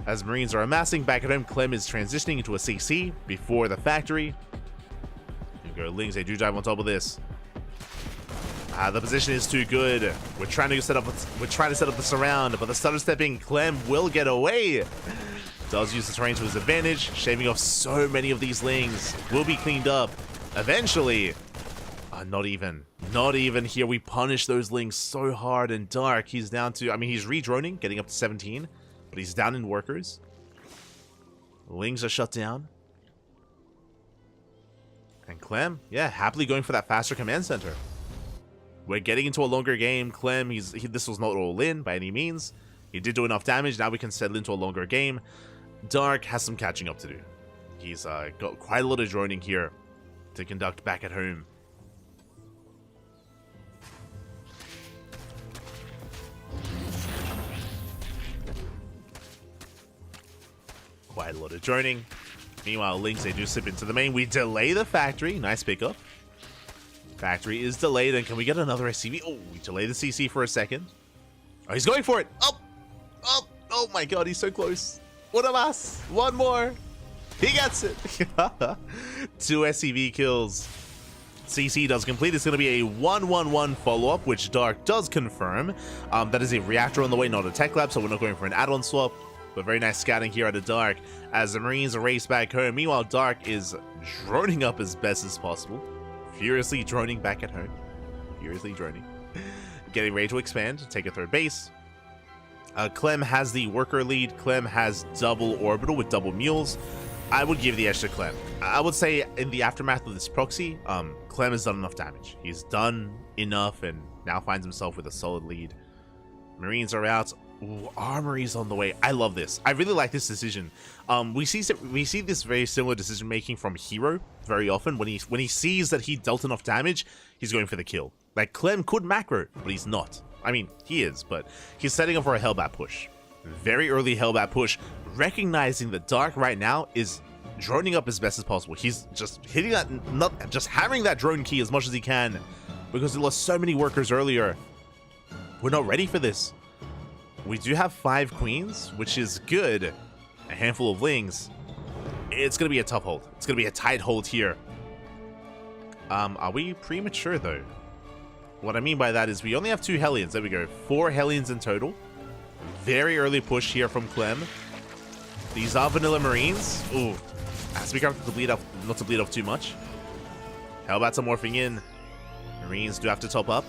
As Marines are amassing back at home, Clem is transitioning into a CC before the factory. Here go Lings. They do dive on top of this. The position is too good. We're trying to set up the surround, but the stutter stepping Clem will get away. Does use the terrain to his advantage, shaving off so many of these Lings. Will be cleaned up eventually. Not even here. We punish those Lings so hard. And Dark, he's down to, I mean, he's re-droning, getting up to 17, but he's down in workers. Lings are shut down. And Clem, yeah, happily going for that faster command center. We're getting into a longer game. Clem, this was not all in by any means. He did do enough damage. Now we can settle into a longer game. Dark has some catching up to do. He's got quite a lot of droning here to conduct back at home. Quite a lot of droning. Meanwhile, Lings, they do slip into the main. We delay the factory. Nice pickup. Factory is delayed, and can we get another SCV? Oh, we delay the CC for a second. Oh, he's going for it. Oh my god, he's so close. One of us. One more. He gets it. 2 SCV kills. CC does complete. It's going to be a 1-1-1 follow-up, which Dark does confirm. That is a reactor on the way, not a tech lab, so we're not going for an add-on swap. But very nice scouting here out of Dark as the Marines race back home. Meanwhile, Dark is droning up as best as possible. Furiously droning back at home. Furiously droning. Getting ready to expand, take a third base. Clem has the worker lead. Clem has double orbital with double mules. I would give the edge to Clem. I would say in the aftermath of this proxy, Clem has done enough damage. He's done enough and now finds himself with a solid lead. Marines are out. Ooh, Armory's on the way. I love this. I really like this decision. We see this very similar decision making from Hero very often. When he sees that he dealt enough damage, he's going for the kill. Like Clem could macro, but he's not. I mean, he is, but he's setting up for a Hellbat push. Very early Hellbat push, recognizing that Dark right now is droning up as best as possible. He's just hitting that, just hammering that drone key as much as he can, because he lost so many workers earlier. We're not ready for this. We do have 5 queens, which is good. A handful of lings. It's going to be a tough hold. It's going to be a tight hold here. Are we premature, though? What I mean by that is we only have 2 Hellions. There we go. 4 Hellions in total. Very early push here from Clem. These are vanilla Marines. Ooh. Has to be careful to bleed off, not to bleed off too much. Hellbats are morphing in. Marines do have to top up.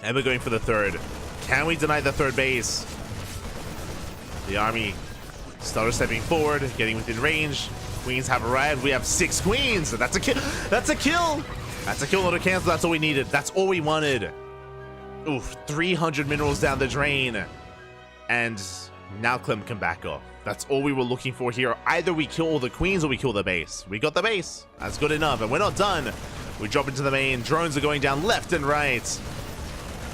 And we're going for the third. Can we deny the third base? The army started stepping forward, getting within range. Queens have arrived. We have 6 queens. That's a kill. That's a kill. That's a kill, not a cancel. That's all we needed. That's all we wanted. Oof, 300 minerals down the drain. And now Clem can back off. That's all we were looking for here. Either we kill all the queens or we kill the base. We got the base. That's good enough. And we're not done. We drop into the main. Drones are going down left and right.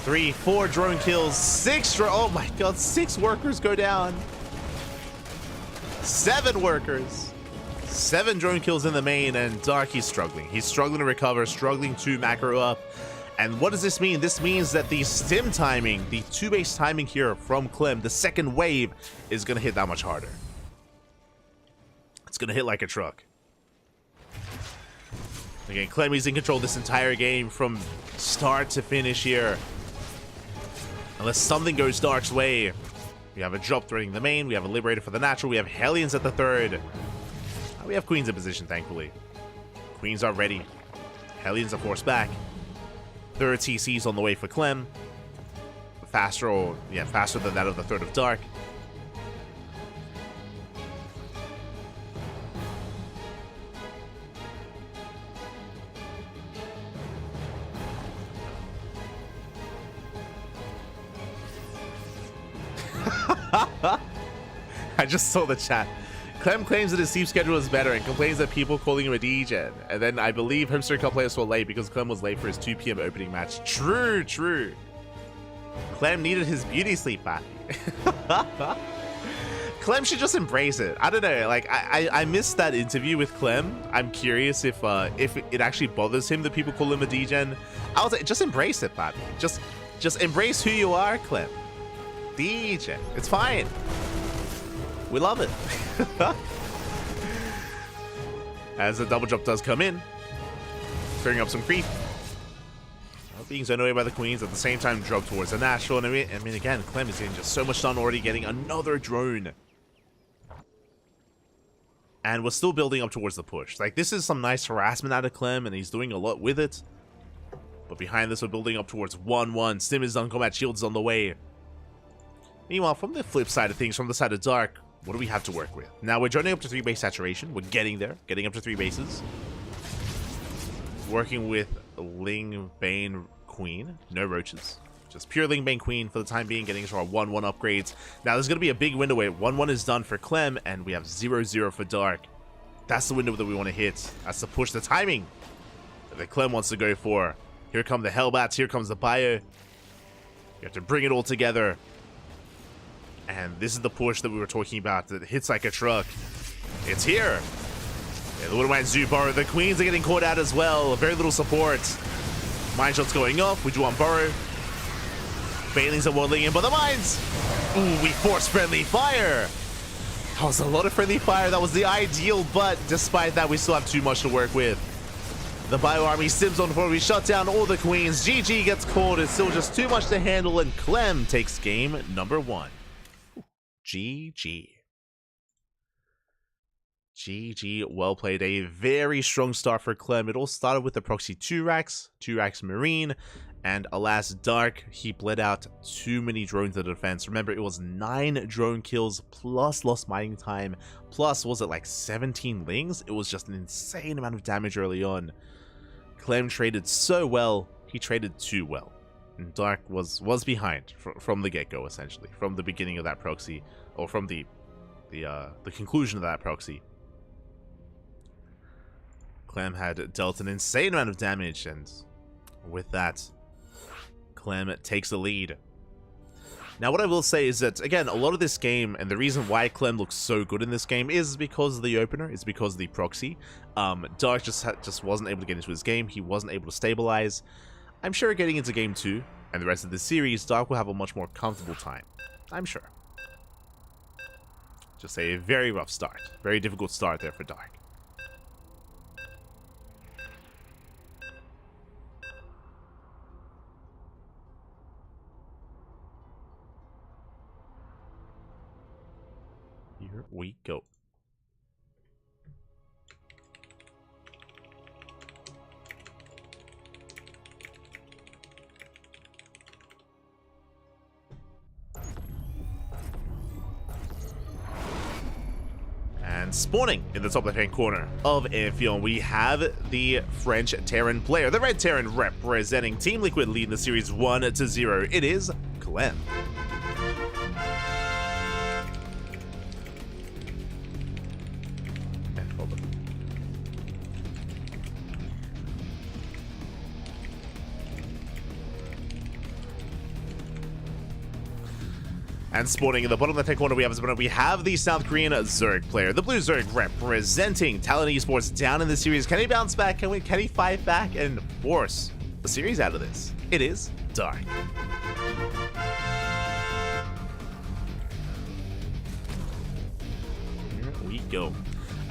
3, 4 drone kills. 6 oh my god, 6 workers go down. 7 workers. 7 drone kills in the main, and Dark, he's struggling. He's struggling to recover, struggling to macro up. And what does this mean? This means that the stim timing, the 2-base timing here from Clem, the second wave, is going to hit that much harder. It's going to hit like a truck. Again, Clem is in control this entire game from start to finish here. Unless something goes Dark's way. We have a drop threading the main, we have a Liberator for the natural, we have Hellions at the third. We have Queens in position, thankfully. Queens are ready. Hellions are forced back. Third TC's on the way for Clem. Faster than that of the third of Dark. I just saw the chat. Clem claims that his sleep schedule is better and complains that people calling him a degen. And then I believe Hipster Cup players were late because Clem was late for his 2 p.m. opening match. True, true. Clem needed his beauty sleep, Pappy. Clem should just embrace it. I don't know. Like I missed that interview with Clem. I'm curious if it actually bothers him that people call him a degen. I was like, just embrace it, Pappy. Just embrace who you are, Clem. Degen. It's fine. We love it. As the double drop does come in, clearing up some creep. Being zoned away by the queens, at the same time drop towards the natural. And I mean again, Clem is getting just so much done already, getting another drone. And we're still building up towards the push. Like, this is some nice harassment out of Clem, and he's doing a lot with it. But behind this, we're building up towards 1-1. Stim is done, combat shields on the way. Meanwhile, from the flip side of things, from the side of Dark, what do we have to work with? Now, we're joining up to 3-base saturation. We're getting there. Getting up to 3 bases. Working with Ling, Bane, Queen. No roaches. Just pure Ling, Bane, Queen for the time being. Getting into our 1-1 upgrades. Now, there's going to be a big window where 1-1 is done for Clem, and we have 0-0 for Dark. That's the window that we want to hit. That's to push the timing that Clem wants to go for. Here come the Hellbats. Here comes the Bio. You have to bring it all together. And this is the push that we were talking about that hits like a truck. It's here. Yeah, the Little Mine Zoo Burrow. The Queens are getting caught out as well. Very little support. Mine shots going off. We do want Burrow. Bailings are waddling in, but the mines. Ooh, we force friendly fire. That was a lot of friendly fire. That was the ideal, but despite that, we still have too much to work with. The Bio Army sims on before we shut down all the queens. GG gets called. It's still just too much to handle, and Clem takes game number 1. GG. GG, well played. A very strong start for Clem. It all started with the proxy 2-racks Marine, and alas, Dark, he bled out too many drones to the defense. Remember, it was 9 drone kills plus lost mining time, plus, was it like 17 lings? It was just an insane amount of damage early on. Clem traded so well, he traded too well. And Dark was behind from the get-go, essentially, from the beginning of that proxy, or from the conclusion of that proxy. Clem had dealt an insane amount of damage, and with that, Clem takes the lead. Now, what I will say is that, again, a lot of this game, and the reason why Clem looks so good in this game is because of the opener, is because of the proxy. Dark just wasn't able to get into his game, he wasn't able to stabilize. I'm sure getting into game 2, and the rest of the series, Dark will have a much more comfortable time. I'm sure. Just a very rough start. Very difficult start there for Dark. Here we go. And spawning in the top left-hand corner of Airfield, we have the French Terran player, the Red Terran representing Team Liquid, leading the series 1-0. It is Clem. And spawning in the bottom left-hand corner, we have the South Korean Zerg player, the Blue Zerg representing Talent Esports down in the series. Can he bounce back? Can he fight back and force the series out of this? It is Dark. Here we go.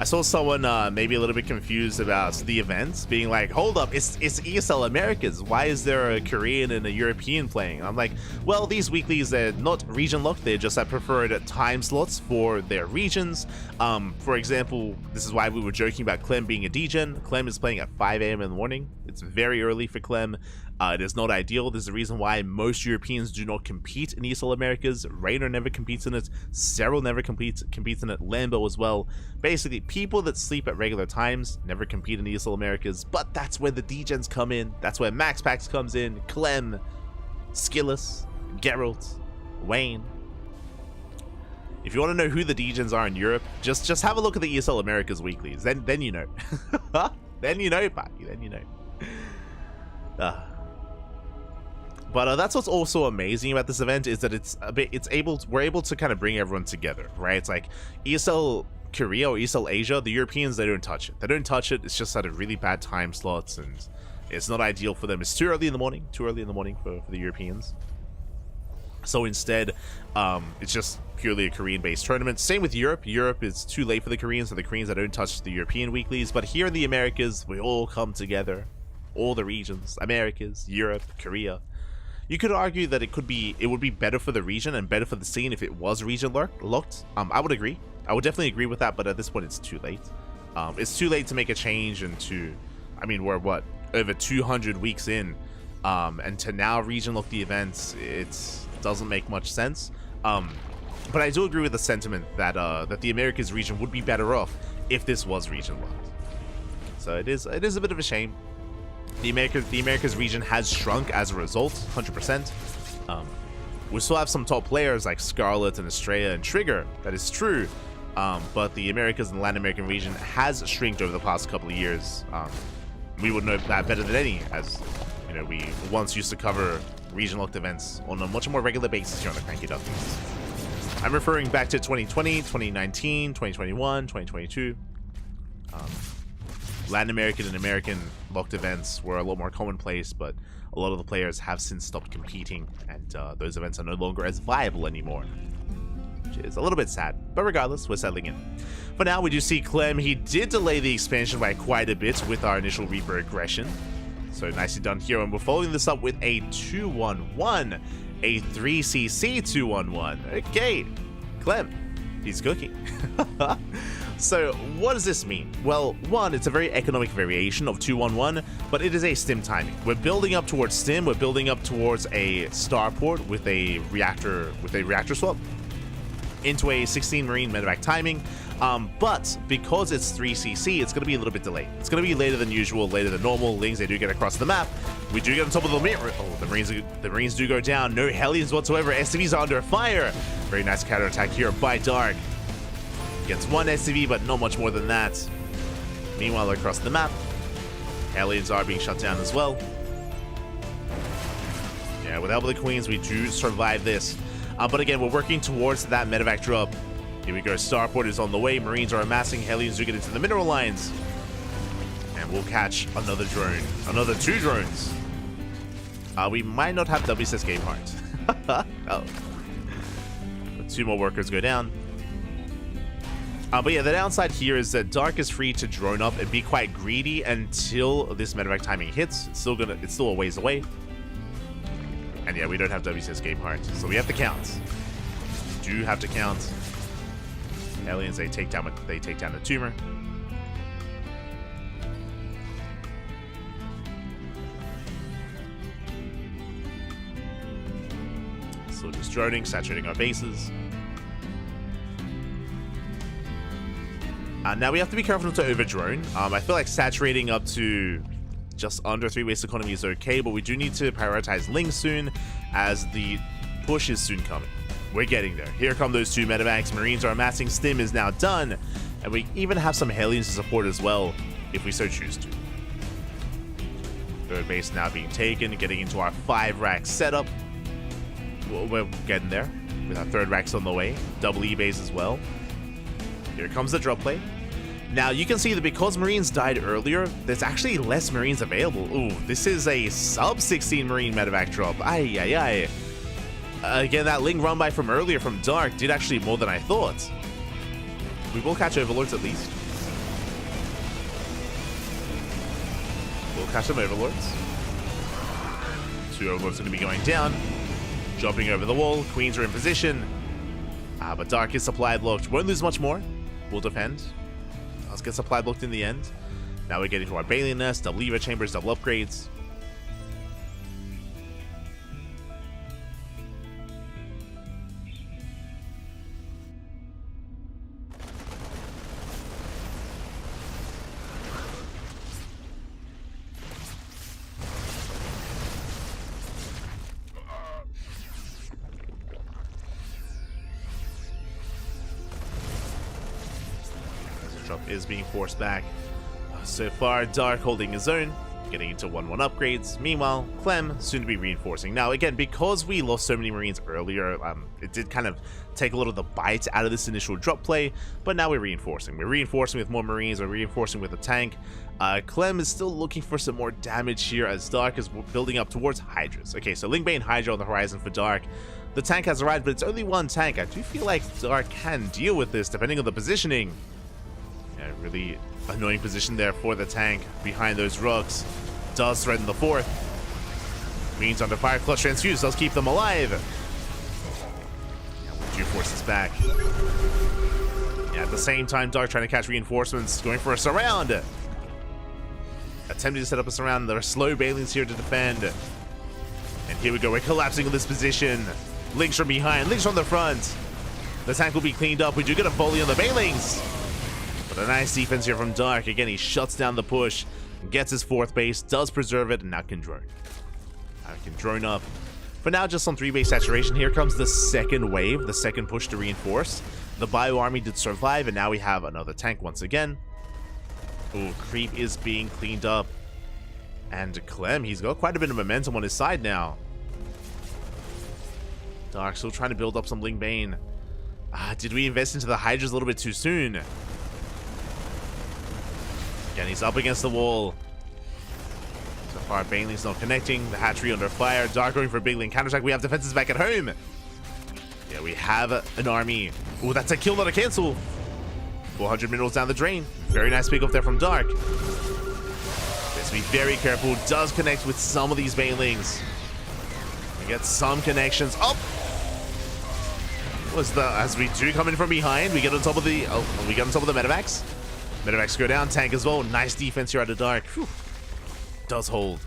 I saw someone maybe a little bit confused about the events, being like, hold up, it's ESL Americas. Why is there a Korean and a European playing? I'm like, well, these weeklies, they're not region locked, they're just at preferred time slots for their regions. For example, this is why we were joking about Clem being a degen. Clem is playing at 5 AM in the morning. It's very early for Clem. It is not ideal. There's a reason why most Europeans do not compete in ESL Americas. Raynor never competes in it. Cyril never competes in it. Lambo as well. Basically, people that sleep at regular times never compete in ESL Americas, but that's where the degens come in. That's where Max Pax comes in. Clem, Skillus, Geralt, Wayne. If you want to know who the degens are in Europe, just have a look at the ESL Americas weeklies. Then you know. Then you know, Patty. Then you know. But that's what's also amazing about this event, is that we're able to kind of bring everyone together, right? It's like ESL Korea or ESL Asia, the Europeans, they don't touch it. They don't touch it. It's just at a really bad time slots, and it's not ideal for them. It's too early in the morning for the Europeans. So instead, it's just purely a Korean-based tournament. Same with Europe. Europe is too late for the Koreans, so the Koreans, they don't touch the European weeklies. But here in the Americas, we all come together. All the regions, Americas, Europe, Korea. You could argue that it would be better for the region and better for the scene if it was region locked. I would agree. I would definitely agree with that, but at this point it's too late. It's too late to make a change we're what, over 200 weeks in, and to now region lock the events, it doesn't make much sense. But I do agree with the sentiment that that the Americas region would be better off if this was region locked. So it is a bit of a shame. The Americas region has shrunk as a result, 100%. We still have some top players like Scarlet and Estrella and Trigger, that is true, but the Americas and Latin American region has shrinked over the past couple of years. We would know that better than any, as you know, we once used to cover region-locked events on a much more regular basis here on the CranKy Ducklings. I'm referring back to 2020, 2019, 2021, 2022. Latin American and American locked events were a lot more commonplace, but a lot of the players have since stopped competing, and those events are no longer as viable anymore, which is a little bit sad. But regardless, we're settling in. For now, we do see Clem. He did delay the expansion by quite a bit with our initial Reaper aggression. So nicely done here. And we're following this up with a 2-1-1. A 3cc 2-1-1. Okay, Clem, he's cooking. So what does this mean? Well, one, it's a very economic variation of 2-1-1, but it is a stim timing. We're building up towards stim. We're building up towards a starport with a reactor swap into a 16 Marine medevac timing. But because it's 3cc, it's going to be a little bit delayed. It's going to be later than usual, later than normal. Lings, they do get across the map. We do get on top of the mirror. Oh, the Marines do go down. No Hellions whatsoever. SCVs are under fire. Very nice counterattack here by Dark. Gets one SCV, but not much more than that. Meanwhile, across the map, Hellions are being shut down as well. Yeah, with the help of the Queens, we do survive this. But again, we're working towards that medevac drop. Here we go. Starport is on the way. Marines are amassing. Hellions do get into the mineral lines. And we'll catch another drone. Another 2 drones. We might not have WSS game heart. Oh. But 2 more workers go down. But yeah, the downside here is that Dark is free to drone up and be quite greedy until this medevac timing hits. It's still a ways away. And yeah, we don't have WCS game heart, so we have to count. We do have to count. Aliens, they take down the tumor. Still just droning, saturating our bases. Now we have to be careful not to over-drone. I feel like saturating up to just under 3 waste economy is okay, but we do need to prioritize Ling soon, as the push is soon coming. We're getting there. Here come those 2 medevacs. Marines are amassing. Stim is now done, and we even have some Hellions to support as well, if we so choose to. Third base now being taken, getting into our 5-rack setup. Well, we're getting there with our 3rd racks on the way. Double E base as well. Here comes the drop play. Now, you can see that because Marines died earlier, there's actually less Marines available. Ooh, this is a sub-16 Marine medevac drop. Ay, ay, ay. Again, that Ling run by from earlier from Dark did actually more than I thought. We will catch Overlords at least. We'll catch some Overlords. 2 Overlords going to be going down. Jumping over the wall. Queens are in position. But Dark is supply blocked. Won't lose much more. We'll defend. Let's get supply blocked in the end. Now we're getting to our Bailey Nest, double Eva chambers, double upgrades. Drop is being forced back. So far, Dark holding his own, getting into 1-1 upgrades. Meanwhile, Clem soon to be reinforcing. Now, again, because we lost so many Marines earlier, it did kind of take a little of the bite out of this initial drop play, but now we're reinforcing. We're reinforcing with more Marines, we're reinforcing with a tank. Clem is still looking for some more damage here as Dark is building up towards Hydras. Okay, so Lingbane Hydra on the horizon for Dark. The tank has arrived, but it's only 1 tank. I do feel like Dark can deal with this, depending on the positioning. Yeah, really annoying position there for the tank behind those rocks. Does threaten the 4th. Means under fire. Clutch transfuse does keep them alive. Yeah, we do force this back. Yeah, at the same time, Dark trying to catch reinforcements, going for a surround. Attempting to set up a surround. There are slow Bailings here to defend. And here we go. We're collapsing in this position. Links from behind. Links from the front. The tank will be cleaned up. We do get a volley on the Bailings. But a nice defense here from Dark. Again, he shuts down the push, gets his 4th base, does preserve it, and now can drone. Now can drone up. For now, just on 3-base saturation. Here comes the 2nd wave, the 2nd push to reinforce. The Bio Army did survive, and now we have another tank once again. Ooh, creep is being cleaned up. And Clem, he's got quite a bit of momentum on his side now. Dark still trying to build up some Lingbane. Did we invest into the Hydras a little bit too soon? Again, he's up against the wall. So far, Bailey's not connecting. The hatchery under fire. Dark going for a big link counterattack. We have defenses back at home. Yeah, we have an army Oh, that's a kill, not a cancel. 400 minerals down the drain. Very nice pick off there from Dark. Let's be very careful. Does connect with some of these banelings. We get some connections. Oh! As we do come in from behind, we get on top of the medevacs. Medevacs go down, tank as well. Nice defense here out of Dark. Whew. Does hold.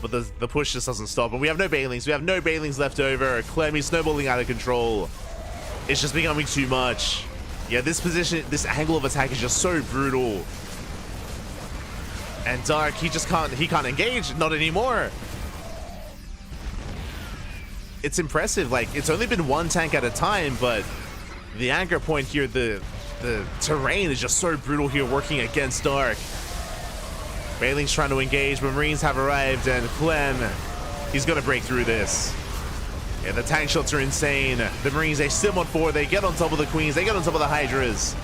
But the push just doesn't stop. And we have no banelings. We have no banelings left over. Clemmy snowballing out of control. It's just becoming too much. Yeah, this position, this angle of attack is just so brutal. And Dark, he can't engage. Not anymore. It's impressive. Like, it's only been one tank at a time, but the anchor point here, the terrain is just so brutal here working against Dark. Bailing's trying to engage, but Marines have arrived, and Clem, he's gonna break through this. Yeah, the tank shots are insane. The Marines, they still on 4, they get on top of the Queens, they get on top of the Hydras.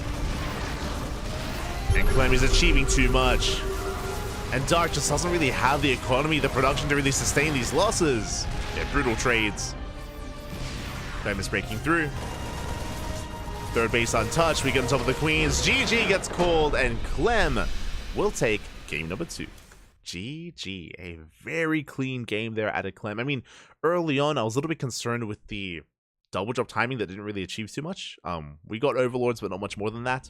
And Clem is achieving too much. And Dark just doesn't really have the economy, the production to really sustain these losses. Yeah, brutal trades. Clem is breaking through. Third base untouched. We get on top of the Queens. GG gets called, and Clem will take game number 2. GG. A very clean game there out of Clem. I mean, early on, I was a little bit concerned with the double jump timing that didn't really achieve too much. We got overlords, but not much more than that.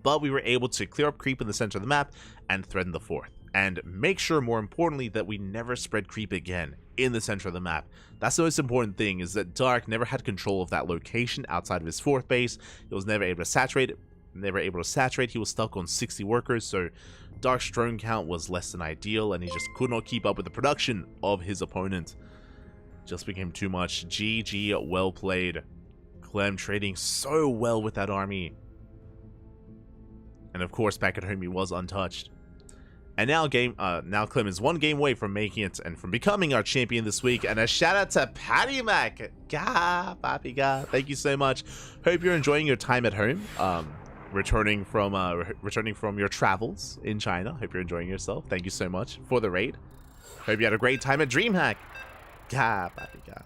But we were able to clear up creep in the center of the map and threaten the 4th. And make sure, more importantly, that we never spread creep again in the center of the map. That's the most important thing, is that Dark never had control of that location outside of his 4th base. He was never able to saturate it. He was stuck on 60 workers, so Dark's drone count was less than ideal, and he just could not keep up with the production of his opponent. Just became too much. GG, well played. Clem trading so well with that army. And of course, back at home, he was untouched. And now Clem is one game away from making it and from becoming our champion this week. And a shout out to Patty Mac. Gah, Papi Gah. Thank you so much. Hope you're enjoying your time at home. Returning from your travels in China. Hope you're enjoying yourself. Thank you so much for the raid. Hope you had a great time at DreamHack. Gah, Papi Gah.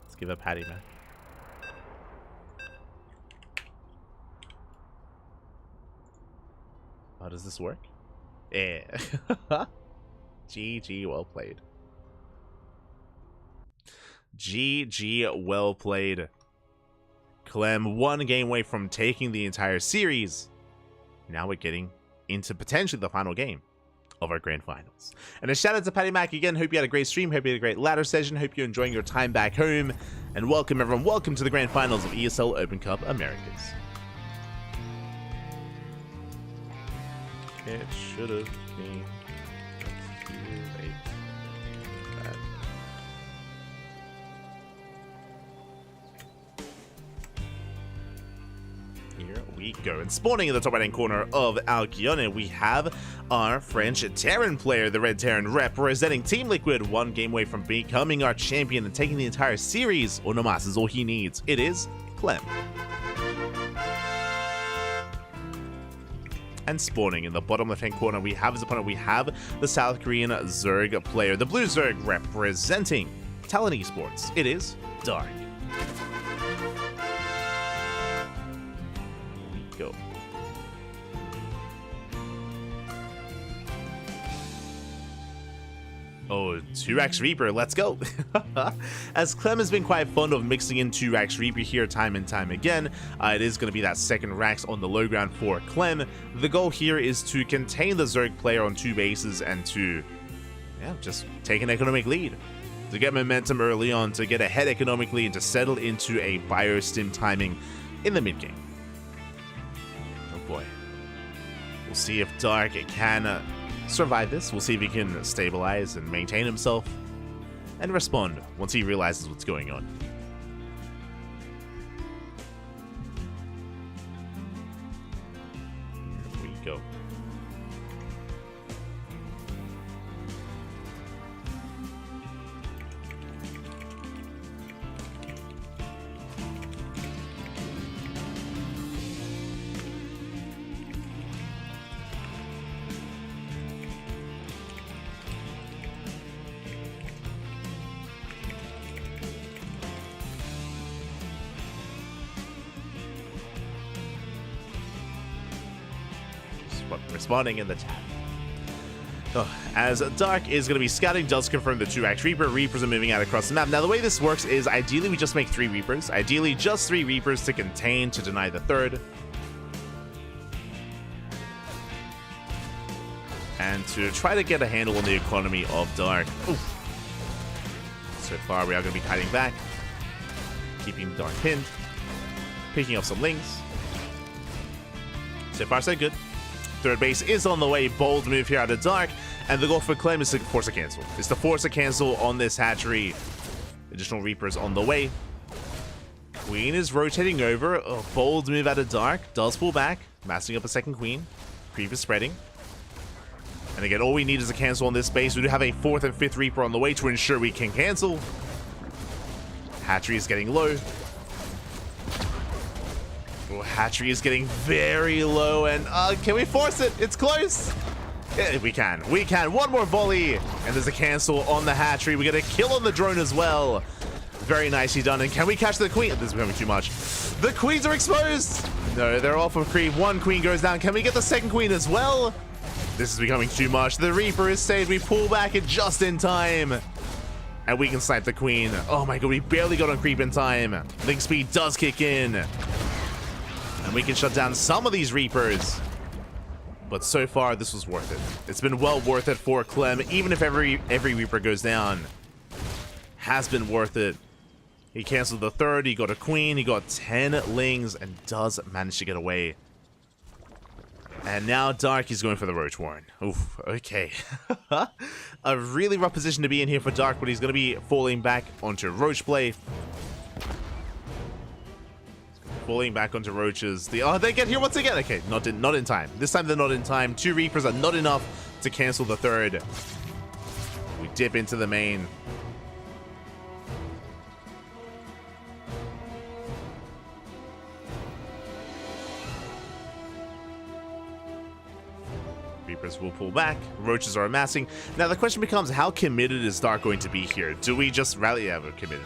Let's give a Patty Mac. How does this work? Yeah. GG, well played. GG, well played. Clem, one game away from taking the entire series. Now we're getting into potentially the final game of our grand finals. And a shout out to Patty Mac again. Hope you had a great stream. Hope you had a great ladder session. Hope you're enjoying your time back home. And welcome, everyone. Welcome to the grand finals of ESL Open Cup Americas. It should have been too late. Here we go. And spawning in the top right hand corner of Alcyone, we have our French Terran player, the Red Terran, representing Team Liquid, one game away from becoming our champion and taking the entire series. Onomas is all he needs. It is Clem. And spawning in the bottom left-hand corner, we have his opponent. We have the South Korean Zerg player, the Blue Zerg, representing Talon Esports. It is Dark. Here we go. Oh, 2x Reaper, let's go. As Clem has been quite fond of mixing in 2x Reaper here time and time again, it is going to be that second Rax on the low ground for Clem. The goal here is to contain the Zerg player on 2 bases and to, just take an economic lead. To get momentum early on, to get ahead economically, and to settle into a biostim timing in the mid game. Oh boy. We'll see if Dark can survive this. We'll see if he can stabilize and maintain himself and respond once he realizes what's going on. Here we go. responding in the chat. As Dark is going to be scouting, does confirm the 2-act Reaper. Reapers are moving out across the map. Now, the way this works is ideally we just make 3 Reapers. Ideally, just 3 Reapers to contain, to deny the third. And to try to get a handle on the economy of Dark. Oof. So far, we are going to be hiding back. Keeping Dark pinned. Picking up some Lings. So far, so good. Third base is on the way. Bold move here out of Dark. And the goal for Clem is to force a cancel. It's to force a cancel on this hatchery. Additional Reapers on the way. Queen is rotating over. A bold move out of Dark. Does pull back. Massing up a second Queen. Creep is spreading. And again, all we need is a cancel on this base. We do have a 4th and 5th Reaper on the way to ensure we can cancel. Hatchery is getting low. Oh, Hatchery is getting very low, and can we force it? It's close. Yeah, we can. We can. One more volley, and there's a cancel on the Hatchery. We get a kill on the drone as well. Very nicely done. And can we catch the Queen? This is becoming too much. The Queens are exposed. No, they're off of creep. One Queen goes down. Can we get the second Queen as well? This is becoming too much. The Reaper is saved. We pull back it just in time. And we can snipe the Queen. Oh my god, we barely got on creep in time. Link speed does kick in. And we can shut down some of these Reapers. But so far, this was worth it. It's been well worth it for Clem, even if every Reaper goes down. Has been worth it. He canceled the third, he got a Queen, he got 10 Lings, and does manage to get away. And now Dark is going for the Roach Warren. Oof, okay. A really rough position to be in here for Dark, but he's going to be falling back onto Roach play. Falling back onto Roaches. Oh, they get here once again. Okay, not in time. This time they're not in time. 2 Reapers are not enough to cancel the third. We dip into the main. Reapers will pull back. Roaches are amassing. Now the question becomes, how committed is Dark going to be here? Do we just rally? Yeah, we're committed.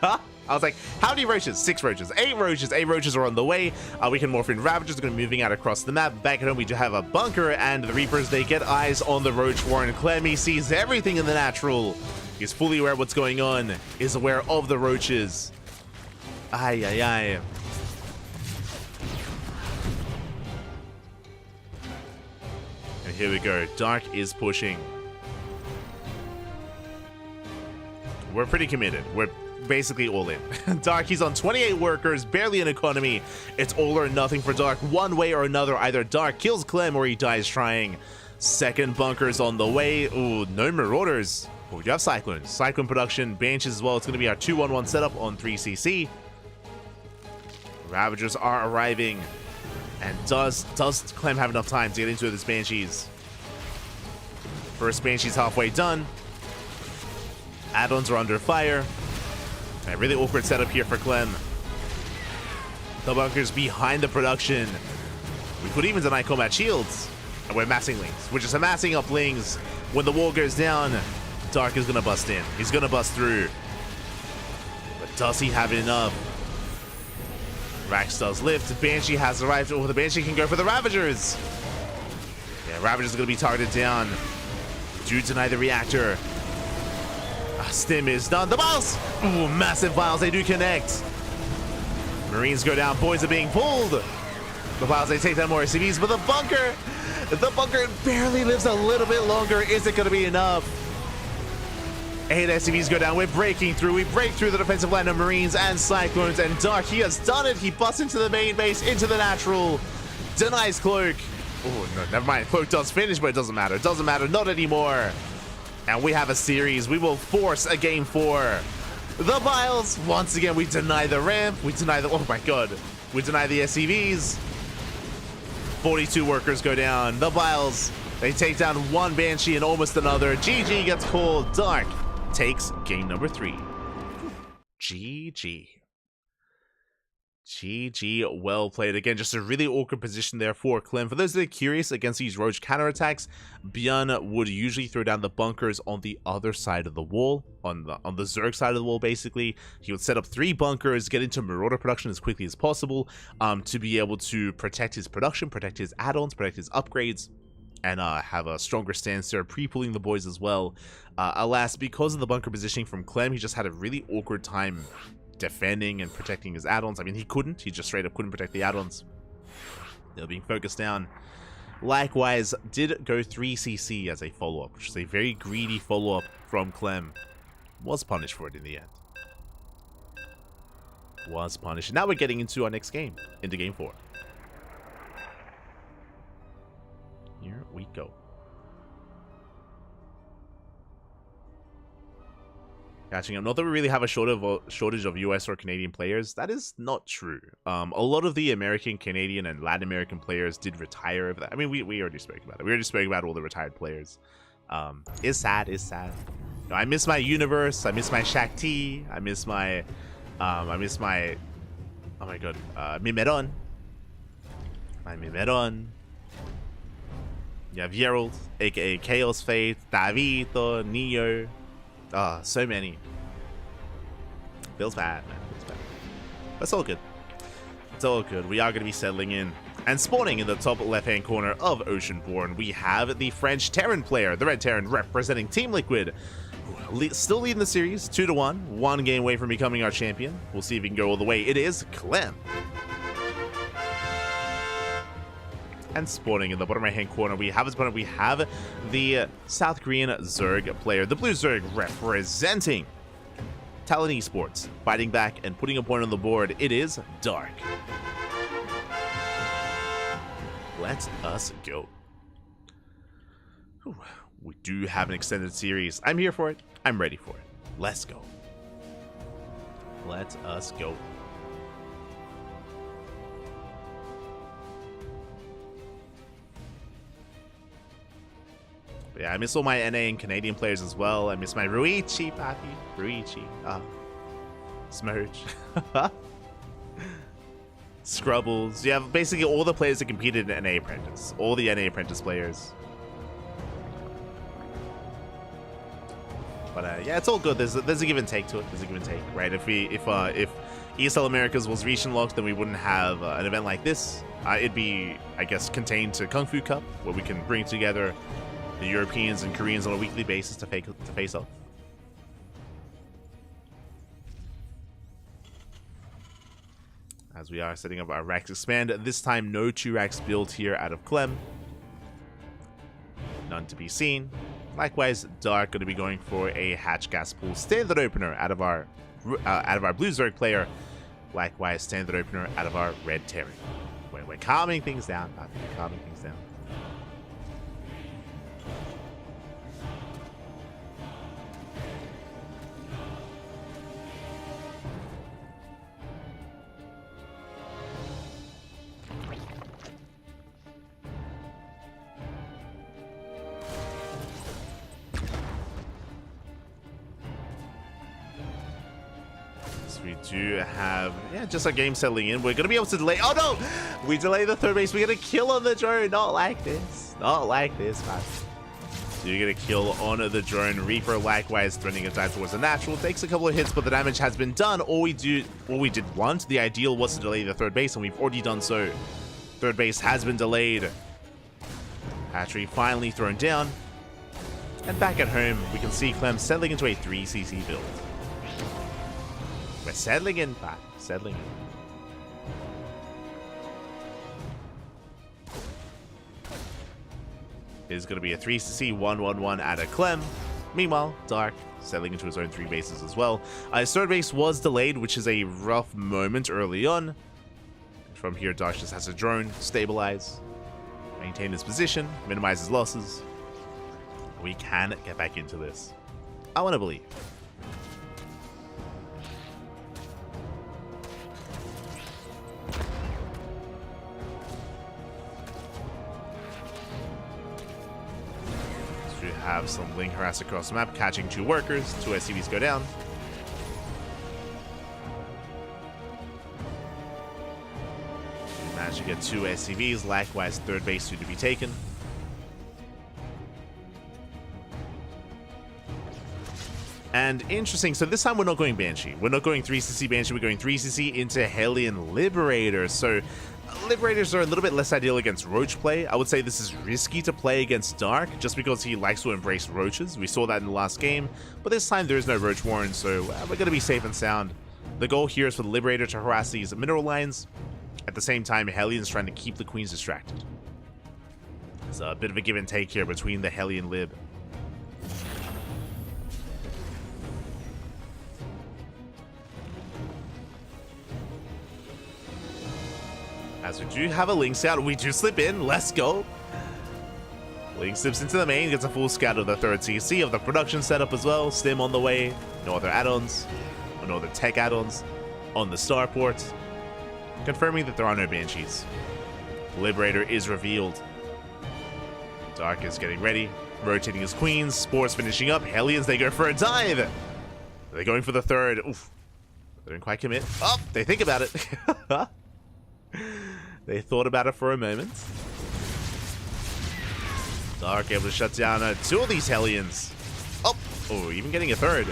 I was like, how many Roaches? 6 Roaches. 8 Roaches. 8 Roaches are on the way. We can morph in Ravagers. They're going to be moving out across the map. Back at home, we do have a bunker, and the Reapers, they get eyes on the Roach Warren. Clemmy sees everything in the natural. He's fully aware of what's going on. Is aware of the Roaches. Ay, ay, ay. And here we go. Dark is pushing. We're pretty committed. We're basically all in. Dark, he's on 28 workers, barely an economy. It's all or nothing for Dark, one way or another. Either Dark kills Clem or he dies trying. Second bunker's on the way. Ooh, no Marauders. Oh, you have Cyclones. Cyclone production, Banshees as well. It's going to be our 2-1-1 setup on 3CC. Ravagers are arriving. And does Clem have enough time to get into this Banshees? First Banshee's halfway done. Add-ons are under fire. A really awkward setup here for Clem. The bunker's behind the production. We could even deny combat shields. And we're amassing Lings. We're just amassing up Lings. When the wall goes down, Dark is going to bust in. He's going to bust through. But does he have enough? Rax does lift. Banshee has arrived. Oh, the Banshee can go for the Ravagers. Yeah, Ravagers are going to be targeted down. Do deny the reactor. Stim is done. The Vials! Ooh, massive Vials. They do connect. Marines go down. Boys are being pulled. The Vials, they take down more SCVs, but the bunker barely lives a little bit longer. Is it going to be enough? 8 SCVs go down. We're breaking through. We break through the defensive line of Marines and Cyclones, and Dark, he has done it. He busts into the main base, into the natural. Denies Cloak. Oh, no, never mind. Cloak does finish, but it doesn't matter. It doesn't matter. Not anymore. And we have a series. We will force a game 4. The Vials. Once again, we deny the ramp. We deny the... Oh, my God. We deny the SCVs. 42 workers go down. The Vials. They take down one Banshee and almost another. GG gets called. Dark takes game number 3. GG. GG, well played. Again, just a really awkward position there for Clem. For those that are curious, against these Roach counterattacks, Björn would usually throw down the bunkers on the other side of the wall, on the Zerg side of the wall, basically. He would set up 3 bunkers, get into Marauder production as quickly as possible, to be able to protect his production, protect his add-ons, protect his upgrades. and have a stronger stance there, pre-pulling the boys as well. Alas, because of the bunker positioning from Clem, he just had a really awkward time defending and protecting his add-ons. I mean, he just straight up couldn't protect the add-ons. They were being focused down. Likewise, did go 3cc as a follow-up, which is a very greedy follow-up from Clem. Was punished for it in the end. Was punished. Now we're getting into our next game, into game 4. Here we go. Catching up. Not that we really have a shortage of US or Canadian players. That is not true. A lot of the American, Canadian, and Latin American players did retire over that. I mean, we already spoke about it. We already spoke about all the retired players. It's sad. It's sad. You know, I miss my Universe. I miss my Shakti. I miss my oh my god, Mimeron. My Mimeron. You have Gerald, aka Chaos Fate, Davito, Neo. So many. Feels bad, man. Feels bad. But it's all good. It's all good. We are going to be settling in. And spawning in the top left-hand corner of Oceanborn, we have the French Terran player, the Red Terran, representing Team Liquid. Still leading the series, 2-1. 1 game away from becoming our champion. We'll see if he can go all the way. It is Clem. And spawning in the bottom right-hand corner, we have his opponent. We have the South Korean Zerg player, the Blue Zerg, representing Talon Esports, fighting back and putting a point on the board. It is Dark. Let us go. Whew. We do have an extended series. I'm here for it. I'm ready for it. Let's go. Let us go. But yeah, I miss all my NA and Canadian players as well. I miss my Ruichi, Papi. Ruichi. Smerge. Scrubbles. You have basically all the players that competed in NA Apprentice. All the NA Apprentice players. But yeah, it's all good. There's a give and take to it. There's a give and take, right? If ESL Americas was region locked, then we wouldn't have an event like this. It'd be, I guess, contained to Kung Fu Cup, where we can bring together the Europeans and Koreans on a weekly basis to face off. As we are setting up our racks expand, this time no 2 racks built here out of Clem. None to be seen. Likewise, Dark going to be going for a hatch gas pool standard opener out of our Blue Zerg player. Likewise, standard opener out of our Red Terran. We're calming things down. We're calming things down. We do have, yeah, just our game settling in. We're going to be able to delay. Oh, no! We delay the third base. We're going to kill on the drone. Not like this. Not like this, man. So you're going to kill on the drone. Reaper, likewise, threatening a dive towards the natural. Takes a couple of hits, but the damage has been done. All we did want, the ideal was to delay the third base, and we've already done so. Third base has been delayed. Hatchery finally thrown down. And back at home, we can see Clem settling into a 3cc build. We're settling in, Pat. Settling in. It is going to be a 3cc 1-1-1 out of Clem. Meanwhile, Dark settling into his own 3 bases as well. His third base was delayed, which is a rough moment early on. From here, Dark just has a drone, stabilize, maintain his position, minimize his losses. We can get back into this. I want to believe. Have some link harass across the map, catching 2 workers, 2 SCVs go down. We managed to get 2 SCVs, likewise third base to be taken. And interesting, so this time we're not going Banshee. We're not going 3cc Banshee, we're going 3cc into Hellion Liberator. So Liberators are a little bit less ideal against Roach play. I would say this is risky to play against Dark, just because he likes to embrace Roaches. We saw that in the last game, but this time there is no Roach Warren, so we're going to be safe and sound. The goal here is for the Liberator to harass these mineral lines. At the same time, Hellions trying to keep the Queens distracted. There's a bit of a give and take here between the Hellion Lib. As we do have a Link scout, we do slip in. Let's go. Link slips into the main, gets a full scout of the third CC of the production setup as well. Stim on the way. No other add-ons. No other tech add-ons on the starport. Confirming that there are no Banshees. Liberator is revealed. Dark is getting ready. Rotating his Queens. Spores finishing up. Hellions, they go for a dive. They're going for the third. Oof. They didn't quite commit. Oh, they think about it. They thought about it for a moment. Dark able to shut down two of these Hellions. Oh, even getting a third.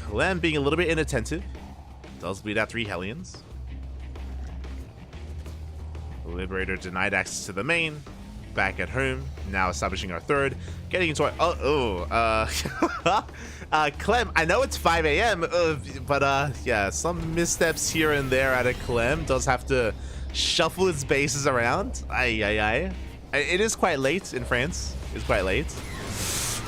Clem being a little bit inattentive. Does bleed out 3 Hellions. The Liberator denied access to the main. Back at home. Now establishing our third. Getting into our... Clem, I know it's 5 a.m., but yeah, some missteps here and there out of Clem. Does have to shuffle his bases around. Aye. It is quite late in France. It's quite late.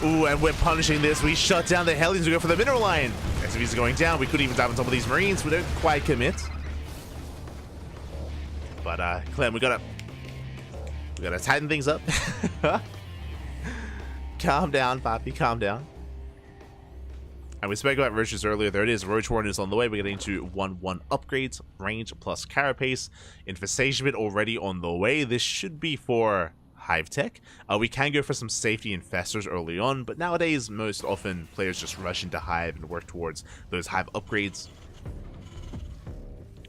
Ooh, and we're punishing this. We shut down the Hellions. We go for the mineral line. SCVs are going down. We could even dive on top of these Marines. We don't quite commit. But Clem, we gotta tighten things up. Calm down, Papi. Calm down. And we spoke about Roaches earlier. There it is. Roach Warren is on the way. We're getting to 1-1 upgrades, range plus carapace. Infestation bit already on the way. This should be for Hive Tech. We can go for some safety infestors early on, but nowadays, most often, players just rush into Hive and work towards those Hive upgrades.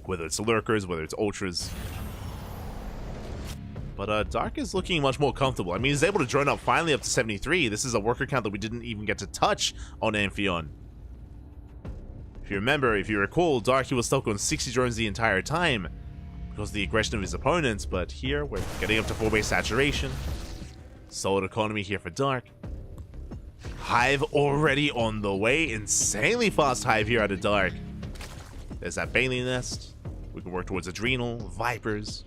Whether it's Lurkers, whether it's Ultras. But Dark is looking much more comfortable. I mean, he's able to drone up finally up to 73. This is a worker count that we didn't even get to touch on Amphion. If you remember, if you recall, Dark, he was stuck on 60 drones the entire time because of the aggression of his opponents, but here we're getting up to 4-base saturation. Solid economy here for Dark. Hive already on the way. Insanely fast Hive here out of Dark. There's that Bailey nest. We can work towards Adrenal, Vipers,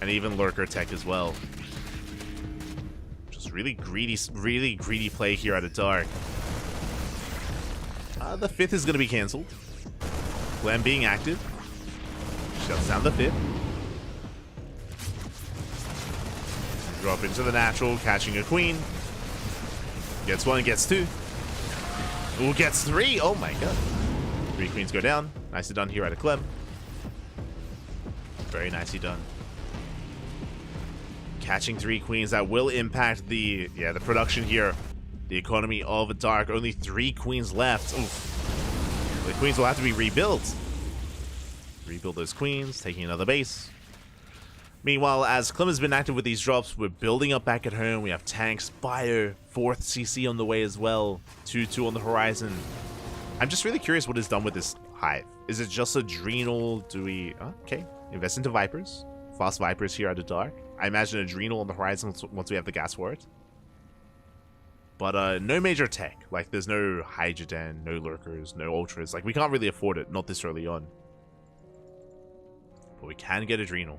and even Lurker Tech as well. Just really greedy play here out of Dark. The 5th is going to be cancelled. Glam being active. Shuts down the 5th. Drop into the natural, catching a Queen. Gets 1, gets 2. Ooh, gets 3. Oh my god. 3 Queens go down. Nicely done here out of Clem. Very nicely done. Catching 3 Queens, that will impact the production here. The economy of Dark. Only 3 Queens left. Oof. The Queens will have to be rebuilt. Rebuild those Queens, taking another base. Meanwhile, as Clem has been active with these drops, we're building up back at home. We have tanks, Bio, 4th CC on the way as well. 2-2 on the horizon. I'm just really curious what is done with this Hive. Is it just Adrenal? Do we... okay. Invest into Vipers. Fast Vipers here out of Dark. I imagine Adrenal on the horizon once we have the gas for it. But no major tech. Like, there's no Hydroden, no Lurkers, no Ultras. Like, we can't really afford it, not this early on. But we can get Adrenal.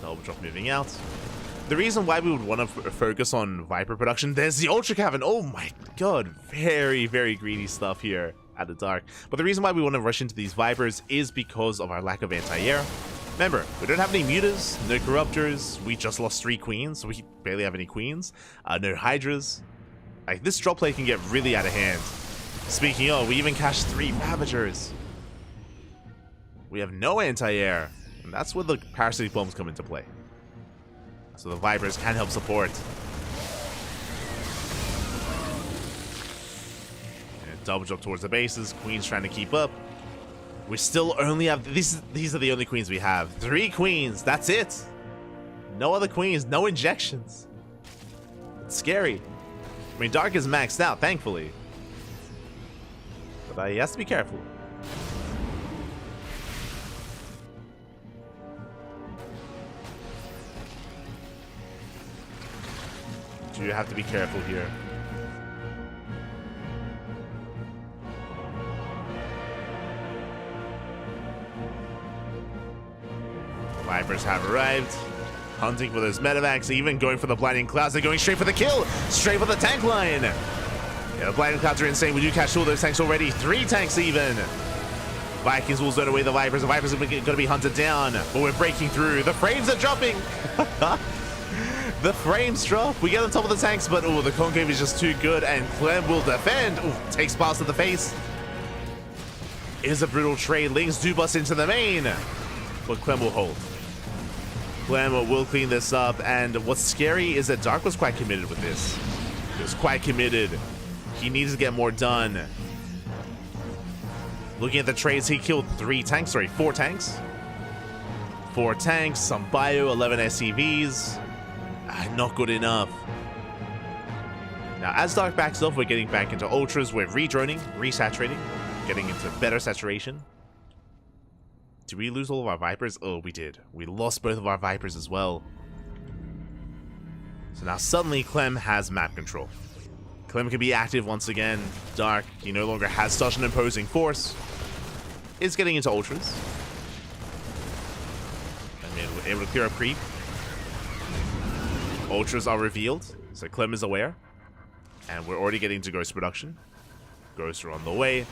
Double drop moving out. The reason why we would want to focus on Viper production, there's the Ultra Cavern. Oh my god, very, very greedy stuff here at the Dark. But the reason why we want to rush into these Vipers is because of our lack of anti-air. Remember, we don't have any Mutas, no Corruptors, we just lost 3 Queens, so we barely have any Queens. No Hydras. Like, this drop play can get really out of hand. Speaking of, we even cached 3 Ravagers. We have no anti-air, and that's where the Parasitic Bombs come into play. So the Vipers can help support. And double jump towards the bases. Queens trying to keep up. We still only have... These are the only Queens we have. 3 Queens. That's it. No other Queens. No injections. It's scary. I mean, Dark is maxed out, thankfully. But he has to be careful. You have to be careful here. Vipers have arrived, hunting for those medevacs, even going for the blinding clouds. They're going straight for the kill, straight for the tank line. Yeah, the blinding clouds are insane. We do catch all those tanks already, 3 tanks even. Vikings will zone away the Vipers. The Vipers are going to be hunted down, but we're breaking through. The frames are dropping. The frames drop. We get on top of the tanks, but oh, the concave is just too good, and Clem will defend. Ooh, takes pass to the face. It is a brutal trade. Lings do bust into the main, but Clem will hold. Clem will clean this up, and what's scary is that Dark was quite committed with this. He was quite committed. He needs to get more done. Looking at the trades, he killed 4 tanks. 4 tanks, some bio, 11 SCVs. Not good enough. Now, as Dark backs off, we're getting back into ultras. We're redroning, resaturating, getting into better saturation. Did we lose all of our Vipers? Oh, we did. We lost both of our Vipers as well. So now suddenly Clem has map control. Clem can be active once again. Dark, he no longer has such an imposing force. Is getting into ultras. I mean, we're able to clear up creep. Ultras are revealed, so Clem is aware. And we're already getting to Ghost production. Ghosts are on the way.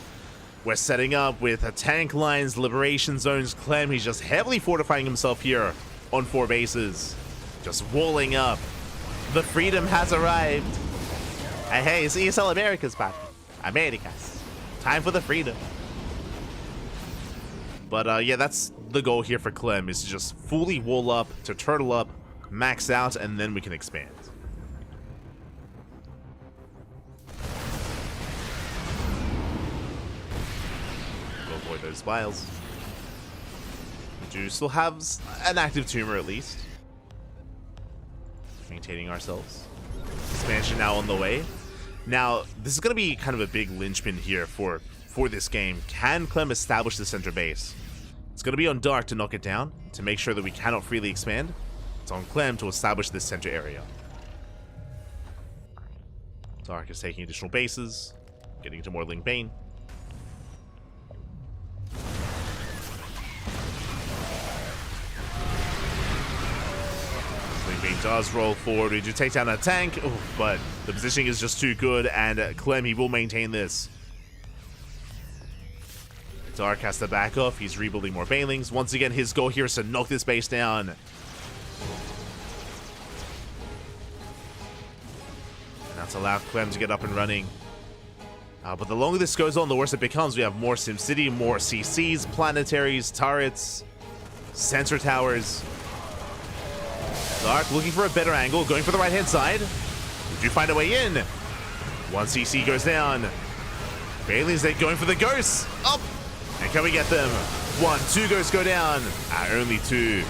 We're setting up with tank lines, liberation zones. Clem, he's just heavily fortifying himself here on 4 bases. Just walling up. The freedom has arrived. And hey, it's ESL Americas, papi. Americas. Time for the freedom. But yeah, that's the goal here for Clem, is to just fully wall up, to turtle up, max out, and then we can expand. We'll avoid those vials. We do still have an active tumor at least. Maintaining ourselves. Expansion now on the way. Now, this is going to be kind of a big linchpin here for this game. Can Clem establish the center base? It's going to be on Dark to knock it down, to make sure that we cannot freely expand. It's on Clem to establish this center area. Dark is taking additional bases, getting into more Ling Bane. Ling Bane does roll forward. We do take down a tank, but the positioning is just too good, and Clem, he will maintain this. Dark has to back off. He's rebuilding more Banelings. Once again, his goal here is to knock this base down. And that's allowed Clem to get up and running. But the longer this goes on, the worse it becomes. We have more SimCity, more CCs, planetaries, turrets, sensor towers. Dark looking for a better angle, going for the right-hand side. We do find a way in. 1 CC goes down. Banelings, they're going for the ghosts. Up! And can we get them? 1, 2 ghosts go down. Only 2.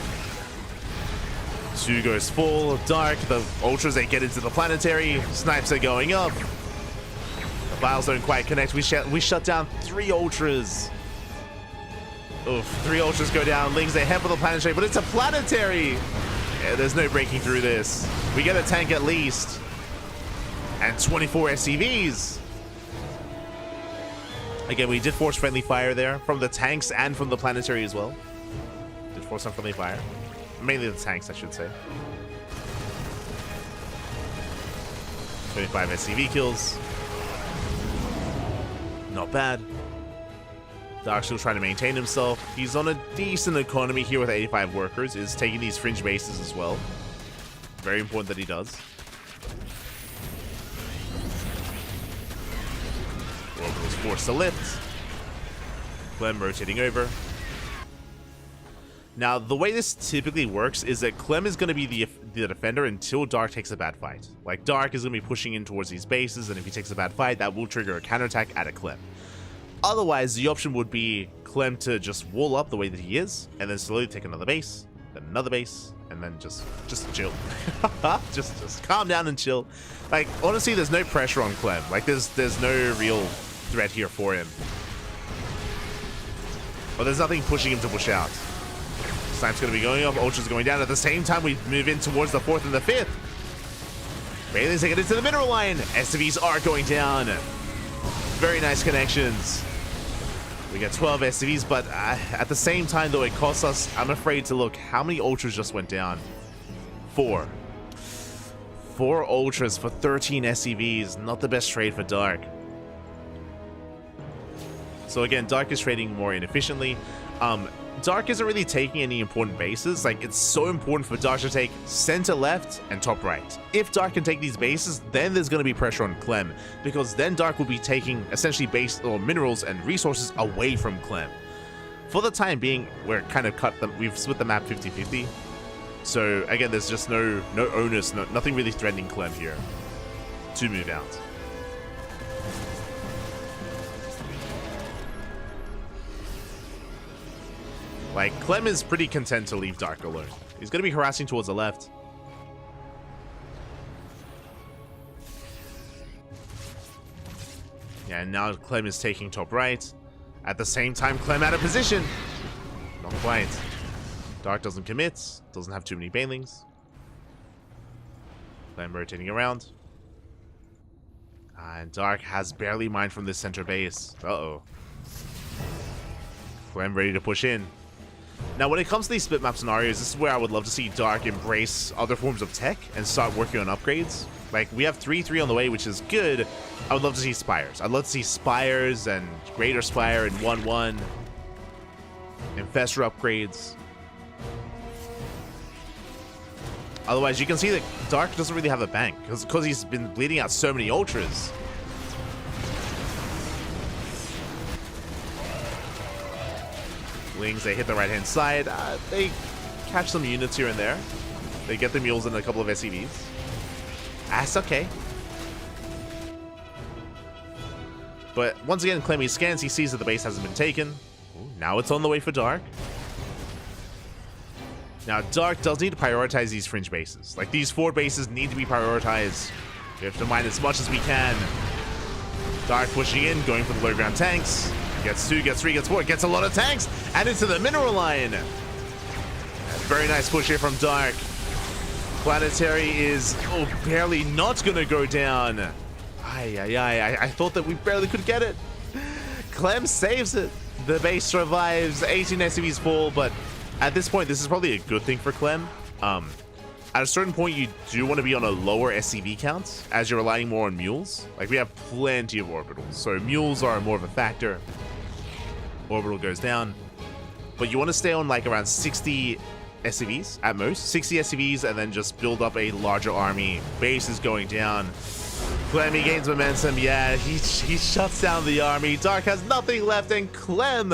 2 ghosts fall. Dark, the ultras, they get into the planetary. Snipes are going up. The vials don't quite connect. We shut down 3 ultras. Oof, 3 ultras go down. Lings, they head for the planetary, but it's a planetary. Yeah, there's no breaking through this. We get a tank at least. And 24 SCVs. Again, we did force friendly fire there from the tanks and from the planetary as well. Did force some friendly fire. Mainly the tanks, I should say. 25 SCV kills. Not bad. Dark's still trying to maintain himself. He's on a decent economy here with 85 workers. Is taking these fringe bases as well. Very important that he does. Orbital is forced to lift. Clem rotating over. Now, the way this typically works is that Clem is going to be the defender until Dark takes a bad fight. Like, Dark is going to be pushing in towards these bases, and if he takes a bad fight, that will trigger a counterattack at a Clem. Otherwise, the option would be Clem to just wall up the way that he is, and then slowly take another base, then another base, and then just chill. just calm down and chill. Like, honestly, there's no pressure on Clem. Like, there's no real threat here for him. But there's nothing pushing him to push out. Snipe's going to be going up. Ultra's going down. At the same time, we move in towards the 4th and the 5th. Bailey's taking it to the mineral line. SCVs are going down. Very nice connections. We got 12 SCVs, but at the same time, though, it costs us, I'm afraid to look, how many Ultras just went down? 4. 4 Ultras for 13 SCVs. Not the best trade for Dark. So again, Dark is trading more inefficiently. Dark isn't really taking any important bases. Like, it's so important for Dark to take center left and top right. If Dark can take these bases, then there's going to be pressure on Clem, because then Dark will be taking essentially base or minerals and resources away from Clem. For the time being, we're kind of we've split the map 50-50. So again, there's just no onus, nothing really threatening Clem here to move out. Like, Clem is pretty content to leave Dark alone. He's going to be harassing towards the left. Yeah, and now Clem is taking top right. At the same time, Clem out of position. Not quite. Dark doesn't commit. Doesn't have too many banelings. Clem rotating around. And Dark has barely mined from this center base. Uh-oh. Clem ready to push in. Now, when it comes to these split map scenarios, this is where I would love to see Dark embrace other forms of tech and start working on upgrades. Like, we have 3-3 on the way, which is good. I would love to see Spires. I'd love to see Spires and Greater Spire and 1-1. Infestor upgrades. Otherwise, you can see that Dark doesn't really have a bank, because he's been bleeding out so many Ultras. Wings, they hit the right-hand side. They catch some units here and there. They get the mules and a couple of SCVs. That's okay. But once again, Clem, he scans, he sees that the base hasn't been taken. Ooh, now it's on the way for Dark. Now, Dark does need to prioritize these fringe bases. Like, these 4 bases need to be prioritized. We have to mine as much as we can. Dark pushing in, going for the low ground tanks. Gets 2, gets 3, gets 4, gets a lot of tanks, and into the mineral line. Very nice push here from Dark. Planetary is, barely not going to go down. I thought that we barely could get it. Clem saves it. The base survives. 18 SCVs fall, but at this point, this is probably a good thing for Clem. At a certain point, you do want to be on a lower SCV count as you're relying more on mules. Like, we have plenty of orbitals, so mules are more of a factor. Orbital goes down, but you want to stay on like around 60 SCVs at most. 60 SCVs, and then just build up a larger army. Base is going down. Clem, he gains momentum. Yeah, he shuts down the army. Dark has nothing left, and Clem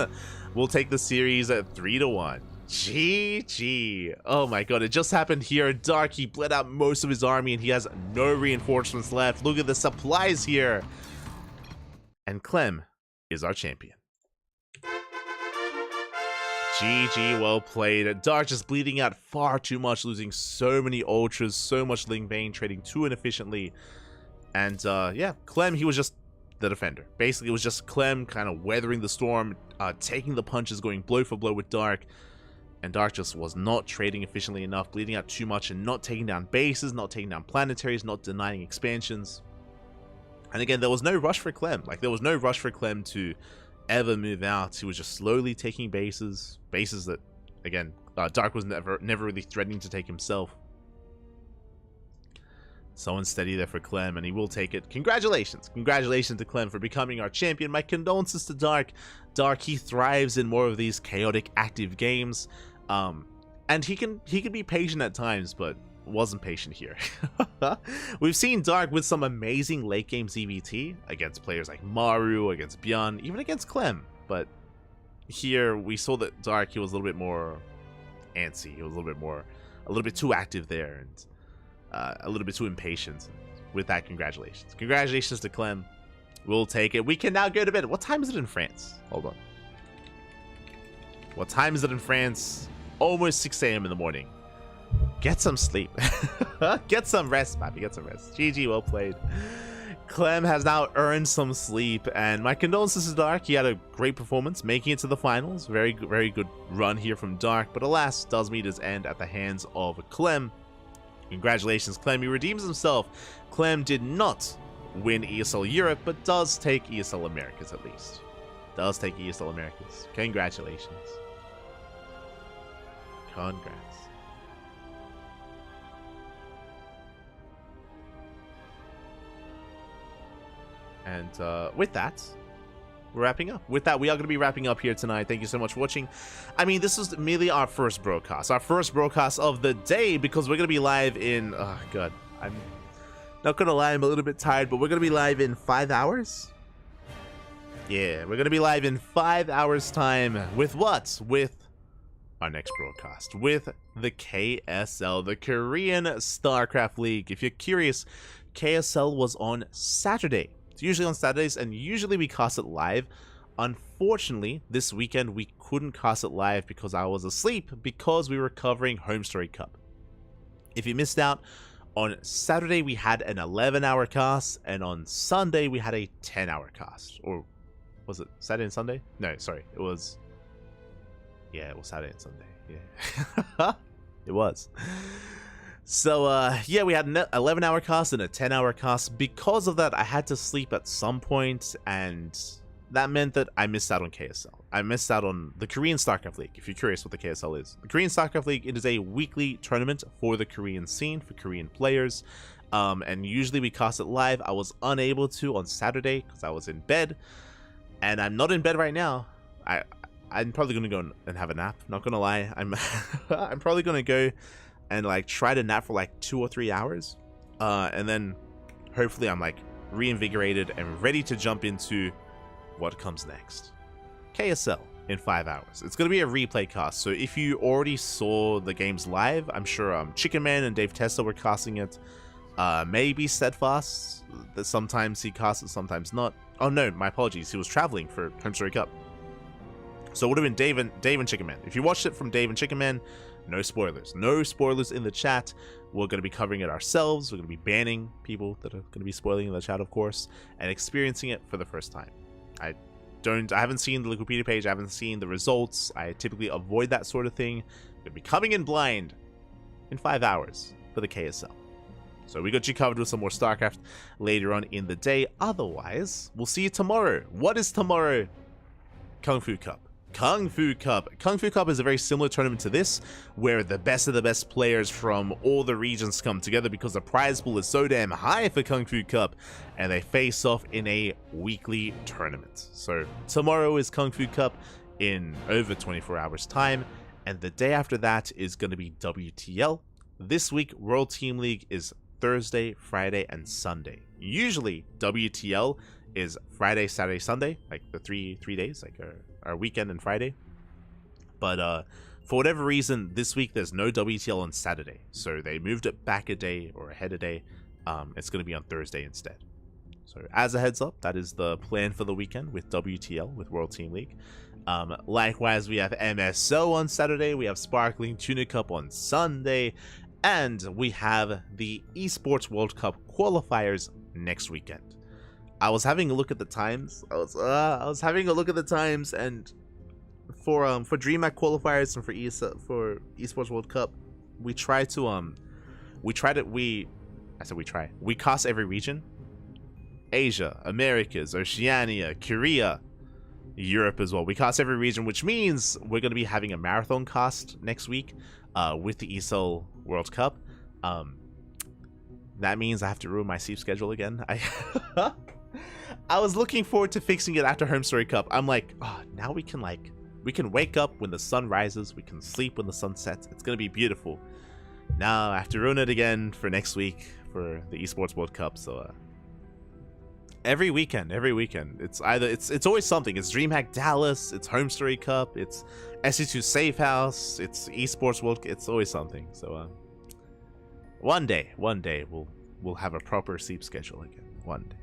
will take the series at 3-1. GG. Oh my god, it just happened here. Dark, he bled out most of his army, and he has no reinforcements left. Look at the supplies here. And Clem is our champion. GG, well played. Dark just bleeding out far too much, losing so many Ultras, so much Ling Bane, trading too inefficiently. And yeah, Clem, he was just the defender. Basically, it was just Clem kind of weathering the storm, taking the punches, going blow for blow with Dark. And Dark just was not trading efficiently enough, bleeding out too much, and not taking down bases, not taking down planetaries, not denying expansions. And again, there was no rush for Clem. Like, there was no rush for Clem to ever move out. He was just slowly taking bases that, again, Dark was never really threatening to take himself. So unsteady there for Clem, and he will take it. Congratulations to Clem for becoming our champion. My condolences to Dark. Dark, he thrives in more of these chaotic active games, and he can be patient at times, but wasn't patient here. We've seen Dark with some amazing late game ZVT against players like Maru, against Bjorn, even against Clem, but here we saw that Dark, he was a little bit more antsy. He was a little bit too active there, and a little bit too impatient. With that, congratulations to Clem. We'll take it. We can now go to bed. What time is it in France? Hold on. What time is it in France? Almost 6 a.m. in the morning. Get some sleep. Get some rest, Pappy. Get some rest. GG, well played. Clem has now earned some sleep, and my condolences to Dark. He had a great performance, making it to the finals. Very good run here from Dark, but alas, does meet his end at the hands of Clem. Congratulations, Clem. He redeems himself. Clem did not win ESL Europe, but does take ESL Americas at least. Does take ESL Americas. Congratulations. Congrats. And with that, we're wrapping up. With that, we are going to be wrapping up here tonight. Thank you so much for watching. I mean, this is merely our first broadcast. Our first broadcast of the day, because we're going to be live in... Oh, God. I'm not going to lie, I'm a little bit tired, but we're going to be live in 5 hours? Yeah, we're going to be live in 5 hours' time. With what? With our next broadcast. With the KSL, the Korean StarCraft League. If you're curious, KSL was on Saturday. It's usually on Saturdays, and usually we cast it live. Unfortunately, this weekend we couldn't cast it live because I was asleep because we were covering Home Story Cup. If you missed out, on Saturday we had an 11-hour cast, and on Sunday we had a 10-hour cast. Or was it Saturday and Sunday? No, sorry. It was... Yeah, it was Saturday and Sunday. Yeah. It was. So, yeah, we had an 11-hour cast and a 10-hour cast. Because of that, I had to sleep at some point, and that meant that I missed out on KSL. I missed out on the Korean StarCraft League, if you're curious what the KSL is. The Korean StarCraft League, it is a weekly tournament for the Korean scene, for Korean players. And usually we cast it live. I was unable to on Saturday because I was in bed. And I'm not in bed right now. I'm probably going to go and have a nap, not going to lie. I'm probably going to go and like try to nap for like 2 or 3 hours, and then hopefully I'm like reinvigorated and ready to jump into what comes next. KSL in 5 hours. It's going to be a replay cast, so if you already saw the games live, I'm sure Chicken Man and Dave Testa were casting it. Maybe Steadfast, that sometimes he casts it, sometimes not. Oh no, my apologies, he was traveling for Home Story Cup, so it would have been Dave and Chicken Man. If you watched it from Dave and Chicken Man, no spoilers. No spoilers in the chat. We're going to be covering it ourselves. We're going to be banning people that are going to be spoiling in the chat, of course, and experiencing it for the first time. I haven't seen the Wikipedia page. I haven't seen the results. I typically avoid that sort of thing. I'm going to be coming in blind in 5 hours for the KSL. So we got you covered with some more StarCraft later on in the day. Otherwise, we'll see you tomorrow. What is tomorrow? Kung Fu Cup. Kung Fu Cup. Kung Fu Cup is a very similar tournament to this, where the best of the best players from all the regions come together because the prize pool is so damn high for Kung Fu Cup, and they face off in a weekly tournament. So tomorrow is Kung Fu Cup in over 24 hours time, and the day after that is going to be WTL. This week, World Team League is Thursday, Friday, and Sunday. Usually, WTL is Friday, Saturday, Sunday, like the three days, like our weekend and Friday. But for whatever reason, this week there's no WTL on Saturday, so they moved it back a day or ahead a day. It's going to be on Thursday instead. So as a heads up, that is the plan for the weekend with WTL, with World Team League. Likewise, we have MSO on Saturday, we have Sparkling Tuna Cup on Sunday, and we have the Esports World Cup qualifiers next weekend. I was having a look at the times. I was having a look at the times, and for DreamHack qualifiers and for Esports World Cup, we cast every region: Asia, Americas, Oceania, Korea, Europe as well. We cast every region, which means we're going to be having a marathon cast next week with the ESL World Cup. That means I have to ruin my sleep schedule again. I was looking forward to fixing it after Home Story Cup. I'm like, oh, now we can wake up when the sun rises, we can sleep when the sun sets. It's gonna be beautiful. Now I have to ruin it again for next week for the Esports World Cup. So every weekend, it's always something. It's DreamHack Dallas, it's Home Story Cup, it's SC2 Safe House, it's Esports World Cup. It's always something. So one day we'll have a proper sleep schedule again. One day.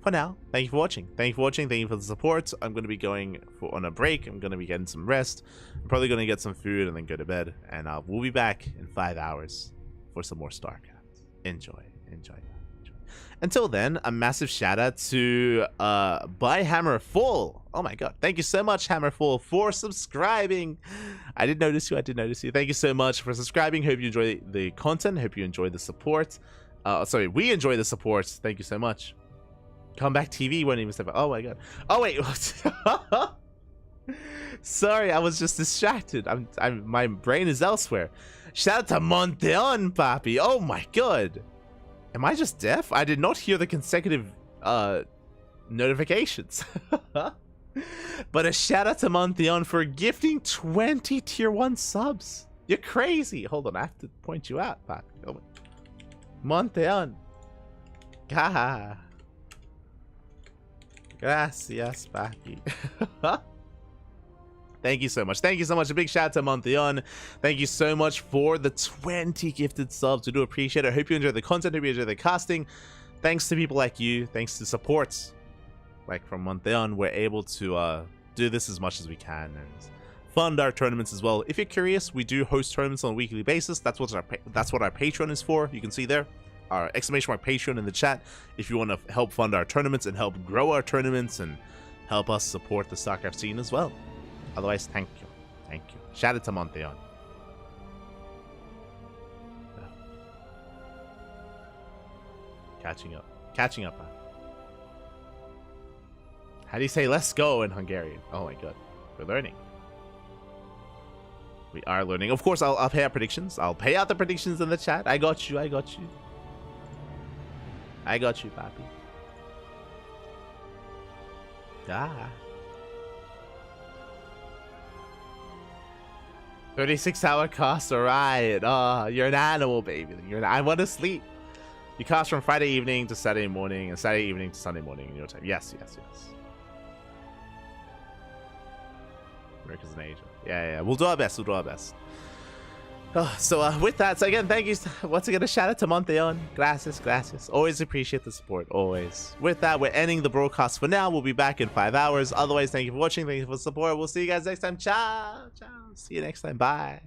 For now, thank you for watching. Thank you for the support. I'm going to be going on a break. I'm going to be getting some rest. I'm probably going to get some food and then go to bed. And we'll be back in 5 hours for some more StarCraft. Enjoy. Until then, a massive shout out to By Hammerful. Oh my god, thank you so much, Hammerful, for subscribing. I did notice you. Thank you so much for subscribing. Hope you enjoy the content. Hope you enjoy the support. Sorry, we enjoy the support. Thank you so much. Comeback TV won't even step up. Oh my god. Oh wait. Sorry, I was just distracted. My brain is elsewhere. Shout out to Monteon, Papi. Oh my god. Am I just deaf? I did not hear the consecutive notifications. But a shout out to Monteon for gifting 20 tier 1 subs. You're crazy. Hold on, I have to point you out, Papi. Oh my. Monteon. Gah. Gracias, Papi. Thank you so much. Thank you so much. A big shout out to Montheon. Thank you so much for the 20 gifted subs. We do appreciate it. I hope you enjoy the content. I hope you enjoy the casting. Thanks to people like you. Thanks to supports like from Montheon, we're able to do this as much as we can and fund our tournaments as well. If you're curious, we do host tournaments on a weekly basis. That's what our Patreon is for. You can see there our exclamation mark Patreon in the chat if you want to help fund our tournaments and help grow our tournaments and help us support the StarCraft scene as well. Otherwise, thank you. Thank you. Shout out to Monteon. Catching up. Catching up. How do you say let's go in Hungarian? Oh my god. We're learning. We are learning. Of course, I'll pay out predictions. I'll pay out the predictions in the chat. I got you. I got you. I got you, Papi. Ah. 36-hour cost, alright. Oh, you're an animal, baby. I want to sleep. You cost from Friday evening to Saturday morning, and Saturday evening to Sunday morning in your time. Yes, yes, yes. America's in Asia. Yeah. We'll do our best. We'll do our best. Oh, so with that, so again, thank you once again. A shout out to Monteon. Gracias, gracias. Always appreciate the support. Always. With that, we're ending the broadcast for now. We'll be back in 5 hours. Otherwise, thank you for watching. Thank you for the support. We'll see you guys next time. Ciao. Ciao. See you next time. Bye.